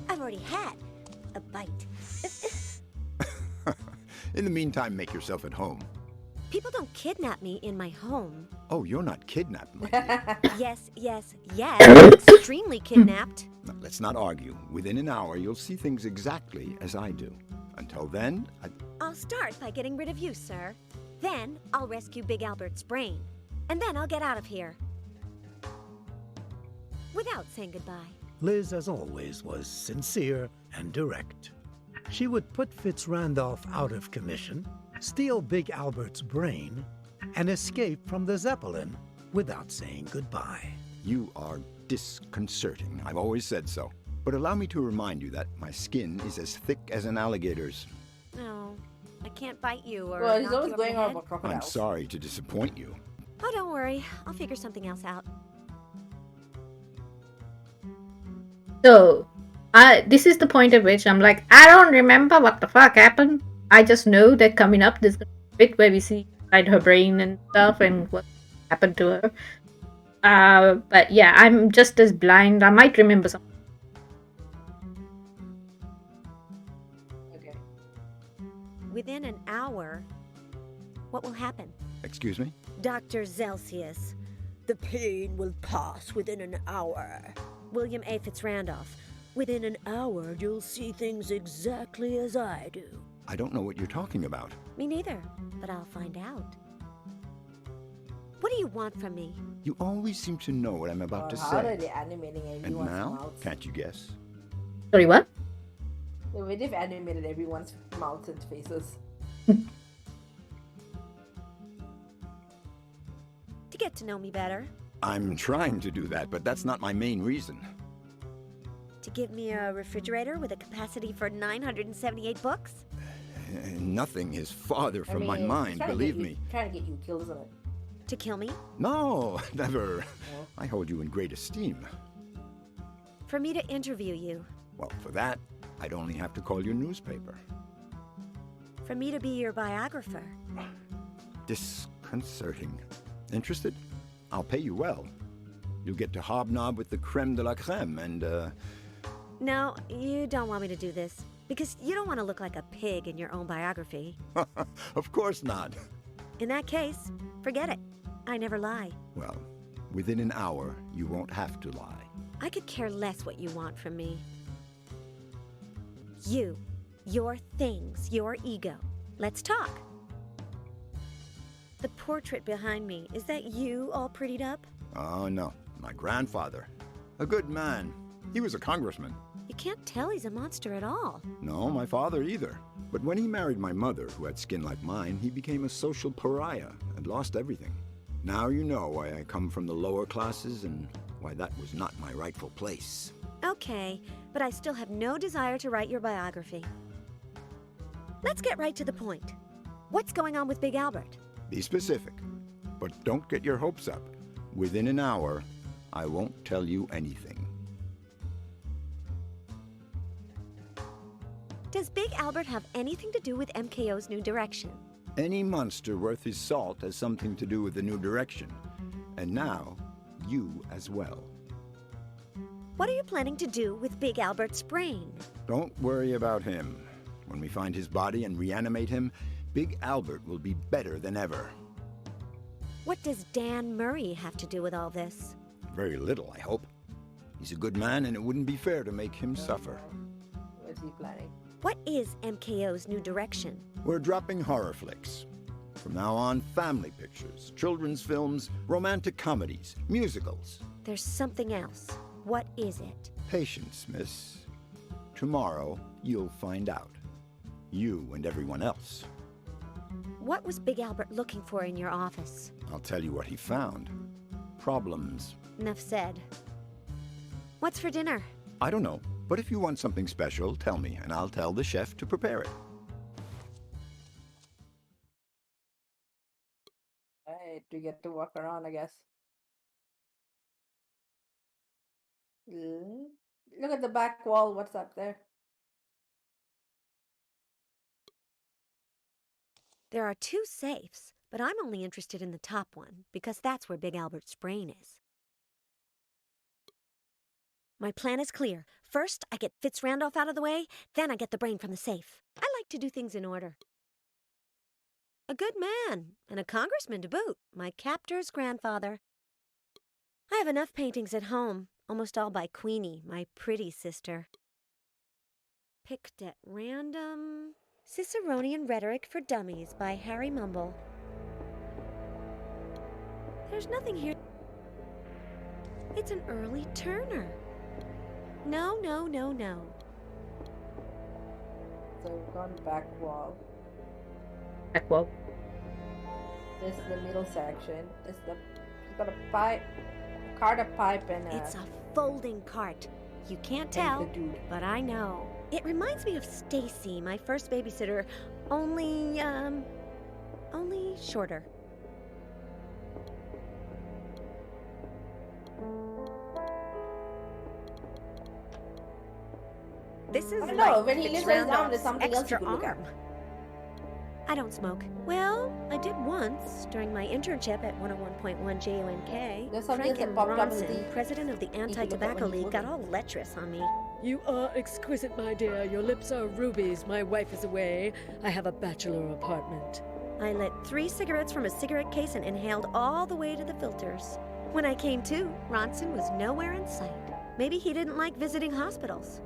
Speaker 6: I've already had a bite.
Speaker 8: In the meantime, make yourself at home.
Speaker 6: People don't kidnap me in my home.
Speaker 8: Oh, you're not kidnapped, my
Speaker 6: Yes, extremely kidnapped.
Speaker 8: Now, let's not argue. Within an hour, you'll see things exactly as I do. Until then,
Speaker 6: I'll start by getting rid of you, sir. Then I'll rescue Big Albert's brain. And then I'll get out of here. Without saying goodbye.
Speaker 4: Liz, as always, was sincere and direct. She would put Fitzrandolph out of commission, steal Big Albert's brain, and escape from the Zeppelin without saying goodbye.
Speaker 8: you are disconcerting. I've always said so. But allow me to remind you that my skin is as thick as an alligator's.
Speaker 6: No, I can't bite you or
Speaker 1: Well, he's
Speaker 6: knock
Speaker 1: always
Speaker 6: you over
Speaker 1: going
Speaker 6: the
Speaker 1: on
Speaker 6: head.
Speaker 1: about
Speaker 8: I'm
Speaker 1: crocodiles.
Speaker 8: sorry to disappoint you.
Speaker 6: Oh, don't worry. I'll figure something else out.
Speaker 2: So, this is the point at which I'm like, I don't remember what the fuck happened. I just know that coming up, there's a bit where we see inside her brain and stuff and what happened to her. But yeah, I'm just as blind. I might remember something.
Speaker 1: Okay.
Speaker 6: Within an hour, what will happen?
Speaker 8: Excuse me?
Speaker 6: Dr. Celsius, the pain will pass within an hour. William A. Fitzrandolph, within an hour you'll see things exactly as I do.
Speaker 8: I don't know what you're talking about.
Speaker 6: Me neither, but I'll find out. What do you want from me?
Speaker 8: You always seem to know what I'm about to
Speaker 1: How are
Speaker 8: say.
Speaker 1: they animating
Speaker 8: And
Speaker 1: everyone's
Speaker 8: now,
Speaker 1: mouths?
Speaker 8: can't you guess?
Speaker 2: Sorry, what?
Speaker 1: The way they've animated everyone's mouths and faces.
Speaker 6: To get to know me better.
Speaker 8: I'm trying to do that, but that's not my main reason.
Speaker 6: To give me a refrigerator with a capacity for 978 books?
Speaker 8: Nothing is farther from my mind, believe me.
Speaker 1: Trying to get you killed, isn't it?
Speaker 6: To kill me?
Speaker 8: No, never. I hold you in great esteem.
Speaker 6: For me to interview you.
Speaker 8: Well, for that, I'd only have to call your newspaper.
Speaker 6: For me to be your biographer.
Speaker 8: Disconcerting. Interested? I'll pay you well. You'll get to hobnob with the creme de la creme and,
Speaker 6: No, you don't want me to do this. Because you don't want to look like a pig in your own biography.
Speaker 8: Of course not.
Speaker 6: In that case, forget it. I never lie.
Speaker 8: Well, within an hour, you won't have to lie.
Speaker 6: I could care less what you want from me. You, your things, your ego. Let's talk. The portrait behind me, is that you all prettied up?
Speaker 8: Oh, no. My grandfather. A good man. He was a congressman.
Speaker 6: You can't tell he's a monster at all.
Speaker 8: No, my father either. But when he married my mother, who had skin like mine, he became a social pariah and lost everything. Now you know why I come from the lower classes and why that was not my rightful place.
Speaker 6: Okay, but I still have no desire to write your biography. Let's get right to the point. What's going on with Big Albert?
Speaker 8: Be specific, but don't get your hopes up. Within an hour, I won't tell you anything.
Speaker 6: Does Big Albert have anything to do with MKO's new direction?
Speaker 8: Any monster worth his salt has something to do with the new direction. And now, you as well.
Speaker 6: What are you planning to do with Big Albert's brain?
Speaker 8: Don't worry about him. When we find his body and reanimate him, Big Albert will be better than ever.
Speaker 6: What does Dan Murray have to do with all this?
Speaker 8: Very little, I hope. He's a good man, and it wouldn't be fair to make him suffer.
Speaker 1: What's he planning?
Speaker 6: What is MKO's new direction?
Speaker 8: We're dropping horror flicks. From now on, family pictures, children's films, romantic comedies, musicals.
Speaker 6: There's something else. What is it?
Speaker 8: Patience, miss. Tomorrow, you'll find out. You and everyone else.
Speaker 6: What was Big Albert looking for in your office?
Speaker 8: I'll tell you what he found. Problems.
Speaker 6: Enough said. What's for dinner?
Speaker 8: I don't know, but if you want something special, tell me, and I'll tell the chef to prepare it.
Speaker 1: Alright, we get to walk around, I guess. Look at the back wall. What's up there?
Speaker 6: There are 2 safes, but I'm only interested in the top one, because that's where Big Albert's brain is. My plan is clear. First, I get Fitzrandolph out of the way, then I get the brain from the safe. I like to do things in order. A good man, and a congressman to boot, my captor's grandfather. I have enough paintings at home, almost all by Queenie, my pretty sister. Picked at random... Ciceronian Rhetoric for Dummies by Harry Mumble. There's nothing here. It's an early Turner. No.
Speaker 1: So we've gone back wall.
Speaker 2: Back wall.
Speaker 1: This is the middle section. It's got a pipe, cart, a pipe, and a...
Speaker 6: It's a folding cart. You can't tell, but I know. It reminds me of Stacy, my first babysitter, Only shorter. This is
Speaker 1: I don't
Speaker 6: like
Speaker 1: know, when he
Speaker 6: Fitz
Speaker 1: lives on his arm,
Speaker 6: Randolph's
Speaker 1: there's something else you
Speaker 6: extra
Speaker 1: could look at.
Speaker 6: arm. I don't smoke. Well, I did once during my internship at 101.1 JUNK.
Speaker 1: There's something
Speaker 6: Frank
Speaker 1: that
Speaker 6: M.
Speaker 1: popped up in
Speaker 6: Ronson,
Speaker 1: the-
Speaker 6: president of the
Speaker 1: look at
Speaker 6: Anti-Tobacco
Speaker 1: when he's
Speaker 6: League, got
Speaker 1: working.
Speaker 6: all lecherous on me.
Speaker 20: You are exquisite, my dear. Your lips are rubies. My wife is away. I have a bachelor apartment.
Speaker 6: I lit 3 cigarettes from a cigarette case and inhaled all the way to the filters. When I came to, Ronson was nowhere in sight. Maybe he didn't like visiting hospitals.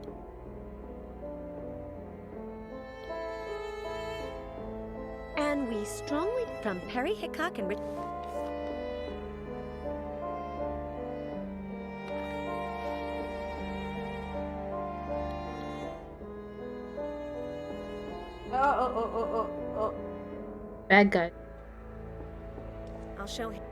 Speaker 6: And we strongly from Perry Hickok and Rich.
Speaker 1: Oh.
Speaker 2: Bad guy.
Speaker 6: I'll show him.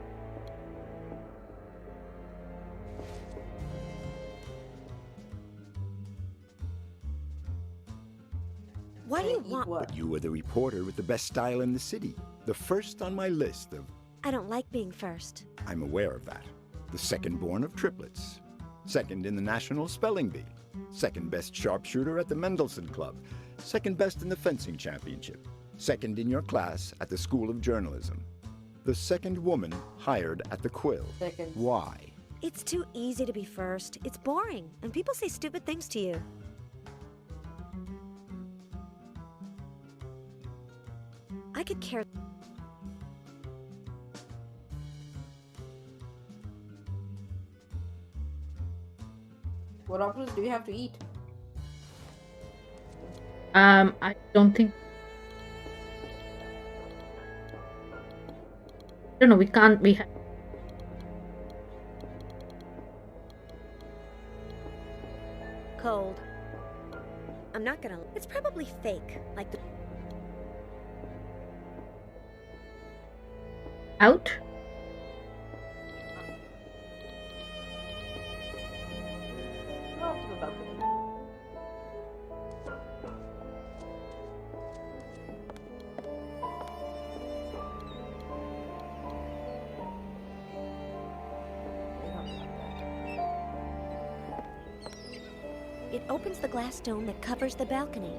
Speaker 6: What do you want?
Speaker 8: But you were the reporter with the best style in the city. The first on my list of...
Speaker 6: I don't like being first.
Speaker 8: I'm aware of that. The second born of triplets. Second in the National Spelling Bee. Second best sharpshooter at the Mendelssohn Club. Second best in the fencing championship. Second in your class at the School of Journalism. The second woman hired at the Quill.
Speaker 1: Second.
Speaker 8: Why?
Speaker 6: It's too easy to be first. It's boring, and people say stupid things to you. I could care.
Speaker 1: What options do we have to eat?
Speaker 2: I don't think. I don't know. We can't. We have.
Speaker 6: Cold. I'm not gonna. It's probably fake, like the.
Speaker 2: Out.
Speaker 1: Go up to the balcony.
Speaker 6: It opens the glass dome that covers the balcony.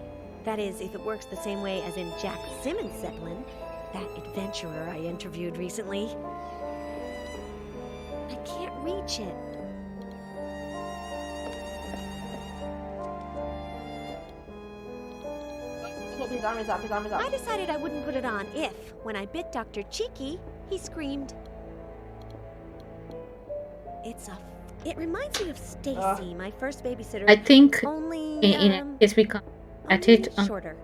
Speaker 6: That is, if it works the same way as in Jack Simmons' Zeppelin, that adventurer I interviewed recently. I can't reach it.
Speaker 1: His arm is up, his arm is up.
Speaker 6: I decided I wouldn't put it on if, when I bit Dr. Cheeky, he screamed. It reminds me of Stacy, my first babysitter.
Speaker 2: I think
Speaker 6: only
Speaker 2: in case we can't at it.
Speaker 6: Shorter.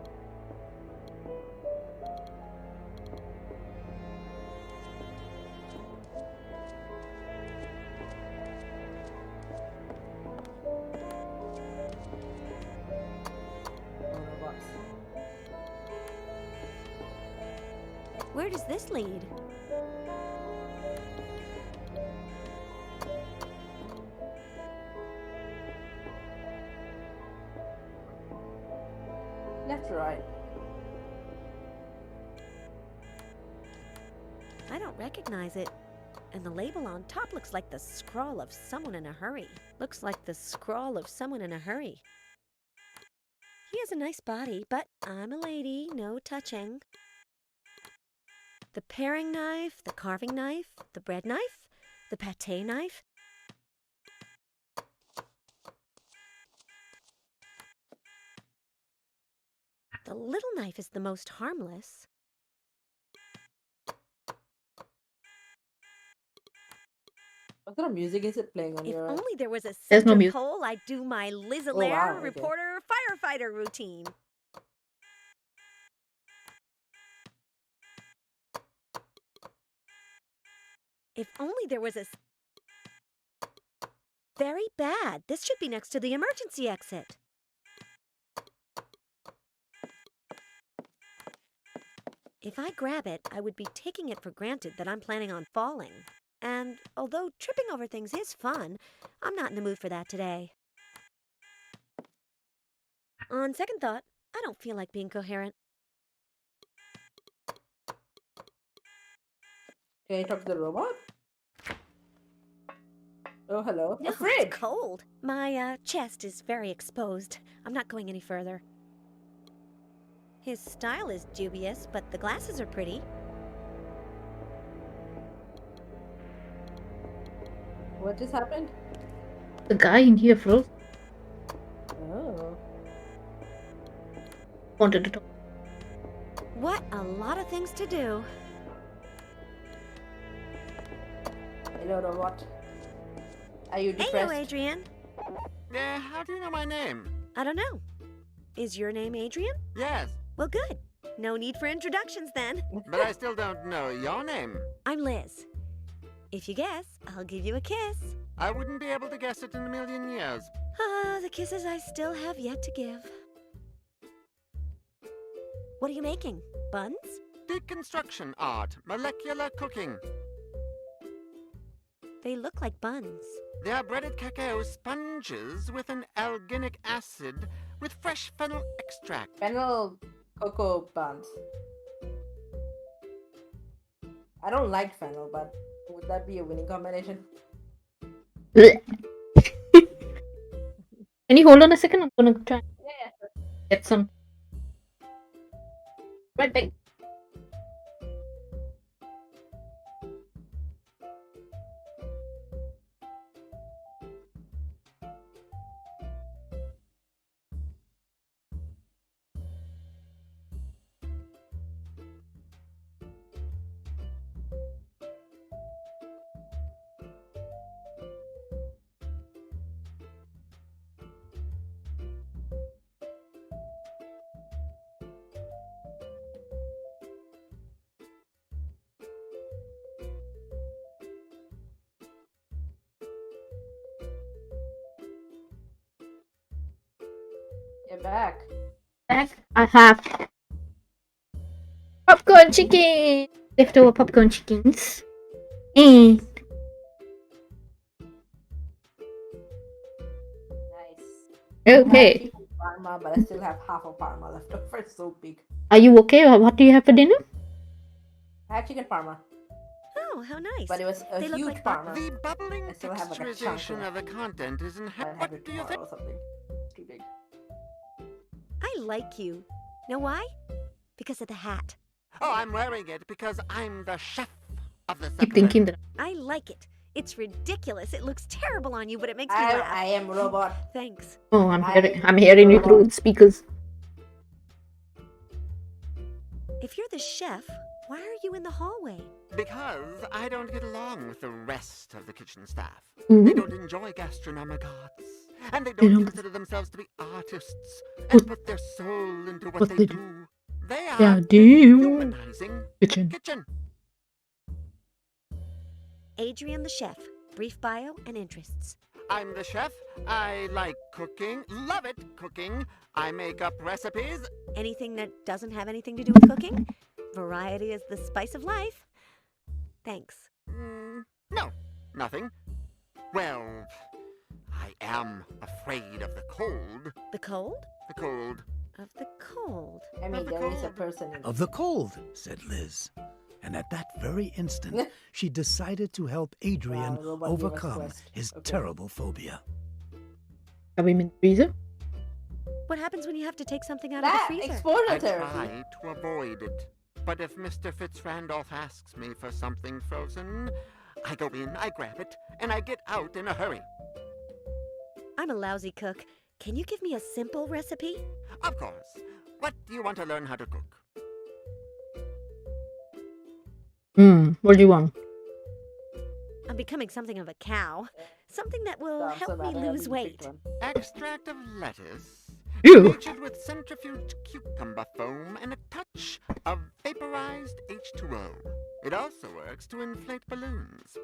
Speaker 6: Where does this lead?
Speaker 1: Left or right?
Speaker 6: I don't recognize it. And the label on top looks like the scrawl of someone in a hurry. Looks like the scrawl of someone in a hurry. He has a nice body, but I'm a lady, no touching. The paring knife, the carving knife, the bread knife, the pâté knife. The little knife is the most harmless.
Speaker 1: What kind of music is it playing on
Speaker 6: If
Speaker 1: your...
Speaker 6: only there was a
Speaker 2: There's no
Speaker 6: center
Speaker 2: music.
Speaker 6: pole, I'd do my Liz
Speaker 1: Oh,
Speaker 6: Allaire
Speaker 1: wow, okay.
Speaker 6: reporter firefighter routine. If only there was a... Very bad. This should be next to the emergency exit. If I grab it, I would be taking it for granted that I'm planning on falling. And although tripping over things is fun, I'm not in the mood for that today. On second thought, I don't feel like being coherent.
Speaker 1: Can I talk to the robot? Oh, hello.
Speaker 6: No,
Speaker 1: A fridge!
Speaker 6: it's cold. My chest is very exposed. I'm not going any further. His style is dubious, but the glasses are pretty.
Speaker 1: What just happened?
Speaker 2: The guy in here froze.
Speaker 1: Oh.
Speaker 2: Wanted to talk.
Speaker 6: What a lot of things to do.
Speaker 1: Hello, robot. Are you depressed?
Speaker 6: Hello, Adrian.
Speaker 5: How do you know my name?
Speaker 6: I don't know. Is your name Adrian?
Speaker 5: Yes,
Speaker 6: Well, good. No need for introductions then.
Speaker 5: but I still don't know your name.
Speaker 6: I'm Liz. If you guess, I'll give you a kiss.
Speaker 5: I wouldn't be able to guess it in a million years.
Speaker 6: Ah, the kisses I still have yet to give. What are you making? Buns?
Speaker 5: Deconstruction art, molecular cooking.
Speaker 6: They look like buns.
Speaker 5: They are breaded cacao sponges with an alginic acid with fresh fennel extract.
Speaker 1: Fennel cocoa buns. I don't like fennel, but would that be a winning combination?
Speaker 2: Can you hold on a second? I'm gonna try
Speaker 1: Yeah.
Speaker 2: get some. Right back.
Speaker 1: You're back.
Speaker 2: Back. I have popcorn chicken. Leftover popcorn chickens. And okay.
Speaker 1: Parma, but I still have half of parma left over. It's so big.
Speaker 2: Are you okay? What do you have for dinner?
Speaker 1: I had chicken parma,
Speaker 6: Oh, how nice.
Speaker 1: but it was a
Speaker 6: They look
Speaker 1: huge
Speaker 6: like
Speaker 1: parma.
Speaker 5: The bubbling
Speaker 1: I still have like a chunk
Speaker 5: texturization
Speaker 1: left.
Speaker 5: of the content is
Speaker 1: I'll have
Speaker 5: what
Speaker 1: it
Speaker 5: do you
Speaker 1: tomorrow
Speaker 5: think?
Speaker 1: or something. It's too big.
Speaker 6: I like you. Know why? Because of the hat.
Speaker 5: Oh, I'm wearing it because I'm the chef of the
Speaker 2: Keep thinking that.
Speaker 6: I like it. It's ridiculous. It looks terrible on you, but it makes me
Speaker 1: I
Speaker 6: laugh.
Speaker 1: am robot.
Speaker 6: Thanks.
Speaker 2: Oh, I'm hearing you through the speakers.
Speaker 6: If you're the chef, why are you in the hallway?
Speaker 5: Because I don't get along with the rest of the kitchen staff.
Speaker 2: Mhm.
Speaker 5: They don't enjoy gastronomic arts. And they don't consider themselves to be artists and put their soul into what they do. They are humanizing kitchen.
Speaker 6: Adrian the chef. Brief bio and interests.
Speaker 5: I'm the chef. I like cooking. Love it, cooking. I make up recipes.
Speaker 6: Anything that doesn't have anything to do with cooking? Variety is the spice of life. Thanks.
Speaker 5: No, nothing. Well, I am afraid of the cold.
Speaker 6: The cold?
Speaker 5: The cold.
Speaker 6: Of the cold.
Speaker 1: I mean, there is a person in
Speaker 4: Of the cold, said Liz. And at that very instant, she decided to help Adrian
Speaker 1: Wow, robot gave us
Speaker 4: overcome
Speaker 1: quest.
Speaker 4: his
Speaker 1: Okay.
Speaker 4: terrible phobia.
Speaker 2: Have we in the freezer?
Speaker 6: What happens when you have to take something out
Speaker 1: That
Speaker 6: of the freezer?
Speaker 1: exposure
Speaker 5: I
Speaker 1: therapy.
Speaker 5: try to avoid it. But if Mr. Fitzrandolph asks me for something frozen, I go in, I grab it, and I get out in a hurry.
Speaker 6: I'm a lousy cook. Can you give me a simple recipe?
Speaker 5: Of course. What do you want to learn how to cook?
Speaker 2: What do you want?
Speaker 6: I'm becoming something of a cow. Something that will
Speaker 1: Sounds so
Speaker 6: help me
Speaker 1: bad, I haven't
Speaker 6: lose
Speaker 1: even
Speaker 6: weight.
Speaker 1: picked one.
Speaker 5: Extract of lettuce.
Speaker 2: Ew.
Speaker 5: Natured with centrifuged cucumber foam and a touch of vaporized H2O. It also works to inflate balloons.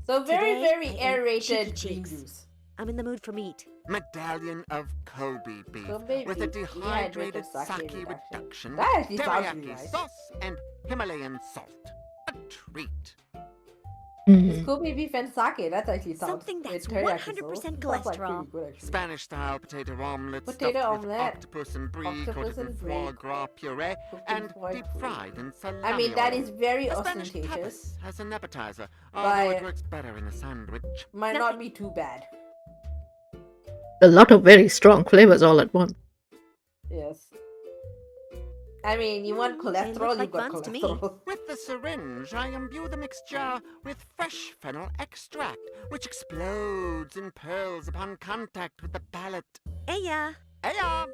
Speaker 1: So very,
Speaker 6: Today,
Speaker 1: very
Speaker 6: I ate
Speaker 1: aerated
Speaker 6: cheeky
Speaker 1: green
Speaker 6: cheeks.
Speaker 1: juice.
Speaker 6: I'm in the mood for meat.
Speaker 5: Medallion of Kobe beef
Speaker 1: Kobe
Speaker 5: with a
Speaker 1: beef,
Speaker 5: dehydrated
Speaker 1: dehydrated
Speaker 5: sake
Speaker 1: sake
Speaker 5: reduction,
Speaker 1: That actually sounds really
Speaker 5: teriyaki
Speaker 1: nice.
Speaker 5: sauce, and Himalayan salt. A treat.
Speaker 1: It's Kobe beef and sake. That's actually sounds
Speaker 6: Something that's
Speaker 1: with teriyaki
Speaker 6: 100%
Speaker 1: sauce. Sounds like
Speaker 6: cholesterol.
Speaker 1: pretty good, actually.
Speaker 5: Spanish-style potato omelette
Speaker 1: Potato
Speaker 5: stuffed with
Speaker 1: omelette,
Speaker 5: octopus and brie
Speaker 1: octopus
Speaker 5: coated in
Speaker 1: and
Speaker 5: foie
Speaker 1: brie,
Speaker 5: gras puree
Speaker 1: cooked in
Speaker 5: and
Speaker 1: foie
Speaker 5: deep
Speaker 1: gras.
Speaker 5: fried in salami
Speaker 1: I mean, that
Speaker 5: oil.
Speaker 1: is very
Speaker 5: A Spanish
Speaker 1: ostentatious,
Speaker 5: tapas as an appetizer, although it
Speaker 1: but
Speaker 5: works better in a sandwich.
Speaker 1: might not be too bad.
Speaker 2: A lot of very strong flavors all at once.
Speaker 1: Yes. I mean, you want cholesterol, you
Speaker 6: like
Speaker 1: got
Speaker 6: buns to me.
Speaker 1: cholesterol.
Speaker 5: With the syringe, I imbue the mixture with fresh fennel extract, which explodes in pearls upon contact with the palate.
Speaker 6: Eya.
Speaker 5: Eya!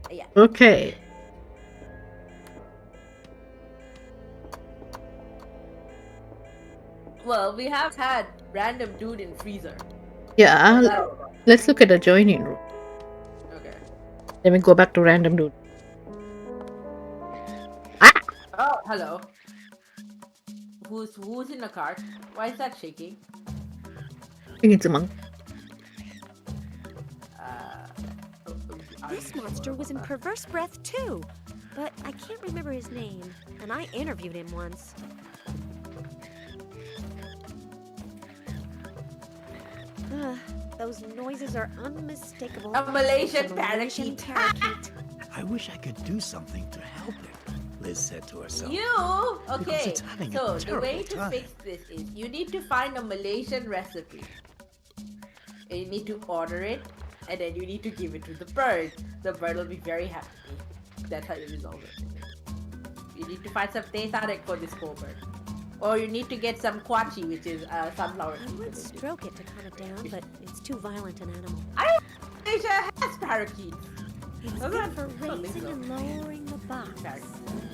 Speaker 1: Yeah.
Speaker 2: Okay.
Speaker 1: Well, we have had random dude in freezer.
Speaker 2: Yeah,
Speaker 1: Hello.
Speaker 2: let's look at the joining room.
Speaker 1: Okay.
Speaker 2: Then we go back to random dude.
Speaker 1: Oh, hello. Who's in the cart? Why is that shaking?
Speaker 2: I think it's a monk.
Speaker 6: This monster was in Perverse Breath too, but I can't remember his name, and I interviewed him once. Those noises are unmistakable.
Speaker 1: A Malaysian
Speaker 6: The
Speaker 1: parakeet.
Speaker 6: parakeet.
Speaker 4: I wish I could do something to help it, Liz said to herself.
Speaker 1: You?
Speaker 4: Because
Speaker 1: Okay,
Speaker 4: it's having a
Speaker 1: so the
Speaker 4: terrible
Speaker 1: way to
Speaker 4: time.
Speaker 1: fix this is you need to find a Malaysian recipe. And you need to order it, and then you need to give it to the bird. The bird will be very happy. That's how you resolve it. You need to find some teh tarik for this poor bird. Or you need to get some kwachi, which is sunflower.
Speaker 6: I would stroke it to calm it down, but it's too violent an animal.
Speaker 1: Malaysia has parakeets.
Speaker 6: It's
Speaker 1: Oh,
Speaker 6: good for
Speaker 1: I don't think
Speaker 6: raising
Speaker 1: so.
Speaker 6: and lowering the box.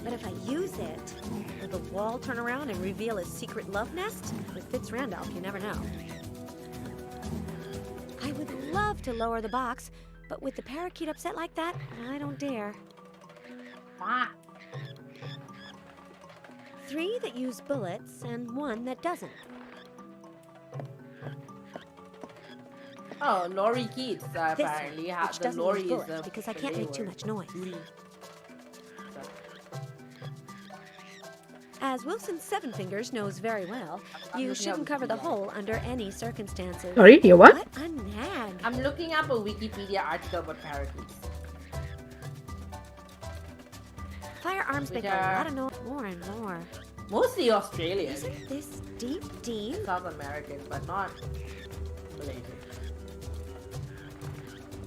Speaker 6: But if I use it, will the wall turn around and reveal his secret love nest? With Fitz Randolph, you never know. I would love to lower the box, but with the parakeet upset like that, I don't dare. 3 that use bullets and 1 that doesn't.
Speaker 1: Oh, Lori Keats
Speaker 6: This
Speaker 1: apparently
Speaker 6: one,
Speaker 1: has
Speaker 6: which
Speaker 1: the
Speaker 6: doesn't
Speaker 1: Lori
Speaker 6: use
Speaker 1: is
Speaker 6: bullets
Speaker 1: the
Speaker 6: because I can't make too much noise. As Wilson's Seven Fingers knows very well, you shouldn't cover the hole under any circumstances.
Speaker 2: Sorry, you what?
Speaker 6: What a nag.
Speaker 1: I'm looking up a Wikipedia article about parakeets.
Speaker 6: Firearms
Speaker 1: Which
Speaker 6: make
Speaker 1: are-
Speaker 6: a lot of noise. More and more.
Speaker 1: Mostly Australian.
Speaker 6: Isn't this deep Dean?
Speaker 1: South American, but not Malaysian.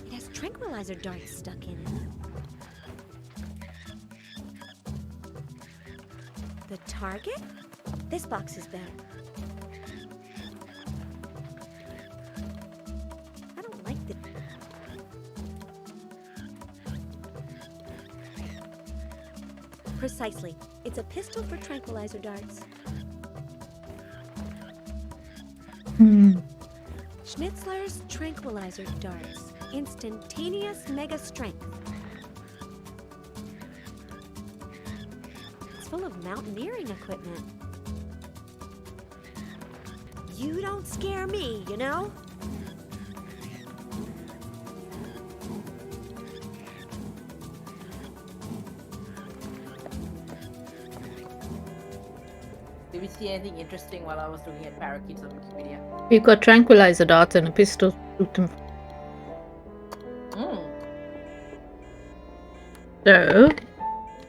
Speaker 6: It has tranquilizer darts stuck in it. The target? This box is better. I don't like the... Precisely. It's a pistol for tranquilizer darts. Schnitzler's tranquilizer darts. Instantaneous mega strength. It's full of mountaineering equipment. You don't scare me, you know?
Speaker 1: Did we see anything interesting while I was looking at parakeets on Wikipedia?
Speaker 2: We've got tranquilizer darts and a pistol. So,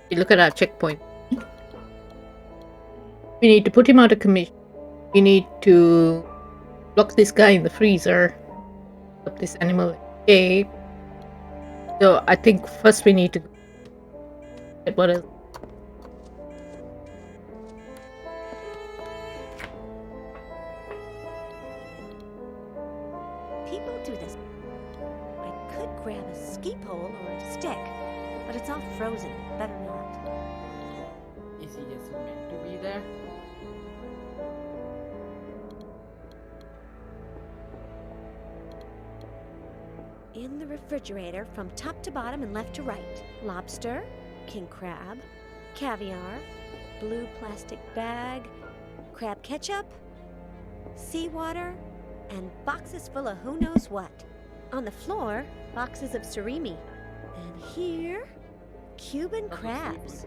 Speaker 2: you look at our checkpoint. We need to put him out of commission. We need to lock this guy in the freezer. Stop this animal escape. So I think first we need to get what else.
Speaker 6: People do this. I could grab a ski pole or a stick, but it's all frozen. Better not.
Speaker 1: Is he just meant to be there?
Speaker 6: In the refrigerator, from top to bottom and left to right, lobster, king crab, caviar, blue plastic bag, crab ketchup, seawater, and boxes full of who knows what. On the floor, boxes of surimi. And here, Cuban crabs.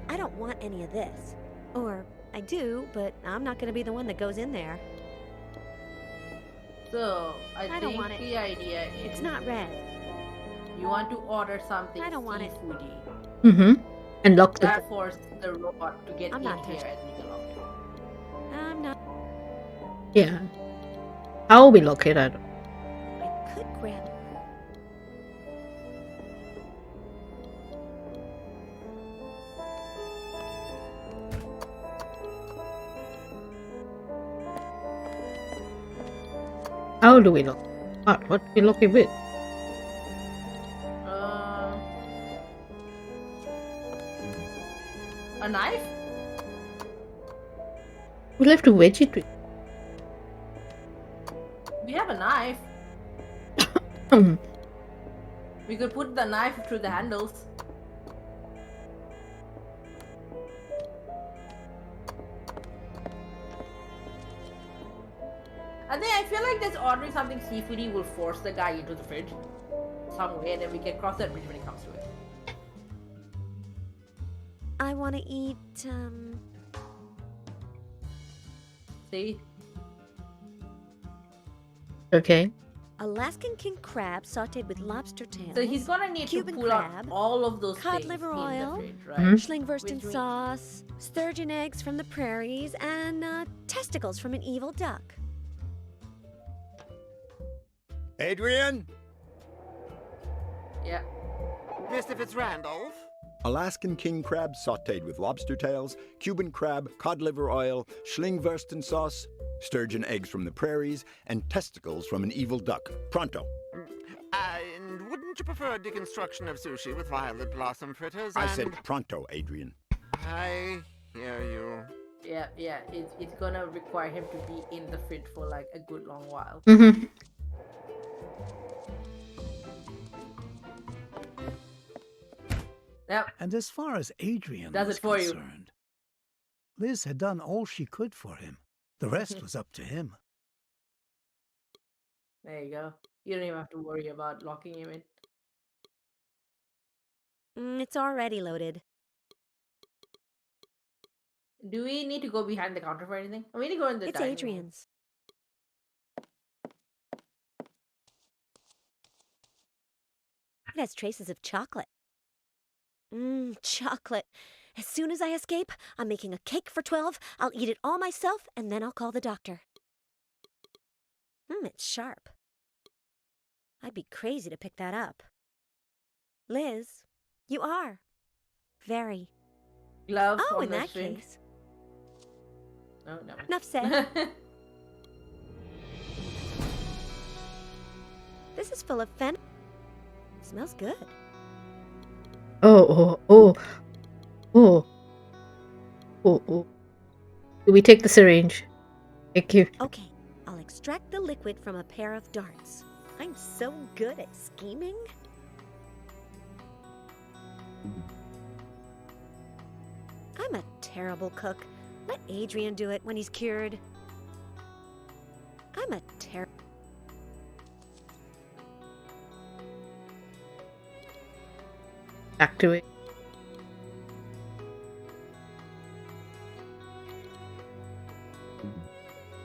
Speaker 6: I don't want any of this. Or I do, but I'm not going to be the one that goes in there.
Speaker 1: So,
Speaker 6: I don't
Speaker 1: think
Speaker 6: want it.
Speaker 1: the idea is...
Speaker 6: It's not red.
Speaker 1: You want to order something
Speaker 6: I don't want it.
Speaker 1: seafoody.
Speaker 2: Mm-hmm. And lock the...
Speaker 1: That forces the robot to get
Speaker 6: I'm
Speaker 1: in
Speaker 6: not
Speaker 1: here
Speaker 6: touching.
Speaker 1: and we can lock it.
Speaker 6: I'm not.
Speaker 2: Yeah. How we lock it? I don't...
Speaker 6: I could grab it.
Speaker 2: How do we lock? What do we lock it with?
Speaker 1: A knife?
Speaker 2: We'll have to wedge it with.
Speaker 1: We have a knife. We could put the knife through the handles. I feel like this ordering something seafoody will force the guy into the fridge some way, and then we can cross that bridge when it comes to it.
Speaker 6: I want to eat,
Speaker 1: See?
Speaker 2: Okay.
Speaker 6: Alaskan king crab sautéed with lobster tails.
Speaker 1: So he's gonna need
Speaker 6: Cuban
Speaker 1: to pull
Speaker 6: crab,
Speaker 1: out all of those
Speaker 6: cod
Speaker 1: things
Speaker 6: liver
Speaker 1: in
Speaker 6: oil,
Speaker 1: the fridge, right?
Speaker 6: Schlingwursten
Speaker 1: Which means-
Speaker 6: sauce, sturgeon eggs from the prairies, and testicles from an evil duck.
Speaker 8: Adrian?
Speaker 1: Yeah.
Speaker 5: Mr. Fitzrandolph?
Speaker 8: Alaskan king crab sautéed with lobster tails, Cuban crab, cod liver oil, Schlingwursten sauce, sturgeon eggs from the prairies, and testicles from an evil duck. Pronto.
Speaker 5: And wouldn't you prefer a deconstruction of sushi with violet blossom fritters?
Speaker 8: I said pronto, Adrian.
Speaker 5: I hear you.
Speaker 1: Yeah. It's gonna require him to be in the fridge for like a good long while.
Speaker 2: Mm-hmm.
Speaker 1: Yep.
Speaker 4: And as far as Adrian
Speaker 1: Does
Speaker 4: was
Speaker 1: it for you.
Speaker 4: concerned, Liz had done all she could for him. The rest was up to him.
Speaker 1: There you go. You don't even have to worry about locking him in.
Speaker 6: It's already loaded.
Speaker 1: Do we need to go behind the counter for anything? We need to go in the
Speaker 6: It's
Speaker 1: dining room.
Speaker 6: Adrian's. It has traces of chocolate. Chocolate. As soon as I escape, I'm making a cake for 12. I'll eat it all myself, and then I'll call the doctor. It's sharp. I'd be crazy to pick that up. Liz, you are. Very.
Speaker 1: Gloves
Speaker 6: Oh,
Speaker 1: on
Speaker 6: in
Speaker 1: the
Speaker 6: that
Speaker 1: string.
Speaker 6: case.
Speaker 1: No, no.
Speaker 6: Enough said. This is full of fennel. Smells good.
Speaker 2: Oh. Do we take the syringe? Thank you.
Speaker 6: Okay, I'll extract the liquid from a pair of darts. I'm so good at scheming. I'm a terrible cook. Let Adrian do it when he's cured. I'm a terrible...
Speaker 2: Activate.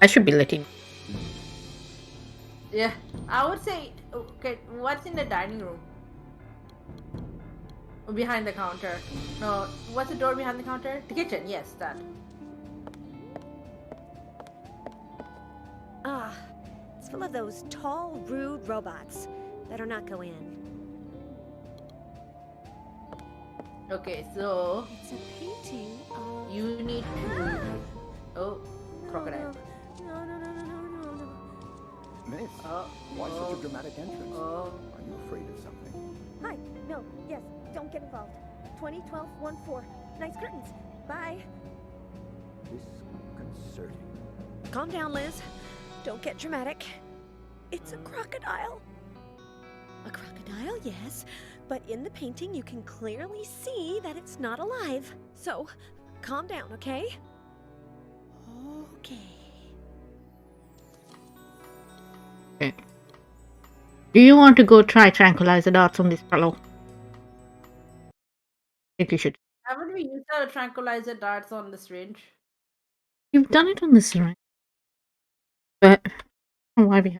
Speaker 2: I should be letting.
Speaker 1: Yeah, I would say. Okay, what's in the dining room? Behind the counter. No, what's the door behind the counter? The kitchen. Yes, that.
Speaker 6: It's full of those tall, rude robots. Better not go in.
Speaker 1: Okay, so
Speaker 6: It's a painting of...
Speaker 1: you need to. Oh, crocodile.
Speaker 6: No.
Speaker 8: Miss, why such a dramatic entrance? Are you afraid of something?
Speaker 6: Hi. No. Yes. Don't get involved. 2012-14. Nice curtains. Bye.
Speaker 8: Disconcerting.
Speaker 6: Calm down, Liz. Don't get dramatic. It's a crocodile. A crocodile, yes. But in the painting, you can clearly see that it's not alive. So, calm down, okay? Okay.
Speaker 2: Okay. Do you want to go try tranquilizer darts on this fellow? I think you should.
Speaker 1: Haven't we used our tranquilizer darts on the syringe?
Speaker 2: You've done it on this, right? But why we?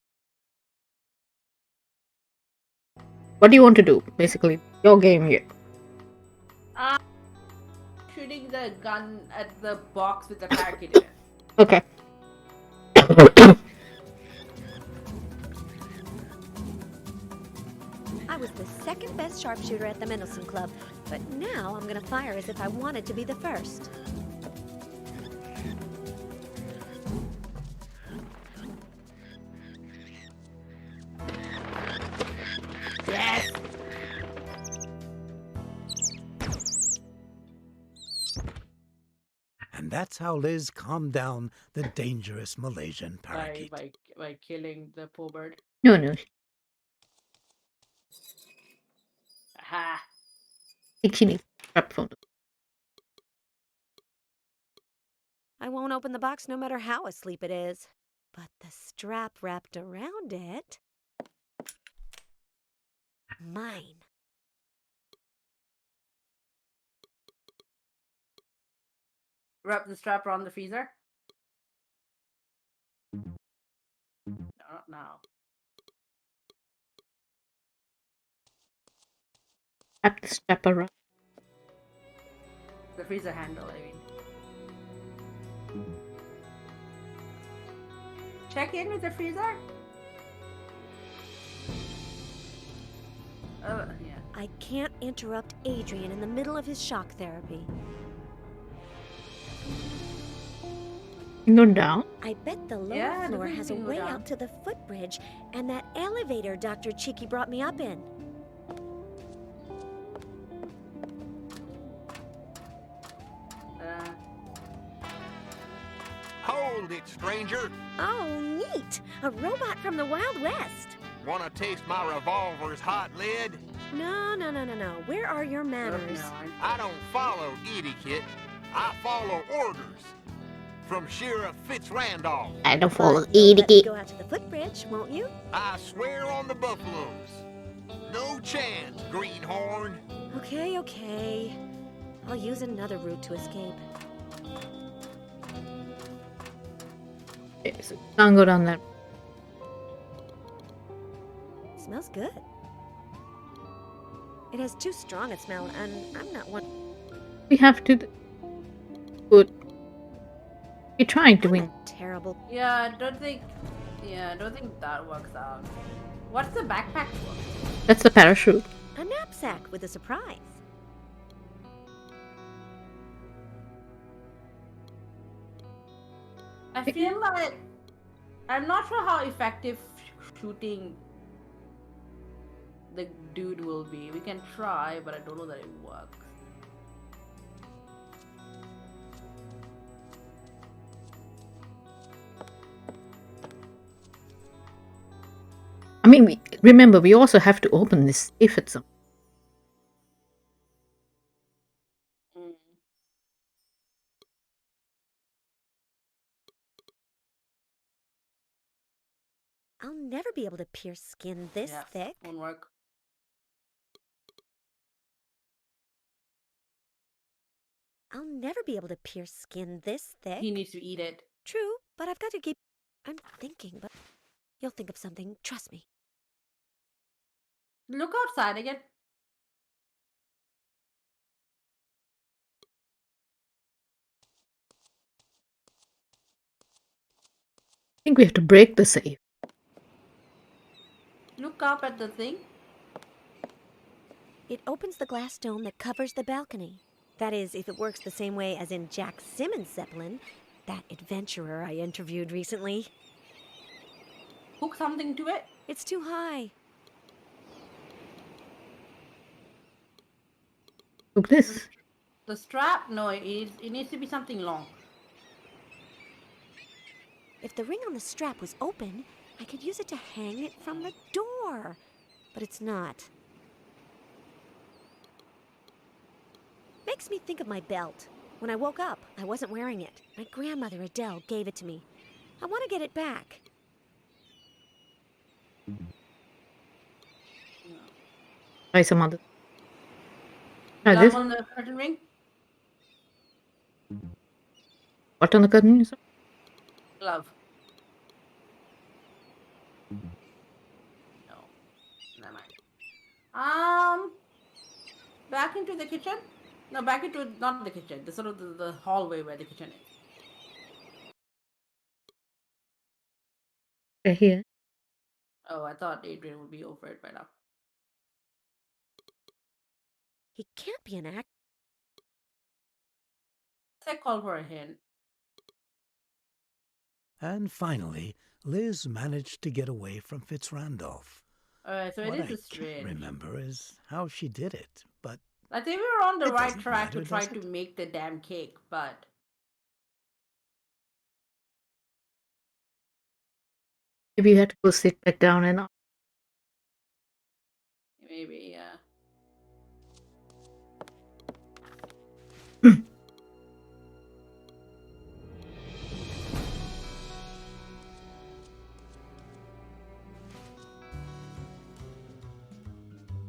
Speaker 2: What do you want to do? Basically, your game here.
Speaker 1: Shooting the gun at the box with the parakeet in it.
Speaker 2: Okay.
Speaker 6: I was the second best sharpshooter at the Mendelssohn Club, but now I'm gonna fire as if I wanted to be the first.
Speaker 1: Yes!
Speaker 4: And that's how Liz calmed down the dangerous Malaysian parakeet.
Speaker 1: By killing the poor bird.
Speaker 2: No, no.
Speaker 1: Aha!
Speaker 2: I think she needs strap phone.
Speaker 6: I won't open the box no matter how asleep it is. But the strap wrapped around it... Mine.
Speaker 1: Wrap the strap around the freezer. No, not now.
Speaker 2: Wrap the strap around.
Speaker 1: The freezer handle, I mean. Check in with the freezer. Yeah.
Speaker 6: I can't interrupt Adrian in the middle of his shock therapy.
Speaker 2: Go down.
Speaker 6: I bet the lower floor has a way out to the footbridge and that elevator Dr. Cheeky brought me up in.
Speaker 14: Hold it, stranger.
Speaker 6: Oh, neat! A robot from the Wild West.
Speaker 14: Wanna taste my revolver's hot lid?
Speaker 6: No. Where are your manners?
Speaker 14: I don't follow etiquette. I follow orders. From Sheriff Fitzrandolph.
Speaker 2: I don't follow
Speaker 6: You'll let me
Speaker 2: etiquette.
Speaker 6: go out to the footbridge, won't you?
Speaker 14: I swear on the buffaloes. No chance, greenhorn.
Speaker 6: Okay. I'll use another route to escape.
Speaker 2: Okay, so can't go down there.
Speaker 6: Smells good. It has too strong a smell, and I'm not one.
Speaker 2: We have to. Good. You're trying to win.
Speaker 6: Terrible.
Speaker 1: Yeah, I don't think that works out. What's the backpack for?
Speaker 2: That's the parachute.
Speaker 6: A knapsack with a surprise.
Speaker 1: I feel like I'm not sure how effective shooting the dude will be. We can try, but I don't know that it works.
Speaker 2: I mean, remember, we also have to open this safe at some.
Speaker 6: I'll never be able to pierce skin this thick.
Speaker 1: Won't work.
Speaker 6: I'll never be able to pierce skin this thick.
Speaker 1: He needs to eat it.
Speaker 6: True, but I've got to keep... I'm thinking, but you'll think of something. Trust me.
Speaker 1: Look outside again.
Speaker 2: I think we have to break the safe.
Speaker 1: Look up at the thing.
Speaker 6: It opens the glass dome that covers the balcony. That is, if it works the same way as in Jack Simmons' Zeppelin, that adventurer I interviewed recently.
Speaker 1: Hook something to it.
Speaker 6: It's too high.
Speaker 2: Look this.
Speaker 1: The strap? No, it needs to be something long.
Speaker 6: If the ring on the strap was open, I could use it to hang it from the door. But it's not. Makes me think of my belt. When I woke up, I wasn't wearing it. My grandmother, Adele, gave it to me. I want to get it back.
Speaker 2: Try some other. Try
Speaker 1: Thumb
Speaker 2: this.
Speaker 1: on the curtain ring.
Speaker 2: What on the curtain?
Speaker 1: Glove. No. Never mind. Back into the kitchen? No, back into not the kitchen. The sort of the hallway where the kitchen is.
Speaker 2: They're here.
Speaker 1: Oh, I thought Adrian would be over it by now.
Speaker 6: He can't be an actor.
Speaker 1: I call for a hint.
Speaker 4: And finally, Liz managed to get away from Fitzrandolph.
Speaker 1: Alright, so
Speaker 4: What
Speaker 1: it
Speaker 4: I
Speaker 1: is a strange.
Speaker 4: can't remember is how she did it, but
Speaker 1: I think we were on the
Speaker 4: it
Speaker 1: right
Speaker 4: doesn't
Speaker 1: track
Speaker 4: matter,
Speaker 1: to try
Speaker 4: does
Speaker 1: to
Speaker 4: it?
Speaker 1: make the damn cake, but
Speaker 2: Maybe you had to go sit back down and
Speaker 1: maybe, yeah.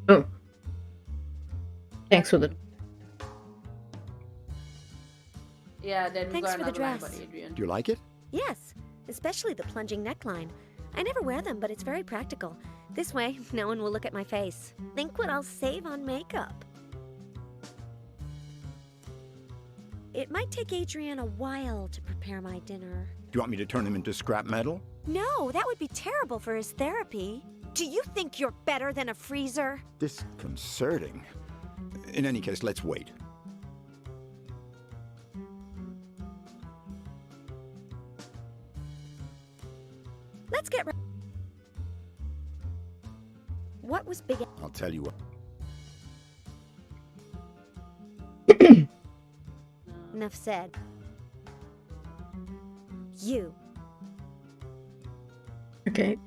Speaker 2: Oh. Thanks for the.
Speaker 1: Yeah, then we
Speaker 6: Thanks
Speaker 1: got
Speaker 6: for the
Speaker 1: another line
Speaker 6: dress.
Speaker 1: about Adrian.
Speaker 8: Do you like it?
Speaker 6: Yes, especially the plunging neckline. I never wear them, but it's very practical. This way, no one will look at my face. Think what I'll save on makeup. It might take Adrian a while to prepare my dinner.
Speaker 8: Do you want me to turn him into scrap metal?
Speaker 6: No, that would be terrible for his therapy. Do you think you're better than a freezer?
Speaker 8: Disconcerting. In any case, let's wait.
Speaker 6: Let's get right. What was Big
Speaker 8: I'll tell you what.
Speaker 6: Enough said. You.
Speaker 2: Okay.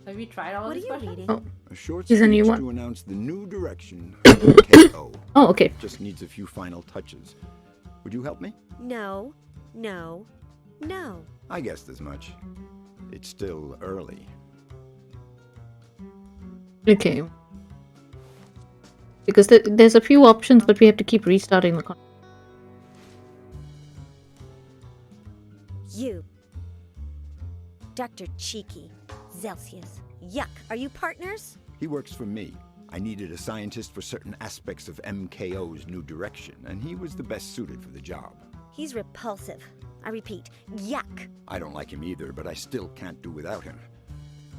Speaker 1: Have you tried all
Speaker 6: What
Speaker 1: of
Speaker 6: are
Speaker 1: this
Speaker 6: you
Speaker 1: question?
Speaker 6: reading?
Speaker 2: Oh.
Speaker 8: A short
Speaker 2: Here's a new
Speaker 8: speech
Speaker 2: one.
Speaker 8: to announce the new direction of MKO.
Speaker 2: Oh, okay.
Speaker 8: Just needs a few final touches. Would you help me?
Speaker 6: No. No. No.
Speaker 8: I guessed as much. It's still early.
Speaker 2: Okay. Because there's a few options, but we have to keep restarting the con.
Speaker 6: You. Dr. Cheeky. Celsius. Yuck. Are you partners?
Speaker 8: He works for me. I needed a scientist for certain aspects of MKO's new direction, and he was the best suited for the job.
Speaker 6: He's repulsive. I repeat, yuck.
Speaker 8: I don't like him either, but I still can't do without him.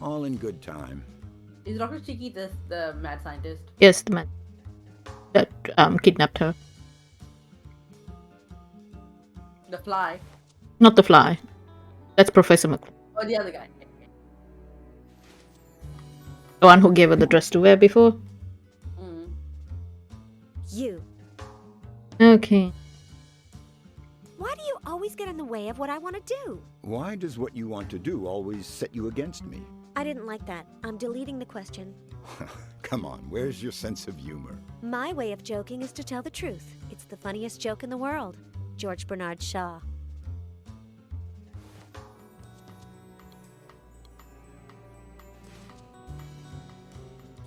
Speaker 8: All in good time.
Speaker 1: Is Dr. Cheeky the mad scientist?
Speaker 2: Yes, the man that kidnapped her.
Speaker 1: The fly?
Speaker 2: Not the fly. That's Professor McClure.
Speaker 1: Oh, the other guy.
Speaker 2: The one who gave her the dress to wear before.
Speaker 1: Mm.
Speaker 6: You.
Speaker 2: Okay.
Speaker 6: Why do you always get in the way of what I want to do?
Speaker 8: Why does what you want to do always set you against me?
Speaker 6: I didn't like that. I'm deleting the question.
Speaker 8: Come on, where's your sense of humor?
Speaker 6: My way of joking is to tell the truth. It's the funniest joke in the world. George Bernard Shaw.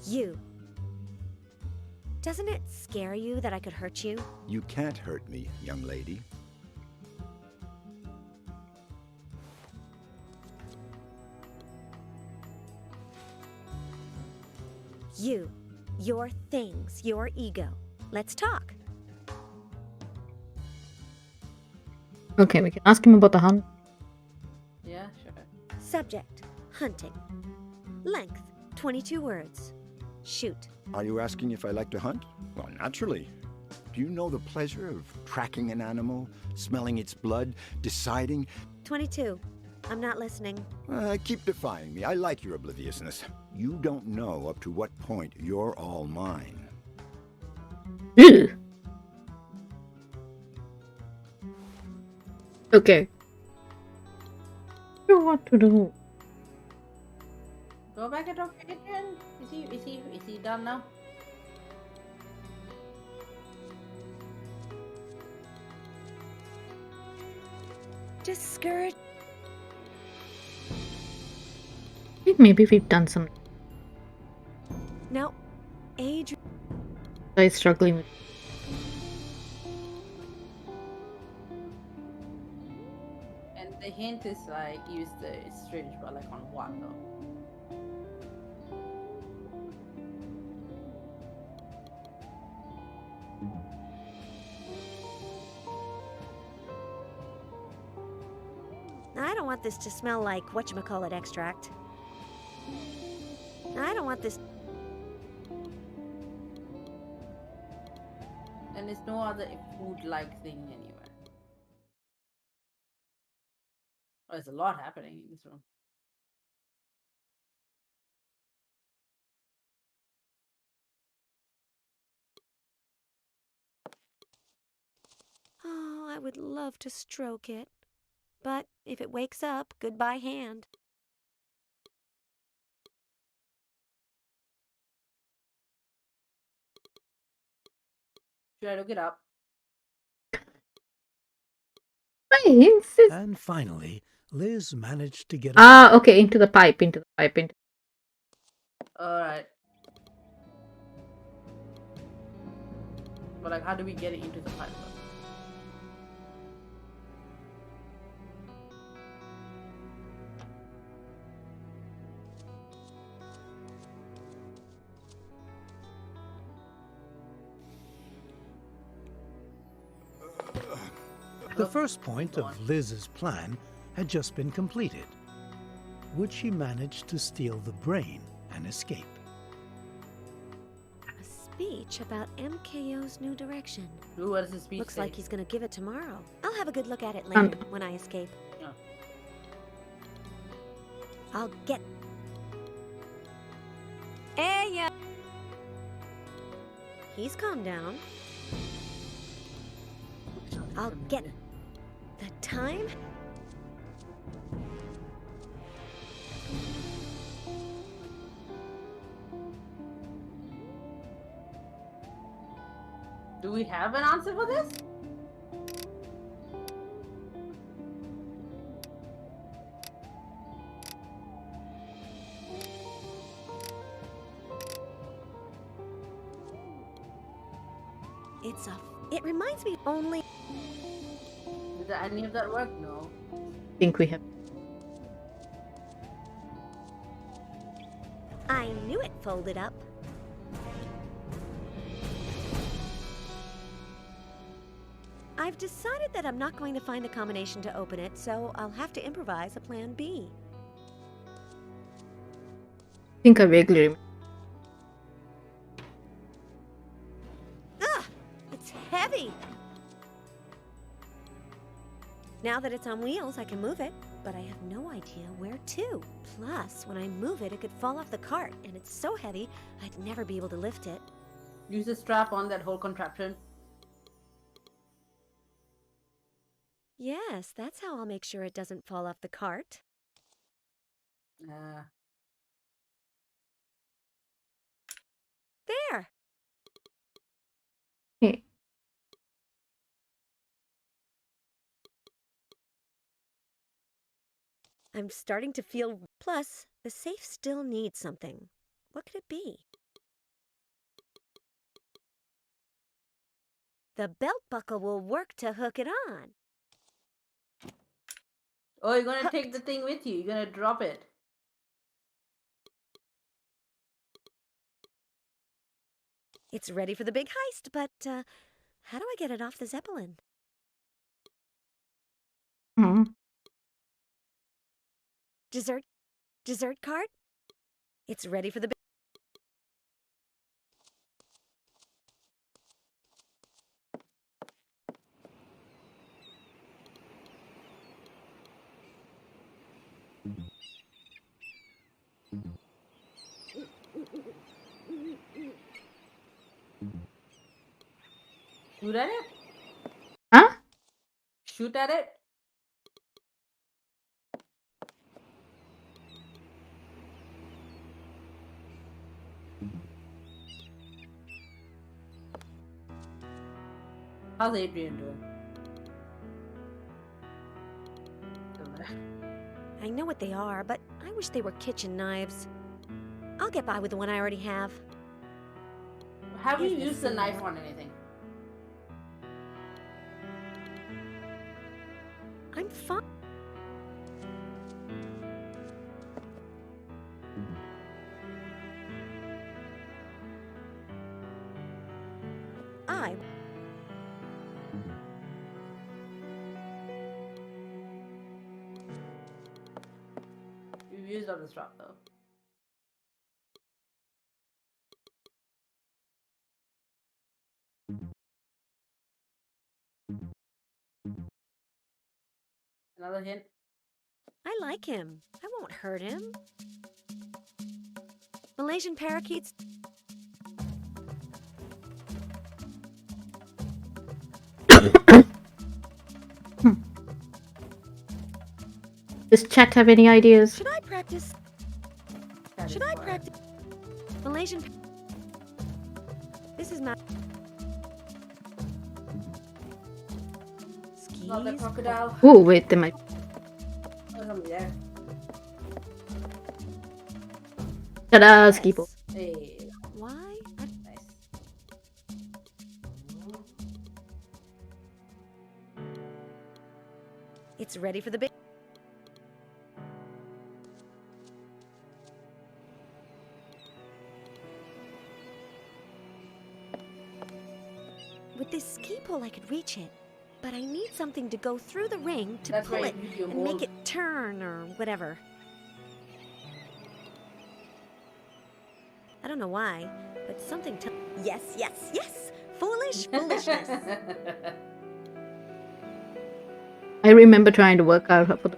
Speaker 6: You. Doesn't it scare you that I could hurt you?
Speaker 8: You can't hurt me, young lady.
Speaker 6: You. Your things. Your ego. Let's talk.
Speaker 2: Okay, we can ask him about the hunt.
Speaker 1: Yeah, sure.
Speaker 6: Subject. Hunting. Length. 22 words. Shoot.
Speaker 8: Are you asking if I like to hunt? Well, naturally. Do you know the pleasure of tracking an animal, smelling its blood, deciding?
Speaker 6: 22. I'm not listening.
Speaker 8: Keep defying me. I like your obliviousness. You don't know up to what point you're all mine.
Speaker 2: Ew. Okay. You know what to do.
Speaker 1: Go back and talk to Adrian. Is he done now?
Speaker 6: Discourage.
Speaker 2: I think maybe we've done some.
Speaker 6: No. Adrian.
Speaker 2: Guys struggling with.
Speaker 1: The hint is like use the syringe, but like on what though?
Speaker 6: I don't want this to smell like whatchamacallit extract. I don't want this.
Speaker 1: And there's no other food-like thing anywhere. Oh, there's a lot happening in this room.
Speaker 6: Oh, I would love to stroke it. But if it wakes up, goodbye hand.
Speaker 1: Should I look it up?
Speaker 4: And finally, Liz managed to get
Speaker 2: Okay, into the pipe.
Speaker 1: Alright. But like, how do we get it into the pipe?
Speaker 4: The first point of Liz's plan had just been completed. Would she manage to steal the brain and escape?
Speaker 6: A speech about MKO's new direction.
Speaker 1: Ooh, what does the speech
Speaker 6: Looks
Speaker 1: say?
Speaker 6: like he's gonna give it tomorrow. I'll have a good look at it later when I escape.
Speaker 1: Yeah.
Speaker 6: I'll get... Hey, ya! He's calmed down. I'll get... The time?
Speaker 1: Do we have an answer for this?
Speaker 6: It reminds me only...
Speaker 1: Did any of that work? No.
Speaker 2: I think we have.
Speaker 6: I knew it folded up. I've decided that I'm not going to find the combination to open it, so I'll have to improvise a plan B.
Speaker 2: I think I vaguely remember.
Speaker 6: It's heavy! Now that it's on wheels, I can move it, but I have no idea where to. Plus, when I move it, it could fall off the cart, and it's so heavy, I'd never be able to lift it.
Speaker 1: Use the strap on that whole contraption.
Speaker 6: Yes, that's how I'll make sure it doesn't fall off the cart. There!
Speaker 2: Okay.
Speaker 6: I'm starting to feel... Plus, the safe still needs something. What could it be? The belt buckle will work to hook it on.
Speaker 1: Oh, you're gonna take the thing with you. You're gonna drop it.
Speaker 6: It's ready for the big heist, but how do I get it off the Zeppelin? Dessert cart? It's ready for the big...
Speaker 1: Shoot at it?
Speaker 2: Huh?
Speaker 1: Shoot at it? How's Adrian doing?
Speaker 6: I know what they are, but I wish they were kitchen knives. I'll get by with the one I already have.
Speaker 1: Have you used the knife on anything?
Speaker 6: I'm fine. I...
Speaker 1: You've used on the strap though. Another hint.
Speaker 6: I like him. I won't hurt him. Malaysian parakeets...
Speaker 2: Does chat have any ideas?
Speaker 6: Should I practice? Should I practice? Malaysian... This is not...
Speaker 1: Not the crocodile.
Speaker 2: Oh, wait, there might...
Speaker 1: There's something there.
Speaker 2: Ta-da, ski ball.
Speaker 1: Hey.
Speaker 6: Why?
Speaker 1: Nice.
Speaker 6: It's ready for the big... With this ski pole, I could reach it. But I need something to go through the ring to pull it and make it turn or whatever. I don't know why, but something yes, yes, yes! Foolish foolishness!
Speaker 2: I remember trying to work out for the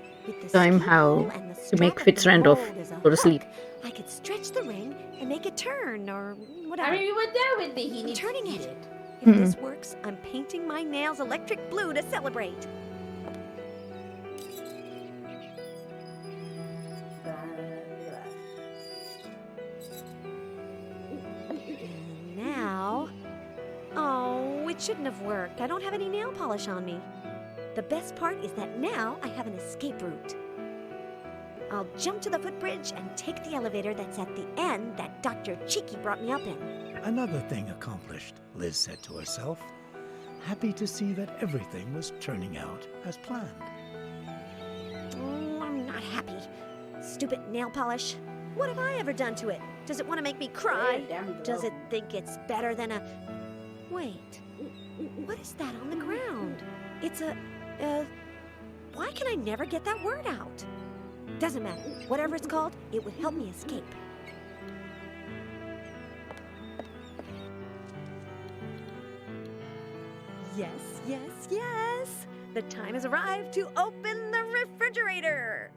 Speaker 2: time how to make Fitzrandolph go to sleep.
Speaker 6: I could stretch the ring and make it turn or whatever.
Speaker 1: I mean, you were there with me. He needs
Speaker 6: turning
Speaker 1: to
Speaker 6: it.
Speaker 1: eat it.
Speaker 6: If this works, I'm painting my nails electric blue to celebrate. And now... Oh, it shouldn't have worked. I don't have any nail polish on me. The best part is that now I have an escape route. I'll jump to the footbridge and take the elevator that's at the end that Dr. Cheeky brought me up in.
Speaker 4: Another thing accomplished, Liz said to herself, happy to see that everything was turning out as planned.
Speaker 6: Oh, I'm not happy. Stupid nail polish. What have I ever done to it? Does it want to make me cry? Does it think it's better than a... Wait. What is that on the ground? It's a... Why can I never get that word out? Doesn't matter. Whatever it's called, it would help me escape. Yes, yes, yes! The time has arrived to open the refrigerator!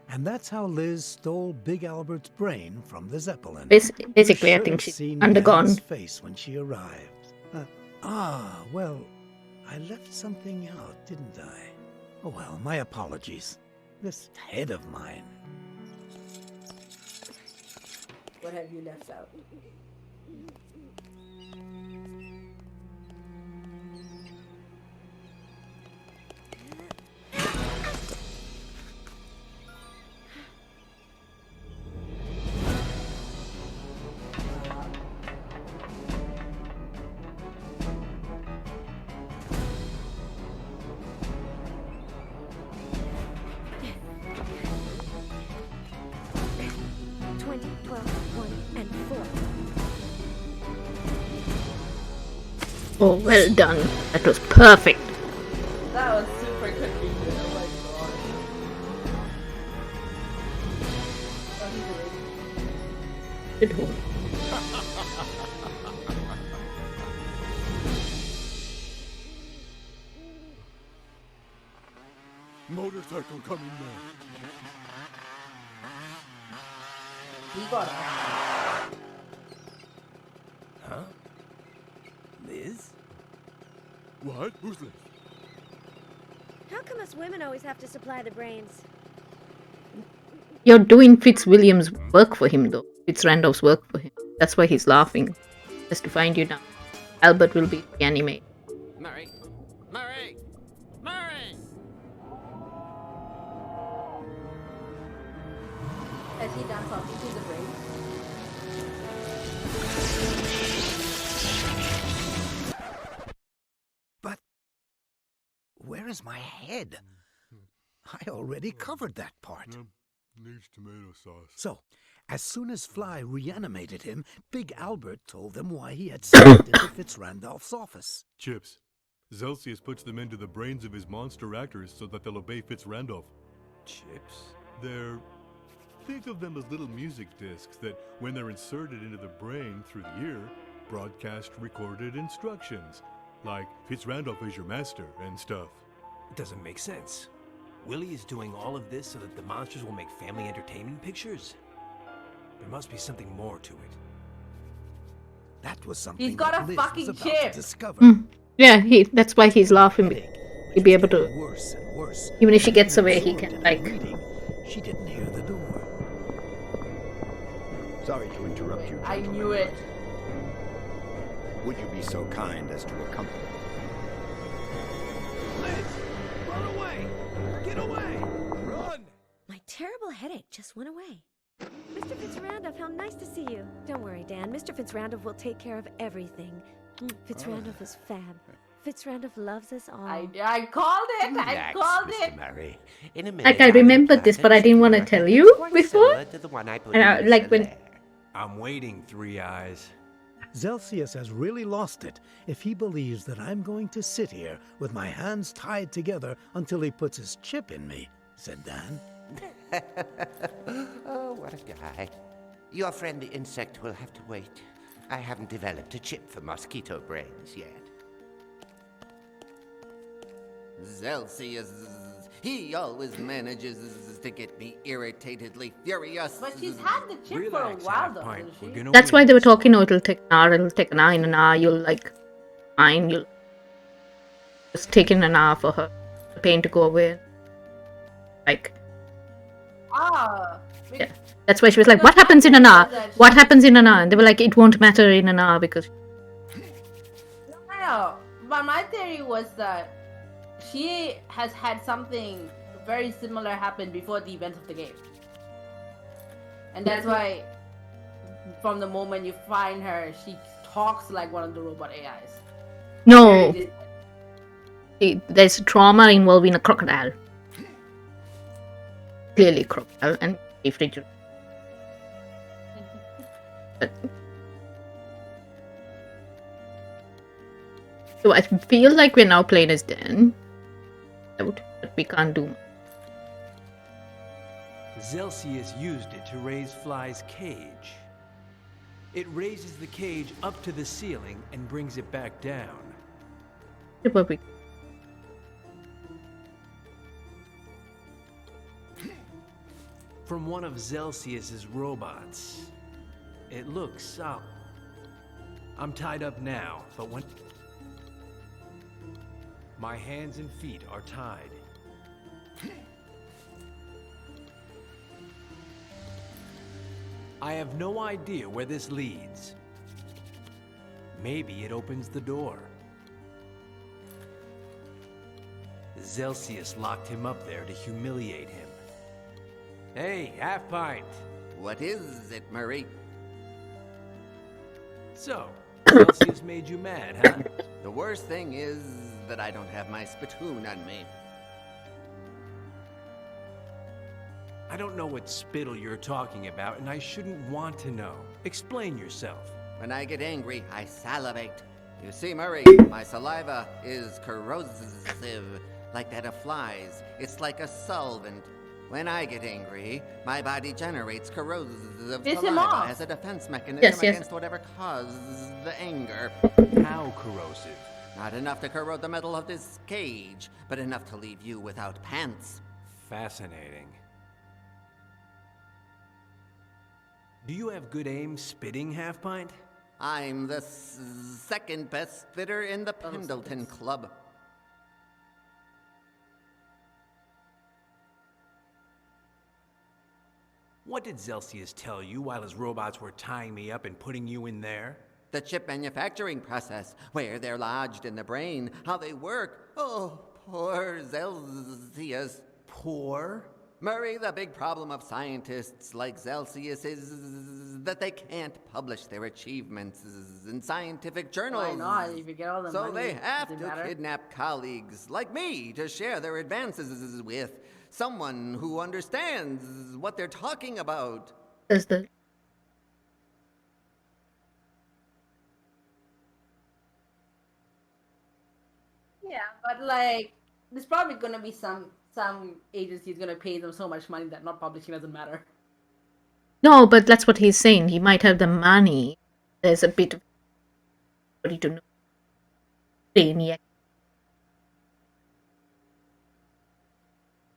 Speaker 4: And that's how Liz stole Big Albert's brain from the Zeppelin.
Speaker 2: Basically, I think she's undergone.
Speaker 4: Dan's face when she arrived. Well, I left something out, didn't I? Oh well, my apologies. This head of mine.
Speaker 1: What have you left out?
Speaker 2: Oh, well done. That was perfect.
Speaker 1: That was super convenient. Oh my god.
Speaker 2: Good hold.
Speaker 15: Motorcycle coming now.
Speaker 1: He got it.
Speaker 7: Huh? Liz?
Speaker 15: What? Who's Liz?
Speaker 6: How come us women always have to supply the brains?
Speaker 2: You're doing Fitzwilliam's work for him, though. Fitzrandolph's work for him. That's why he's laughing. Just to find you now. Albert will be reanimated.
Speaker 9: Murray! Murray! Murray!
Speaker 1: Has he done something to the brain?
Speaker 4: But where is my head? I already covered that part.
Speaker 15: Needs tomato sauce.
Speaker 4: So, As soon as Fly reanimated him, Big Albert told them why he had sent into Fitzrandolph's office.
Speaker 17: Chips. Zelsius puts them into the brains of his monster actors so that they'll obey Fitzrandolph.
Speaker 7: Chips?
Speaker 17: They're... Think of them as little music discs that, when they're inserted into the brain through the ear, broadcast recorded instructions. Like, Fitzrandolph is your master and stuff.
Speaker 7: It doesn't make sense. Willie is doing all of this so that the monsters will make family entertainment pictures? There must be something more to it.
Speaker 4: That was something
Speaker 1: He's got
Speaker 4: that
Speaker 1: a
Speaker 4: Liz
Speaker 1: fucking
Speaker 4: was about
Speaker 1: chip.
Speaker 4: to discover.
Speaker 2: Yeah, that's why he's laughing. He'll be able to,
Speaker 4: Worse and worse.
Speaker 2: even if she gets away, he can, like...
Speaker 4: She didn't hear the door.
Speaker 8: Sorry to interrupt you,
Speaker 1: I
Speaker 8: gentlemen.
Speaker 1: knew it.
Speaker 8: Would you be so kind as to accompany me?
Speaker 13: Liz! Run away! Get away! Run!
Speaker 6: My terrible headache just went away. Mr. Fitzrandolph, how nice to see you. Don't worry, Dan. Mr. Fitzrandolph will take care of everything. Fitzrandolph is fab. Fitzrandolph loves us all.
Speaker 1: I called it. I called it.
Speaker 18: Murray. In a minute,
Speaker 2: Like, I remembered this, but I didn't want to tell you before.
Speaker 18: similar to the one I put
Speaker 2: And
Speaker 18: in your
Speaker 2: like, when...
Speaker 18: cellar.
Speaker 7: I'm waiting, Three Eyes.
Speaker 4: Zelsius has really lost it if he believes that I'm going to sit here with my hands tied together until he puts his chip in me, said Dan.
Speaker 18: Oh, what a guy. Your friend the insect will have to wait. I haven't developed a chip for mosquito brains yet.
Speaker 9: Zelsius, he always manages to get me irritatedly furious.
Speaker 1: But she's had the chip for a while, though, hasn't she?
Speaker 2: That's why they were talking, oh, it'll take an hour, in an hour, you'll, like, fine, you'll... Just take in an hour for her, the pain to go away. Like... Yeah. That's why she was like, what happens in an hour? What happens in an hour? And they were like, it won't matter in an hour because...
Speaker 1: No, but my theory was that she has had something very similar happen before the events of the game. And that's why, from the moment you find her, she talks like one of the robot AIs.
Speaker 2: No. There's trauma involving a crocodile. Clearly crocodile and refrigerator. So I feel like we're now playing as Dan. But we can't do much.
Speaker 7: Zelsius used it to raise Fly's cage. It raises the cage up to the ceiling and brings it back down.
Speaker 2: But we...
Speaker 7: From one of Zelsius's robots. It looks solid. I'm tied up now, but when... My hands and feet are tied. I have no idea where this leads. Maybe it opens the door. Zelsius locked him up there to humiliate him. Hey, half pint.
Speaker 9: What is it, Murray?
Speaker 7: So, Zelsius made you mad, huh?
Speaker 9: The worst thing is that I don't have my spittoon on me.
Speaker 7: I don't know what spittle you're talking about, and I shouldn't want to know. Explain yourself.
Speaker 9: When I get angry, I salivate. You see, Murray, my saliva is corrosive, like that of flies. It's like a solvent. When I get angry, my body generates corrosive saliva as a defense mechanism against whatever caused the anger.
Speaker 7: How corrosive?
Speaker 9: Not enough to corrode the metal of this cage, but enough to leave you without pants.
Speaker 7: Fascinating. Do you have good aim spitting, half pint?
Speaker 9: I'm the second best spitter in the Pendleton Club.
Speaker 7: What did Zelsius tell you while his robots were tying me up and putting you in there?
Speaker 9: The chip manufacturing process, where they're lodged in the brain, how they work. Oh, poor Zelsius.
Speaker 7: Poor?
Speaker 9: Murray, the big problem of scientists like Zelsius is that they can't publish their achievements in scientific journals.
Speaker 1: Why not? If you get all the
Speaker 9: so
Speaker 1: money,
Speaker 9: they have to
Speaker 1: matter.
Speaker 9: kidnap colleagues like me to share their advances with someone who understands what they're talking about.
Speaker 2: Does the
Speaker 1: But like, there's probably gonna be some agency's gonna pay them so much money that not publishing doesn't matter.
Speaker 2: No, but that's what he's saying. He might have the money. There's a bit of body to know. Brainiac.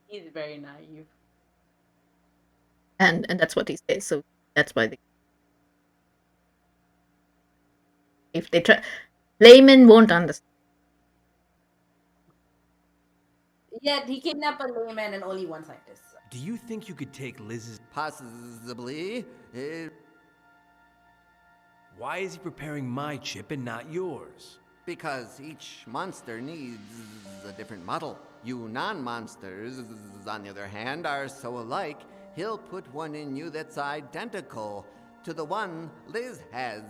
Speaker 1: He's very naive.
Speaker 2: And that's what he says. So that's why if they try, laymen won't understand.
Speaker 1: Yet he kidnapped a layman and only one scientist. So.
Speaker 7: Do you think you could take Liz's...
Speaker 9: Possibly.
Speaker 7: Why is he preparing my chip and not yours?
Speaker 9: Because each monster needs a different model. You non-monsters, on the other hand, are so alike, he'll put one in you that's identical to the one Liz has.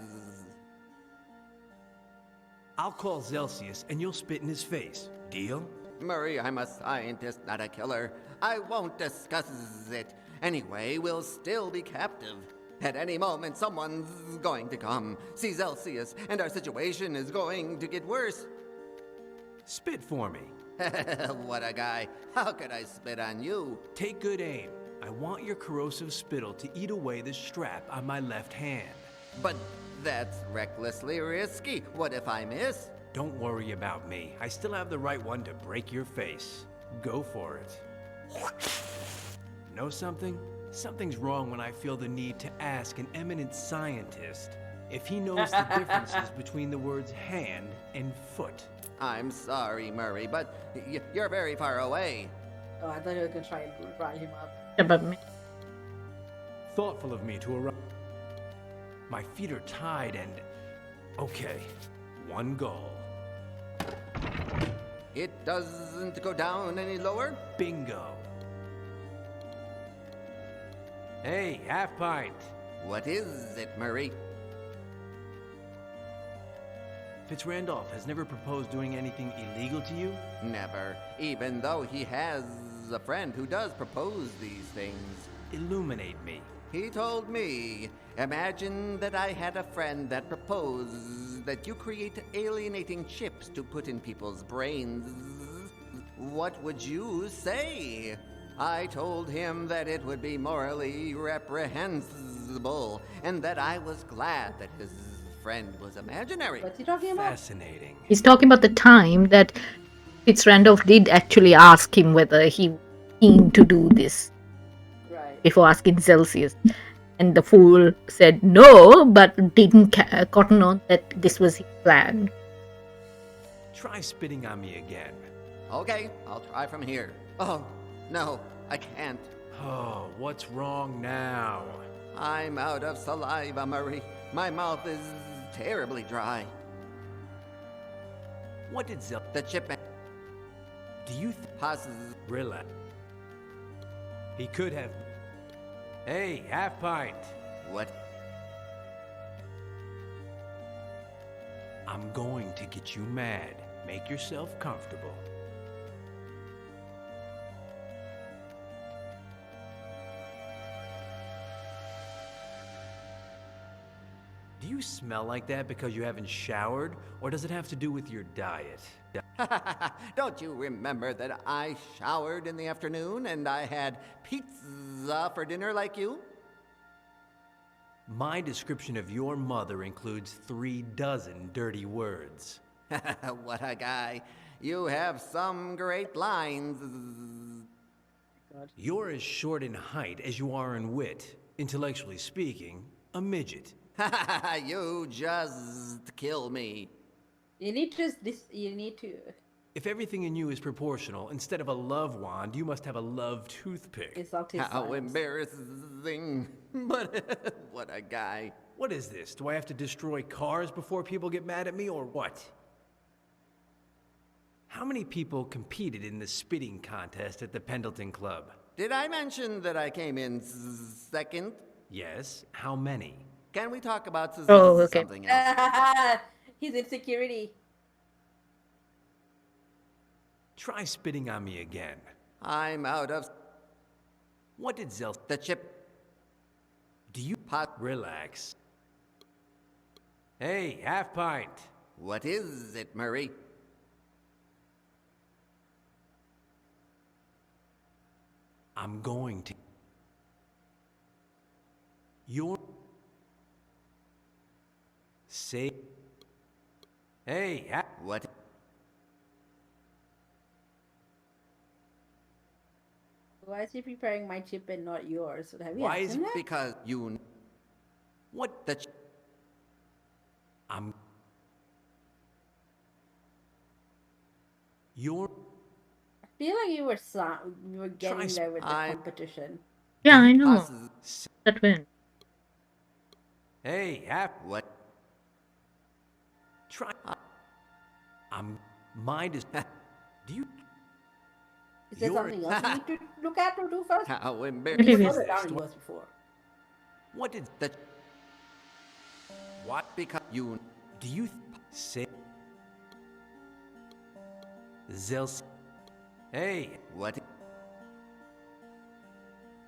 Speaker 7: I'll call Celsius and you'll spit in his face. Deal?
Speaker 9: Murray, I'm a scientist, not a killer. I won't discuss it. Anyway, we'll still be captive. At any moment, someone's going to come, see Celsius, and our situation is going to get worse.
Speaker 7: Spit for me.
Speaker 9: What a guy. How could I spit on you?
Speaker 7: Take good aim. I want your corrosive spittle to eat away the strap on my left hand.
Speaker 9: But that's recklessly risky. What if I miss?
Speaker 7: Don't worry about me. I still have the right one to break your face. Go for it. Know something? Something's wrong when I feel the need to ask an eminent scientist if he knows the differences between the words hand and foot.
Speaker 9: I'm sorry, Murray, but you're very far away.
Speaker 1: Oh, I thought you were gonna try and rile him up.
Speaker 2: About me.
Speaker 7: Thoughtful of me to arrive. My feet are tied and... Okay, one goal.
Speaker 9: It doesn't go down any lower?
Speaker 7: Bingo. Hey, half pint.
Speaker 9: What is it, Murray?
Speaker 7: Fitzrandolph has never proposed doing anything illegal to you?
Speaker 9: Never, even though he has a friend who does propose these things.
Speaker 7: Illuminate me.
Speaker 9: He told me, imagine that I had a friend that proposed that you create alienating chips to put in people's brains. What would you say? I told him that it would be morally reprehensible, and that I was glad that his friend was imaginary.
Speaker 1: What's he talking about?
Speaker 7: Fascinating.
Speaker 2: He's talking about the time that Fitzrandolph did actually ask him whether he was keen to do this.
Speaker 1: Right.
Speaker 2: Before asking Celsius. And the fool said no, but didn't cotton on that this was his plan.
Speaker 7: Try spitting on me again.
Speaker 9: Okay, I'll try from here. Oh, no, I can't.
Speaker 7: Oh, what's wrong now?
Speaker 9: I'm out of saliva, Murray. My mouth is terribly dry.
Speaker 7: What did
Speaker 9: The chip...
Speaker 7: Do you Relax. He could have... Hey, half pint.
Speaker 9: What?
Speaker 7: I'm going to get you mad. Make yourself comfortable. Do you smell like that because you haven't showered, or does it have to do with your diet?
Speaker 9: Don't you remember that I showered in the afternoon and I had pizza for dinner like you?
Speaker 7: My description of your mother includes 36 dirty words.
Speaker 9: What a guy. You have some great lines.
Speaker 1: God.
Speaker 7: You're as short in height as you are in wit. Intellectually speaking, a midget.
Speaker 9: You just kill me.
Speaker 1: You need to...
Speaker 7: If everything in you is proportional, instead of a love wand, you must have a love toothpick.
Speaker 9: How embarrassing. But what a guy.
Speaker 7: What is this? Do I have to destroy cars before people get mad at me, or what? How many people competed in the spitting contest at the Pendleton Club?
Speaker 9: Did I mention that I came in second?
Speaker 7: Yes. How many?
Speaker 9: Can we talk about
Speaker 2: something
Speaker 9: else?
Speaker 1: He's in security.
Speaker 7: Try spitting on me again.
Speaker 9: I'm out of...
Speaker 7: What did
Speaker 9: The chip...
Speaker 7: Do you... Relax. Hey, half pint.
Speaker 9: What is it, Murray?
Speaker 7: I'm going to. You're. Say. Hey,
Speaker 9: what?
Speaker 1: Why is he preparing my chip and not yours? Have you
Speaker 9: Why
Speaker 1: asked
Speaker 9: is
Speaker 1: him
Speaker 9: it
Speaker 1: that?
Speaker 9: because you...
Speaker 7: What? I'm... You're...
Speaker 1: I feel like you were getting there with the competition.
Speaker 2: Yeah, I know. That win.
Speaker 7: Hey, what? Try... I'm... Mind is... Do you...
Speaker 1: Is there something else you need to look at or do first?
Speaker 9: How
Speaker 1: You
Speaker 9: embarrassing.
Speaker 1: wrote it down in yours before.
Speaker 7: What did the... What? Because you... Do you say... Zels... Hey, what?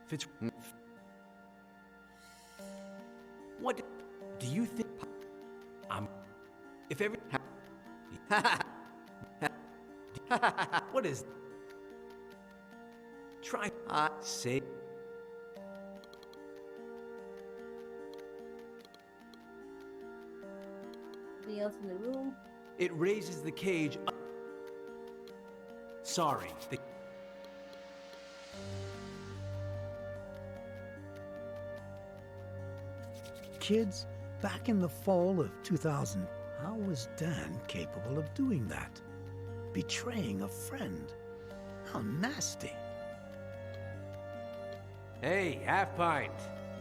Speaker 7: Fitz... What do you think? I'm... If every... What is... Try... say...
Speaker 1: Anything else in the room?
Speaker 7: It raises the cage up. Sorry, the...
Speaker 4: Kids, back in the fall of 2000, how was Dan capable of doing that? Betraying a friend? How nasty.
Speaker 7: Hey, half pint.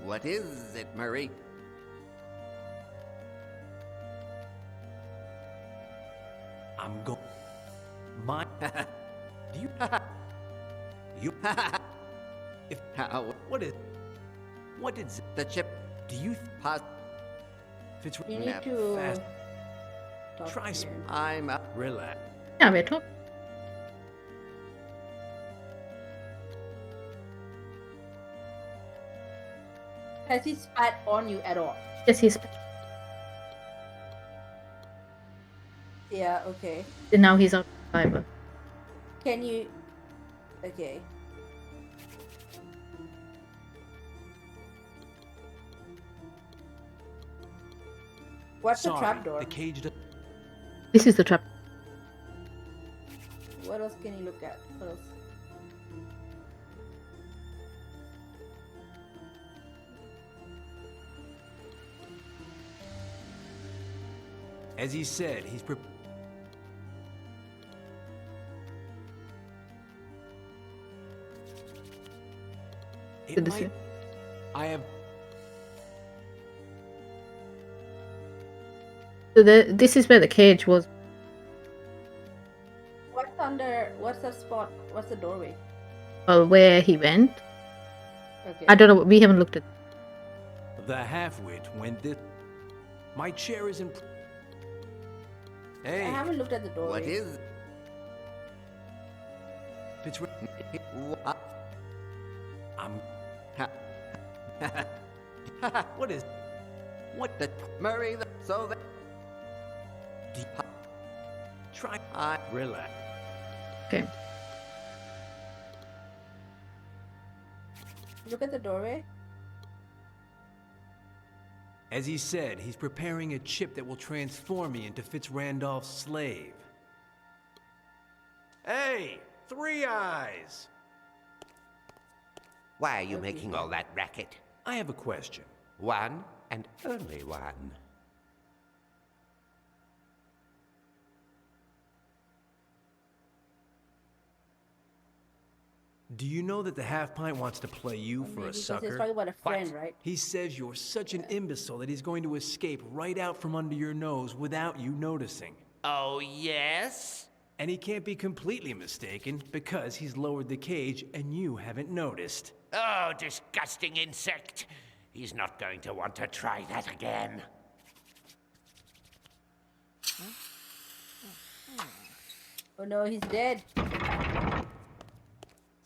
Speaker 9: What is it, Murray?
Speaker 7: I'm go... My... Do you... You... If...
Speaker 9: How...
Speaker 7: What is... What did...
Speaker 9: The chip...
Speaker 7: Do you... Fitz...
Speaker 1: You need to...
Speaker 7: Fast.
Speaker 1: talk
Speaker 7: Try...
Speaker 1: to him.
Speaker 9: I'm...
Speaker 7: Relax.
Speaker 2: Yeah, we're talking.
Speaker 1: Has he spat on you at all?
Speaker 2: Yes, he's.
Speaker 1: Yeah, okay.
Speaker 2: And now he's out of fiber.
Speaker 1: Can you... Okay. What's the trapdoor?
Speaker 7: The cage...
Speaker 2: This is the trap.
Speaker 1: What else can you look at? What else?
Speaker 7: As he said, he's It
Speaker 2: Good to
Speaker 7: might...
Speaker 2: see.
Speaker 7: I have...
Speaker 2: So this is where the cage was.
Speaker 1: What's under... What's the spot? What's the doorway?
Speaker 2: Where he went.
Speaker 1: Okay.
Speaker 2: I don't know. We haven't looked at.
Speaker 7: The half-wit went this... My chair is in... Hey.
Speaker 1: I haven't looked at the doorway.
Speaker 9: What is...
Speaker 7: It's...
Speaker 9: What?
Speaker 7: I'm... What is... What
Speaker 9: the... Murray, so that...
Speaker 7: Try... Relax.
Speaker 2: Okay.
Speaker 1: Look at the doorway.
Speaker 7: As he said, he's preparing a chip that will transform me into Fitzrandolph's slave. Hey! 3 Eyes!
Speaker 18: Why are you making all that racket?
Speaker 7: I have a question.
Speaker 18: One and only one.
Speaker 7: Do you know that the half-pint wants to play you for a
Speaker 1: Because
Speaker 7: sucker?
Speaker 1: he's talking about a friend, right?
Speaker 7: He says you're such an imbecile that he's going to escape right out from under your nose without you noticing.
Speaker 18: Oh, yes?
Speaker 7: And he can't be completely mistaken because he's lowered the cage and you haven't noticed.
Speaker 18: Oh, disgusting insect. He's not going to want to try that again.
Speaker 1: Oh no, he's dead.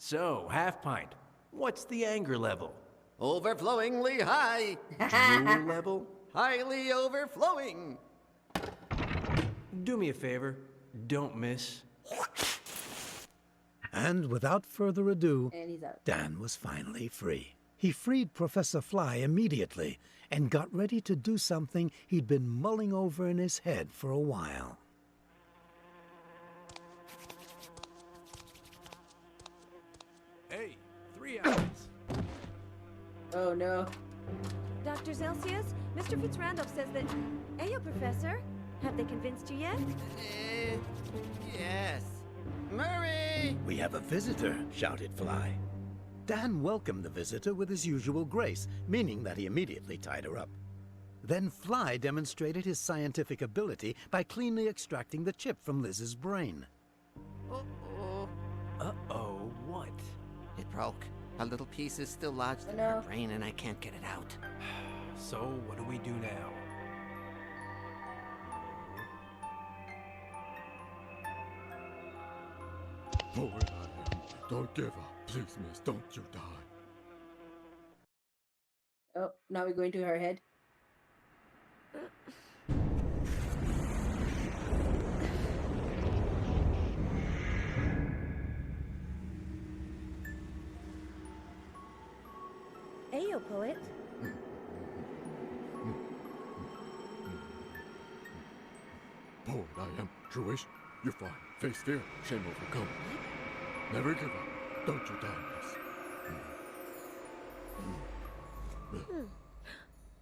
Speaker 7: So, half-pint, what's the anger level?
Speaker 9: Overflowingly high.
Speaker 7: Drool level?
Speaker 9: Highly overflowing.
Speaker 7: Do me a favor, don't miss.
Speaker 4: And without further ado,
Speaker 1: And he's out.
Speaker 4: Dan was finally free. He freed Professor Fly immediately and got ready to do something he'd been mulling over in his head for a while.
Speaker 7: Hey, 3 hours.
Speaker 1: Oh no.
Speaker 6: Dr. Celsius, Mr. Fitzrandolph says that... Ayo, Professor. Have they convinced you yet?
Speaker 9: Yes. Murray!
Speaker 4: We have a visitor, shouted Fly. Dan welcomed the visitor with his usual grace, meaning that he immediately tied her up. Then Fly demonstrated his scientific ability by cleanly extracting the chip from Liz's brain.
Speaker 9: Uh-oh.
Speaker 7: Uh-oh, what?
Speaker 9: It broke. A little piece is still lodged in her brain and I can't get it out.
Speaker 7: So, what do we do now?
Speaker 15: Poor Adam. Don't give up. Please, miss, don't you die.
Speaker 1: Oh, now we're going to her head.
Speaker 6: Ayo, poet.
Speaker 15: Poet I am. Truish, you're fine. Face fear, shame overcome. Never give up. Don't you die, miss.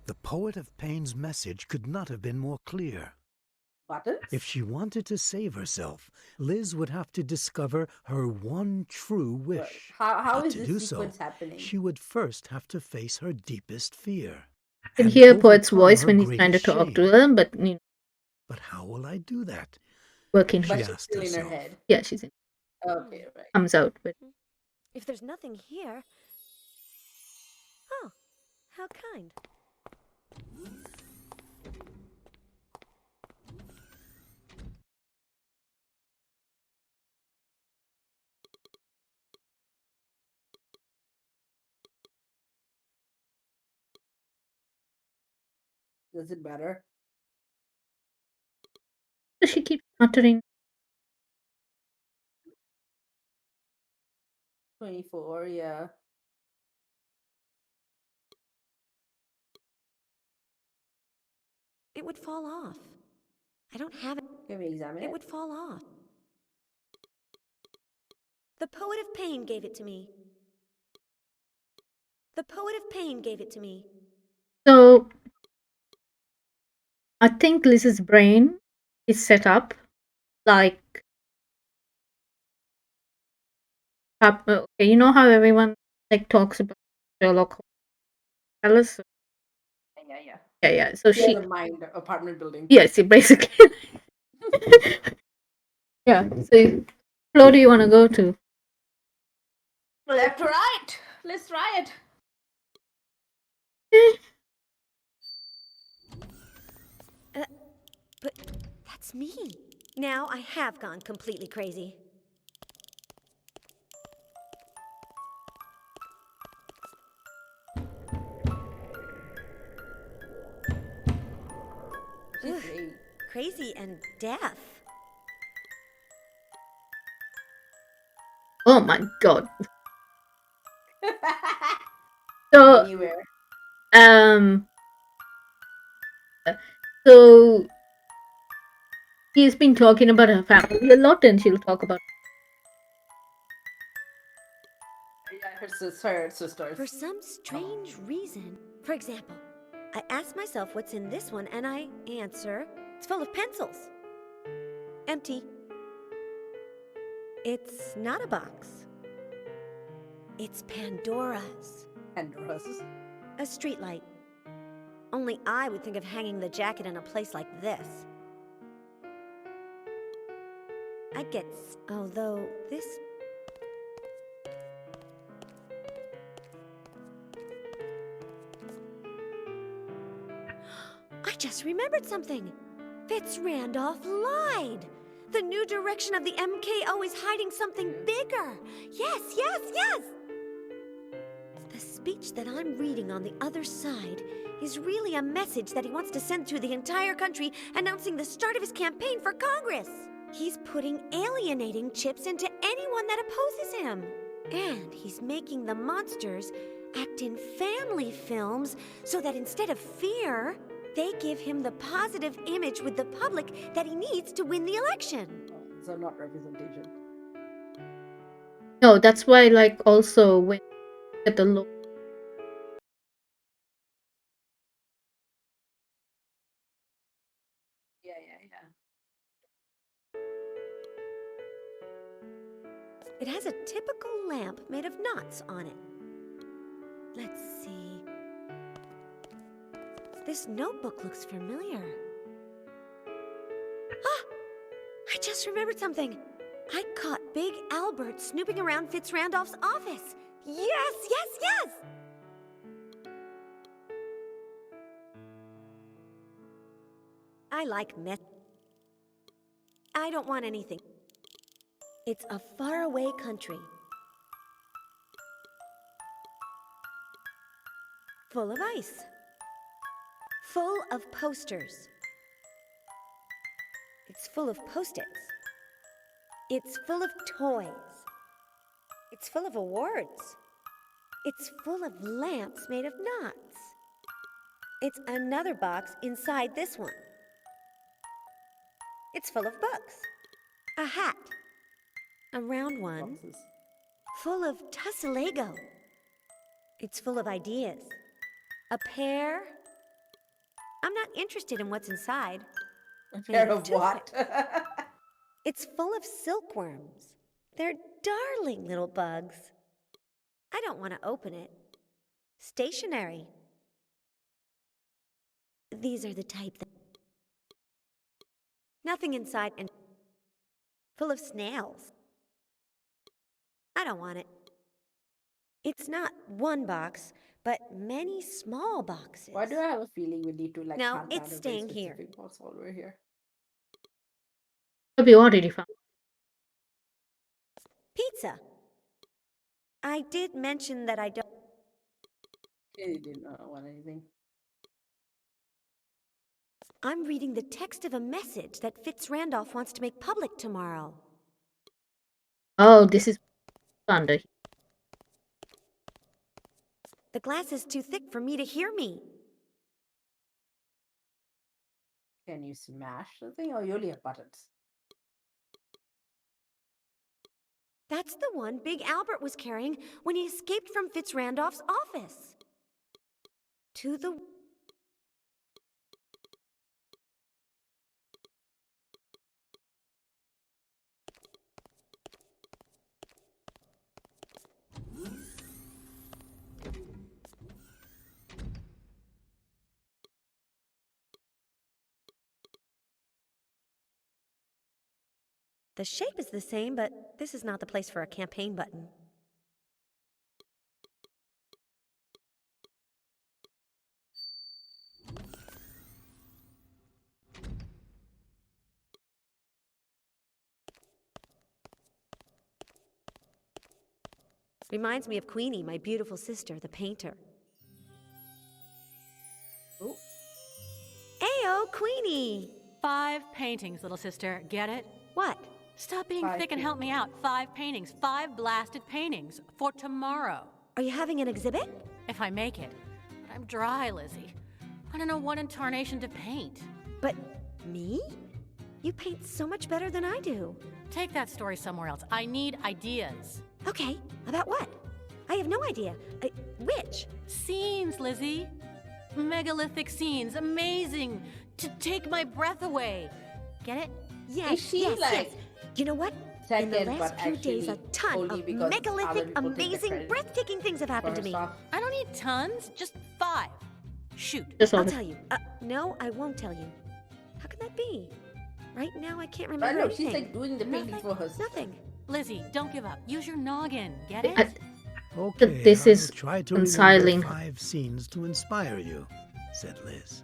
Speaker 4: The Poet of Pain's message could not have been more clear.
Speaker 1: Buttons?
Speaker 4: If she wanted to save herself, Liz would have to discover her one true wish.
Speaker 1: How
Speaker 4: But
Speaker 1: is
Speaker 4: to
Speaker 1: this
Speaker 4: do
Speaker 1: sequence
Speaker 4: so,
Speaker 1: happening?
Speaker 4: she would first have to face her deepest fear.
Speaker 2: You can
Speaker 4: and
Speaker 2: hear Poet's
Speaker 4: overcome
Speaker 2: voice
Speaker 4: her
Speaker 2: when he's trying to
Speaker 4: greatest
Speaker 2: talk
Speaker 4: shame.
Speaker 2: to her, but you know,
Speaker 4: But how will I do that?
Speaker 2: working.
Speaker 4: She
Speaker 1: But she's
Speaker 4: asked
Speaker 1: still in her
Speaker 4: herself.
Speaker 1: head.
Speaker 2: Yeah, she's in.
Speaker 1: Okay, right.
Speaker 2: Comes out, but
Speaker 6: If there's nothing here... Oh, how kind.
Speaker 1: Does it matter?
Speaker 2: she keeps muttering.
Speaker 1: 24, yeah.
Speaker 6: It would fall off. I don't have it.
Speaker 1: Can we examine
Speaker 6: It
Speaker 1: it?
Speaker 6: would fall off. The Poet of Pain gave it to me. The Poet of Pain gave it to me.
Speaker 2: So I think Liz's brain is set up like okay, you know how everyone like talks about Sherlock Holmes Palace?
Speaker 1: Yeah.
Speaker 2: Yeah. So
Speaker 1: She
Speaker 2: she
Speaker 1: has a mind apartment building.
Speaker 2: yes, basically. Yeah. So floor do you want to go to?
Speaker 1: Left to right. Let's try it.
Speaker 6: But that's me. Now I have gone completely crazy.
Speaker 1: She's
Speaker 6: Ugh,
Speaker 1: great.
Speaker 6: crazy and deaf.
Speaker 2: Oh my god. So
Speaker 1: Anywhere.
Speaker 2: um so she's been talking about her family a lot and she'll talk about
Speaker 1: Yeah, her sisters.
Speaker 6: For some strange reason. For example, I ask myself what's in this one and I answer, it's full of pencils. Empty. It's not a box. It's Pandora's.
Speaker 1: Pandora's.
Speaker 6: A streetlight. Only I would think of hanging the jacket in a place like this. I get... Although this... I just remembered something. Fitzrandolph lied. The new direction of the MKO is hiding something bigger. Yes. The speech that I'm reading on the other side is really a message that he wants to send to the entire country announcing the start of his campaign for Congress. He's putting alienating chips into anyone one that opposes him. And he's making the monsters act in family films so that instead of fear, they give him the positive image with the public that he needs to win the election.
Speaker 1: So not representation.
Speaker 2: No, that's why, like, also when you get the look.
Speaker 1: Yeah.
Speaker 6: It has a typical lamp made of knots on it. Let's see. This notebook looks familiar. Ah! I just remembered something. I caught Big Albert snooping around Fitzrandolph's office. Yes! I like myth. I don't want anything. It's a faraway country. Full of ice. Full of posters. It's full of post-its. It's full of toys. It's full of awards. It's full of lamps made of knots. It's another box inside this one. It's full of books. A hat. A round one.
Speaker 1: Boxes.
Speaker 6: Full of tussle-lego. It's full of ideas. A pear. I'm not interested in what's inside.
Speaker 1: A pair of what?
Speaker 6: It's full of silkworms. They're darling little bugs. I don't want to open it. Stationary. These are the type that... Nothing inside and full of snails. I don't want it. It's not one box, but many small boxes.
Speaker 1: Why do I have a feeling we need to like
Speaker 6: No,
Speaker 1: hunt down
Speaker 6: it's
Speaker 1: a very
Speaker 6: staying here.
Speaker 1: specific box while we're here?
Speaker 2: We already found.
Speaker 6: Pizza. I did mention that I don't...
Speaker 1: You didn't want anything.
Speaker 6: I'm reading the text of a message that Fitzrandolph wants to make public tomorrow.
Speaker 2: Oh, this is thunder.
Speaker 6: The glass is too thick for me to hear me.
Speaker 1: Can you smash the thing or you only have buttons?
Speaker 6: That's the one Big Albert was carrying when he escaped from Fitzrandolph's office. To the... The shape is the same, but this is not the place for a campaign button. Reminds me of Queenie, my beautiful sister, the painter.
Speaker 1: Oh.
Speaker 6: Ayo, Queenie!
Speaker 16: 5 paintings, little sister. Get it?
Speaker 6: What?
Speaker 16: Stop being
Speaker 1: 5
Speaker 16: thick and help me out. 5 paintings. 5 blasted paintings. For tomorrow.
Speaker 6: Are you having an exhibit?
Speaker 16: If I make it. But I'm dry, Lizzie. I don't know what in tarnation to paint.
Speaker 6: But me? You paint so much better than I do.
Speaker 16: Take that story somewhere else. I need ideas.
Speaker 6: Okay, about what? I have no idea. Which?
Speaker 16: Scenes, Lizzie. Megalithic scenes. Amazing. To take my breath away. Get it?
Speaker 6: Yes,
Speaker 1: Is she
Speaker 6: yes,
Speaker 1: like
Speaker 6: yes. You know what?
Speaker 1: second,
Speaker 6: In the last
Speaker 1: but
Speaker 6: few days, a
Speaker 1: actually
Speaker 6: ton
Speaker 1: only
Speaker 6: of
Speaker 1: because other
Speaker 6: megalithic,
Speaker 1: people take the
Speaker 6: amazing,
Speaker 1: credit
Speaker 6: breathtaking things have happened to me.
Speaker 1: First off,
Speaker 16: I don't need tons. Just 5. Shoot.
Speaker 6: I'll tell you. No, I won't tell you. How can that be? Right now, I can't remember
Speaker 1: know,
Speaker 6: anything.
Speaker 1: she's like doing the painting for herself.
Speaker 6: Nothing.
Speaker 16: Lizzie, don't give up. Use your noggin. Get it?
Speaker 4: Okay,
Speaker 2: This
Speaker 4: I'll
Speaker 2: is
Speaker 4: try to
Speaker 2: reconciling.
Speaker 4: remember 5 scenes to inspire you, said Liz.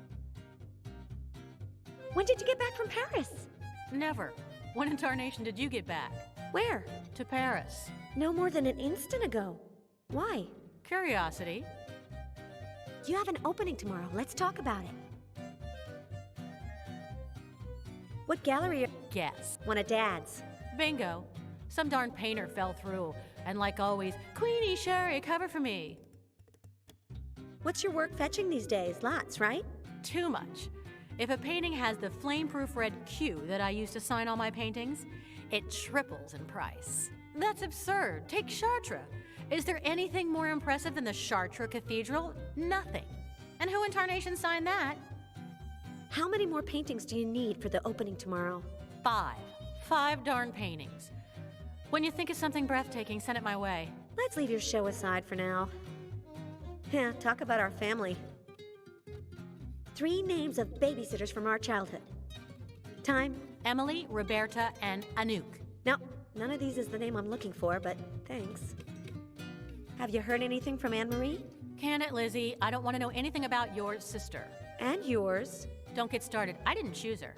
Speaker 6: When did you get back from Paris?
Speaker 16: Never. When in tarnation did you get back?
Speaker 6: Where?
Speaker 16: To Paris.
Speaker 6: No more than an instant ago. Why?
Speaker 16: Curiosity.
Speaker 6: You have an opening tomorrow. Let's talk about it. What gallery?
Speaker 16: Guess.
Speaker 6: One of Dad's.
Speaker 16: Bingo.
Speaker 21: Some darn painter fell through, and like always, Queenie, Sherry, cover for me.
Speaker 6: What's your work fetching these days? Lots, right?
Speaker 21: Too much. If a painting has the flame-proof red Q that I use to sign all my paintings, it triples in price. That's absurd. Take Chartres. Is there anything more impressive than the Chartres Cathedral? Nothing. And who in tarnation signed that?
Speaker 6: How many more paintings do you need for the opening tomorrow?
Speaker 21: 5. 5 darn paintings. When you think of something breathtaking, send it my way.
Speaker 6: Let's leave your show aside for now. Yeah, talk about our family. 3 names of babysitters from our childhood. Time?
Speaker 21: Emily, Roberta, and Anouk.
Speaker 6: No, none of these is the name I'm looking for, but thanks. Have you heard anything from Anne-Marie?
Speaker 21: Can it, Lizzie? I don't want to know anything about your sister.
Speaker 6: And yours.
Speaker 21: Don't get started. I didn't choose her.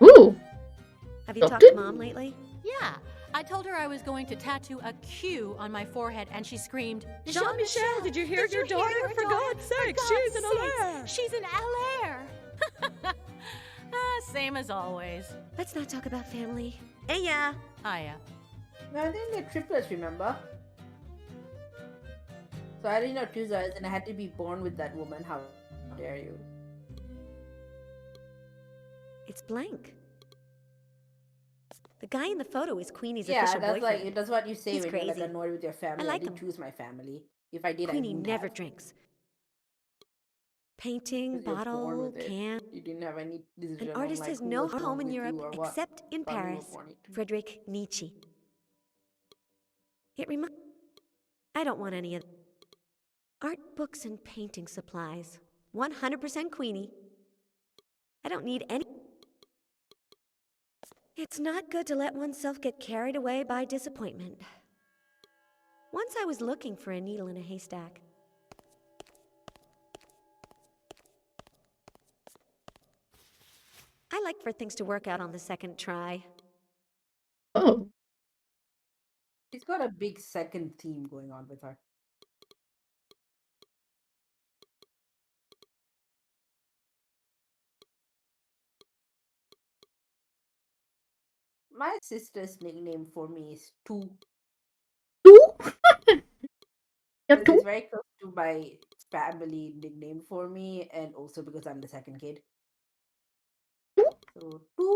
Speaker 2: Ooh.
Speaker 6: Have you talked to Mom lately?
Speaker 21: Yeah. I told her I was going to tattoo a Q on my forehead, and she screamed,
Speaker 20: Jean-Michel, did you hear your daughter? For God's sake, she's in a lair.
Speaker 21: She's in LR. Same as always.
Speaker 6: Let's not talk about family. Hiya.
Speaker 21: Hiya.
Speaker 1: No, I think they're triplets, remember? So I didn't know 2 eyes, and I had to be born with that woman. How dare you?
Speaker 6: It's blank. The guy in the photo is Queenie's
Speaker 1: Yeah,
Speaker 6: official
Speaker 1: that's
Speaker 6: boyfriend.
Speaker 1: like that's what you say
Speaker 6: He's
Speaker 1: when
Speaker 6: crazy.
Speaker 1: you're like annoyed with your family.
Speaker 6: I like
Speaker 1: didn't
Speaker 6: him.
Speaker 1: choose my family. If I did,
Speaker 6: Queenie
Speaker 1: I wouldn't
Speaker 6: never
Speaker 1: have.
Speaker 6: drinks. Painting,
Speaker 1: 'Cause you're born
Speaker 6: bottle,
Speaker 1: with it.
Speaker 6: can.
Speaker 1: You didn't have any decision.
Speaker 6: An
Speaker 1: on,
Speaker 6: artist
Speaker 1: like,
Speaker 6: has
Speaker 1: who
Speaker 6: no
Speaker 1: was born
Speaker 6: home in
Speaker 1: with you
Speaker 6: Europe
Speaker 1: or what.
Speaker 6: except in
Speaker 1: But you were
Speaker 6: Paris.
Speaker 1: born it.
Speaker 6: Friedrich Nietzsche. It reminds. I don't want any of art books and painting supplies. 100% Queenie. I don't need any. It's not good to let oneself get carried away by disappointment. Once I was looking for a needle in a haystack. I like for things to work out on the second try.
Speaker 2: Oh.
Speaker 1: She's got a big second theme going on with her. My sister's nickname for me is Two.
Speaker 2: You're
Speaker 1: Because
Speaker 2: two?
Speaker 1: it's very close to my family nickname for me, and also because I'm the second kid. So Two.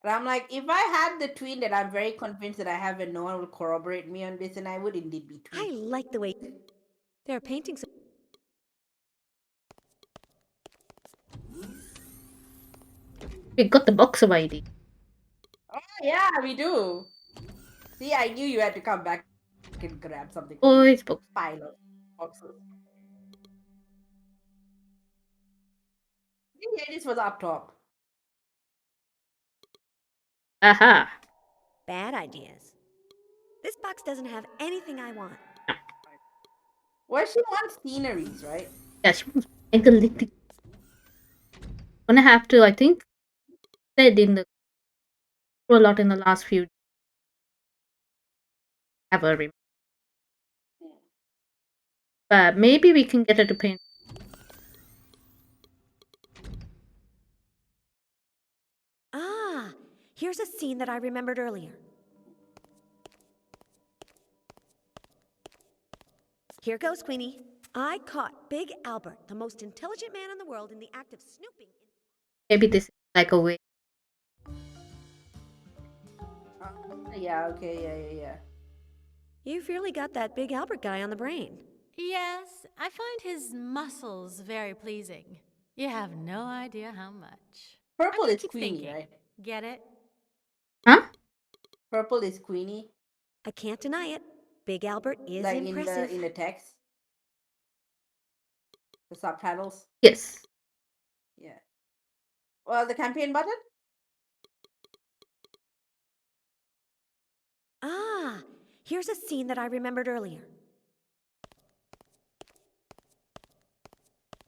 Speaker 1: And I'm like, if I had the twin that I'm very convinced that I have, and no one will corroborate me on this, and I would indeed be Two.
Speaker 6: I like the way there are paintings.
Speaker 2: We got the box of ID.
Speaker 1: Oh yeah, we do. See, I knew you had to come back and grab something.
Speaker 2: Oh, it's box.
Speaker 1: Pile of boxes. See, this was up top.
Speaker 2: Aha.
Speaker 6: Bad ideas. This box doesn't have anything I want.
Speaker 1: Well, she wants sceneries, right?
Speaker 2: Yeah, she wants megalithic. Gonna have to, I think, said in the a lot in the last few. Have a remember. But maybe we can get her to paint.
Speaker 6: Ah, here's a scene that I remembered earlier. Here goes, Queenie. I caught Big Albert, the most intelligent man in the world, in the act of snooping.
Speaker 2: Maybe this is like a way.
Speaker 1: Yeah, okay, yeah.
Speaker 6: You've really got that Big Albert guy on the brain.
Speaker 21: Yes, I find his muscles very pleasing. You have no idea how much.
Speaker 1: Purple
Speaker 21: I'm gonna
Speaker 1: is
Speaker 21: keep
Speaker 1: Queenie,
Speaker 21: thinking.
Speaker 1: right?
Speaker 21: Get it?
Speaker 2: Huh?
Speaker 1: Purple is Queenie.
Speaker 6: I can't deny it. Big Albert is
Speaker 1: Like
Speaker 6: impressive.
Speaker 1: in the text. The subtitles.
Speaker 2: Yes.
Speaker 1: Yeah. Well, the campaign button?
Speaker 6: Ah, here's a scene that I remembered earlier.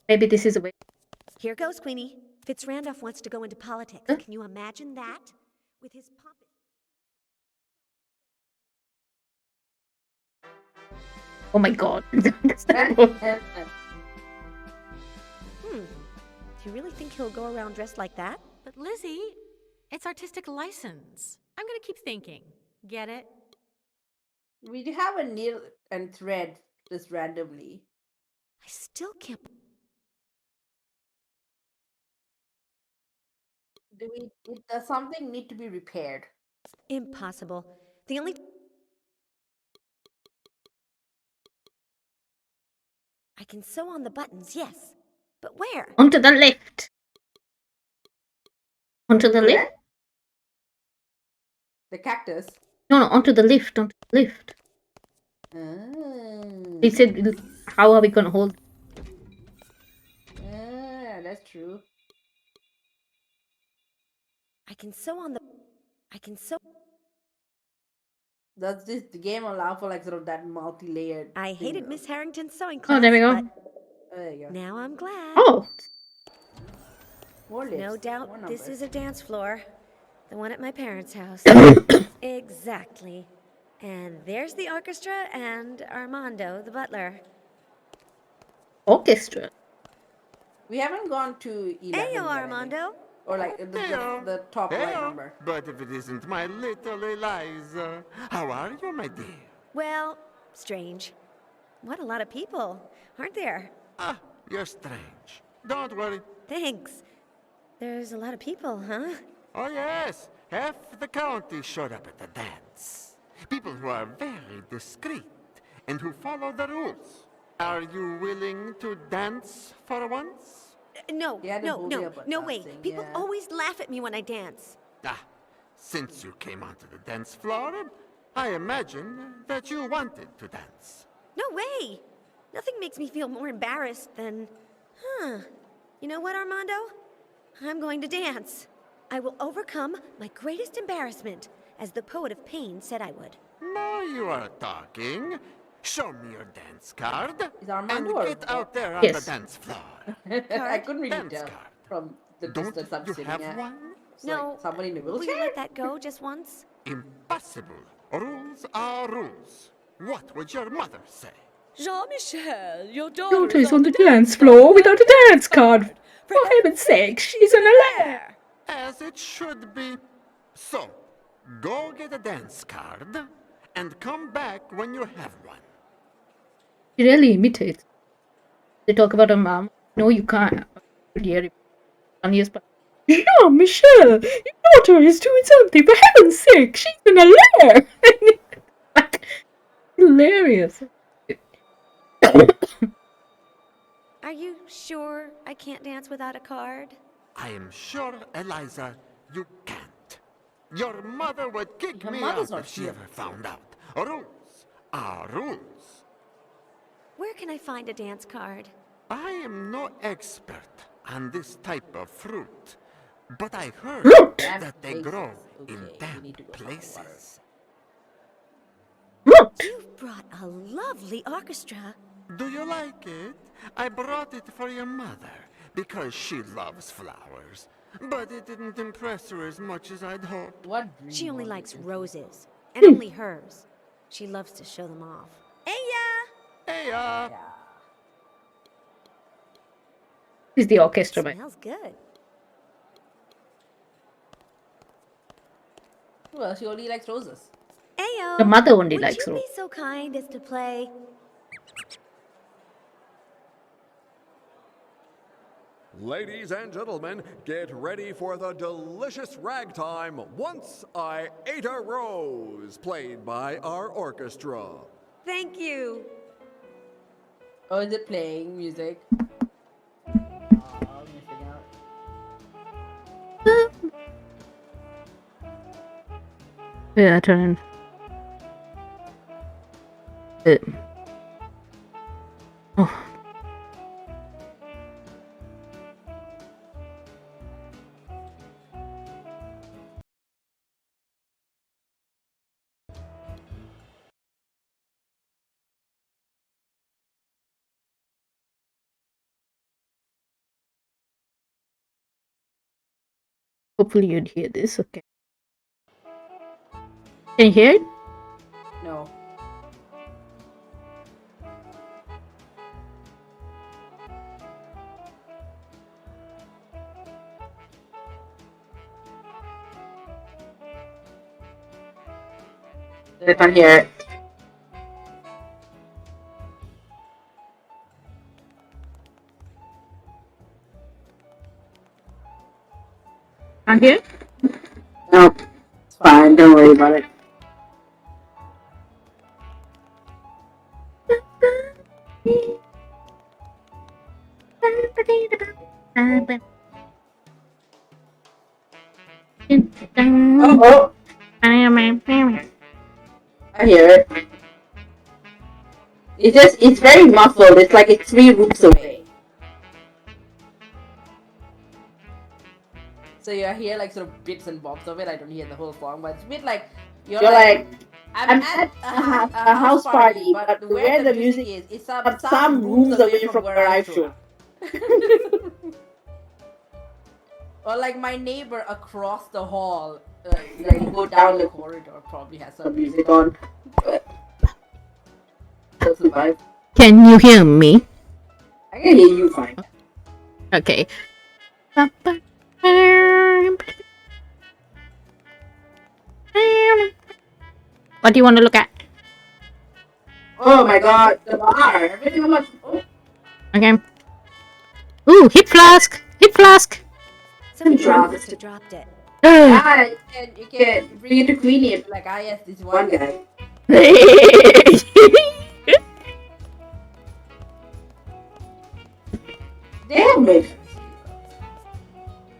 Speaker 2: Maybe this is a way.
Speaker 6: Here goes, Queenie. Fitzrandolph wants to go into politics. Can you imagine that? With his pompous...
Speaker 2: Oh my god. That's terrible.
Speaker 6: Do you really think he'll go around dressed like that?
Speaker 21: But Lizzie, it's artistic license. I'm to keep thinking. Get it?
Speaker 1: We do have a needle and thread just randomly.
Speaker 6: I still can't.
Speaker 1: Does something need to be repaired?
Speaker 6: Impossible. The only. I can sew on the buttons, yes. But where?
Speaker 2: Onto the left. Onto the
Speaker 1: Where?
Speaker 2: left?
Speaker 1: The cactus.
Speaker 2: No, onto the lift. Onto the lift.
Speaker 1: Oh.
Speaker 2: They said, how are we going to hold?
Speaker 1: That's true.
Speaker 6: I can sew on the. I can sew.
Speaker 1: Does this the game allow for like sort of that multi-layered?
Speaker 6: I hated Miss Harrington's sewing
Speaker 2: Oh,
Speaker 6: class.
Speaker 2: there we go.
Speaker 6: But
Speaker 1: there you go.
Speaker 6: now I'm glad.
Speaker 2: Oh!
Speaker 1: More lips.
Speaker 6: No
Speaker 1: More
Speaker 6: doubt this
Speaker 1: numbers.
Speaker 6: is a dance floor. The one at my parents' house. Exactly. And there's the orchestra and Armando, the butler.
Speaker 2: Orchestra?
Speaker 1: We haven't gone to 11
Speaker 6: Ayo,
Speaker 1: yet, I think.
Speaker 6: Armando.
Speaker 1: Or like the top right number.
Speaker 5: But if it isn't my little Eliza, how are you, my dear?
Speaker 6: Well, strange. What a lot of people, aren't there?
Speaker 5: Ah, you're strange. Don't worry.
Speaker 6: Thanks. There's a lot of people, huh?
Speaker 5: Oh, yes. Half the county showed up at the dance. People who are very discreet and who follow the rules. Are you willing to dance for once?
Speaker 6: No way.
Speaker 1: dancing,
Speaker 6: People
Speaker 1: yeah.
Speaker 6: always laugh at me when I dance.
Speaker 5: Ah, since you came onto the dance floor, I imagine that you wanted to dance.
Speaker 6: No way. Nothing makes me feel more embarrassed than... You know what, Armando? I'm going to dance. I will overcome my greatest embarrassment, as the poet of pain said I would.
Speaker 5: Now you are talking. Show me your dance card
Speaker 1: Is
Speaker 5: and
Speaker 1: Armando or
Speaker 5: get out there on
Speaker 2: Yes.
Speaker 5: the dance floor.
Speaker 1: I couldn't really
Speaker 5: Dance
Speaker 1: tell
Speaker 5: card.
Speaker 1: from the
Speaker 5: Don't
Speaker 1: distance I'm
Speaker 5: you
Speaker 1: sitting
Speaker 5: have
Speaker 1: at.
Speaker 5: one?
Speaker 1: It's
Speaker 6: No,
Speaker 1: like somebody in a
Speaker 6: will
Speaker 1: wheelchair.
Speaker 6: you let that go just once?
Speaker 5: Impossible. Rules are rules. What would your mother say?
Speaker 20: Jean-Michel, your daughter
Speaker 2: Daughter is on the dance floor without a dance card. For heaven's sake, she's in a lair.
Speaker 5: As it should be. So, go get a dance card and come back when you have one.
Speaker 2: She really imitates. They talk about her mom. No, you can't. Hear it. Funniest part. Jean-Michel, your daughter is doing something. For heaven's sake, she's in a lair. Hilarious.
Speaker 6: Are you sure I can't dance without a card?
Speaker 5: I am sure, Eliza, you can't. Your mother would kick
Speaker 1: Her
Speaker 5: me
Speaker 1: mother's
Speaker 5: out
Speaker 1: not
Speaker 5: if she
Speaker 1: here.
Speaker 5: ever found out. Rules are rules.
Speaker 6: Where can I find a dance card?
Speaker 5: I am no expert on this type of fruit, but I heard
Speaker 2: Fruit?
Speaker 5: that they
Speaker 1: Places.
Speaker 5: grow
Speaker 1: Okay,
Speaker 5: in
Speaker 1: we
Speaker 5: damp
Speaker 1: need to go find water.
Speaker 5: places.
Speaker 2: Look.
Speaker 6: You've brought a lovely orchestra.
Speaker 5: Do you like it? I brought it for your mother because she loves flowers. But it didn't impress her as much as I'd hoped.
Speaker 1: What?
Speaker 6: She only likes roses, and only hers. She loves to show them off.
Speaker 5: Hey,
Speaker 2: This is the orchestra, man.
Speaker 6: Smells good.
Speaker 1: Well, she only likes roses.
Speaker 6: Ayo.
Speaker 2: The mother only
Speaker 6: would
Speaker 2: likes
Speaker 6: you be
Speaker 2: roses.
Speaker 6: so kind as to play?
Speaker 3: Ladies and gentlemen, get ready for the delicious ragtime Once I Ate a Rose, played by our orchestra.
Speaker 6: Thank you.
Speaker 1: Oh, is it playing music? Oh, I'm missing out.
Speaker 2: Yeah, turn. Oh. Hopefully you'd hear this, okay. Can you hear it?
Speaker 1: No.
Speaker 2: I can't hear it. Can't hear? Nope. It's fine. Don't worry about it. Oh. I hear it. It's very muffled. It's like it's 3 rooms away.
Speaker 1: So you hear like sort of bits and bobs of it. I don't hear the whole song, but it's a bit like
Speaker 2: You're like,
Speaker 1: I'm at a house party, but where the music is some rooms away from where I should. Or like my neighbor across the hall, like you go down the corridor, probably has some music on. That's the vibe.
Speaker 2: Can you hear me?
Speaker 1: I can hear you fine.
Speaker 2: Okay. What do you want to look at?
Speaker 1: Oh my god, the bar. Everything I'm like, oh.
Speaker 2: Okay. Ooh, hip flask! Hip flask!
Speaker 6: Some drunk must have dropped it.
Speaker 1: Yeah, you can bring it to Queenie and be like, yes, this one guy. Damn it.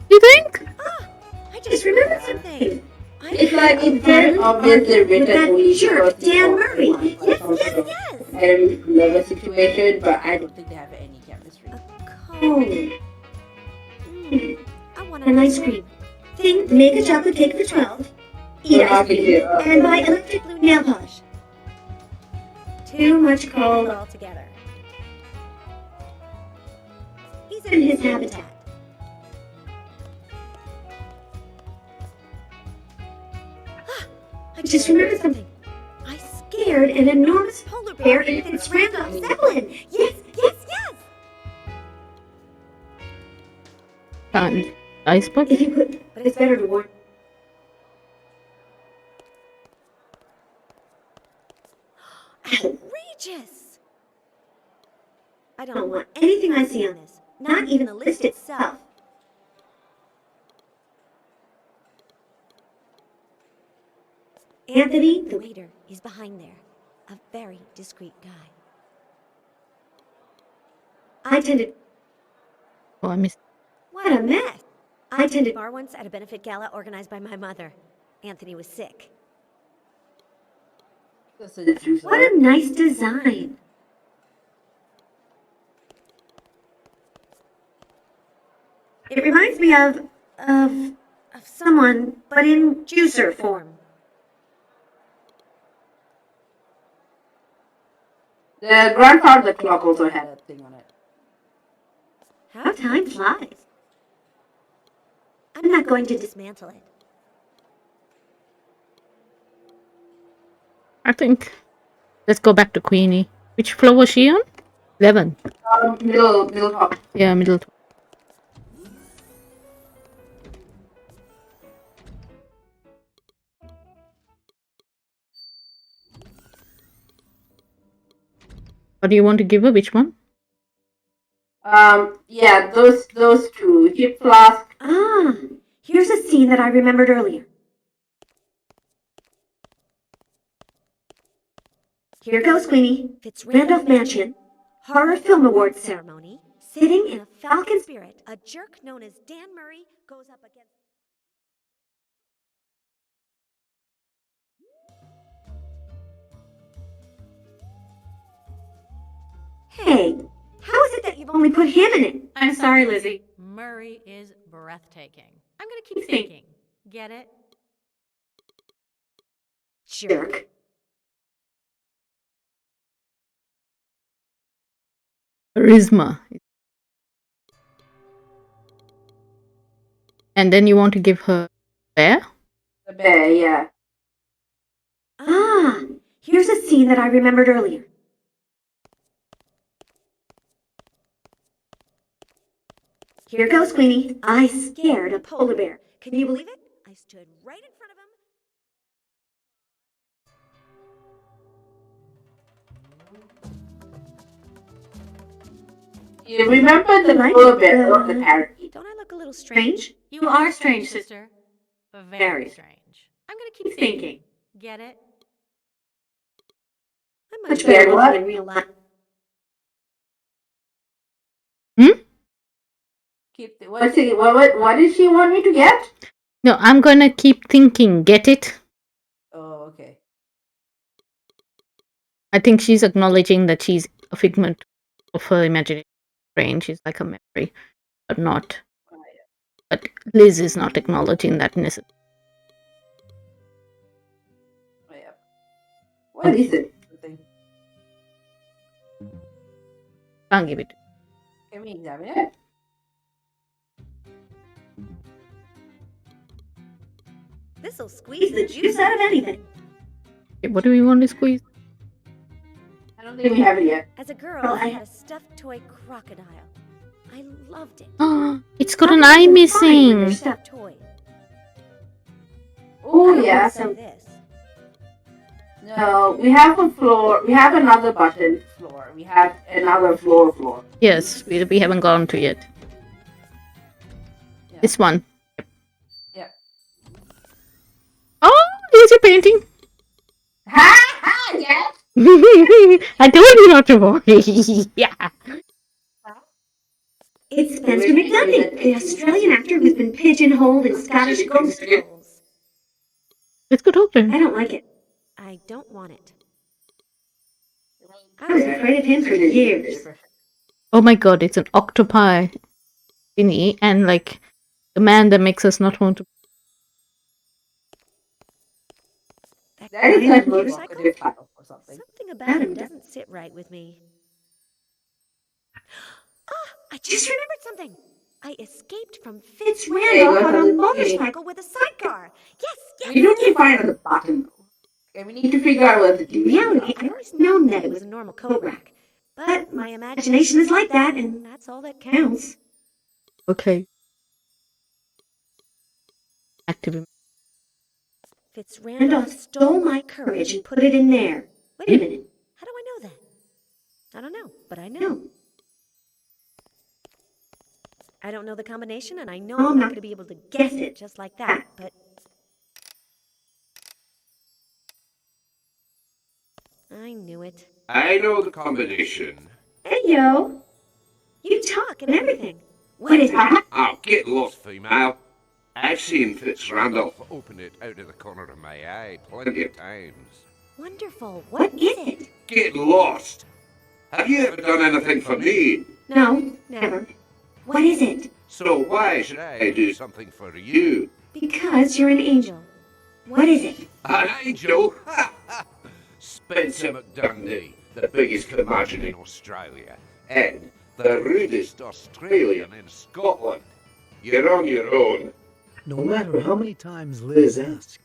Speaker 2: You think?
Speaker 6: I just remembered something.
Speaker 1: It's like it's very obviously written only
Speaker 6: Sure,
Speaker 1: because
Speaker 6: Dan Murray. Yes.
Speaker 1: I love a situation, but I don't think they have any chemistry.
Speaker 6: I want an ice cream. Think make a chocolate cake for 12. Eat ice cream and buy electric blue nail polish. Too much cold altogether. He's in his habitat. I just remembered something. I scared an enormous polar bear in its Randolph Zeppelin. Yes.
Speaker 2: Can't. Iceberg?
Speaker 6: If you could, but it's better to warn. Outrageous! I don't want anything I see on this, not even the list itself. Anthony, the waiter, is behind there. A very discreet guy. I tended...
Speaker 2: Oh, I missed.
Speaker 6: What a mess! I attended bar once at a benefit gala organized by my mother. Anthony was sick. What a nice design! It reminds me of someone, but in juicer form.
Speaker 1: The grandfather clock also had that thing on it.
Speaker 6: How time flies. I'm not going to dismantle it.
Speaker 2: I think. Let's go back to Queenie. Which floor was she on? 11.
Speaker 1: Middle top.
Speaker 2: Yeah, middle top. What do you want to give her? Which one?
Speaker 1: Yeah, those two. Hip flask.
Speaker 6: Ah, here's a scene that I remembered earlier. Here goes Queenie. It's Randolph Mansion, Horror Film Awards ceremony. Sitting in a falcon spirit, a jerk known as Dan Murray goes up against... Hey, how is it that you've only put him in it? I'm sorry, Lizzie.
Speaker 21: Murray is breathtaking. I'm gonna keep thinking. Get it?
Speaker 6: Jerk.
Speaker 2: Charisma. And then you want to give her bear?
Speaker 1: The bear, yeah.
Speaker 6: Ah, here's a scene that I remembered earlier. Here goes Queenie. I scared a polar bear. Can you believe it? I stood right in front of him.
Speaker 1: You remember the lower bit of the parakeet?
Speaker 6: Don't I look a little strange?
Speaker 21: You are strange, sister. Very strange. I'm gonna keep thinking. Get it?
Speaker 6: I'm much better looking in real life.
Speaker 1: What did she want me to get?
Speaker 2: No, I'm gonna keep thinking. Get it?
Speaker 1: Oh, okay.
Speaker 2: I think she's acknowledging that she's a figment of her imagination brain. She's like a memory, but not. But Liz is not acknowledging that necessarily.
Speaker 1: Oh, yeah. What is it?
Speaker 2: Can't give it.
Speaker 1: Can we examine it?
Speaker 6: This'll squeeze the juice out of anything.
Speaker 2: Okay, what do we want to squeeze?
Speaker 1: I don't think we have it yet.
Speaker 6: As a girl, I had a stuffed toy crocodile. I loved it.
Speaker 2: It's got an eye missing.
Speaker 6: Stuffed toy.
Speaker 1: Oh, yeah.
Speaker 6: So this.
Speaker 1: No, we have a floor. We have another button floor. We have another floor.
Speaker 2: Yes, we haven't gone to yet.
Speaker 1: Yeah.
Speaker 2: This one.
Speaker 1: Yeah.
Speaker 2: Oh, here's your painting.
Speaker 1: Yes.
Speaker 2: I told you not to worry. Yeah.
Speaker 6: It's Spencer McDuffie, the Australian actor who's been pigeonholed in Scottish ghost roles.
Speaker 2: Let's go talk to him.
Speaker 6: I don't like it. I don't want it. I was afraid of him for years.
Speaker 2: Oh my god, it's an octopi thingy, and like the man that makes us not want to.
Speaker 1: That is like motorcycle title or something.
Speaker 6: Something about him doesn't sit right with me. I just remembered something. I escaped from Fitzrandolph on a motorcycle with a sidecar. Yes.
Speaker 1: We don't need to find the button though. Okay, we need to figure out what to do.
Speaker 6: In reality, I've always known that it was a normal coat rack. But my imagination is like that, and that's all that counts.
Speaker 2: Okay. Active.
Speaker 6: Fitzrandolph stole my courage and put it in there. Wait a minute. How do I know that? I don't know, but I know. I don't know the combination, and I know I'm not going to be able to guess it just like that, but... I knew it.
Speaker 10: I know the combination.
Speaker 6: Hey, yo. You talk and everything. What is that?
Speaker 10: Oh, get lost, female. I've seen Fitzrandolph open it out of the corner of my eye plenty of times.
Speaker 6: Wonderful. What is it?
Speaker 10: Get lost. Have you ever done anything for me?
Speaker 6: No, never. What is it?
Speaker 10: So why should I do something for you?
Speaker 6: Because you're an angel. What is it?
Speaker 10: An angel? Spencer McDundy, the biggest curmudgeon in Australia, and the rudest Australian in Scotland. You're on your own.
Speaker 4: No matter how many times Liz asked,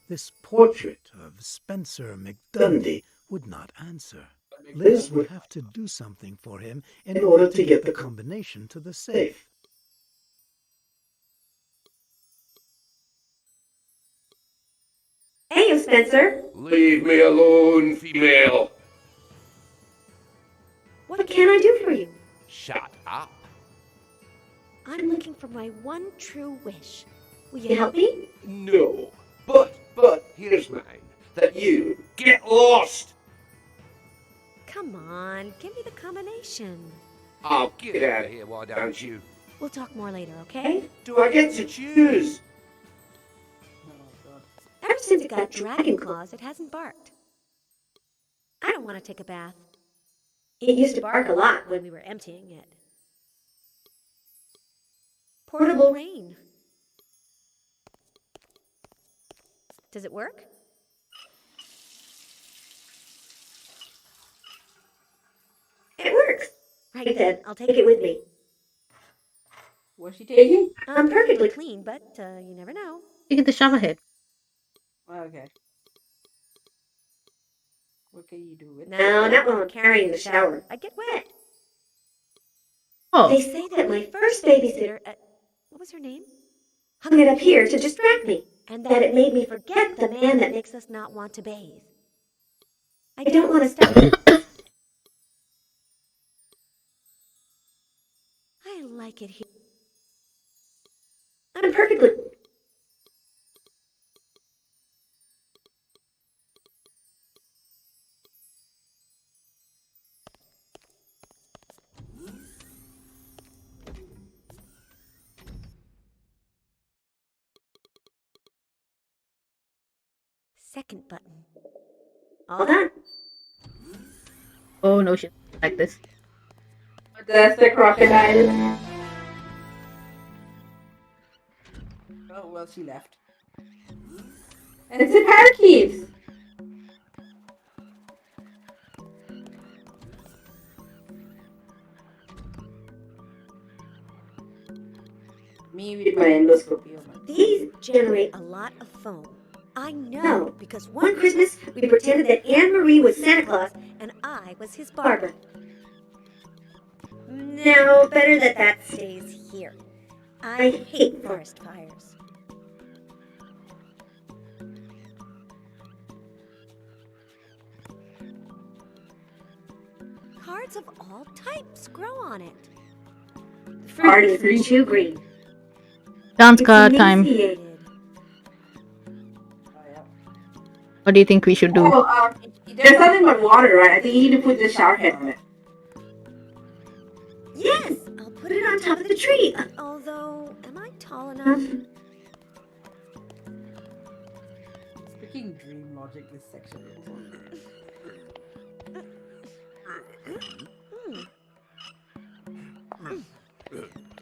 Speaker 4: this portrait of Spencer McDundy would not answer. Liz would have to do something for him in order to get the combination to the safe.
Speaker 6: Hey, Spencer.
Speaker 10: Leave me alone, female.
Speaker 6: What can I do for you?
Speaker 10: Shut up.
Speaker 6: I'm looking for my one true wish. Will you help me?
Speaker 10: No, but here's mine. That you get lost.
Speaker 6: Come on, give me the combination.
Speaker 10: Oh, get out of here, why don't you?
Speaker 6: We'll talk more later, okay?
Speaker 10: Do I get to choose?
Speaker 6: Ever since it got dragon claws, it hasn't barked. I don't want to take a bath. It used to bark a lot when we were emptying it. Portable rain. Does it work? It works. Right then, I'll take it with me.
Speaker 1: What's she taking?
Speaker 6: I'm perfectly clean, but you never know.
Speaker 2: You get the shower head.
Speaker 1: Okay. What can you do with it?
Speaker 6: No, not while I'm carrying the shower. I get wet.
Speaker 2: Oh.
Speaker 6: They say that my first babysitter, what was her name? Hung it up here to distract me, and that it made me forget the man that makes us not want to bathe. I don't want to stop. I like it here. I'm perfectly... Second button. All done.
Speaker 2: Oh no, she's like this.
Speaker 1: That's the crocodile. Oh, well, she left. And it's a parakeet. Me with my endoscopy.
Speaker 6: These generate a lot of foam. I know, because one Christmas we pretended that Anne-Marie was Santa Claus and I was his barber. No, better that that stays here. I hate forest fires. Cards of all types grow on it. The fruit is too green.
Speaker 2: Dance card time. What do you think we should do?
Speaker 1: Oh, there's nothing but water, right? I think you need to put the shower head on it.
Speaker 6: Yes, I'll put it on top of the tree. Although, am I tall enough?
Speaker 1: Freaking dream logic, this section.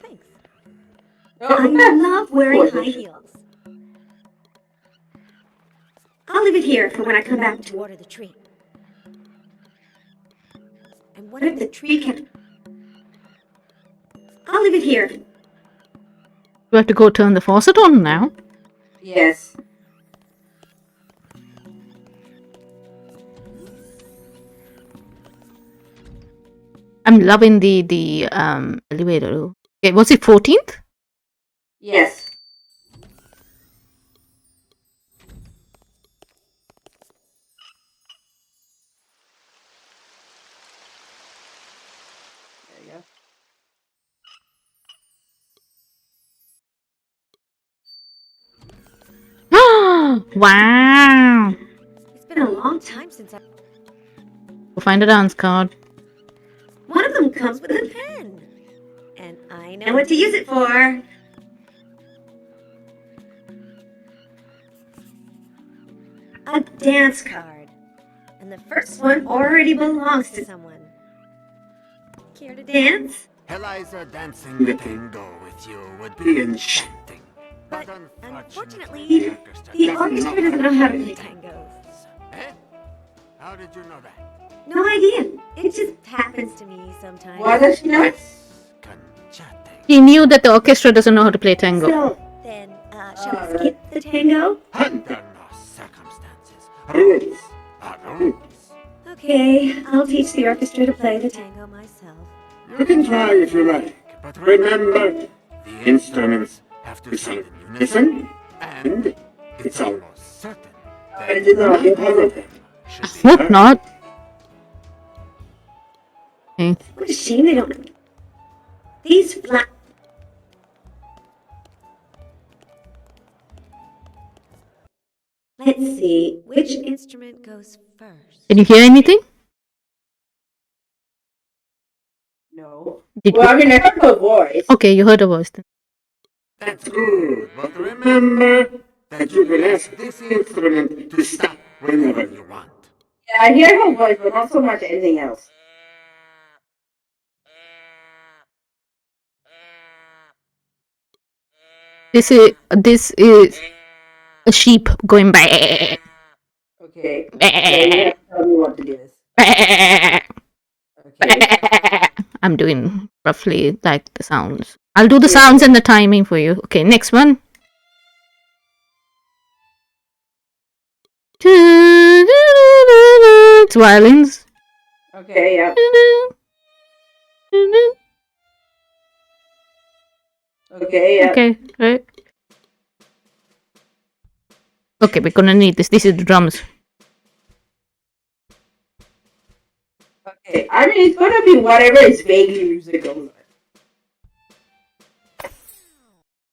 Speaker 6: Thanks.
Speaker 1: Oh,
Speaker 6: I love wearing high heels. I'll leave it here for when I come back to water the tree. And what if the tree can... I'll leave it here.
Speaker 2: We have to go turn the faucet on now.
Speaker 1: Yes.
Speaker 2: I'm loving the elevator. Okay, was it 14th?
Speaker 1: Yes.
Speaker 2: Wow!
Speaker 6: It's been a long time since I...
Speaker 2: We'll find a dance card.
Speaker 6: One of them comes with a pen. And I know what to use it for. A dance card. And the first one already belongs to someone. Care to dance?
Speaker 9: Eliza dancing the tango with you would be enchanting.
Speaker 6: But unfortunately, the orchestra doesn't know how to play tangos.
Speaker 9: Eh? How did you know that?
Speaker 6: No idea. It just happens to me sometimes.
Speaker 1: Why does she know?
Speaker 2: He knew that the orchestra doesn't know how to play tango.
Speaker 6: So, then, shall we skip the tango?
Speaker 9: Under no circumstances. Rules are rules.
Speaker 6: Okay, I'll teach the orchestra to play the tango myself.
Speaker 10: You can try if you like, but remember, the instruments have to sing in unison, and it's almost certain that neither of them should be
Speaker 2: Hope not. Okay.
Speaker 6: What a shame they don't... These flat... Let's see, which instrument goes first?
Speaker 2: Can you hear anything?
Speaker 1: No.
Speaker 2: Did
Speaker 1: Well, I mean, I heard her voice.
Speaker 2: Okay, you heard a voice then.
Speaker 10: That's good, but remember that you can ask this instrument to stop whenever you want.
Speaker 1: Yeah, I hear her voice, but not so much anything else.
Speaker 2: This is a sheep going by.
Speaker 1: Okay. Yeah, you have to tell me what to do this. Okay.
Speaker 2: I'm doing roughly like the sounds. I'll do the sounds and the timing for you. Okay, next one. It's violins.
Speaker 1: Okay, yeah. Okay, yeah.
Speaker 2: Okay, right. Okay, we're gonna need this. This is the drums.
Speaker 1: Okay, I mean, it's gonna be whatever is vaguely musical.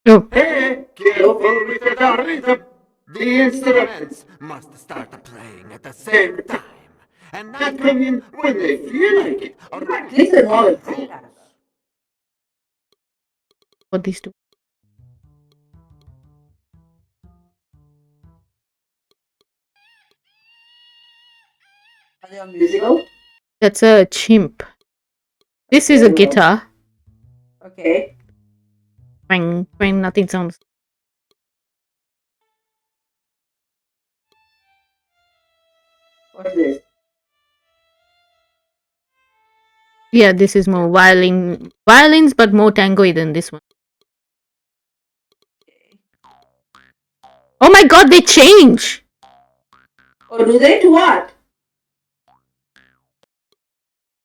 Speaker 2: Oh.
Speaker 5: Hey, careful with the rhythm. The instruments must start playing at the same time and not come in when they feel like it.
Speaker 1: Listen all at the same time.
Speaker 2: What these two?
Speaker 1: Are they on musical?
Speaker 2: That's a chimp. This is a guitar.
Speaker 1: Okay.
Speaker 2: Twang, twang, nothing sounds.
Speaker 1: What's this?
Speaker 2: Yeah, this is more violins, but more tangoy than this one. Oh my god, they change!
Speaker 1: Oh, do they? To what?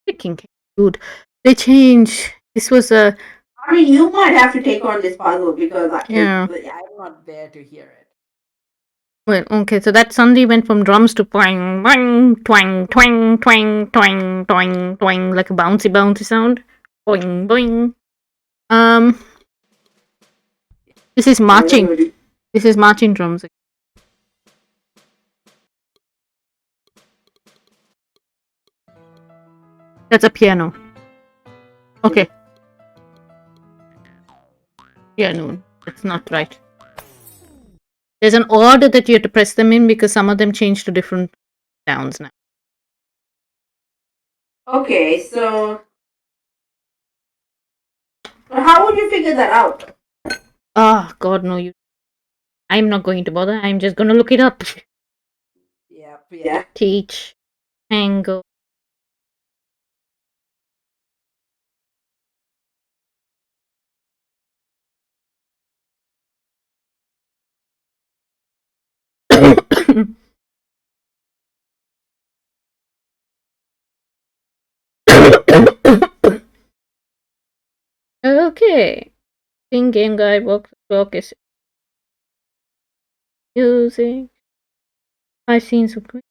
Speaker 2: Freaking dude. They change. This was a...
Speaker 1: I mean, you might have to take on this puzzle because
Speaker 2: Yeah.
Speaker 1: I'm not there to hear it.
Speaker 2: Well, okay, so that suddenly went from drums to twang, twang, twang, twang, twang, twang, twang, twang, like a bouncy, bouncy sound. Boing, boing. This is marching. This is marching drums. That's a piano. Okay. Yeah, no, that's not right. There's an order that you have to press them in because some of them change to different sounds now.
Speaker 1: Okay, so how would you figure that out?
Speaker 2: Oh, God, no, you. I'm not going to bother. I'm just going to look it up.
Speaker 1: Yeah.
Speaker 2: Teach. Tango. Okay. Sing game guide, walk is music. 5 scenes of Queen.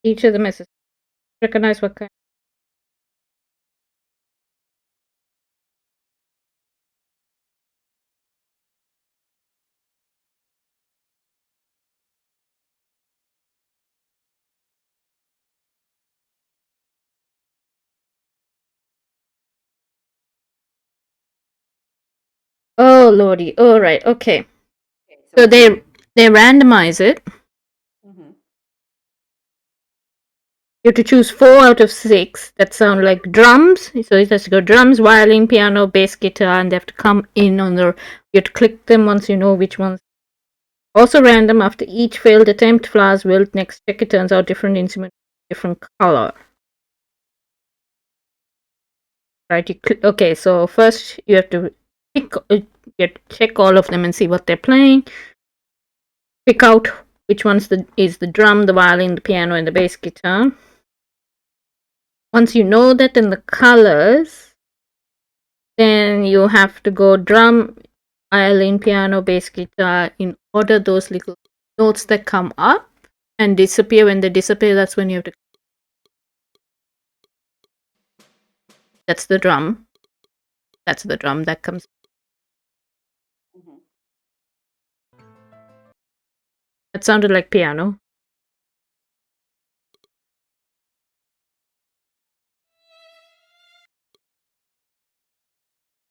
Speaker 2: Each of the messages. Recognize what kind. Oh, lordy. All right. Okay. So they randomize it. You have to choose 4 out of 6 that sound like drums. So it has to go drums, violin, piano, bass, guitar, and they have to come in on the. You have to click them once you know which ones. Also random. After each failed attempt, flowers wilt. Next check it turns out different instrument, different color. Right. Okay. So first you have to check all of them and see what they're playing. Pick out which one's is the drum, the violin, the piano, and the bass guitar. Once you know that in the colors, then you have to go drum, violin, piano, bass guitar in order those little notes that come up and disappear. When they disappear, that's when you have to. That's the drum. That's the drum that comes. That sounded like piano.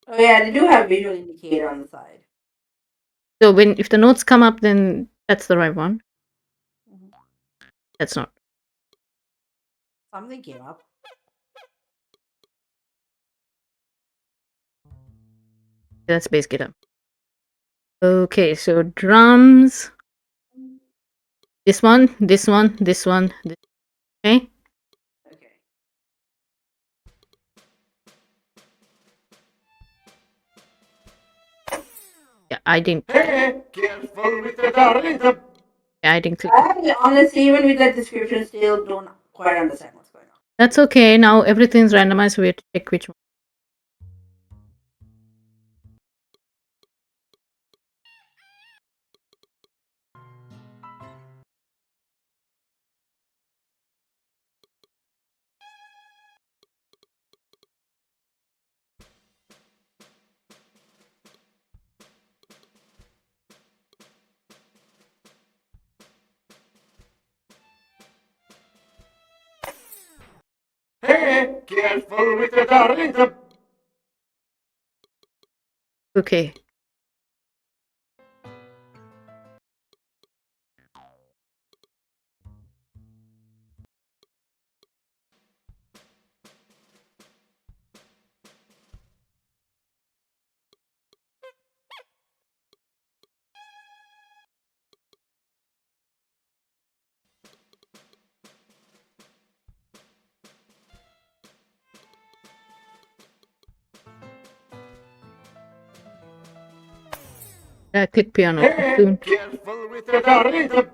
Speaker 1: Oh yeah, they do have visual indicator on the side.
Speaker 2: So if the notes come up, then that's the right one. That's not.
Speaker 1: Something came up.
Speaker 2: That's bass guitar. Okay, so drums. This one, this one, this one. Okay. I didn't.
Speaker 19: Hey, careful with the rhythm.
Speaker 2: I didn't click.
Speaker 1: I honestly, even with that description, still don't quite understand what's going on.
Speaker 2: That's okay. Now everything's randomized. So we have to check which one.
Speaker 19: Hey, careful with the rhythm.
Speaker 2: Okay. Click piano.
Speaker 19: Hey,
Speaker 2: Soon.
Speaker 19: careful with the rhythm.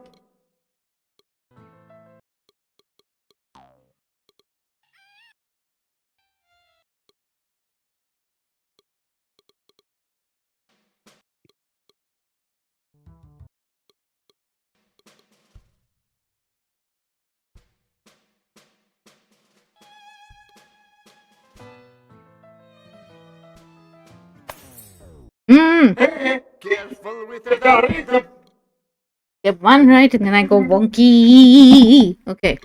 Speaker 19: Hey, careful with the rhythm.
Speaker 2: Get one right, and then I go wonky. Okay.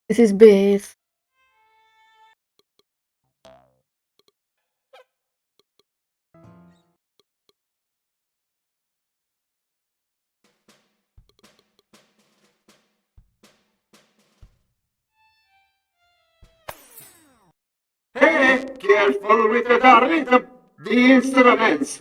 Speaker 2: This is bass.
Speaker 19: Hey, careful with the rhythm. The instruments.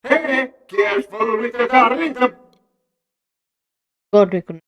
Speaker 19: Hey, careful with the rhythm.
Speaker 2: God, we couldn't.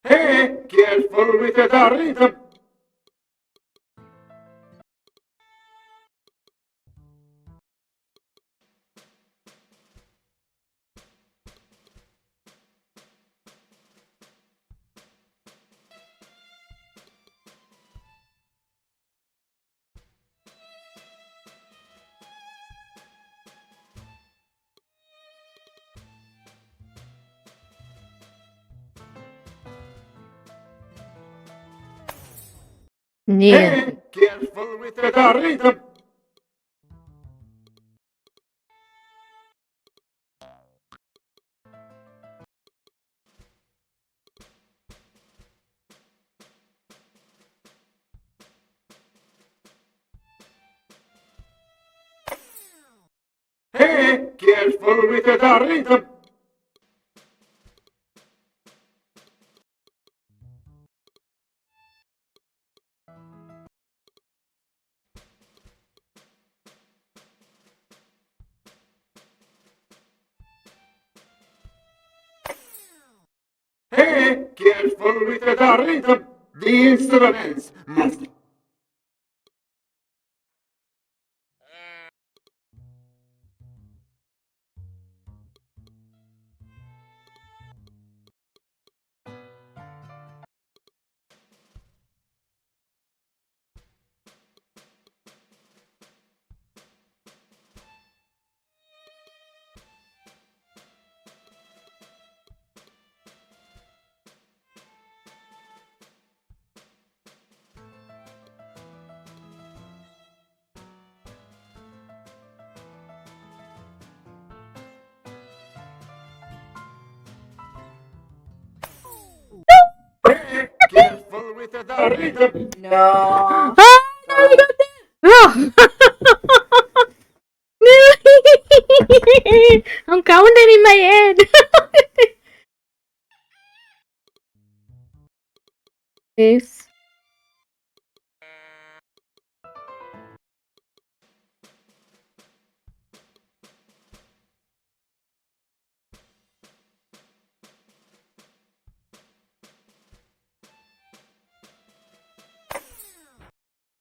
Speaker 19: Hey, careful with the rhythm.
Speaker 2: Yeah.
Speaker 19: Hey, careful with the rhythm. Hey, careful with the rhythm.
Speaker 5: careful with the rhythm. The instruments must. Careful with the rhythm.
Speaker 1: No.
Speaker 2: Oh. I'm counting in my head. Yes.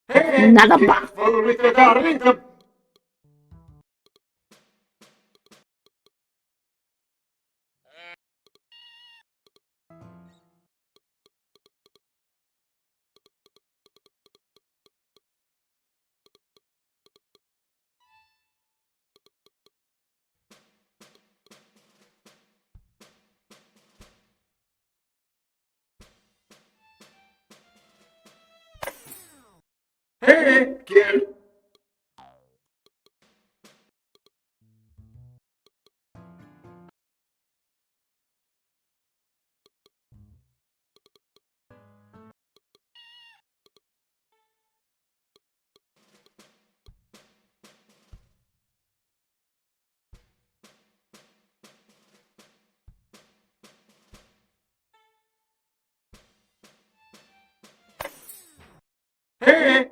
Speaker 2: Another box.
Speaker 5: Careful with the rhythm. Hey, kid. Hey.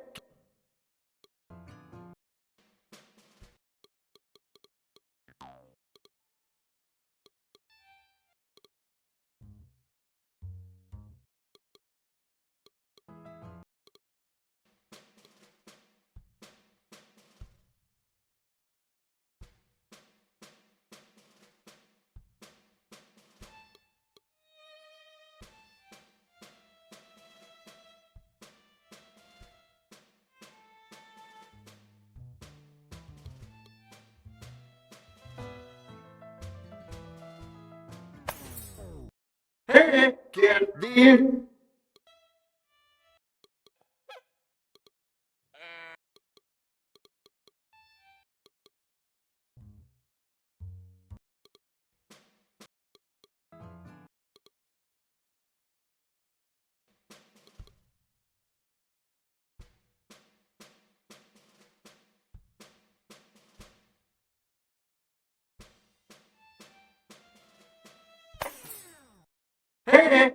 Speaker 5: Hey, kid. The Hey.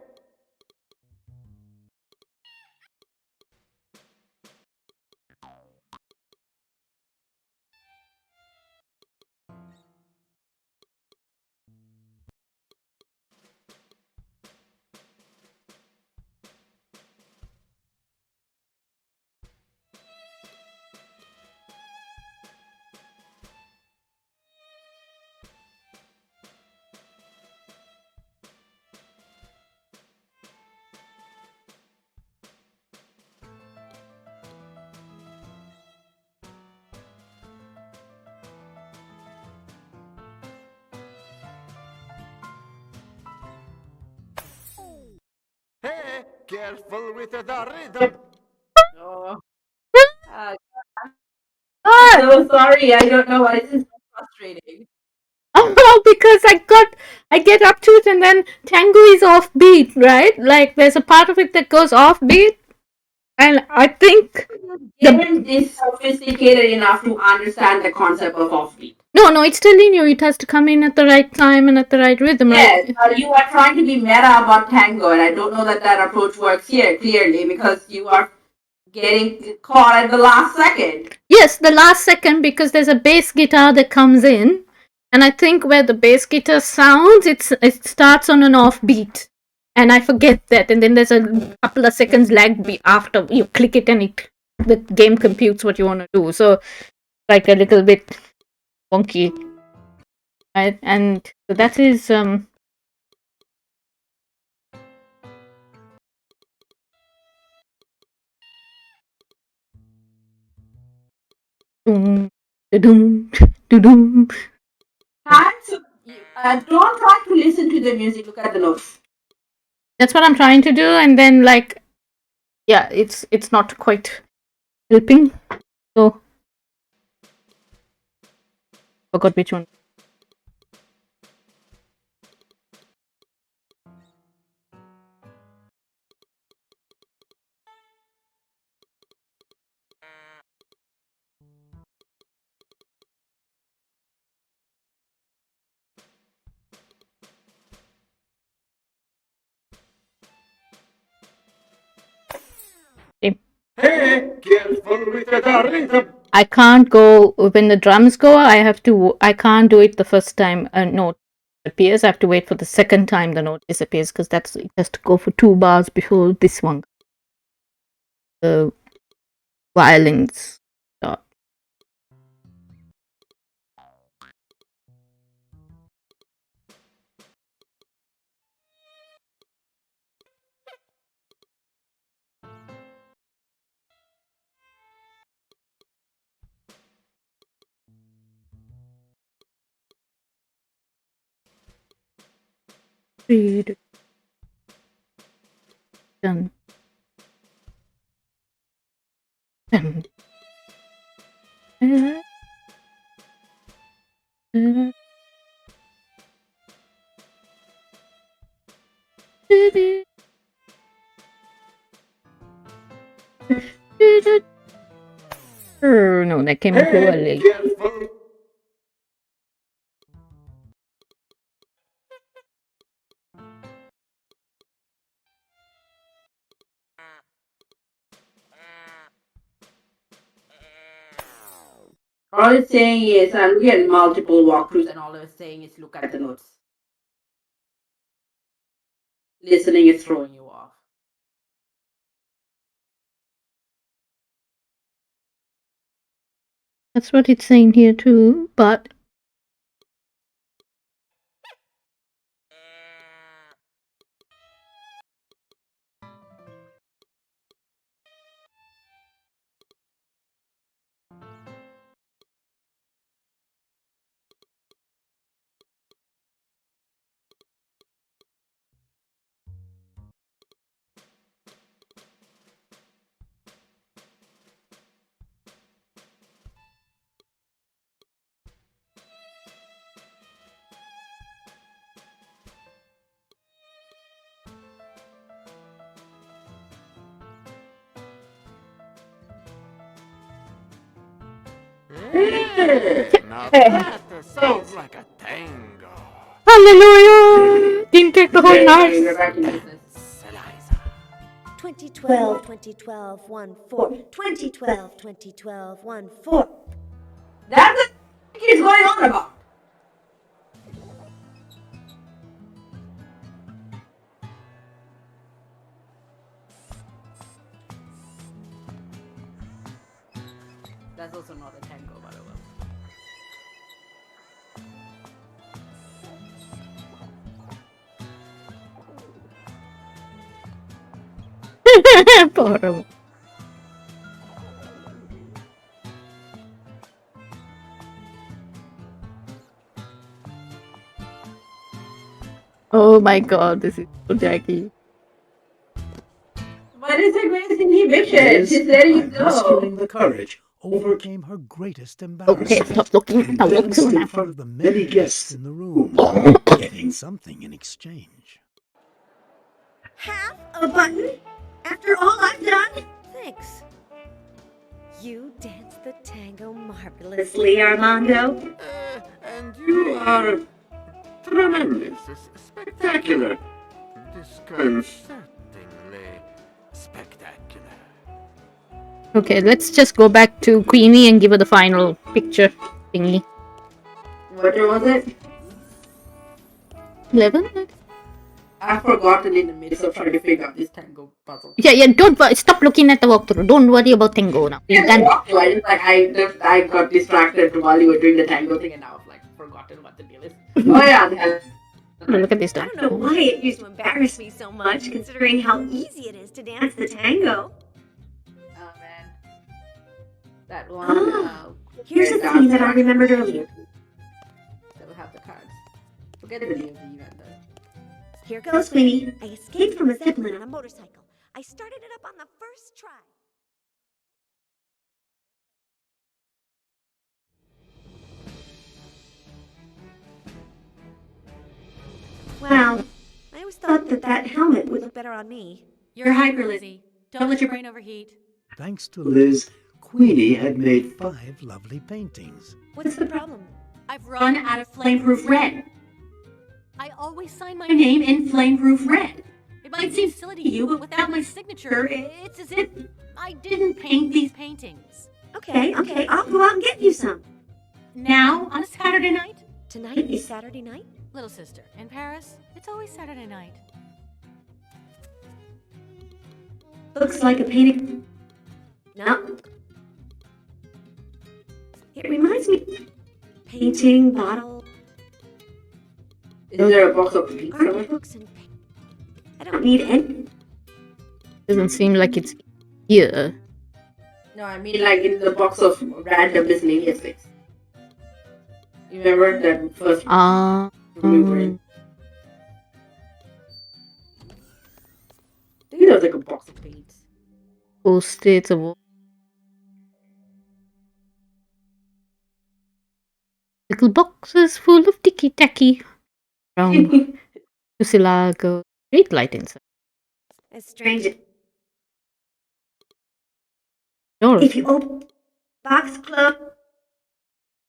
Speaker 5: Hey, careful with the rhythm.
Speaker 1: Oh. I'm so sorry. I don't know why this is so frustrating.
Speaker 2: Oh, because I get up to it and then tango is offbeat, right? Like there's a part of it that goes offbeat, and I think
Speaker 1: Given is sophisticated enough to understand the concept of offbeat.
Speaker 2: no, it's still in you. It has to come in at the right time and at the right rhythm,
Speaker 1: Yes,
Speaker 2: right?
Speaker 1: but you are trying to be meta about tango, and I don't know that that approach works here clearly because you are getting caught at the last second.
Speaker 2: Yes, the last second because there's a bass guitar that comes in, and I think where the bass guitar sounds, it starts on an offbeat, and I forget that, and then there's a couple of seconds lag after you click it, and the game computes what you want to do. So like a little bit wonky, right? And so that is doom, doom, doom.
Speaker 1: Don't try to listen to the music. Look at the notes.
Speaker 2: That's what I'm trying to do, and then like, yeah, it's not quite helping. So forgot which one.
Speaker 10: Hey, careful with the rhythm.
Speaker 2: I can't go when the drums go. I can't do it the first time a note appears. I have to wait for the second time the note disappears, because it has to go for 2 bars before this one. The violins start. Dun. Dun. No, that came in too early.
Speaker 1: All it's saying is, and we had multiple walkthroughs, and all it's saying is look at the notes. Listening is throwing you off.
Speaker 2: That's what it's saying here too, but
Speaker 5: Now that sounds like a tango.
Speaker 2: hallelujah! Didn't take the whole night.
Speaker 6: 2012, 2012, 1 4. 2012, 2012, 1 4.
Speaker 1: That's the he's going on about. That's also not a tango, by the way.
Speaker 2: Poor. Oh my god, this is so Jackie.
Speaker 1: But it's against inhibition. She's letting you go.
Speaker 4: Mustering the courage overcame her greatest embarrassment.
Speaker 2: Okay, stop looking.
Speaker 4: And
Speaker 2: Now look
Speaker 4: danced
Speaker 2: to
Speaker 4: in front of the many guests in the room, getting something in exchange.
Speaker 6: Half a button? After all I've done? Thanks. You danced the tango marvelously, Armando.
Speaker 10: And you are tremendous, spectacular, disconcertingly spectacular.
Speaker 2: Okay, let's just go back to Queenie and give her the final picture thingy.
Speaker 1: What was it?
Speaker 2: 11?
Speaker 1: I've forgotten in the midst of trying to figure out this tango puzzle.
Speaker 2: Yeah, don't stop looking at the walkthrough. Don't worry about tango now.
Speaker 1: I just I got distracted while you were doing the tango thing, and now I've like forgotten what the deal is. Oh yeah.
Speaker 2: Look at this
Speaker 6: I
Speaker 2: stuff.
Speaker 6: don't know why it used to embarrass me so much, considering how easy it is to dance the tango.
Speaker 1: Oh man. That one.
Speaker 6: Here's a scene that I remembered earlier.
Speaker 1: That will have the cards. Forget the name of the event though.
Speaker 6: Here goes, Queenie. I escaped from a zeppelin on a motorcycle. I started it up on the first try. Wow. I always thought that helmet would look better on me.
Speaker 21: You're hyper, Lizzie. Don't let your brain overheat.
Speaker 4: Thanks to Liz, Queenie had made 5 lovely paintings.
Speaker 6: What's the problem?
Speaker 21: I've run out of flameproof red. I always sign my name in flameproof red. It might seem silly to you, but without my signature, it's as if I didn't paint these paintings.
Speaker 6: Okay, I'll go out and get you some.
Speaker 21: Now, on a Saturday night?
Speaker 6: Tonight is Saturday night?
Speaker 21: Little sister, in Paris, it's always Saturday night.
Speaker 6: Looks like a painting. No. It reminds me. Painting, bottle.
Speaker 1: Is there a box of paint?
Speaker 6: Art books and paint. I don't need any.
Speaker 2: Doesn't seem like it's here.
Speaker 1: No, I mean like in the box of random miscellaneous things. You remember that first room we were in? I think there was like a box of paints.
Speaker 2: Post-its of little boxes full of ticky-tacky. From Tussilago. Street light inside.
Speaker 6: It's strange.
Speaker 2: Sure.
Speaker 6: If you open box club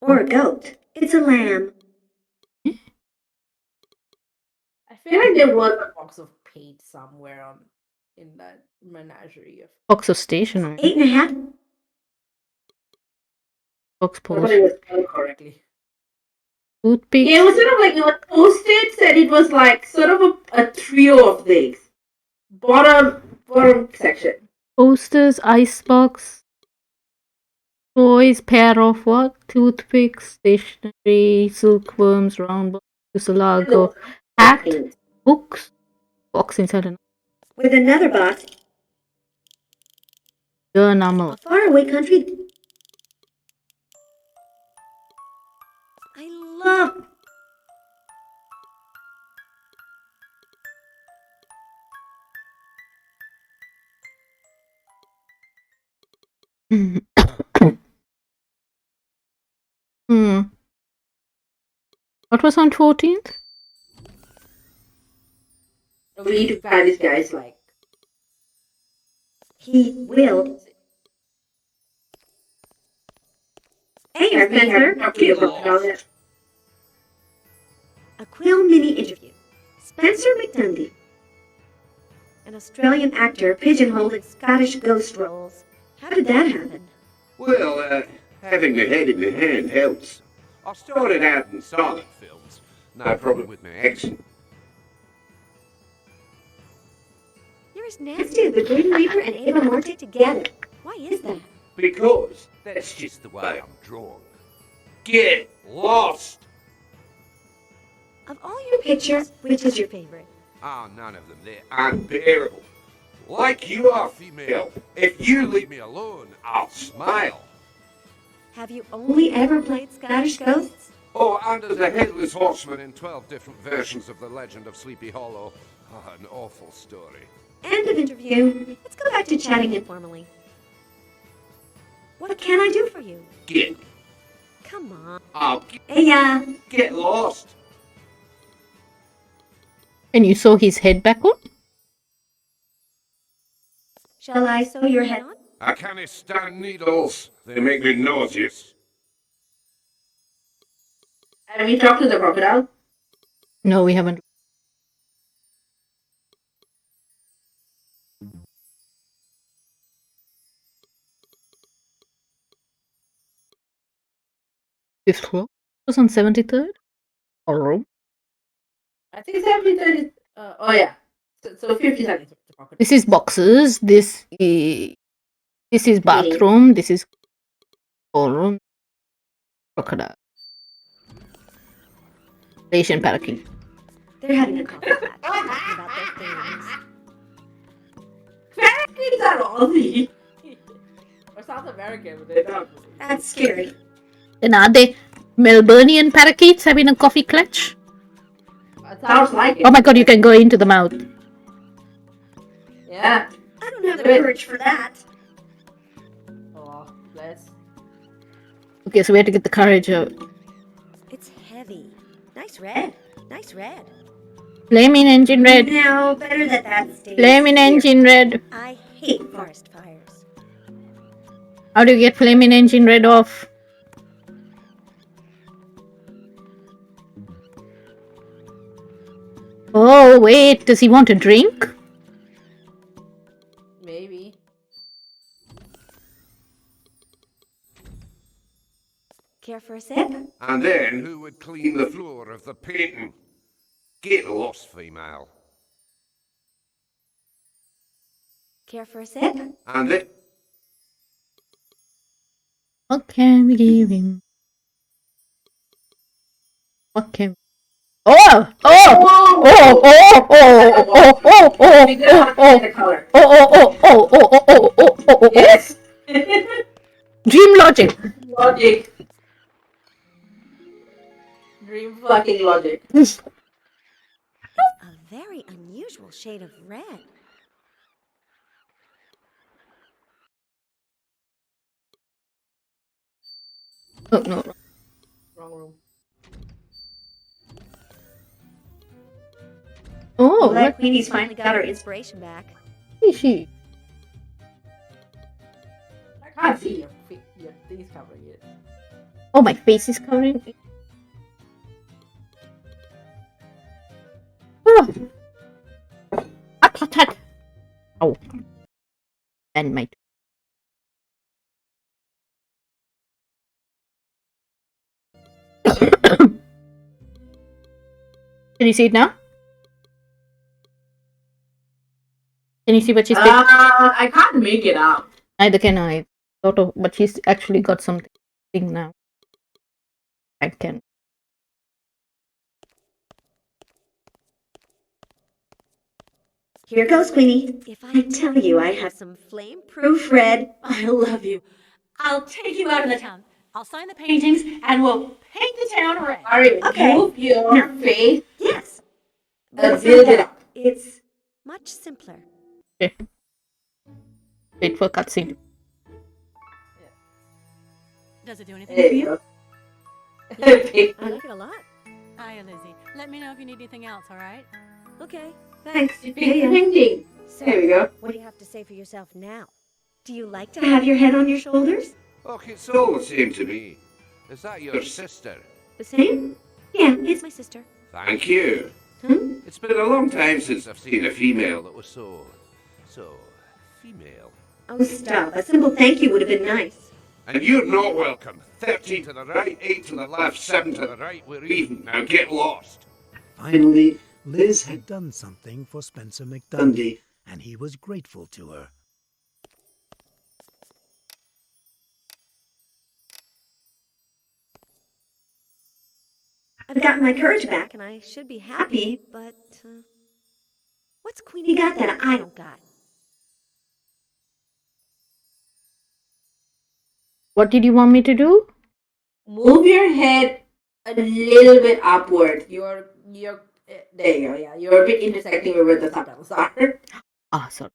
Speaker 6: or a goat, it's a lamb.
Speaker 1: I feel like there was a box of paint somewhere in that menagerie of
Speaker 2: Box of stationery.
Speaker 6: 8.5.
Speaker 2: Box
Speaker 1: I thought
Speaker 2: post.
Speaker 1: it was spelled correctly.
Speaker 2: Toothpicks.
Speaker 1: Yeah, it was sort of like it was Post-its, and it was like sort of a trio of things. Bottom section.
Speaker 2: Posters, icebox. Toys, pair of what? Toothpicks, stationery, silkworms, round box, Tussilago, hat, books, box inside an
Speaker 6: With another box.
Speaker 2: journal.
Speaker 6: Faraway country. I love.
Speaker 2: What was on 14th?
Speaker 1: We need to find this guy's like.
Speaker 6: He will. Hey, Spencer. A Quill mini interview. Spencer McDundy. An Australian actor pigeonholed in Scottish ghost roles. How did that happen?
Speaker 10: Well, having the head in the hand helps. I started out in silent films. No problem with my accent.
Speaker 6: You're as nasty as the Grim Reaper and Ava Morte together. Why is that?
Speaker 10: Because that's just the way I'm drawn. Get lost!
Speaker 6: Of all your pictures, which is your favorite?
Speaker 10: Oh, none of them. They're unbearable. Like you are, female. If you leave me alone, I'll smile.
Speaker 6: Have you only ever played Scottish ghosts?
Speaker 10: Or under the Headless Horseman in 12 different versions of the legend of Sleepy Hollow. Oh, an awful story.
Speaker 6: End of interview. Let's go back to chatting informally. What can I do for you?
Speaker 10: Get.
Speaker 6: Come on.
Speaker 10: I'll
Speaker 6: Hey,
Speaker 10: get lost.
Speaker 2: And you saw his head back on?
Speaker 6: Shall I sew your head on?
Speaker 10: I can't stand needles. They make me nauseous.
Speaker 1: Have we talked to the crocodile?
Speaker 2: No, we haven't. Fifth floor? Was on 73rd? Or room?
Speaker 1: I think 73rd is Oh yeah. So 50 seconds with the crocodile.
Speaker 2: This is boxes. This is bathroom. This is ballroom. Crocodile. Asian parakeet.
Speaker 6: They're having a coffee chat, talking about their things.
Speaker 1: Parakeets are Aussie. Or South American, but they're not.
Speaker 6: That's scary.
Speaker 2: And are they Melburnian parakeets having a coffee clutch?
Speaker 1: Sounds like it.
Speaker 2: Oh my god, you can go into the mouth.
Speaker 1: Yeah.
Speaker 6: I don't have the courage for that.
Speaker 1: Oh, bless.
Speaker 2: Okay, so we have to get the courage out.
Speaker 6: It's heavy. Nice red. Nice red.
Speaker 2: Flaming engine red.
Speaker 6: No, better that stays
Speaker 2: Flaming
Speaker 6: here.
Speaker 2: engine red.
Speaker 6: I hate forest fires.
Speaker 2: How do you get flaming engine red off? Oh, wait. Does he want a drink?
Speaker 1: Maybe.
Speaker 6: Care for a sip?
Speaker 10: And then who would clean the floor of the painting? Get lost, female.
Speaker 6: Care for a sip?
Speaker 10: And then...
Speaker 2: What can we give him? What can... Oh! Oh! Oh! Oh! Oh! Oh! Oh! Oh! Oh!
Speaker 1: We gotta have
Speaker 2: Oh!
Speaker 1: the color.
Speaker 2: Oh! Oh! Oh! Oh! Oh! Oh! Oh! Oh! Oh!
Speaker 1: Yes.
Speaker 2: Dream logic.
Speaker 1: Logic. Dream fucking logic.
Speaker 6: A very unusual shade of red.
Speaker 2: Oh no.
Speaker 1: Wrong room.
Speaker 2: Oh,
Speaker 6: Glad
Speaker 2: what
Speaker 6: Queenie's finally got her inspiration back.
Speaker 2: is she?
Speaker 1: I can't see your thing's covering it.
Speaker 2: Oh, my face is covering it. Oh. Hot, hot, hot. Oh. And my... Can you see it now? Can you see what she's doing?
Speaker 1: I can't make it out.
Speaker 2: Neither can I. Sort of, but she's actually got something now. I can.
Speaker 6: Here goes, Queenie. If I tell you I have some flame-proof red, I'll love you.
Speaker 21: I'll take you out of the town. I'll sign the paintings and we'll paint the town red.
Speaker 1: Alright,
Speaker 6: Okay.
Speaker 1: move your face.
Speaker 6: Yes.
Speaker 1: Let's build it up.
Speaker 6: It's much simpler.
Speaker 2: Okay. Wait for cutscene.
Speaker 21: Does it do anything
Speaker 1: There
Speaker 21: for
Speaker 1: you
Speaker 21: you?
Speaker 1: go.
Speaker 6: I like it a lot.
Speaker 21: Hiya, Lizzie. Let me know if you need anything else, alright?
Speaker 6: Okay, thanks.
Speaker 1: Painting.
Speaker 6: So,
Speaker 1: There we go.
Speaker 6: what do you have to say for yourself now? Do you like to have your head on your shoulders?
Speaker 10: Look, it's all the same to me. Is that your sister?
Speaker 6: The same? Yeah, it's my sister.
Speaker 10: Thank you.
Speaker 6: Hmm?
Speaker 10: It's been a long time since I've seen a female that was so female.
Speaker 6: Oh, stop. A simple thank you would have been nice.
Speaker 10: And you're not welcome. 13 to the right, 8 to the left, 7 to the right, we're even. Now get lost.
Speaker 4: Finally, Liz had done something for Spencer McDundy, and he was grateful to her.
Speaker 6: I've gotten my courage back, and I should be happy, but what's Queenie got that I don't got?
Speaker 2: What did you want me to do?
Speaker 1: Move your head a little bit upward. You're there you go. Yeah, you're a bit intersecting with where the subtitles are.
Speaker 2: Ah, sorry.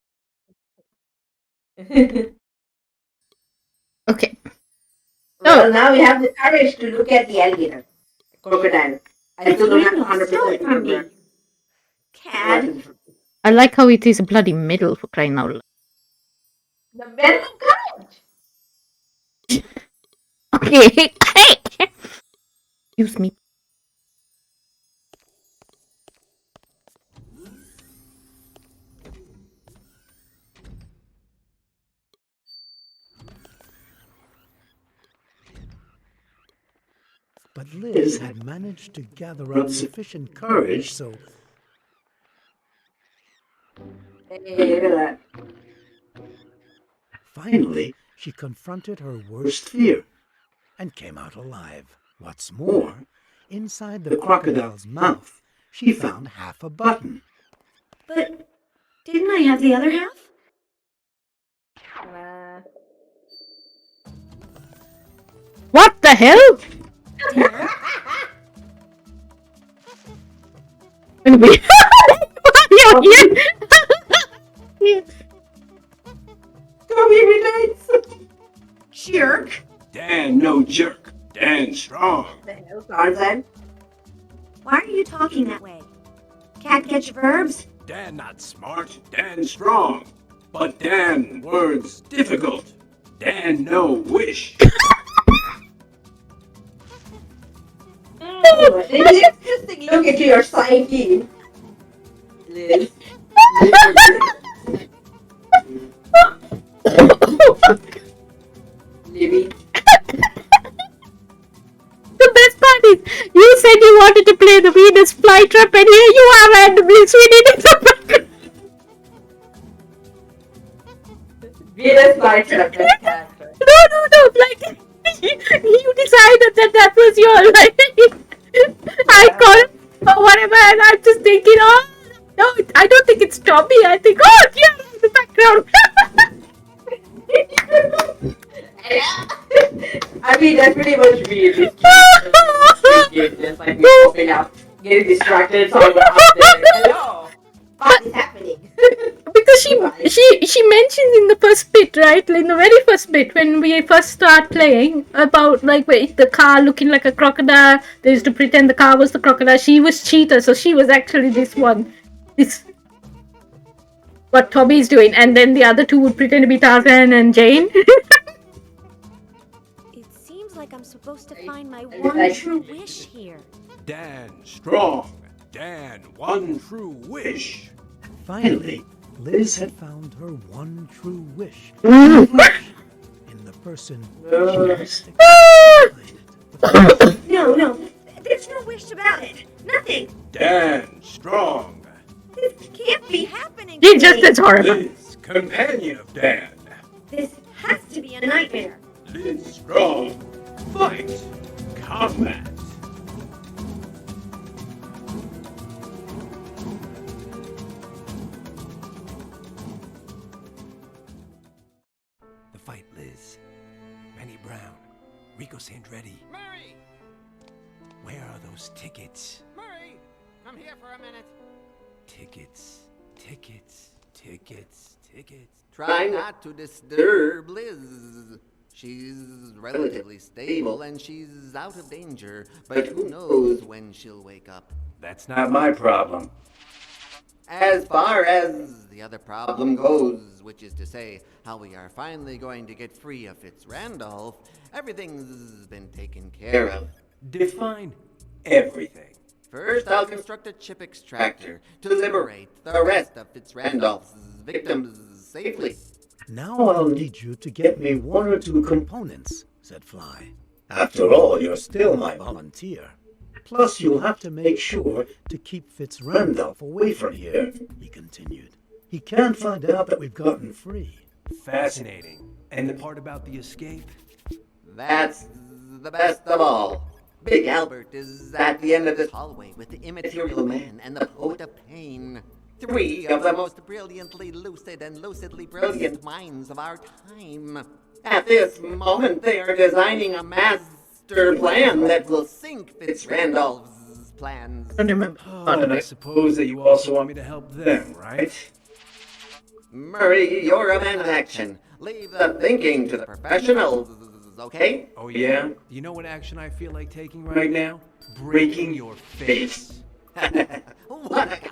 Speaker 2: Okay.
Speaker 1: Well, now we have the courage to look at the alligator, crocodile. I still don't have 100%
Speaker 6: from me. Cad.
Speaker 2: I like how it is a bloody medal for crying out loud.
Speaker 1: The medal of courage.
Speaker 2: Okay. Excuse me.
Speaker 4: But Liz had managed to gather up sufficient courage, so
Speaker 1: Hey, look at that.
Speaker 4: Finally, she confronted her worst fear and came out alive. What's more, inside the crocodile's mouth, she found half a button.
Speaker 6: But didn't I have the other half?
Speaker 2: What the hell? And we you're here.
Speaker 1: Toby relates.
Speaker 6: Jerk.
Speaker 10: Dan, no jerk. Dan strong.
Speaker 1: The hell, Tarzan?
Speaker 6: Why are you talking that way? Can't get your verbs?
Speaker 10: Dan not smart. Dan strong. But Dan words difficult. Dan no wish.
Speaker 1: It's interesting look into your psyche. Liz. Libby.
Speaker 2: The best part is, you said you wanted to play the Venus flytrap, and here you are randomly swinging in the background.
Speaker 1: Venus flytrap best character.
Speaker 2: No, like, you decided that was your, like, icon or whatever, and I'm just thinking, oh, no, I don't think it's Tommy, I think, oh, yeah, in the background.
Speaker 1: I mean, that's pretty much me. Just like me popping up, getting distracted, so I'm up there. Hello, what is happening?
Speaker 2: Because she mentions in the first bit, right? In the very first bit, when we first start playing, about like the car looking like a crocodile. They used to pretend the car was the crocodile. She was cheater, so she was actually this one. This what Toby's doing, and then the other two would pretend to be Tarzan and Jane.
Speaker 6: It seems like I'm supposed to find my one true wish here.
Speaker 10: Dan strong. Dan one true wish.
Speaker 4: Finally, Liz had found her one true wish. In the person she used to
Speaker 6: No, there's no wish about it. Nothing.
Speaker 10: Dan strong.
Speaker 6: This can't be happening.
Speaker 2: He just is horrible.
Speaker 10: Liz, companion of Dan.
Speaker 6: This has to be a nightmare.
Speaker 10: Liz strong. Fight. Combat.
Speaker 7: The fight, Liz. Manny Brown. Rico Sandretti.
Speaker 5: Murray!
Speaker 7: Where are those tickets?
Speaker 5: Murray! Come here for a minute.
Speaker 7: Tickets.
Speaker 9: Try not to disturb Liz. She's relatively stable and she's out of danger, but who knows when she'll wake up.
Speaker 10: That's not my problem.
Speaker 9: As far as the other problem goes, which is to say, how we are finally going to get free of Fitzrandolph, everything's been taken care of.
Speaker 10: Define everything.
Speaker 9: First, I'll construct a chip extractor to liberate the rest of Fitzrandolph's victims safely.
Speaker 4: Now I'll need you to get me one or two components, said Fly. After all, you're still my volunteer. Plus, you'll have to make sure to keep Fitzrandolph away from here, he continued. He can't find out that we've gotten free.
Speaker 7: Fascinating. And the part about the escape?
Speaker 9: That's the best of all. Big Albert is at the end of this hallway with the Immaterial Man and the Poet of Pain. Three of the most brilliantly lucid and lucidly brilliant minds of our time. At this moment, they are designing a master plan that will sink Fitzrandolph's plans.
Speaker 2: I remember.
Speaker 10: And I suppose that you also want me to help them, right?
Speaker 9: Murray, you're a man of action. Leave the thinking to the professionals, okay?
Speaker 7: Oh, yeah? You know what action I feel like taking right now? Breaking your face.
Speaker 9: What a guy.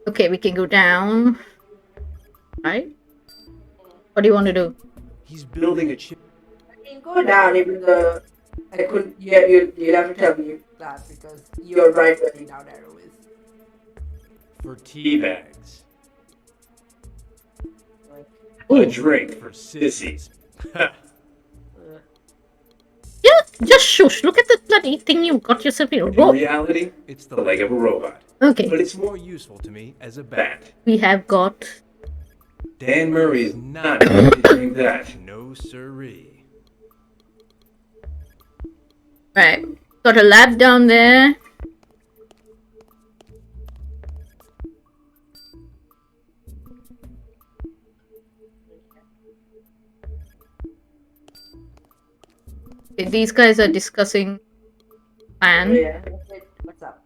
Speaker 2: Okay, we can go down. Right? What do you want to do?
Speaker 10: He's building a chip.
Speaker 1: I mean, go down even though I couldn't. Yeah, you'd have to tell me that because you're right where the down arrow is.
Speaker 10: For tea bags.
Speaker 1: Like,
Speaker 10: A drink for sissies.
Speaker 2: Just shush. Look at the bloody thing you got yourself in.
Speaker 7: In reality, it's the leg of a robot.
Speaker 2: Okay.
Speaker 7: But it's more useful to me as a bat.
Speaker 2: We have got...
Speaker 7: Dan Murray is not going to drink that. No siree.
Speaker 2: Right. Got a lab down there. These guys are discussing plan.
Speaker 1: Oh, yeah. What's up?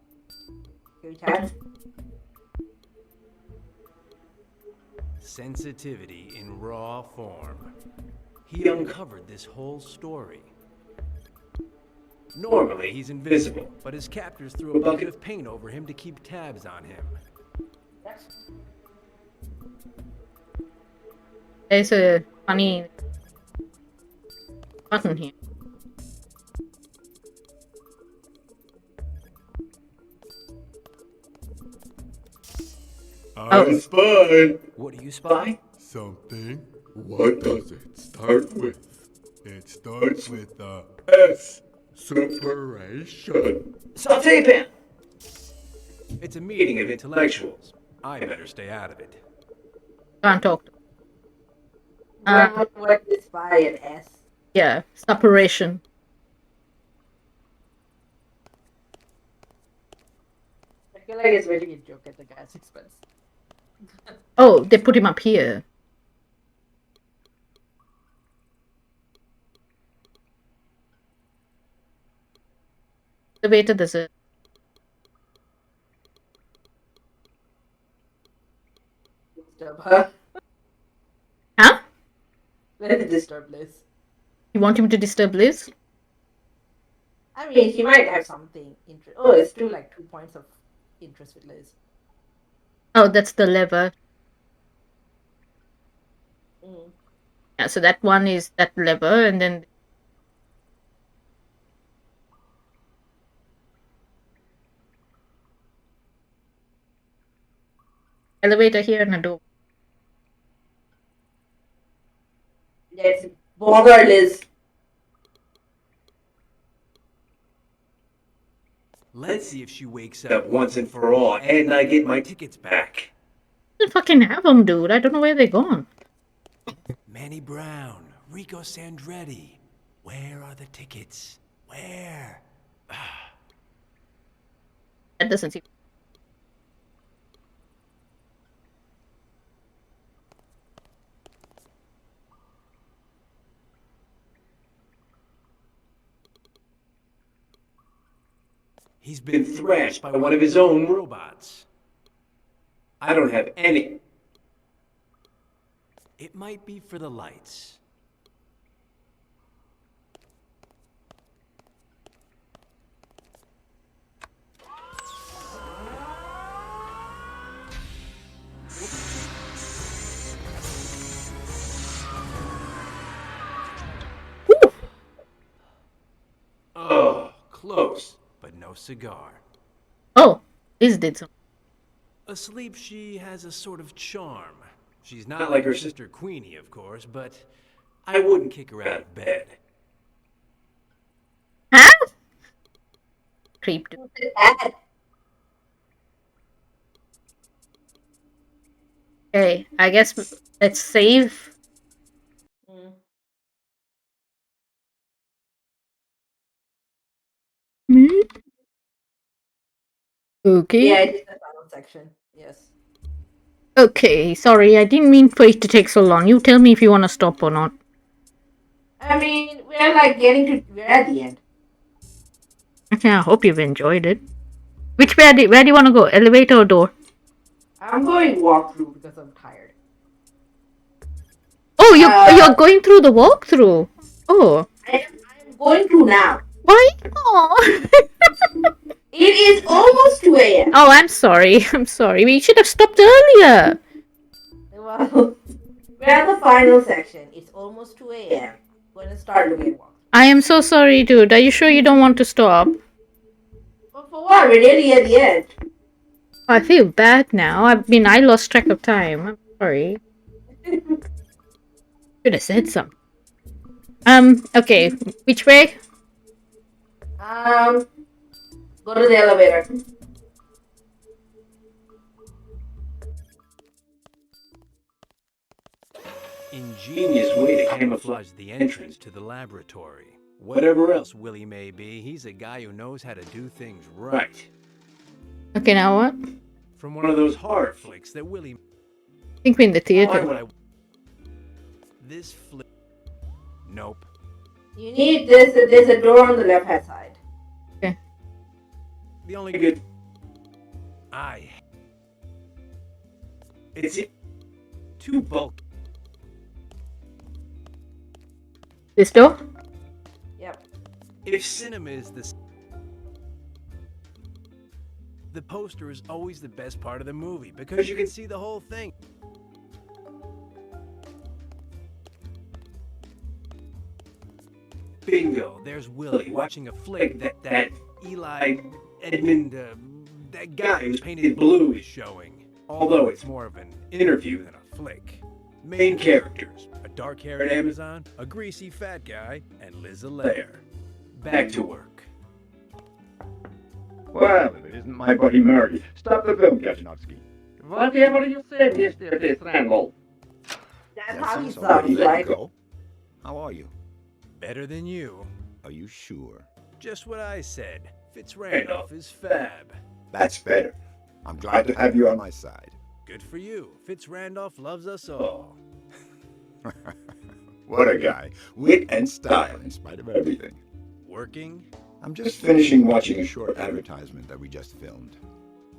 Speaker 1: Can we chat?
Speaker 7: Sensitivity in raw form. He uncovered this whole story. Normally, he's invisible, but his captors threw a bucket of paint over him to keep tabs on him.
Speaker 2: There's a funny button here.
Speaker 15: I spy.
Speaker 7: What do you spy?
Speaker 15: Something. What does it start with? It starts with the S. Separation.
Speaker 7: Saute pan! It's a meeting of intellectuals. I better stay out of it.
Speaker 2: Can't talk.
Speaker 1: What is by an S?
Speaker 2: Yeah, separation.
Speaker 1: I feel like it's making a joke at the guy's expense.
Speaker 2: Oh, they put him up here. The waiter does it.
Speaker 1: Disturb her.
Speaker 2: Huh?
Speaker 1: Let it disturb Liz.
Speaker 2: You want him to disturb Liz?
Speaker 1: I mean, he might have something interest. Oh, it's still like 2 points of interest with Liz.
Speaker 2: Oh, that's the lever.
Speaker 1: Mm.
Speaker 2: Yeah, so that one is that lever, and then elevator here and a door.
Speaker 1: Let's bother Liz.
Speaker 7: Let's see if she wakes up once and for all, and I get my tickets back.
Speaker 2: I don't fucking have them, dude. I don't know where they're gone.
Speaker 7: Manny Brown, Rico Sandretti. Where are the tickets? Where?
Speaker 2: That doesn't seem...
Speaker 7: He's been thrashed by one of his own robots. I don't have any. It might be for the lights. Oh, close, but no cigar.
Speaker 2: Oh, Liz did some.
Speaker 7: Asleep, she has a sort of charm. She's not like her sister Queenie, of course, but I wouldn't kick her out of bed.
Speaker 2: Huh? Creep. Okay, I guess let's save. Okay.
Speaker 1: Yeah, it is the final section. Yes.
Speaker 2: Okay, sorry, I didn't mean for it to take so long. You tell me if you want to stop or not.
Speaker 1: I mean, we're like we're at the end.
Speaker 2: Okay, I hope you've enjoyed it. Where do you want to go? Elevator or door?
Speaker 1: I'm going walkthrough because I'm tired.
Speaker 2: Oh, you're going through the walkthrough. Oh.
Speaker 1: I'm going through now.
Speaker 2: Why? Oh.
Speaker 1: It is almost 2 a.m.
Speaker 2: Oh, I'm sorry. I'm sorry. We should have stopped earlier.
Speaker 1: Well, we're at the final section. It's almost 2 a.m. We're going to start looking at walkthrough.
Speaker 2: I am so sorry, dude. Are you sure you don't want to stop?
Speaker 1: Well, for what? We're nearly at the end.
Speaker 2: I feel bad now. I mean, I lost track of time. I'm sorry. Should have said something. Okay. Which way?
Speaker 1: Go to the elevator.
Speaker 7: Ingenious way to camouflage the entrance to the laboratory. Whatever else Willie may be, he's a guy who knows how to do things right.
Speaker 2: Okay, now what?
Speaker 7: From one of those horror flicks that Willie...
Speaker 2: I think we're in the
Speaker 7: Why
Speaker 2: theater.
Speaker 7: would I... This flick... Nope.
Speaker 1: You need this. There's a door on the left hand side.
Speaker 2: Okay.
Speaker 7: The only good... It's too bulky.
Speaker 2: This door?
Speaker 1: Yep.
Speaker 7: If cinema is the poster is always the best part of the movie because you can see the whole thing. Bingo, there's Willie watching a flick that Eli Edmund, that guy who's painted blue is showing. Although it's more of an interview than a flick. Main characters, a dark-haired Amazon, a greasy fat guy, and Liz Allaire. Back to work.
Speaker 8: Well, if it isn't my buddy Murray. Stop the film, Kaczynowski.
Speaker 10: Whatever you say, Mr. Randall.
Speaker 1: That's how he
Speaker 8: Since
Speaker 1: sounds
Speaker 8: already let
Speaker 1: like.
Speaker 8: you go. How are you?
Speaker 7: Better than you.
Speaker 8: Are you sure?
Speaker 7: Just what I said. Fitzrandolph is fab.
Speaker 8: That's better. I'm glad to have you on my side.
Speaker 7: Good for you. Fitzrandolph loves us all.
Speaker 8: What a guy. Wit and style in spite of everything.
Speaker 7: Working?
Speaker 8: I'm just finishing watching a short advertisement that we just filmed.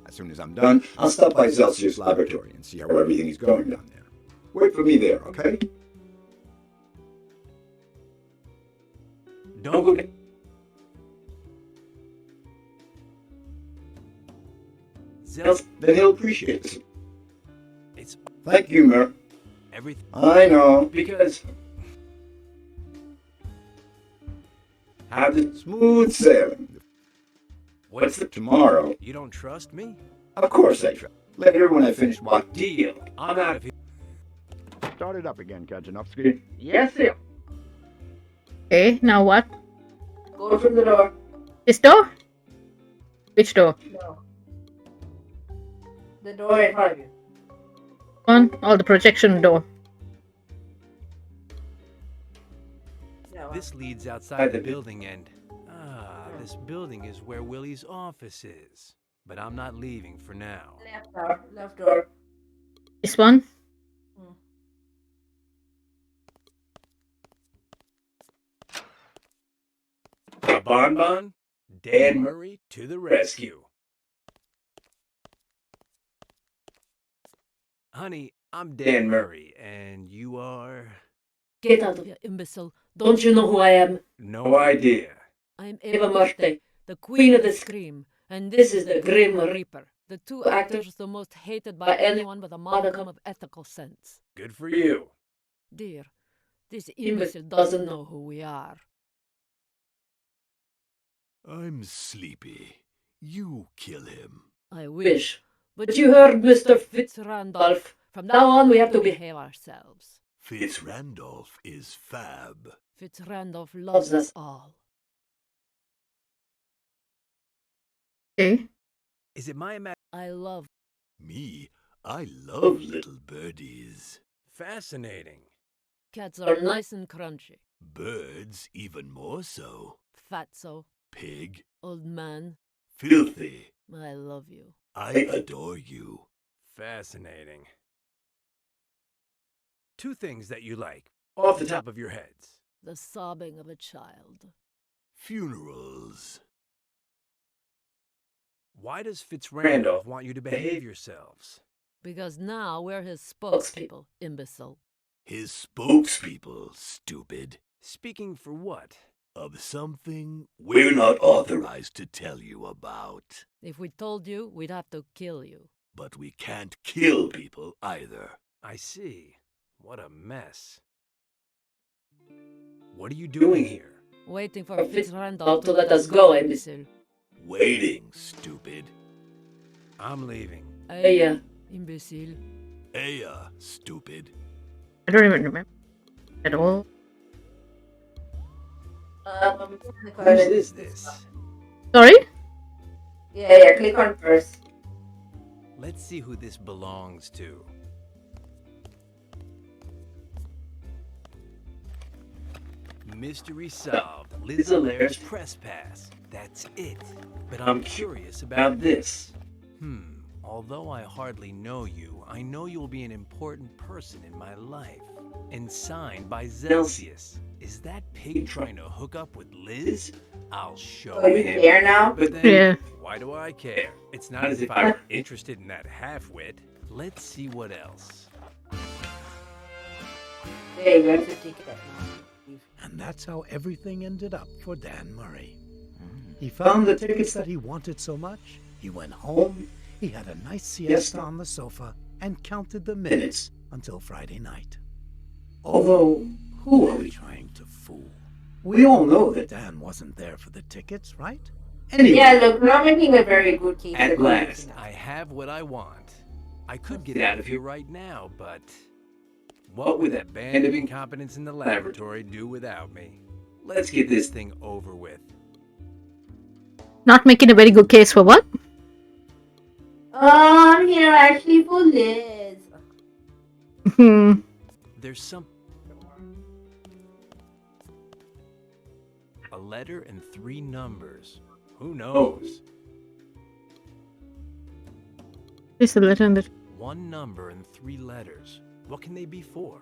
Speaker 8: As soon as I'm done, I'll stop by Celsius Laboratory and see how everything is going down there. Wait for me there, okay?
Speaker 7: Don't go...
Speaker 8: Then he'll appreciate this.
Speaker 7: It's...
Speaker 8: Thank you, Mer.
Speaker 7: Everything...
Speaker 8: I know.
Speaker 7: Because...
Speaker 8: How the smooth sailing.
Speaker 7: What's the...
Speaker 8: Tomorrow.
Speaker 7: You don't trust me?
Speaker 8: Of course I trust. Later when I finish watching.
Speaker 7: Deal. I'm out of here.
Speaker 8: Start it up again, Kaczynowski.
Speaker 10: Yes, sir.
Speaker 2: Okay, now what?
Speaker 1: Go through the door.
Speaker 2: This door? Which door?
Speaker 1: No. The door in front of you.
Speaker 2: One? Oh, the projection door.
Speaker 1: Yeah,
Speaker 7: This leads outside the building and... this building is where Willie's office is. But I'm not leaving for now.
Speaker 1: Left door. Left door.
Speaker 2: This one?
Speaker 7: A bonbon? Dan Murray to the rescue. Honey, I'm Dan Murray, and you are...
Speaker 20: Get out of here, imbecile. Don't you know who I am?
Speaker 7: No idea.
Speaker 20: I'm Eva Marte, the Queen of the Scream, and this is the Grim Reaper. The two actors the most hated by anyone with a modicum of ethical sense.
Speaker 7: Good for you.
Speaker 20: Dear, this imbecile doesn't know who we are.
Speaker 17: I'm sleepy. You kill him.
Speaker 20: I wish. But you heard Mr. Fitzrandolph. From now on, we have to behave ourselves.
Speaker 17: Fitzrandolph is fab.
Speaker 20: Fitzrandolph loves us all.
Speaker 2: Okay.
Speaker 7: Is it my imagination?
Speaker 20: I love...
Speaker 17: Me, I love little birdies.
Speaker 7: Fascinating.
Speaker 20: Cats are nice and crunchy.
Speaker 17: Birds even more so.
Speaker 20: Fatso.
Speaker 17: Pig.
Speaker 20: Old man.
Speaker 17: Filthy.
Speaker 20: I love you.
Speaker 17: I adore you.
Speaker 7: Fascinating. Two things that you like, off the top of your heads.
Speaker 20: The sobbing of a child.
Speaker 17: Funerals.
Speaker 7: Why does Fitzrandolph want you to behave yourselves?
Speaker 20: Because now we're his spokespeople, imbecile.
Speaker 17: His spokespeople, stupid.
Speaker 7: Speaking for what?
Speaker 17: Of something we're not authorized to tell you about.
Speaker 20: If we told you, we'd have to kill you.
Speaker 17: But we can't kill people either.
Speaker 7: I see. What a mess. What are you doing here?
Speaker 20: Waiting for Fitzrandolph to let us go, imbecile.
Speaker 17: Waiting, stupid.
Speaker 7: I'm leaving.
Speaker 20: Aya, imbecile.
Speaker 17: Aya, stupid.
Speaker 2: I don't even remember at all.
Speaker 7: Whose is this?
Speaker 2: Sorry?
Speaker 1: Yeah, click on purse.
Speaker 7: Let's see who this belongs to. Mystery solved. Liz Alaire's press pass. That's it. But I'm curious about this. Although I hardly know you, I know you'll be an important person in my life. And signed by Celsius. Is that pig trying to hook up with Liz? I'll show
Speaker 1: Oh, you
Speaker 7: him.
Speaker 1: care now?
Speaker 7: But then, why do I care? It's not as if I were interested in that half-wit. Let's see what else.
Speaker 1: There you go, to take it.
Speaker 4: And that's how everything ended up for Dan Murray. He found the tickets that he wanted so much, he went home, he had a nice siesta on the sofa, and counted the minutes until Friday night. Although, who are we trying to fool? We all know that Dan wasn't there for the tickets, right? Anyway,
Speaker 1: Yeah, look, we're not making a very good case.
Speaker 7: At last, I have what I want. I could get out of here right now, but what would that band of incompetents in the laboratory do without me? Let's get this thing over with.
Speaker 2: Not making a very good case for what?
Speaker 1: Oh, I'm here actually for Liz.
Speaker 7: There's some... A letter and 3 numbers. Who knows?
Speaker 2: It's a letter and the...
Speaker 7: 1 number and 3 letters. What can they be for?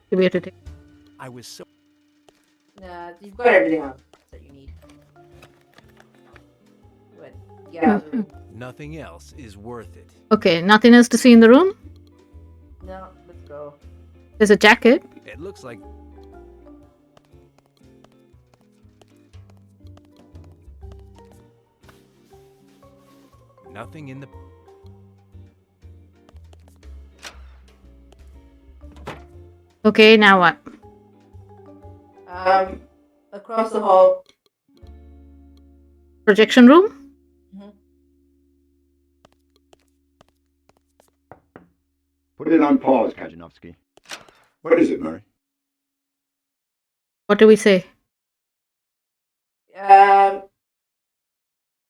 Speaker 2: We have to take...
Speaker 7: I was so...
Speaker 1: Nah, you've got everything else that you need. Good. Yeah.
Speaker 7: Nothing else is worth it.
Speaker 2: Okay, nothing else to see in the room?
Speaker 1: No, let's go.
Speaker 2: There's a jacket.
Speaker 7: It looks like... Nothing in the...
Speaker 2: Okay, now what?
Speaker 1: Across the hall.
Speaker 2: Projection room?
Speaker 8: Put it on pause, Kajanovsky. What is it, Murray?
Speaker 2: What do we say?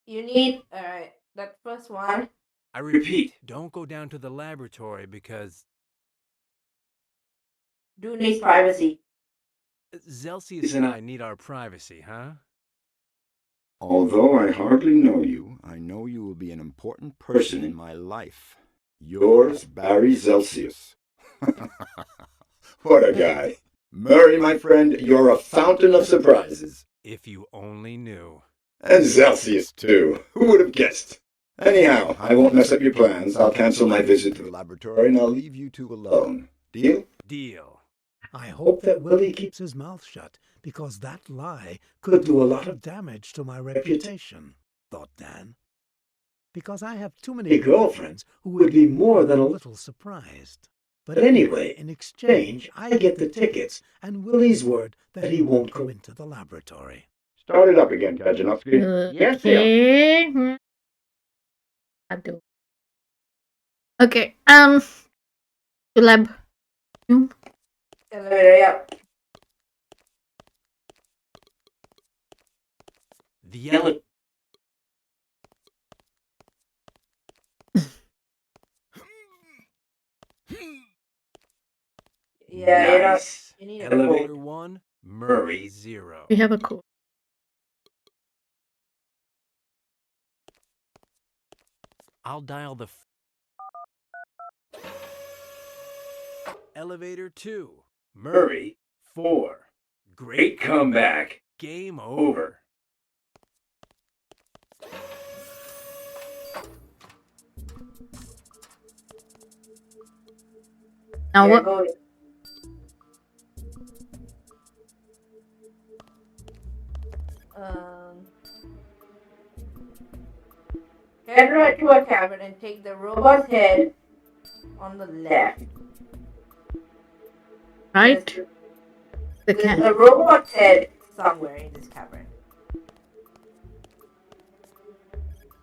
Speaker 1: You need, alright, that first one.
Speaker 7: I repeat, don't go down to the laboratory because...
Speaker 1: Dude needs privacy.
Speaker 7: Celsius and I need our privacy, huh?
Speaker 8: Although I hardly know you, I know you will be an important person in my life. Yours, Barry Celsius. What a guy. Murray, my friend, you're a fountain of surprises.
Speaker 7: If you only knew.
Speaker 8: And Celsius, too. Who would have guessed? Anyhow, I won't mess up your plans. I'll cancel my visit to the laboratory and I'll leave you two alone. Deal?
Speaker 7: Deal.
Speaker 4: I hope that Willie keeps his mouth shut, because that lie could do a lot of damage to my reputation, thought Dan. Because I have too many girlfriends who would be more than a little surprised. But anyway, in exchange, I get the tickets and Willie's word that he won't go into the laboratory.
Speaker 8: Start it up again, Kajanovsky.
Speaker 1: Yes,
Speaker 2: Okay. Okay, to lab.
Speaker 1: Elevator, yep.
Speaker 7: The elevator.
Speaker 1: Yeah,
Speaker 7: Nice.
Speaker 1: you need a
Speaker 7: Elevator
Speaker 1: code.
Speaker 7: 1, Murray 0.
Speaker 2: We have a code.
Speaker 7: I'll dial the... Elevator 2, Murray 4. Great comeback. Game over.
Speaker 2: Now
Speaker 1: Yeah,
Speaker 2: what?
Speaker 1: go. Head right to a cabin and take the robot's head on the left.
Speaker 2: Right? The
Speaker 1: There's
Speaker 2: cat.
Speaker 1: a robot's head somewhere in this cavern.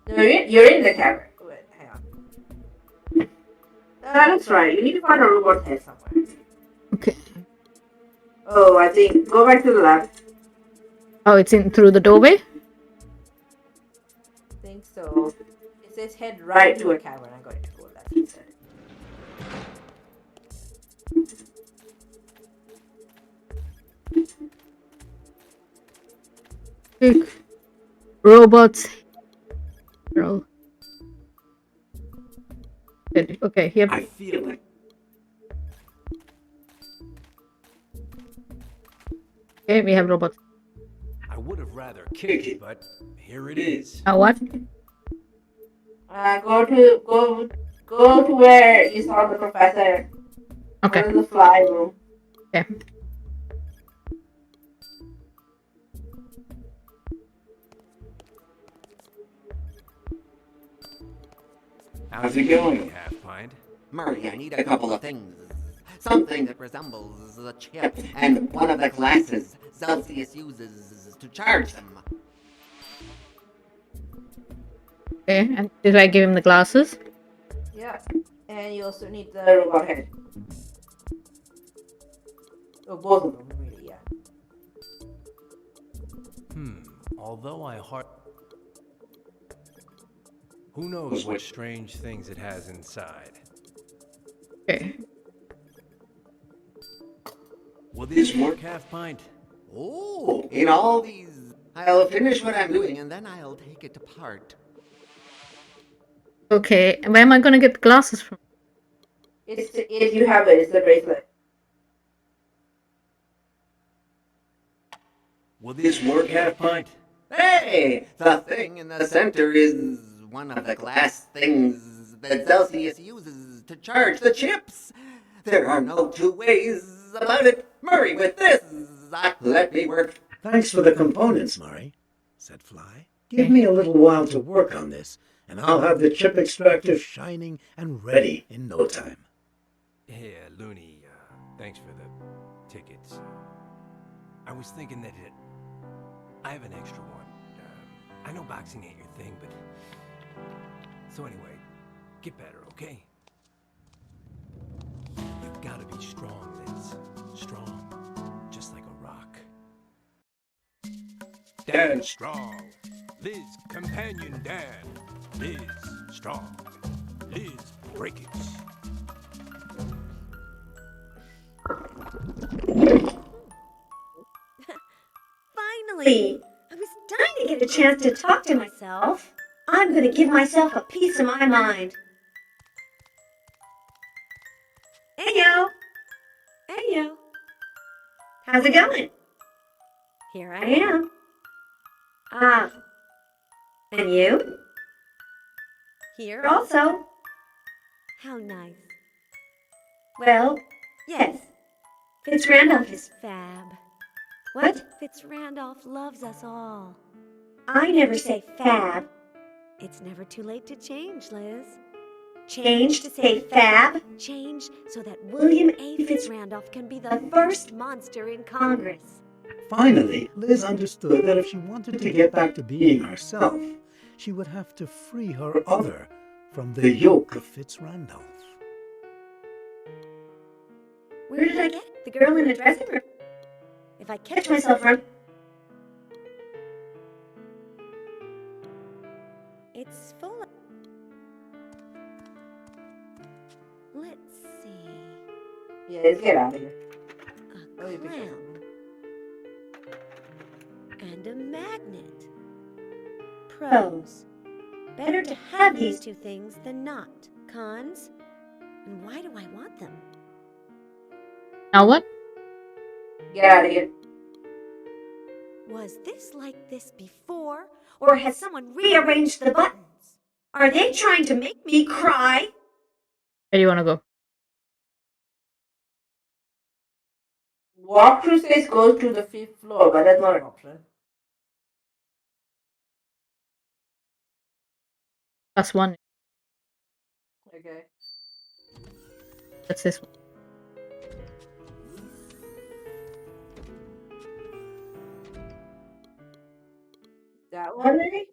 Speaker 1: No, you're in the cavern. Wait, hang on. That's right. You need to find a robot's head somewhere.
Speaker 2: Okay.
Speaker 1: Oh, I think go back to the lab.
Speaker 2: Oh, it's in through the doorway?
Speaker 1: I think so. It says head right to a cavern. I'm going to go left instead.
Speaker 2: Big robots. Girl. Okay, here.
Speaker 10: I feel it.
Speaker 2: Okay, we have robots.
Speaker 7: I would have rather kicked it, but here it is.
Speaker 2: What?
Speaker 1: Go to where you saw the professor.
Speaker 2: Okay.
Speaker 1: Go to the fly room.
Speaker 2: Okay.
Speaker 10: How's it going,
Speaker 7: Half pint?
Speaker 9: Murray, I need a couple of things. Something that resembles a chip, and one of the glasses Celsius uses to charge them.
Speaker 2: Okay, and did I give him the glasses?
Speaker 1: Yeah. And you also need the robot head. Oh, both of them, really, yeah.
Speaker 7: Although who knows what strange things it has inside?
Speaker 2: Okay.
Speaker 7: Will this work, half pint?
Speaker 9: Oh, in all these, I'll finish what I'm doing and then I'll take it apart.
Speaker 2: Okay, where am I gonna get the glasses from?
Speaker 1: If you have it, it's the bracelet.
Speaker 7: Will this work, half pint?
Speaker 9: Hey, the thing in the center is one of the glass things that Celsius uses to charge the chips. There are no two ways about it. Murray, with this, let me work.
Speaker 4: Thanks for the components, Murray, said Fly. Give me a little while to work on this, and I'll have the chip extractor shining and ready in no time.
Speaker 7: Here, Looney, thanks for the tickets. I was thinking that I have an extra one. I know boxing ain't your thing, but... So anyway, get better, okay? You've gotta be strong, Liz. Strong. Just like a rock. Dan strong. Liz, companion Dan. Liz, strong. Liz, break it.
Speaker 6: Finally! I was dying to get a chance to talk to myself. I'm going to give myself a piece of my mind. Hey, yo! Hey, yo! How's it going? Here I am. Ah. And you? Here also. How nice. Well, yes. Fitzrandolph is fab. What? Fitzrandolph loves us all. I never say fab. It's never too late to change, Liz. Change to say fab? Change so that William A. Fitzrandolph can be the first monster in Congress.
Speaker 4: Finally, Liz understood that if she wanted to get back to being herself, she would have to free her other from the yoke of Fitzrandolph.
Speaker 6: Where did I get it? The girl in the dressing room? If I catch myself wrong... It's full of... Let's see...
Speaker 1: Yeah, let's get out of here.
Speaker 6: A clamp. And a magnet. Pros. Better to have these two things than not. Cons. And why do I want them?
Speaker 2: Now what?
Speaker 1: Get out of here.
Speaker 6: Was this like this before? Or has someone rearranged the buttons? Are they trying to make me cry?
Speaker 2: Where do you want to go?
Speaker 1: Walkthrough says go to the 5th floor, but that's not an option.
Speaker 2: Plus one.
Speaker 1: Okay.
Speaker 2: That's this one.
Speaker 1: That one maybe?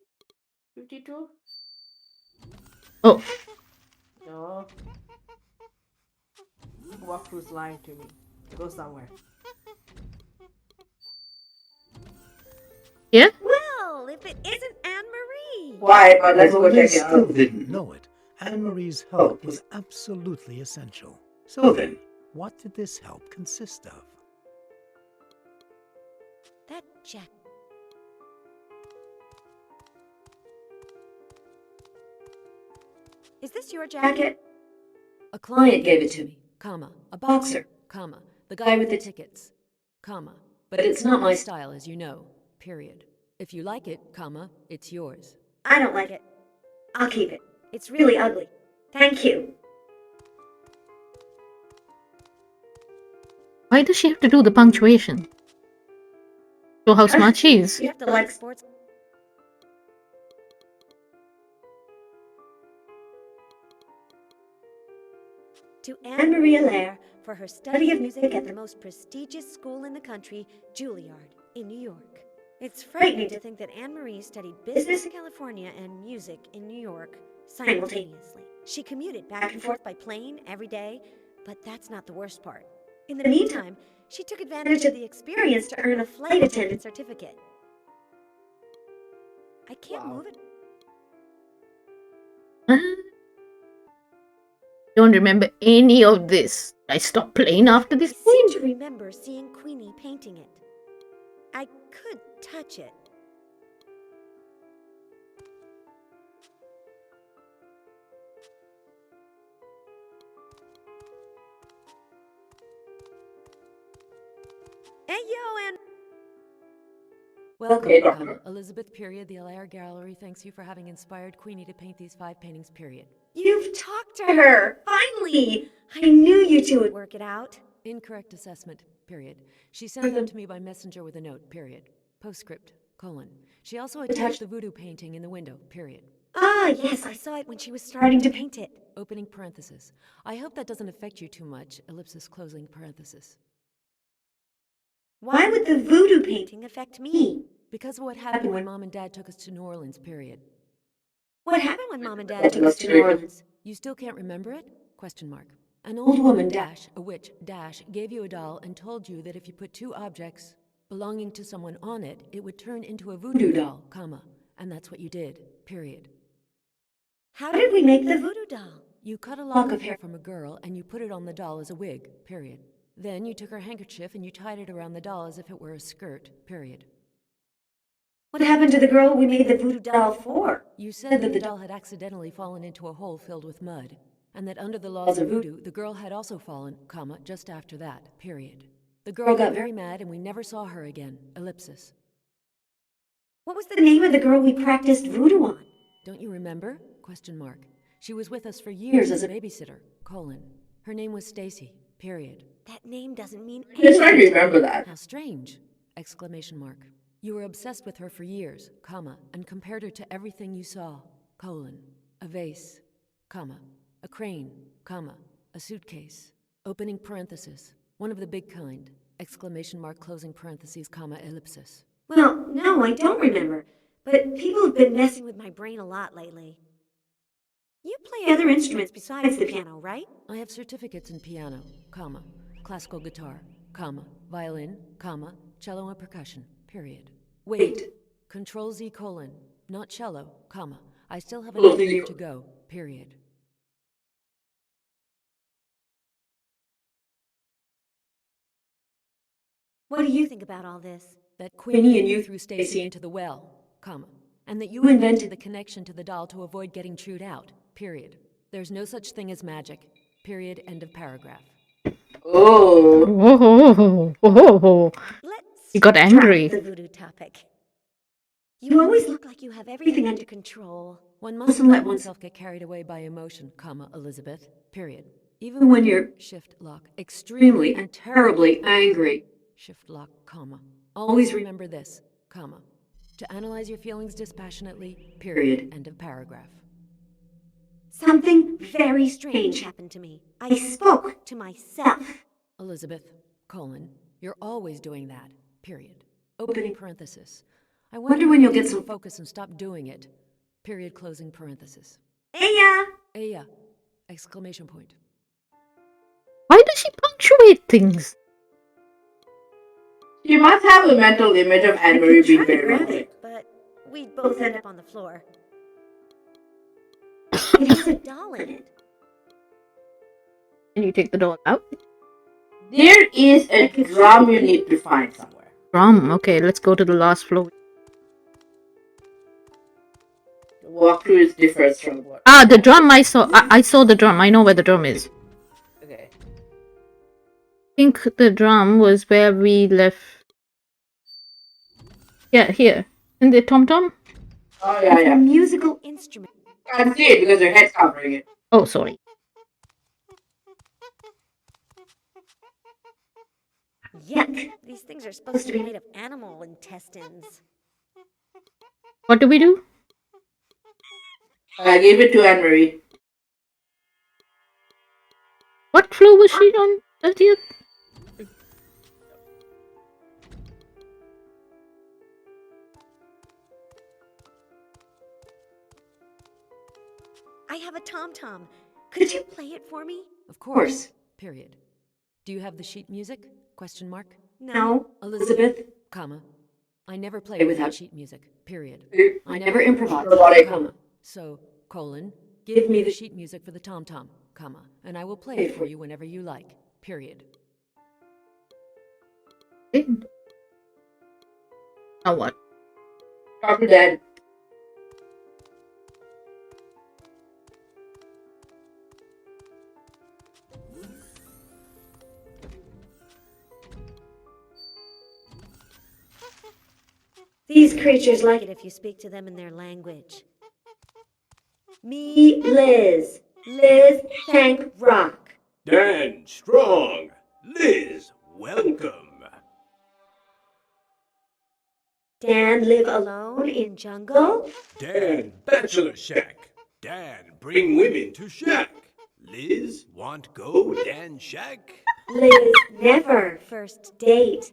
Speaker 1: 52?
Speaker 2: Oh.
Speaker 1: No. Walkthrough's lying to me. Go somewhere.
Speaker 2: Yeah?
Speaker 6: Well, if it isn't Anne-Marie.
Speaker 2: Why? But let's go
Speaker 4: Although
Speaker 2: check
Speaker 4: Liz
Speaker 2: it
Speaker 4: still
Speaker 2: out.
Speaker 4: didn't know it, Anne-Marie's help was absolutely essential. So then, what did this help consist of?
Speaker 6: That jack. Is this your jacket?
Speaker 20: A client gave it to me, comma. A boxer, comma. The guy with the tickets, comma. But it's not my style, as you know, period. If you like it, comma, it's yours.
Speaker 6: I don't like it. I'll keep it. It's really ugly. Thank you.
Speaker 2: Why does she have to do the punctuation? Show how smart she is.
Speaker 6: You have to like sports. To Anne-Marie Allaire for her study of music at the most prestigious school in the country, Juilliard, in New York. It's frightening to think that Anne-Marie studied business in California and music in New York simultaneously. She commuted back and forth by plane every day, but that's not the worst part. In the meantime, she took advantage of the experience to earn a flight attendant certificate. I can't move it.
Speaker 2: Don't remember any of this. I stopped playing after this.
Speaker 6: I seem to remember seeing Queenie painting it. I could touch it. Hey, yo, and
Speaker 20: Welcome,
Speaker 2: Okay,
Speaker 20: comma.
Speaker 2: Doctor.
Speaker 20: Elizabeth, period. The Allaire Gallery thanks you for having inspired Queenie to paint these 5 paintings, period.
Speaker 6: You've talked to her! Finally! I knew you two would work it out.
Speaker 20: Incorrect assessment, period. She sent them to me by messenger with a note, period. Postscript, colon. She also attached the voodoo painting in the window, period.
Speaker 6: Ah, yes, I saw it when she was starting to paint it.
Speaker 20: Opening parenthesis. I hope that doesn't affect you too much, ellipsis closing parenthesis.
Speaker 6: Why would the voodoo painting affect me?
Speaker 20: Because of what happened when Mom and Dad took us to New Orleans, period.
Speaker 6: What happened when Mom and Dad took us to New Orleans?
Speaker 20: You still can't remember it? Question mark. An old woman, dash, a witch, dash, gave you a doll and told you that if you put 2 objects belonging to someone on it, it would turn into a voodoo doll, comma. And that's what you did, period.
Speaker 6: How did we make the voodoo doll?
Speaker 20: You cut a lock of hair from a girl and you put it on the doll as a wig, period. Then you took her handkerchief and you tied it around the doll as if it were a skirt, period.
Speaker 6: What happened to the girl we made the voodoo doll for?
Speaker 20: You said that the doll had accidentally fallen into a hole filled with mud, and that under the laws of voodoo, the girl had also fallen, comma, just after that, period. The girl got very mad and we never saw her again, ellipsis.
Speaker 6: What was the name of the girl we practiced voodoo on?
Speaker 20: Don't you remember? Question mark. She was with us for years as a babysitter, colon. Her name was Stacy, period.
Speaker 6: That name doesn't mean
Speaker 2: Yes, I
Speaker 6: anything.
Speaker 2: remember that.
Speaker 20: How strange! Exclamation mark. You were obsessed with her for years, comma, and compared her to everything you saw, colon. A vase, comma. A crane, comma. A suitcase. Opening parenthesis. One of the big kind. Exclamation mark closing parentheses, comma, ellipsis.
Speaker 6: Well, no, I don't remember. But people have been messing with my brain a lot lately. You play other instruments besides the piano, right?
Speaker 20: I have certificates in piano, comma. Classical guitar, comma. Violin, comma. Cello and percussion, period. Wait. Control Z colon. Not cello, comma. I still have another year to go, period.
Speaker 6: What do you think about all this?
Speaker 20: That Queenie and you threw Stacy into the well, comma. And that you invented the connection to the doll to avoid getting chewed out, period. There's no such thing as magic, period, end of paragraph.
Speaker 2: Oh.
Speaker 6: Let's
Speaker 2: He got angry.
Speaker 6: drop the voodoo topic. You always look like you have everything under control.
Speaker 20: One mustn't let oneself get carried away by emotion, comma, Elizabeth, period. Even when you're, shift lock, extremely and terribly angry, shift lock, comma. Always remember this, comma. To analyze your feelings dispassionately, period, end of paragraph.
Speaker 6: Something very strange happened to me. I spoke to myself.
Speaker 20: Elizabeth, colon, you're always doing that, period. Opening parenthesis. I wonder when you'll get some focus and stop doing it. Period closing parenthesis.
Speaker 6: Aya!
Speaker 20: Aya! Exclamation point.
Speaker 2: Why does she punctuate things?
Speaker 1: You must have a mental image of Anne Marie being
Speaker 6: Try to
Speaker 1: very
Speaker 6: grab
Speaker 1: romantic.
Speaker 6: it, but we'd both end up on the floor. It has a doll in it.
Speaker 2: Can you take the doll out?
Speaker 1: There is a drum you need to find somewhere.
Speaker 2: Drum. Okay, let's go to the last floor.
Speaker 1: The walkthrough is different from what.
Speaker 2: Ah, the drum I saw. I saw the drum. I know where the drum is.
Speaker 1: Okay.
Speaker 2: I think the drum was where we left. Yeah, here. In the tom-tom?
Speaker 1: Oh, yeah,
Speaker 6: It's a musical instrument.
Speaker 1: I can't see it because your head's covering it.
Speaker 2: Oh, sorry.
Speaker 6: Yuck! These things are supposed to be made of animal intestines.
Speaker 2: What do we do?
Speaker 1: I gave it to Anne Marie.
Speaker 2: What floor was she on? 30th?
Speaker 6: I have a tom-tom. Could you play it for me?
Speaker 20: Of course. Period. Do you have the sheet music? Question mark.
Speaker 6: No.
Speaker 20: Elizabeth, comma. I never play without sheet music. Period.
Speaker 1: I never improvise.
Speaker 20: Comma. So, colon, give me the sheet music for the tom-tom, comma, and I will play it for you whenever you like. Period.
Speaker 2: Now what?
Speaker 1: Talk to Dad.
Speaker 6: These creatures like it if you speak to them in their language. Me, Liz. Liz, thank rock.
Speaker 7: Dan Strong. Liz, welcome.
Speaker 6: Dan live alone in jungle.
Speaker 7: Dan Bachelor Shack. Dan bring women to shack. Liz want go Dan Shack.
Speaker 6: Liz never first date.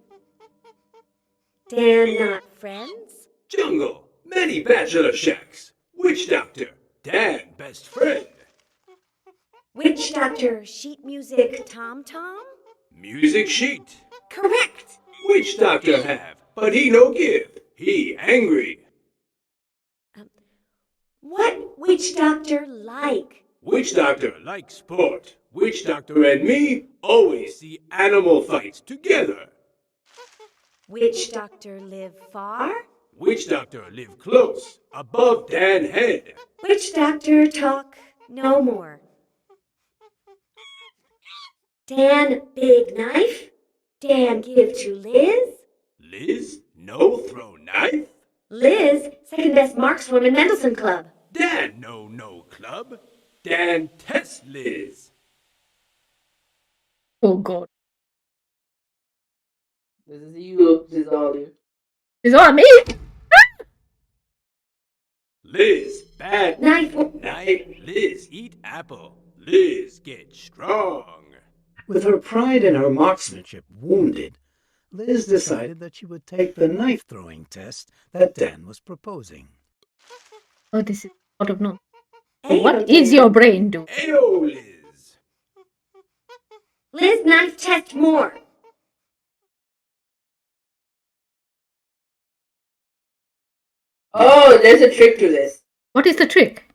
Speaker 6: Dan not friends.
Speaker 7: Jungle, many bachelor shacks. Witch doctor, Dan best friend.
Speaker 6: Witch doctor, sheet music, tom-tom?
Speaker 7: Music sheet.
Speaker 6: Correct.
Speaker 7: Witch doctor have, but he no give. He angry.
Speaker 6: What witch doctor like?
Speaker 7: Witch doctor like sport. Witch doctor and me always see animal fights together.
Speaker 6: Witch doctor live far?
Speaker 7: Witch doctor live close, above Dan head.
Speaker 6: Witch doctor talk no more. Dan big knife? Dan give to Liz?
Speaker 7: Liz no throw knife?
Speaker 6: Liz, second best markswoman Mendelssohn Club.
Speaker 7: Dan no club. Dan test Liz.
Speaker 2: Oh god.
Speaker 1: This is you. This is all you.
Speaker 2: It's all me!
Speaker 7: Liz bad
Speaker 6: knife.
Speaker 7: Liz eat apple. Liz get strong.
Speaker 4: With her pride in her marksmanship wounded, Liz decided that she would take the knife-throwing test that Dan was proposing.
Speaker 2: Oh, this is out of no. What is your brain doing?
Speaker 7: Ayo, Liz.
Speaker 6: Liz knife test more.
Speaker 1: Oh, there's a trick to this.
Speaker 2: What is the trick?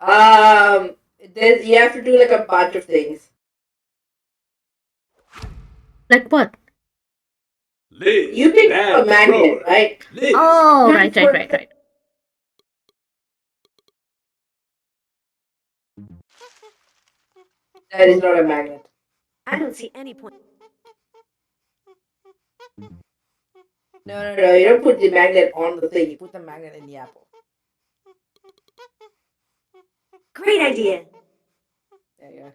Speaker 1: You have to do like a bunch of things.
Speaker 2: Like what?
Speaker 7: Liz,
Speaker 1: you pick a magnet, right?
Speaker 7: Liz.
Speaker 2: Oh, right.
Speaker 1: That is not a magnet.
Speaker 6: I don't see any point.
Speaker 1: No. You don't put the magnet on the thing. You put the magnet in the apple.
Speaker 6: Great idea.
Speaker 1: There you go.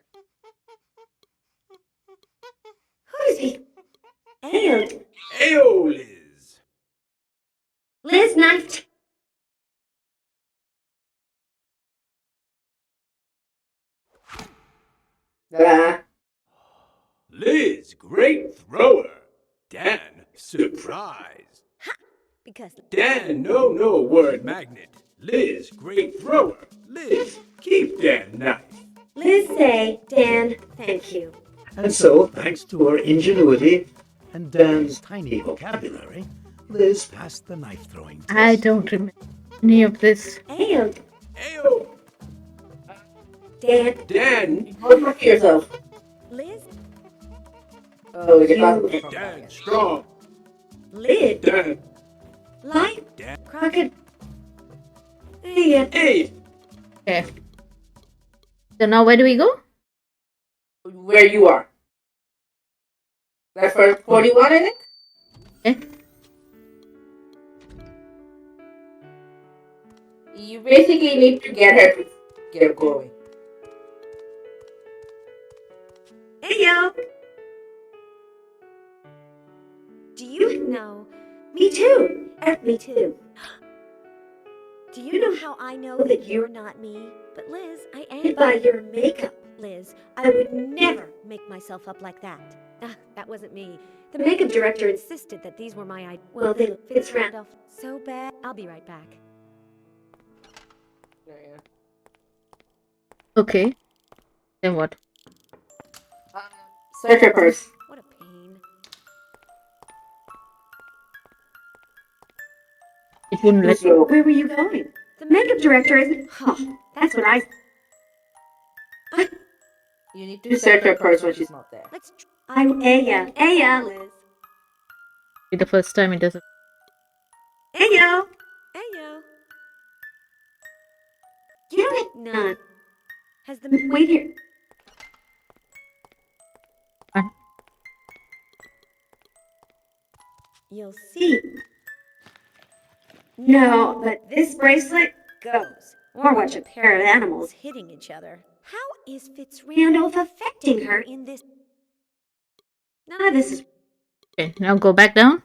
Speaker 6: Who does he? Ayo.
Speaker 7: Ayo, Liz.
Speaker 6: Liz knife.
Speaker 7: Liz, great thrower. Dan, surprise.
Speaker 6: Because
Speaker 7: Dan, no word magnet. Liz, great thrower. Liz, keep Dan knife.
Speaker 6: Liz say, Dan, thank you.
Speaker 4: And so, thanks to her ingenuity, and Dan's tiny vocabulary, Liz passed the knife-throwing test.
Speaker 2: I don't remember any of this.
Speaker 6: Ayo.
Speaker 10: Ayo!
Speaker 6: Dan.
Speaker 10: Dan!
Speaker 1: Go fuck yourself.
Speaker 6: Liz.
Speaker 1: Oh, you're not
Speaker 10: Dan, strong!
Speaker 6: Liz.
Speaker 10: Dan!
Speaker 6: Light.
Speaker 10: Dan!
Speaker 6: Crockett. Hey.
Speaker 10: Hey!
Speaker 2: Okay. So now where do we go?
Speaker 1: Where you are. That's for 41, I think?
Speaker 2: Okay.
Speaker 1: You basically need to get her to get going.
Speaker 6: Hey, yo. Do you know? Me too. Me too. Do you know how I know that you're not me? But Liz, I am. By your makeup, Liz. I would never make myself up like that. That wasn't me. The makeup director insisted that these were my well, they look Fitz Randolph so bad. I'll be right back.
Speaker 2: Okay. Then what?
Speaker 1: Search your purse.
Speaker 6: What a pain.
Speaker 2: It wouldn't let you.
Speaker 6: Where were you going? The makeup director isn't. Oh, that's what I.
Speaker 1: You need to search her purse when she's not there.
Speaker 6: Let's. Aya, Liz.
Speaker 2: The first time it doesn't.
Speaker 6: Ayo. You don't have none. Has the wait here. You'll see. No, but this bracelet goes. Or watch a pair of animals hitting each other. How is Fitz Randolph affecting her in this? None of this is.
Speaker 2: Okay, now go back down.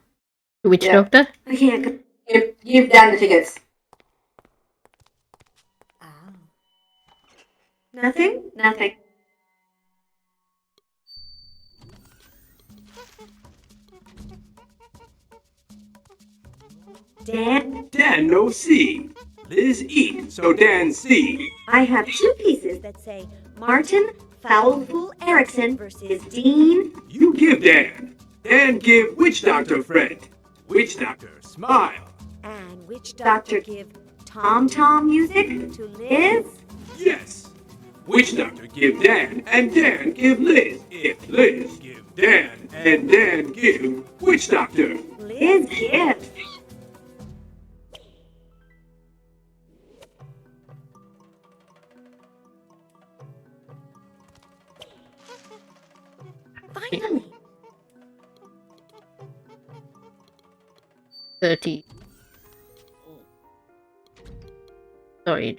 Speaker 2: To which doctor?
Speaker 6: I can't go.
Speaker 1: Give Dan the tickets.
Speaker 6: Nothing? Nothing. Dan?
Speaker 10: Dan no see. Liz eat, so Dan see.
Speaker 6: I have two pieces that say Martin Foulfool Erickson versus Dean.
Speaker 10: You give Dan. Dan give witch doctor friend. Witch doctor smile.
Speaker 6: And which doctor give tom-tom music to Liz?
Speaker 10: Yes. Witch doctor give Dan and Dan give Liz. If Liz give Dan and Dan give witch doctor.
Speaker 6: Liz gives. Finally.
Speaker 2: 30. Sorry.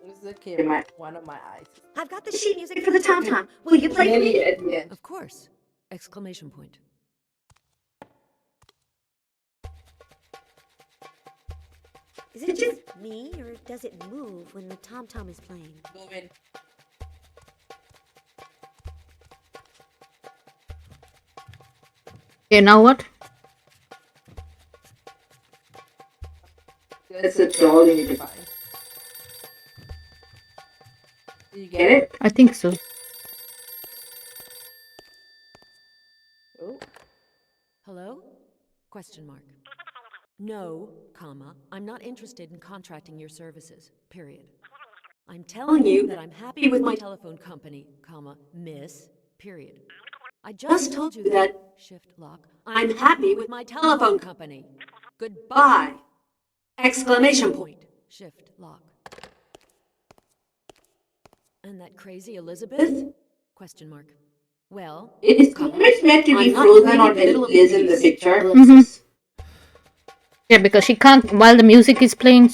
Speaker 1: This is one of my eyes.
Speaker 6: I've got the sheet music for the tom-tom. Will you play for me?
Speaker 1: At the end.
Speaker 20: Of course! Exclamation point.
Speaker 6: Is it just me, or does it move when the tom-tom is playing?
Speaker 1: Moving.
Speaker 2: Okay, now what?
Speaker 1: That's a doll you need to find. Did you get it?
Speaker 2: I think so.
Speaker 1: Oh.
Speaker 20: Hello? Question mark. No, comma, I'm not interested in contracting your services, period. I'm telling you that I'm happy with my telephone company, comma, miss, period. I just told you that, shift lock, I'm happy with my telephone company. Goodbye! Exclamation point, shift lock. And that crazy Elizabeth? Question mark. Well,
Speaker 1: It is always meant to be
Speaker 20: I'm not
Speaker 1: frozen or
Speaker 20: in the middle of
Speaker 1: is in the
Speaker 20: these.
Speaker 1: picture.
Speaker 2: Mhm. Yeah, because she can't, while the music is playing.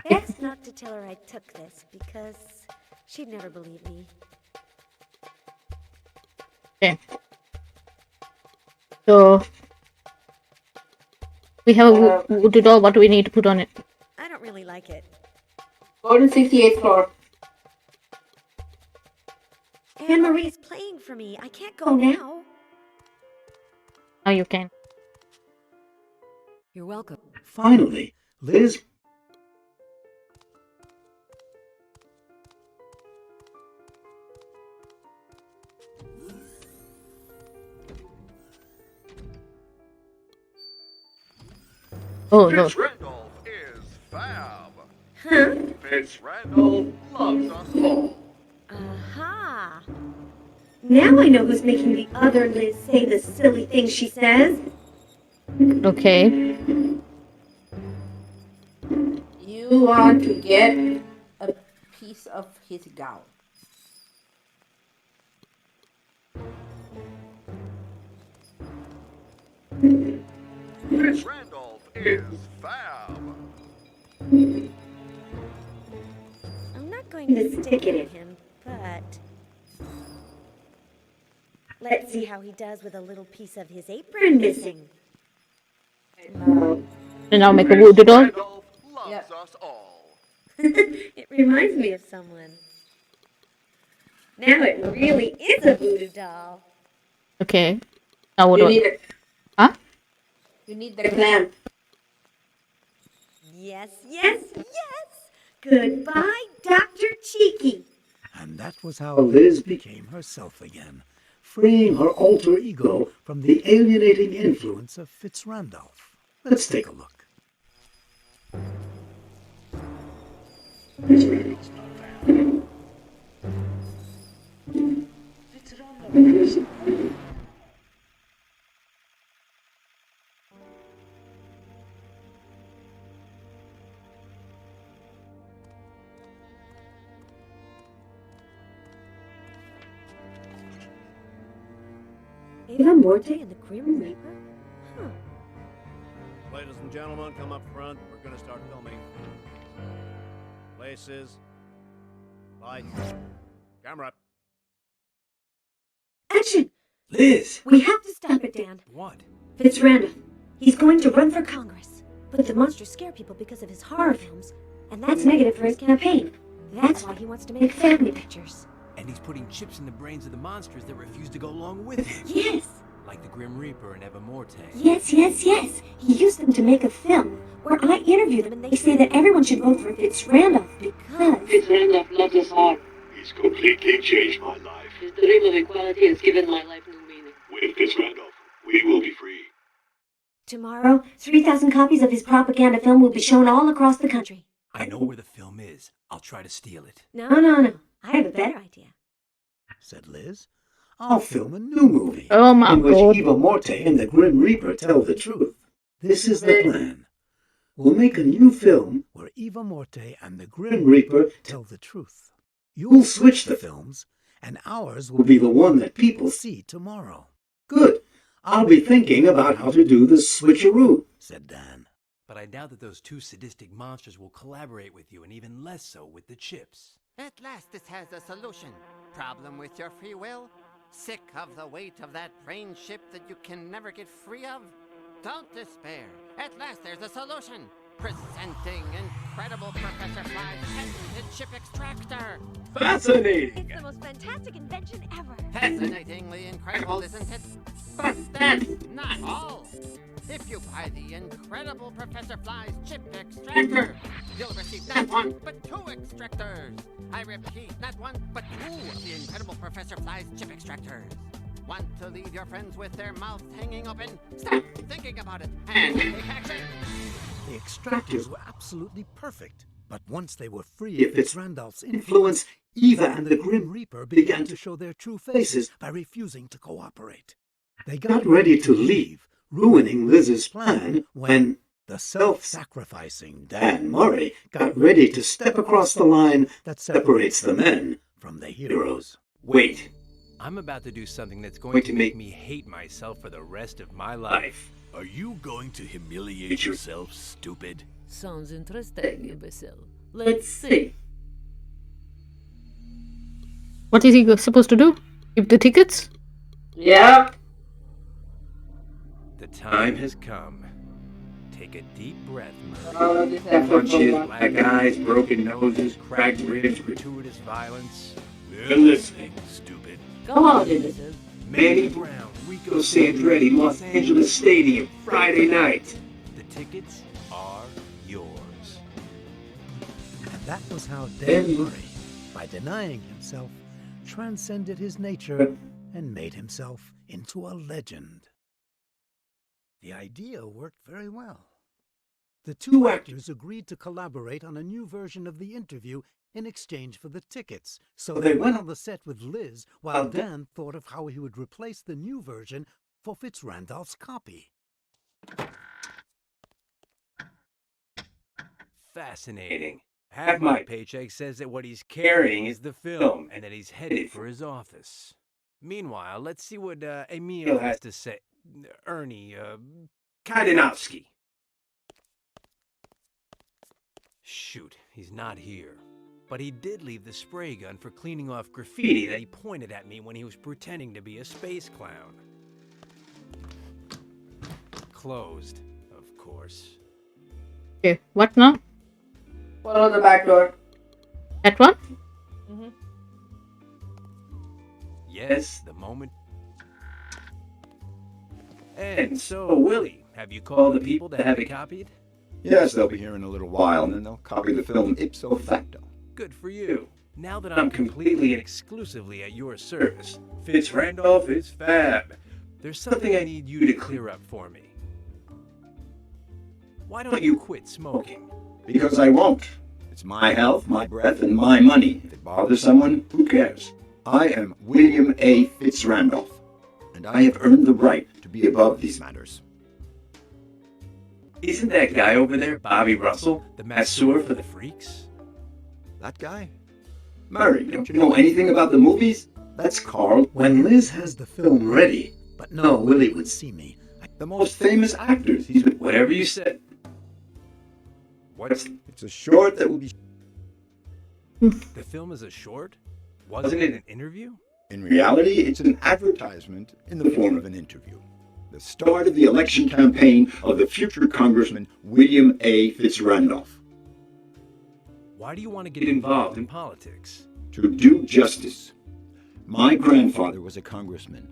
Speaker 6: Best not to tell her I took this, because she'd never believe me.
Speaker 2: Okay. So, we have a voodoo doll. What do we need to put on it?
Speaker 6: I don't really like it.
Speaker 1: Go to 68th floor.
Speaker 6: Anne-Marie's playing for me. I can't go now.
Speaker 2: Now you can.
Speaker 20: You're welcome.
Speaker 4: Finally, Liz.
Speaker 2: Oh no.
Speaker 3: Randolph is fab.
Speaker 6: Huh?
Speaker 3: Fitz Randolph loves us all.
Speaker 6: Aha! Now I know who's making the other Liz say the silly things she says.
Speaker 2: Okay.
Speaker 1: You want to get a piece of his gown.
Speaker 3: Fitz Randolph is fab.
Speaker 6: I'm not going to stick it in him, but let's see how he does with a little piece of his apron missing.
Speaker 2: And I'll make a voodoo doll.
Speaker 3: Randolph loves us all.
Speaker 6: It reminds me of someone. Now it really is a voodoo doll.
Speaker 2: Okay. Now what
Speaker 1: You
Speaker 2: do
Speaker 1: need
Speaker 2: I...
Speaker 1: it.
Speaker 2: Huh?
Speaker 1: You need the clam.
Speaker 6: Yes, yes, yes! Goodbye, Dr. Cheeky.
Speaker 4: And that was how Liz became herself again, freeing her alter ego from the alienating influence of Fitz Randolph. Let's take a look.
Speaker 6: Ava Morte and the Grim Reaper? Huh.
Speaker 13: Ladies and gentlemen, come up front. We're going to start filming. Places. Lights. Camera.
Speaker 6: Action!
Speaker 4: Liz!
Speaker 6: We have to stop it, Dan.
Speaker 7: What?
Speaker 6: Fitz Randolph. He's going to run for Congress. But the monsters scare people because of his horror films, and that's negative for his campaign. That's why he wants to make family pictures.
Speaker 7: And he's putting chips in the brains of the monsters that refuse to go along with him.
Speaker 6: Yes!
Speaker 7: Like the Grim Reaper and Eva Morte.
Speaker 6: Yes, yes, yes! He used them to make a film where I interview them and they say that everyone should vote for Fitz Randolph because...
Speaker 11: Fitz Randolph loves us all.
Speaker 17: He's completely changed my life.
Speaker 11: His dream of equality has given my life new meaning.
Speaker 17: With Fitz Randolph, we will be free.
Speaker 6: Tomorrow, 3,000 copies of his propaganda film will be shown all across the country.
Speaker 7: I know where the film is. I'll try to steal it.
Speaker 6: No, no, no. I have a better idea.
Speaker 4: Said Liz. I'll film a new movie
Speaker 2: Oh my
Speaker 4: in which
Speaker 2: God.
Speaker 4: Eva Morte and the Grim Reaper tell the truth. This is the plan. We'll make a new film where Eva Morte and the Grim Reaper tell the truth. You'll switch the films, and ours will be the one that people see tomorrow. Good. I'll be thinking about how to do the switcheroo, said Dan.
Speaker 7: But I doubt that those two sadistic monsters will collaborate with you, and even less so with the chips.
Speaker 9: At last this has a solution. Problem with your free will? Sick of the weight of that brain chip that you can never get free of? Don't despair. At last there's a solution. Presenting incredible Professor Fly's patented chip extractor.
Speaker 3: Fascinating!
Speaker 6: It's the most fantastic invention ever.
Speaker 9: Fascinatingly incredible, isn't it? But that's not all. If you buy the incredible Professor Fly's chip extractor, you'll receive not one, but two extractors. I repeat, not one, but two of the incredible Professor Fly's chip extractors. Want to leave your friends with their mouths hanging open? Stop thinking about it and take action.
Speaker 4: The extractors were absolutely perfect. But once they were free of Fitz Randolph's influence, Eva and the Grim Reaper began to show their true faces by refusing to cooperate. They got ready to leave, ruining Liz's plan, when the self-sacrificing Dan Murray got ready to step across the line that separates the men from the heroes.
Speaker 7: Wait. I'm about to do something that's going to make me hate myself for the rest of my life.
Speaker 17: Are you going to humiliate yourself, stupid?
Speaker 20: Sounds interesting, imbecile. Let's see.
Speaker 2: What is he supposed to do? Give the tickets?
Speaker 1: Yep.
Speaker 7: The time has come. Take a deep breath,
Speaker 1: All of this effort for
Speaker 7: Punches,
Speaker 1: what?
Speaker 7: black eyes, broken noses, cracked ribs, gratuitous violence.
Speaker 17: They're listening, stupid.
Speaker 20: Go on, imbecile.
Speaker 7: Manny Brown, Rico Sandretti, Los Angeles Stadium, Friday night. The tickets are yours.
Speaker 4: And that was how Dan Murray, by denying himself, transcended his nature and made himself into a legend. The idea worked very well. The two actors agreed to collaborate on a new version of the interview in exchange for the tickets. So they went on the set with Liz while Dan thought of how he would replace the new version for Fitzrandolph's copy.
Speaker 7: Fascinating. Half my paycheck says that what he's carrying is the film and that he's headed for his office. Meanwhile, let's see what Emil has to say. Ernie, Kaidanovsky. Shoot, he's not here. But he did leave the spray gun for cleaning off graffiti that he pointed at me when he was pretending to be a space clown. Closed, of course.
Speaker 2: Okay, what now?
Speaker 1: Follow the back door.
Speaker 2: That one?
Speaker 1: Mm-hmm.
Speaker 7: Yes, the moment. And so, Willie, have you called the people to have it copied?
Speaker 8: Yes, they'll be here in a little while, and then they'll copy the film ipso facto.
Speaker 7: Good for you. Now that I'm completely and exclusively at your service, Fitzrandolph is fab. There's something I need you to clear up for me. Why don't you quit smoking?
Speaker 8: Because I won't. It's my health, my breath, and my money. If it bothers someone, who cares? I am William A. Fitzrandolph, and I have earned the right to be above these matters.
Speaker 7: Isn't that guy over there Bobby Russell, the masseur for the freaks?
Speaker 8: That guy? Murray, don't you know anything about the movies? That's Carl.
Speaker 4: When Liz has the film ready, but no, Willie would see me.
Speaker 8: The most famous actors. He's with
Speaker 7: whatever you said. What's...
Speaker 8: It's a short that will be...
Speaker 7: The film is a short? Wasn't it an interview?
Speaker 8: In reality, it's an advertisement in the form of an interview. The start of the election campaign of the future Congressman William A. Fitzrandolph.
Speaker 7: Why do you want to get involved in politics?
Speaker 8: To do justice. My grandfather was a congressman,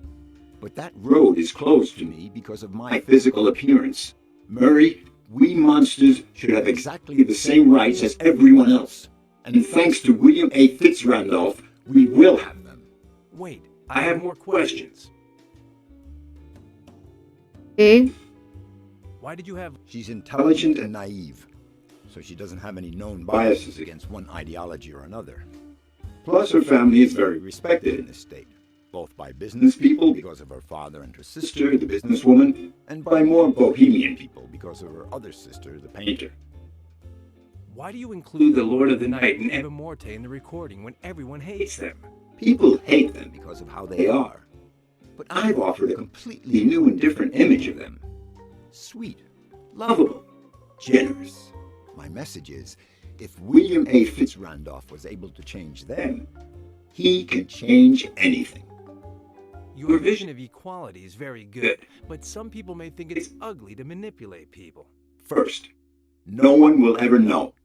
Speaker 8: but that road is closed to me because of my physical appearance. Murray, we monsters should have exactly the same rights as everyone else. And thanks to William A. Fitzrandolph, we will have them.
Speaker 7: Wait, I have more questions.
Speaker 2: Okay.
Speaker 7: Why did you have...
Speaker 8: She's intelligent and naive, so she doesn't have any known biases against one ideology or another. Plus, her family is very respected in this state, both by business people because of her father and her sister, the businesswoman, and by more bohemian people because of her other sister, the painter.
Speaker 7: Why do you include the Lord of the Night and Eva Morte in the recording when everyone hates them?
Speaker 8: People hate them because of how they are. But I've offered a completely new and different image of them. Sweet, lovable, generous. My message is, if William A. Fitzrandolph was able to change them, he can change anything.
Speaker 7: Your vision of equality is very good, but some people may think it's ugly to manipulate people.
Speaker 8: First, no one will ever know.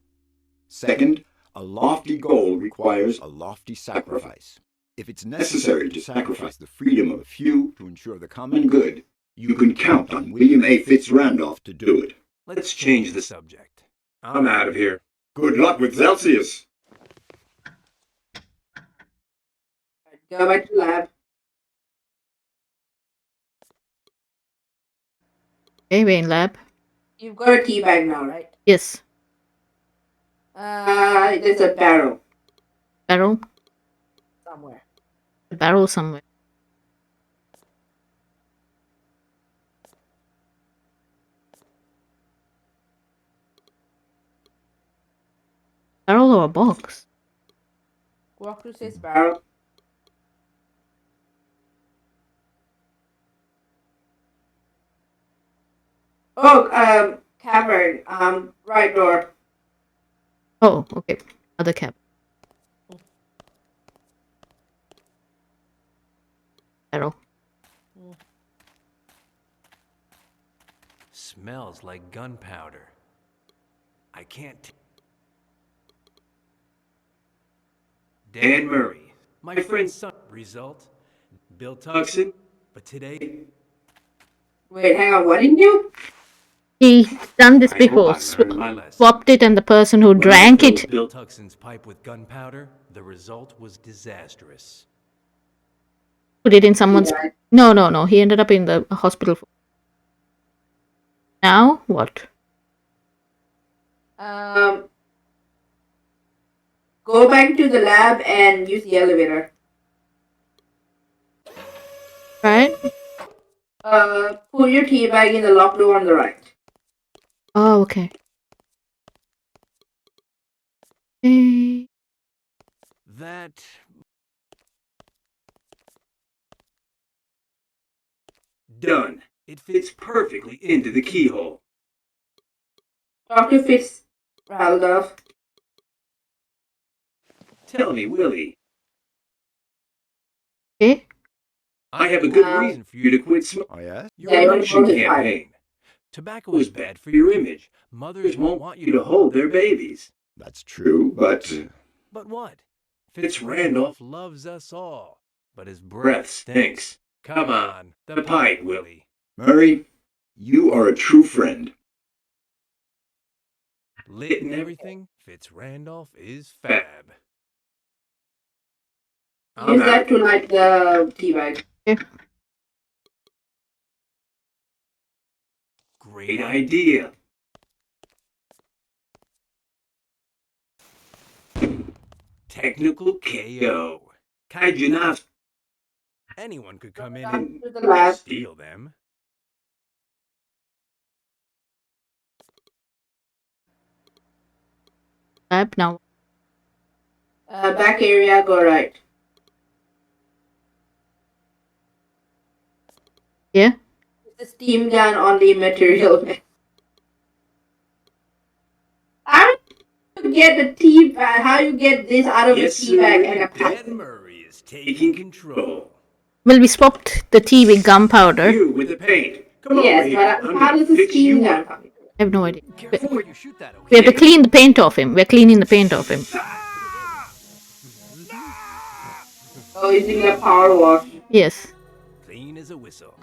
Speaker 8: Second, a lofty goal requires a lofty sacrifice. If it's necessary to sacrifice the freedom of a few to ensure the common good, you can count on William A. Fitzrandolph to do it.
Speaker 7: Let's change the subject. I'm out of here.
Speaker 8: Good luck with Celsius.
Speaker 1: Go back to lab.
Speaker 2: Okay, we're in lab.
Speaker 1: You've got a tea bag now, right?
Speaker 2: Yes.
Speaker 1: There's a barrel.
Speaker 2: Barrel?
Speaker 1: Somewhere.
Speaker 2: A barrel somewhere. Barrel or a box?
Speaker 1: Walk to says barrel. Oh, cavern. Right door.
Speaker 2: Oh, okay. Other cab. Barrel.
Speaker 7: Smells like gunpowder. I can't... Dan Murray, my friend's son. Result, Bill Tuxon, but today...
Speaker 1: Wait, hang on, what did you?
Speaker 2: He done this before. Swapped it and the person who drank it.
Speaker 7: Bill Tuxon's pipe with gunpowder, the result was disastrous.
Speaker 2: Put it in someone's... No. He ended up in the hospital. Now, what?
Speaker 1: Go back to the lab and use the elevator.
Speaker 2: Right?
Speaker 1: Put your tea bag in the locked door on the right.
Speaker 2: Oh, okay. Okay.
Speaker 7: That...
Speaker 12: Done. It fits perfectly into the keyhole.
Speaker 1: Talk to Randolph.
Speaker 12: Tell me, Willie.
Speaker 2: Okay.
Speaker 12: I have a good reason for you to quit smoking.
Speaker 8: Oh, yeah?
Speaker 12: Your election campaign. Tobacco is bad for your image. Mothers won't want you to hold their babies.
Speaker 8: That's true, but...
Speaker 7: But what?
Speaker 12: Fitzrandolph
Speaker 7: loves us all, but his
Speaker 12: breath stinks. Come on, the pipe, Willie.
Speaker 8: Murray, you are a true friend.
Speaker 7: Lit and everything, Fitzrandolph is fab.
Speaker 1: Use that to light the tea bag.
Speaker 12: Great idea. Technical KO. Kaijinov.
Speaker 7: Anyone could come in and steal them.
Speaker 2: Lab now.
Speaker 1: Back area, go right.
Speaker 2: Yeah.
Speaker 1: The steam gun on the material. How you get the tea bag? How you get this out of a tea bag and a pipe?
Speaker 12: Dan Murray is taking control.
Speaker 2: Well, we swapped the tea with gunpowder.
Speaker 12: You with the paint. Come on,
Speaker 1: yes, but how does the steam gun come?
Speaker 2: I have no idea.
Speaker 7: Careful where you shoot that, okay?
Speaker 2: We have to clean the paint off him. We're cleaning the paint off him.
Speaker 1: Oh, using the power wash.
Speaker 2: Yes.
Speaker 7: Clean as a whistle.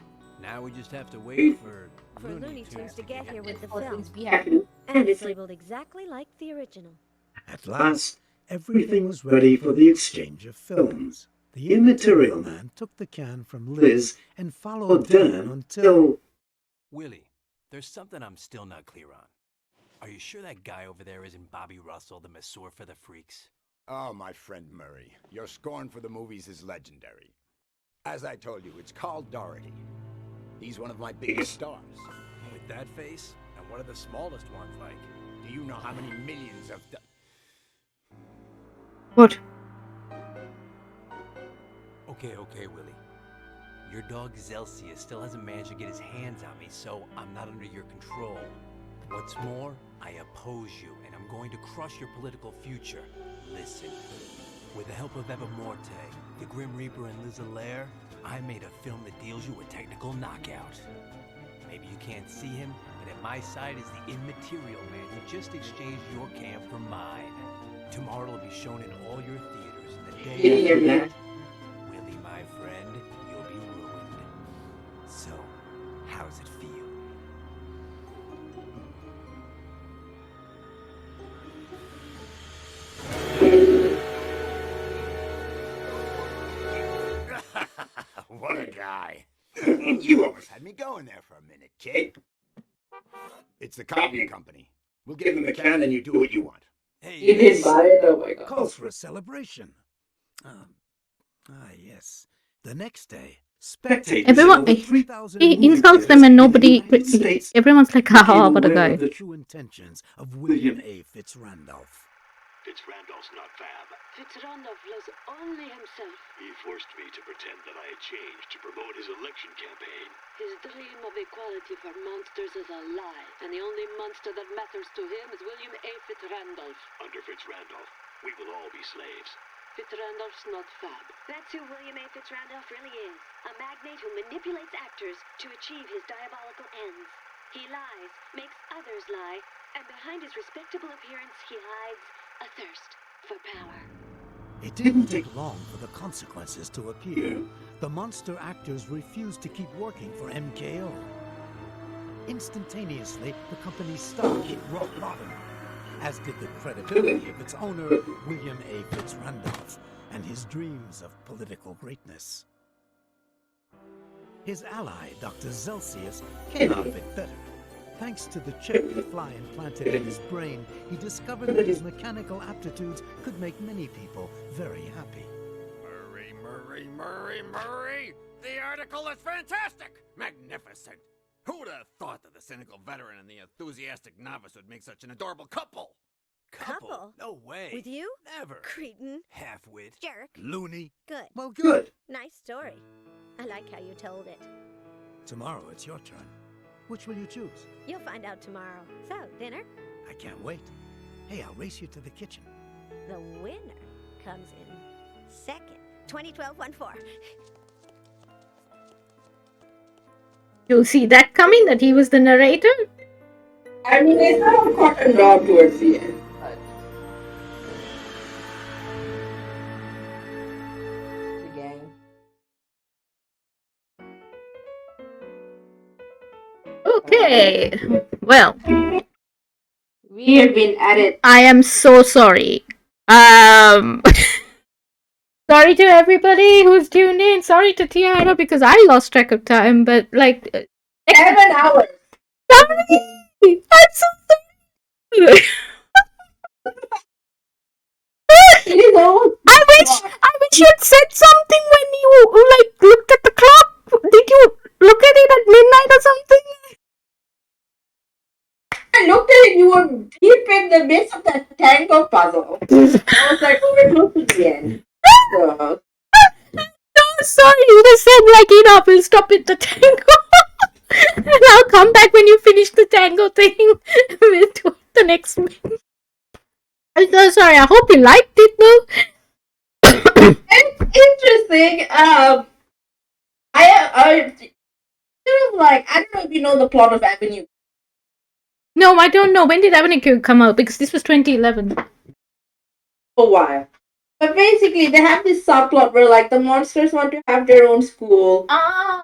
Speaker 7: Now we just have to wait for
Speaker 6: Looney Tunes to get here with the
Speaker 1: All
Speaker 6: film.
Speaker 1: things we have to do.
Speaker 6: And it's labeled exactly like the original.
Speaker 4: At last, everything was ready for the exchange of films. The immaterial man took the can from Liz and followed Dan until...
Speaker 7: Willie, there's something I'm still not clear on. Are you sure that guy over there isn't Bobby Russell, the masseur for the freaks?
Speaker 8: Oh, my friend Murray, your scorn for the movies is legendary. As I told you, it's Carl Doherty. He's one of my biggest stars.
Speaker 7: With that face? And what are the smallest ones like?
Speaker 8: Do you know how many millions of...
Speaker 2: What?
Speaker 7: Okay, Willie. Your dog Zelsius still hasn't managed to get his hands on me, so I'm not under your control. What's more, I oppose you, and I'm going to crush your political future. Listen. With the help of Eva Morte, the Grim Reaper, and Liz Allaire, I made a film that deals you a technical knockout. Maybe you can't see him, but at my side is the immaterial man who just exchanged your camp for mine. Tomorrow it'll be shown in all your theaters, and the day after that, Willie, my friend, you'll be ruined. So, how's it feel?
Speaker 8: What a guy. You almost had me going there for a minute, kid. It's the copying company. We'll give them the can and you do what you want.
Speaker 1: You didn't buy it? Oh my god.
Speaker 4: Calls for a celebration. Yes. The next day, spectators...
Speaker 2: Everyone, he insults them and nobody... Everyone's like, haha, what a guy.
Speaker 4: The true intentions of William A. Fitzrandolph.
Speaker 22: Fitzrandolph's not fab.
Speaker 11: Fitzrandolph loves only himself.
Speaker 22: He forced me to pretend that I had changed to promote his election campaign.
Speaker 11: His dream of equality for monsters is a lie, and the only monster that matters to him is William A. Fitzrandolph.
Speaker 22: Under Fitzrandolph, we will all be slaves.
Speaker 11: Fitzrandolph's not fab.
Speaker 6: That's who William A. Fitzrandolph really is. A magnate who manipulates actors to achieve his diabolical ends. He lies, makes others lie, and behind his respectable appearance he hides a thirst for power.
Speaker 4: It didn't take long for the consequences to appear. The monster actors refused to keep working for MKO. Instantaneously, the company's stock hit rock bottom, as did the credibility of its owner, William A. Fitzrandolph, and his dreams of political greatness. His ally, Dr. Zelsius, came out of it better. Thanks to the chip the fly implanted in his brain, he discovered that his mechanical aptitudes could make many people very happy.
Speaker 3: Murray! The article is fantastic! Magnificent! Who'd have thought that the cynical veteran and the enthusiastic novice would make such an adorable couple?
Speaker 6: Couple?
Speaker 7: No way.
Speaker 6: With you?
Speaker 7: Never.
Speaker 6: Cretin.
Speaker 7: Half-wit.
Speaker 6: Jerk.
Speaker 4: Loony.
Speaker 6: Good.
Speaker 4: Well, good.
Speaker 6: Nice story. I like how you told it.
Speaker 4: Tomorrow it's your turn. Which will you choose?
Speaker 6: You'll find out tomorrow. So, dinner?
Speaker 4: I can't wait. Hey, I'll race you to the kitchen.
Speaker 6: The winner comes in second. 2012-14.
Speaker 2: You see that coming, that he was the narrator?
Speaker 1: I mean, it's not cottoned on towards the end. But... the gang.
Speaker 2: Okay. Well.
Speaker 1: We have been at it.
Speaker 2: I am so sorry. Sorry to everybody who's tuned in. Sorry to Tiara because I lost track of time, but like
Speaker 1: 7 hours.
Speaker 2: Sorry! I'm so sorry. I wish you'd said something when you like looked at the clock. Did you look at it at midnight or something?
Speaker 1: I looked at it, you were deep in the midst of that tango puzzle. I was like, oh, we're close to the end. So.
Speaker 2: No, sorry, you just said like, we'll stop at the tango. And I'll come back when you finish the tango thing. We'll do the next one. I'm so sorry, I hope you liked it though.
Speaker 1: It's interesting. I sort of like, I don't know if you know the plot of Avenue.
Speaker 2: No, I don't know. When did Avenue Q come out? Because this was 2011.
Speaker 1: For a while. But basically, they have this subplot where, like, the monsters want to have their own school,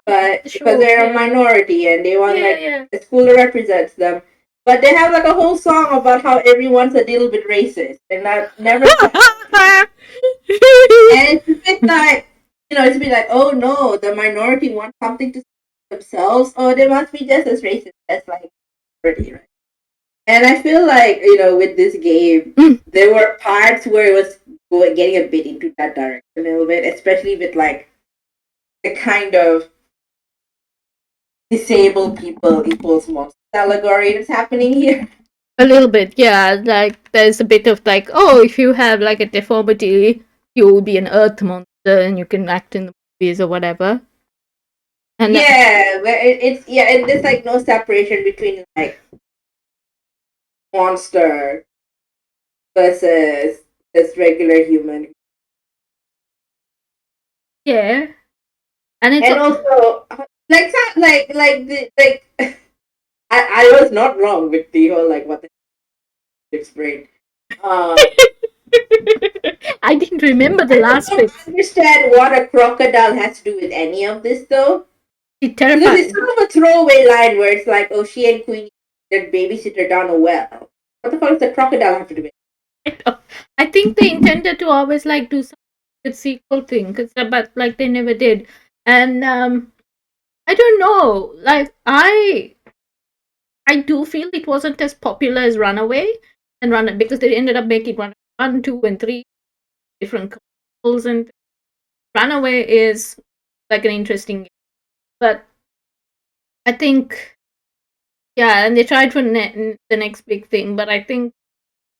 Speaker 1: but because they're a minority and they want a school that represents them. But they have like a whole song about how everyone's a little bit racist, and I've never. And it's a bit like, it's a bit like, oh no, the minority wants something to themselves. Oh, they must be just as racist as like pretty, right? And I feel like, with this game, there were parts where it was getting a bit into that direction a little bit, especially with like the kind of disabled people equals monster allegory that's happening here.
Speaker 2: A little bit, yeah. Like, there's a bit of like, oh, if you have like a deformity, you will be an earth monster and you can act in the movies or whatever. And
Speaker 1: there's like no separation between like monster versus this regular human.
Speaker 2: Yeah, and
Speaker 1: also I was not wrong with the whole like what the it's brain.
Speaker 2: I didn't remember the last bit.
Speaker 1: I don't understand what a crocodile has to do with any of this though.
Speaker 2: It terrifies.
Speaker 1: Because it's sort of a throwaway line where it's like, oh, she and Queenie their babysitter down a well. What the fuck does the crocodile have to do with it?
Speaker 2: I think they intended to always like do some good sequel thing, but like they never did. And I don't know. Like I do feel it wasn't as popular as Runaway and because they ended up making 1, 2, and 3 different couples, and Runaway is like an interesting game. But I think, and they tried for the next big thing, but I think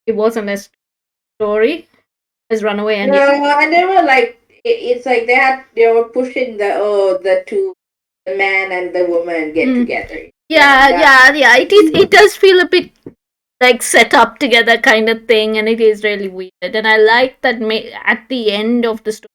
Speaker 2: it wasn't as story as Runaway. And
Speaker 1: and they were like, it's like they were pushing the two, the man and the woman get together.
Speaker 2: Yeah. It does feel a bit like set up together kind of thing, and it is really weird. And I like that at the end of the story,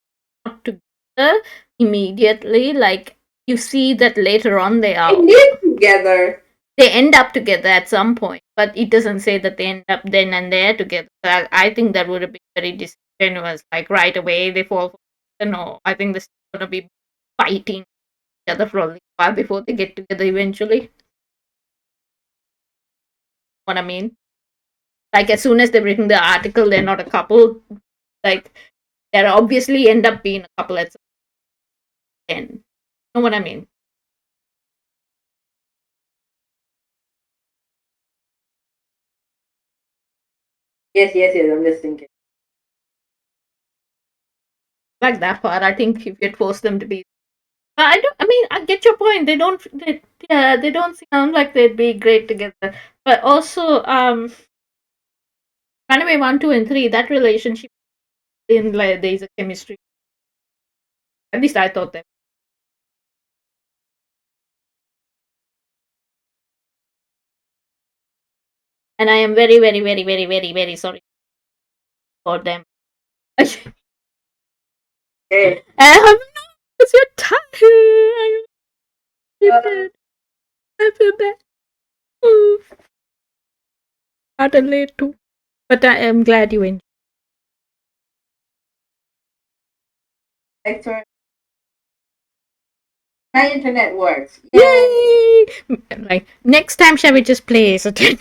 Speaker 2: not together immediately. Like you see that later on they
Speaker 1: live together.
Speaker 2: They end up together at some point, but it doesn't say that they end up then and there together. I think that would have been very disingenuous. Like right away they fall. No, I think they're going to be fighting each other for a while before they get together eventually. What I mean? Like as soon as they've written the article, they're not a couple. Like they obviously end up being a couple at some end. You know what I mean?
Speaker 1: Yes, I'm just thinking.
Speaker 2: Like that part, I think if you'd force them to be. I mean, I get your point. They don't sound like they'd be great together. But also, anyway, 1, 2, and 3, that relationship in like there's a chemistry. At least I thought that. And I am very, very, very, very, very, very sorry for them.
Speaker 1: Hey.
Speaker 2: Because you're tired. I feel bad. Not a late too. But I am glad you enjoyed.
Speaker 1: Thanks for my internet works.
Speaker 2: Yay! Like next time, shall we just play Ace Attorney?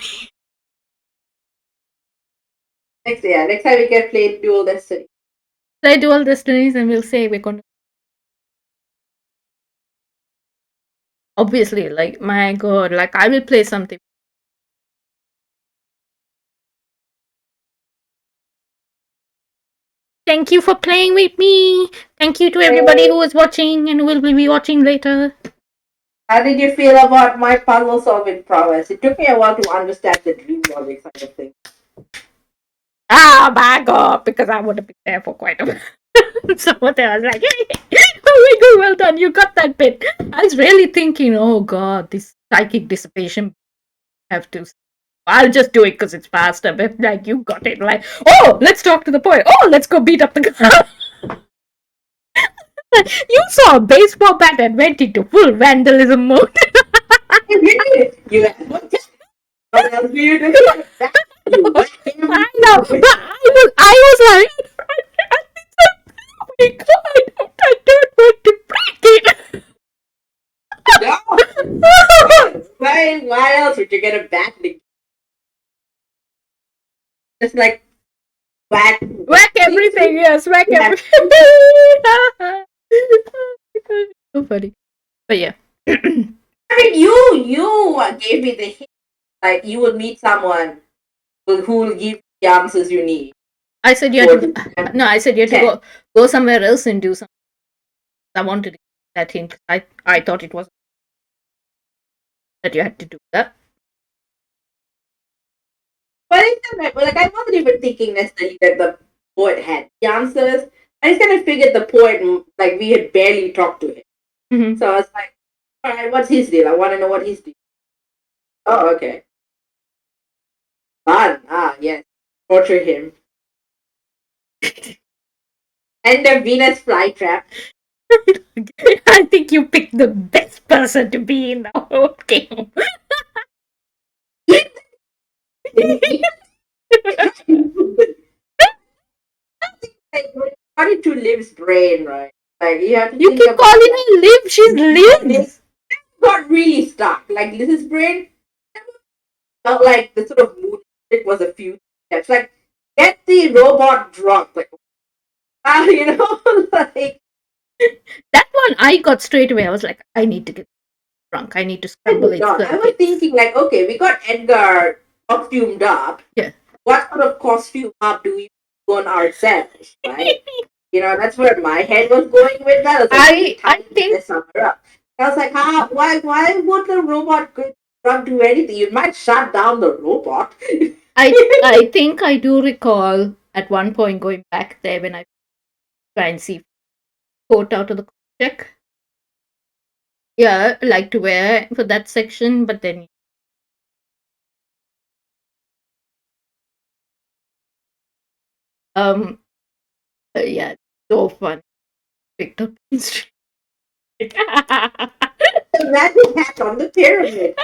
Speaker 1: Next time we can play Dual Destiny.
Speaker 2: Play Dual Destinies and we'll say we're gonna. Obviously, like my god, like I will play something. Thank you for playing with me. Thank you to everybody who is watching and will be watching later.
Speaker 1: How did you feel about my puzzle solving prowess? It took me a while to understand the dream logic side of things.
Speaker 2: Ah, my god, because I would have been there for quite a while. So I was like, oh my god, well done, you got that bit. I was really thinking, oh god, this psychic dissipation have to. I'll just do it because it's faster. But like, you got it. Like, oh, let's talk to the poet. Oh, let's go beat up the guy. You saw a baseball bat and went into full vandalism mode.
Speaker 1: You what else do you do?
Speaker 2: I know, but I was like, oh my god, I don't want to break it.
Speaker 1: No. Why else would you get a bat? Just like whack
Speaker 2: everything. Yes, whack everything. So funny, but yeah.
Speaker 1: I mean, you gave me the hint. Like you will meet someone who will give the answers you need.
Speaker 2: I said you had to. No, I said you had to go somewhere else and do something. I wanted that hint. I thought it was that you had to do that.
Speaker 1: But like I wasn't even thinking necessarily that the poet had the answers. I just kind of figured the poet, like we had barely talked to him.
Speaker 2: Mm-hmm.
Speaker 1: So I was like, all right, what's his deal? I want to know what his deal. Oh, okay. Fun. Ah, yes. Torture him. And the Venus flytrap.
Speaker 2: I think you picked the best person to be in the whole game.
Speaker 1: Got into Liv's brain, right? Like you have to.
Speaker 2: You keep calling her Liv. She's Liv.
Speaker 1: Got really stuck. Like Liv's brain felt like the sort of mood it was a few steps. Like get the robot drunk. Like you know, like
Speaker 2: that one I got straight away. I was like, I need to get drunk. I need to scramble it.
Speaker 1: I was thinking like, okay, we got Edgar costumed up.
Speaker 2: Yeah.
Speaker 1: What sort of costume up do we do on ourselves, right? You know, that's where my head was going with that. I think this somewhere up. I was like, why would the robot not do anything? You might shut down the robot.
Speaker 2: I think I do recall at one point going back there when I try and see coat out of the check. Yeah, like to wear for that section, but then yeah, so fun. Picked up the
Speaker 1: magic hat on the pyramid.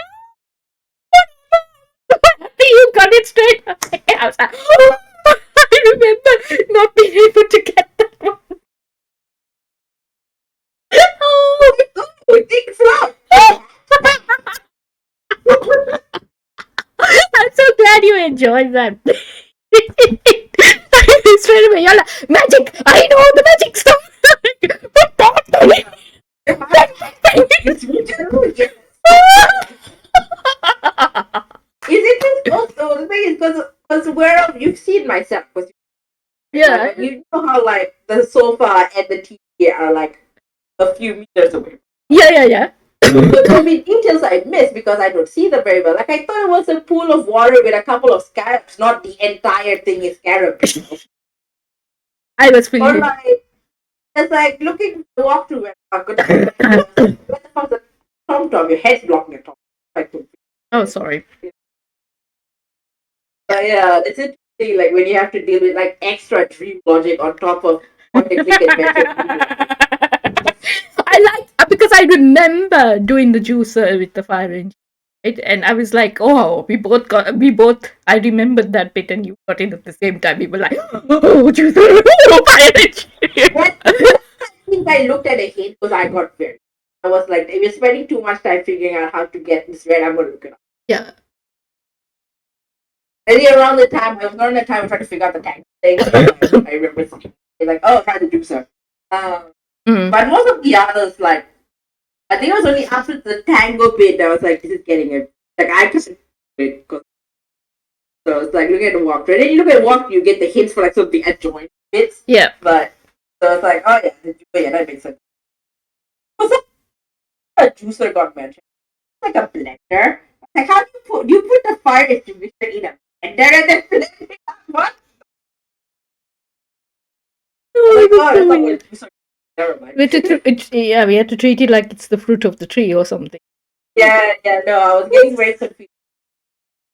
Speaker 2: You got it straight. I was like, oh, I remember not being able to get that one. Oh,
Speaker 1: big flop.
Speaker 2: I'm so glad you enjoyed that. Straight away, you're like, magic! I know the magic stuff! But talk to me!
Speaker 1: Is it just also the thing is because you've seen
Speaker 2: Yeah.
Speaker 1: You know how like the sofa and the TV are like a few meters away.
Speaker 2: Yeah.
Speaker 1: So there'll be details I miss because I don't see them very well. Like I thought it was a pool of water with a couple of scarabs, not the entire thing is scarabs.
Speaker 2: I was
Speaker 1: Or
Speaker 2: feeling.
Speaker 1: like it's like looking to walk through it. Where the fuck's the tom? Your head's blocking your tom. Like,
Speaker 2: Oh, sorry.
Speaker 1: yeah, it's interesting. Like when you have to deal with like extra dream logic on top of point and click adventure.
Speaker 2: I like because I remember doing the juicer with the fire engine, right? And I was like, oh, I remembered that bit, and you got it at the same time. We were like, oh, juicer, oh, fire engine.
Speaker 1: I think I looked at a hint because I got very. I was like, we're spending too much time figuring out how to get this red. I'm gonna look it up.
Speaker 2: Yeah.
Speaker 1: And around the time I was around the time I tried to figure out the tag thing. I remember seeing like, oh, try to do so. But most of the others, like, I think it was only after the tango bit that I was like, this is getting it. Like, I just it. So it's like looking at the walk. And then you look at walk, you get the hints for like some of the adjoint bits.
Speaker 2: Yeah.
Speaker 1: But so it's like, oh yeah, that makes sense. Was a juicer got mentioned? Like a blender. Like, how do you put the fire extinguisher in a blender and then blend it up? What?
Speaker 2: Oh,
Speaker 1: Oh my god, it's like, never mind.
Speaker 2: We had to treat it like it's the fruit of the tree or something.
Speaker 1: Yeah, no, I was getting very confused.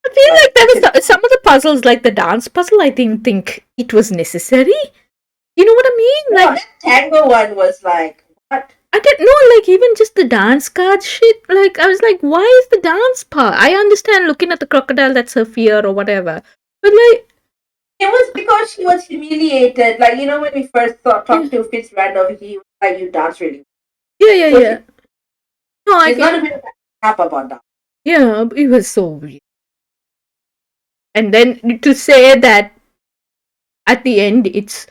Speaker 2: I feel like there was some of the puzzles, like the dance puzzle. I didn't think it was necessary. You know what I mean?
Speaker 1: No, that tango one was like, what?
Speaker 2: I didn't know, like, even just the dance card shit. Like, I was like, why is the dance part? I understand looking at the crocodile, that's her fear or whatever. But, like,
Speaker 1: it was because she was humiliated. Like, you know, when we first talked to Fitz Randolph, he was like, you dance really
Speaker 2: well. Yeah. No,
Speaker 1: she's got a bit of a cap up on that.
Speaker 2: Yeah, it was so weird. And then to say that at the end, it's.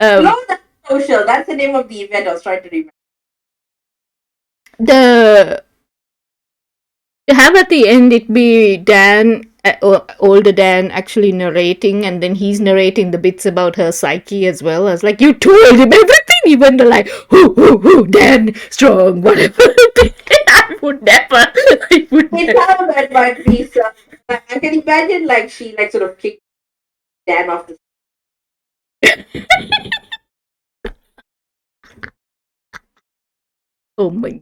Speaker 1: No, that's social. That's the name of the event I was trying to remember.
Speaker 2: To have at the end it be Dan, older Dan, actually narrating, and then he's narrating the bits about her psyche as well. I was like, you told him everything, even the like, who, Dan, strong, whatever. I would never.
Speaker 1: That might be some. I can imagine like she like sort of kicked Dan off the.
Speaker 2: Oh my.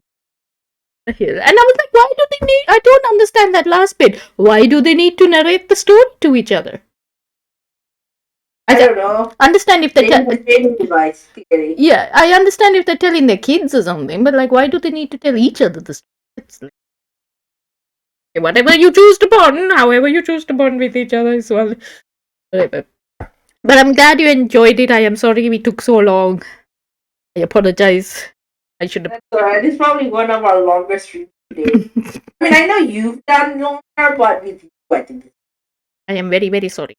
Speaker 2: And I was like, why do they need? I don't understand that last bit. Why do they need to narrate the story to each other?
Speaker 1: I don't know.
Speaker 2: Understand if they
Speaker 1: device, clearly.
Speaker 2: Yeah, I understand if they're telling their kids or something, but like, why do they need to tell each other the story? It's like, whatever you choose to bond, however you choose to bond with each other as well. Whatever. But I'm glad you enjoyed it. I am sorry we took so long. I apologize. I should have.
Speaker 1: That's alright. It's probably one of our longest streams today. I mean, I know you've done longer, but with you, I think.
Speaker 2: I am very, very sorry.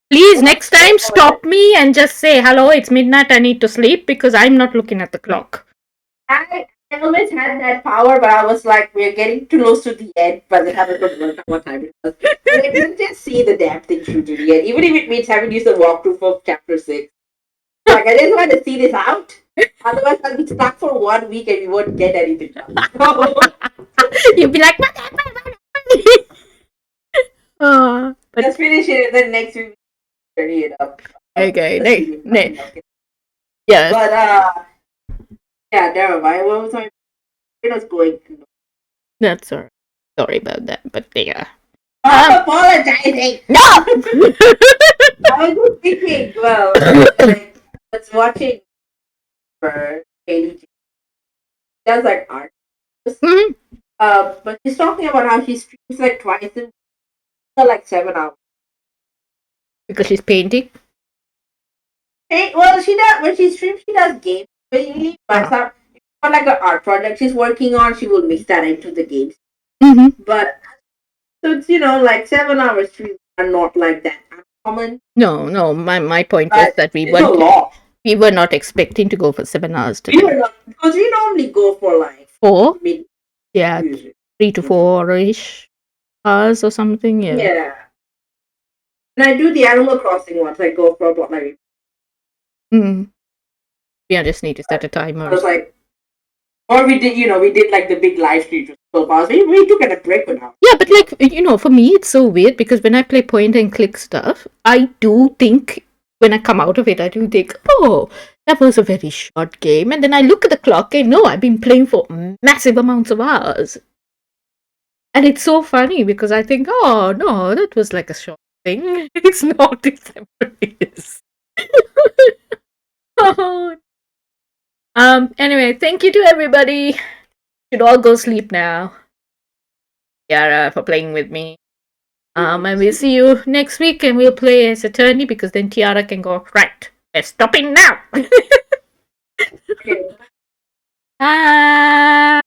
Speaker 2: Please, next time, stop me and just say, hello, it's midnight, I need to sleep, because I'm not looking at the clock.
Speaker 1: I always had that power, but I was like, we're getting close to the end by the time I could work out what time it was. But I didn't just see the damn thing through to the end, even if it means having used the walkthrough for chapter 6. Like, I just want to see this out. Otherwise, I'll be stuck for 1 week and we won't get anything done.
Speaker 2: You'll be like,
Speaker 1: Let's finish it and then next week we turn it up.
Speaker 2: Okay, yeah.
Speaker 1: But, yeah, never mind. What was I going to?
Speaker 2: That's alright. Sorry about that, but yeah.
Speaker 1: I'm apologizing!
Speaker 2: No!
Speaker 1: I was just thinking, well, like, I was watching for Katie. She does like art. But she's talking about how she streams like twice in like 7 hours.
Speaker 2: Because she's painting?
Speaker 1: Well, she does, when she streams, she does games. Basically, but for like an art project she's working on, she will mix that into the games. But, so it's, like 7 hour streams are not like that uncommon.
Speaker 2: No, my point was that we were not expecting to go for 7 hours today.
Speaker 1: We were not, because we normally go for like
Speaker 2: 4? Yeah, 3 to 4-ish hours or something, yeah.
Speaker 1: Yeah. And I do the Animal Crossing ones, I go for about like
Speaker 2: Yeah, just need to set a timer.
Speaker 1: I was like, or we did like the big live stream for 12 hours. We took a break for now.
Speaker 2: Yeah, but like, for me, it's so weird because when I play point and click stuff, I do think, when I come out of it, I do think, oh, that was a very short game. And then I look at the clock and no, I've been playing for massive amounts of hours. And it's so funny because I think, oh, no, that was like a short thing. It's not, it's is. Anyway, thank you to everybody. Should all go sleep now. Tiara for playing with me. And we'll see you next week and we'll play as attorney because then Tiara can go, right, we're stopping now.
Speaker 1: Okay.
Speaker 2: Bye.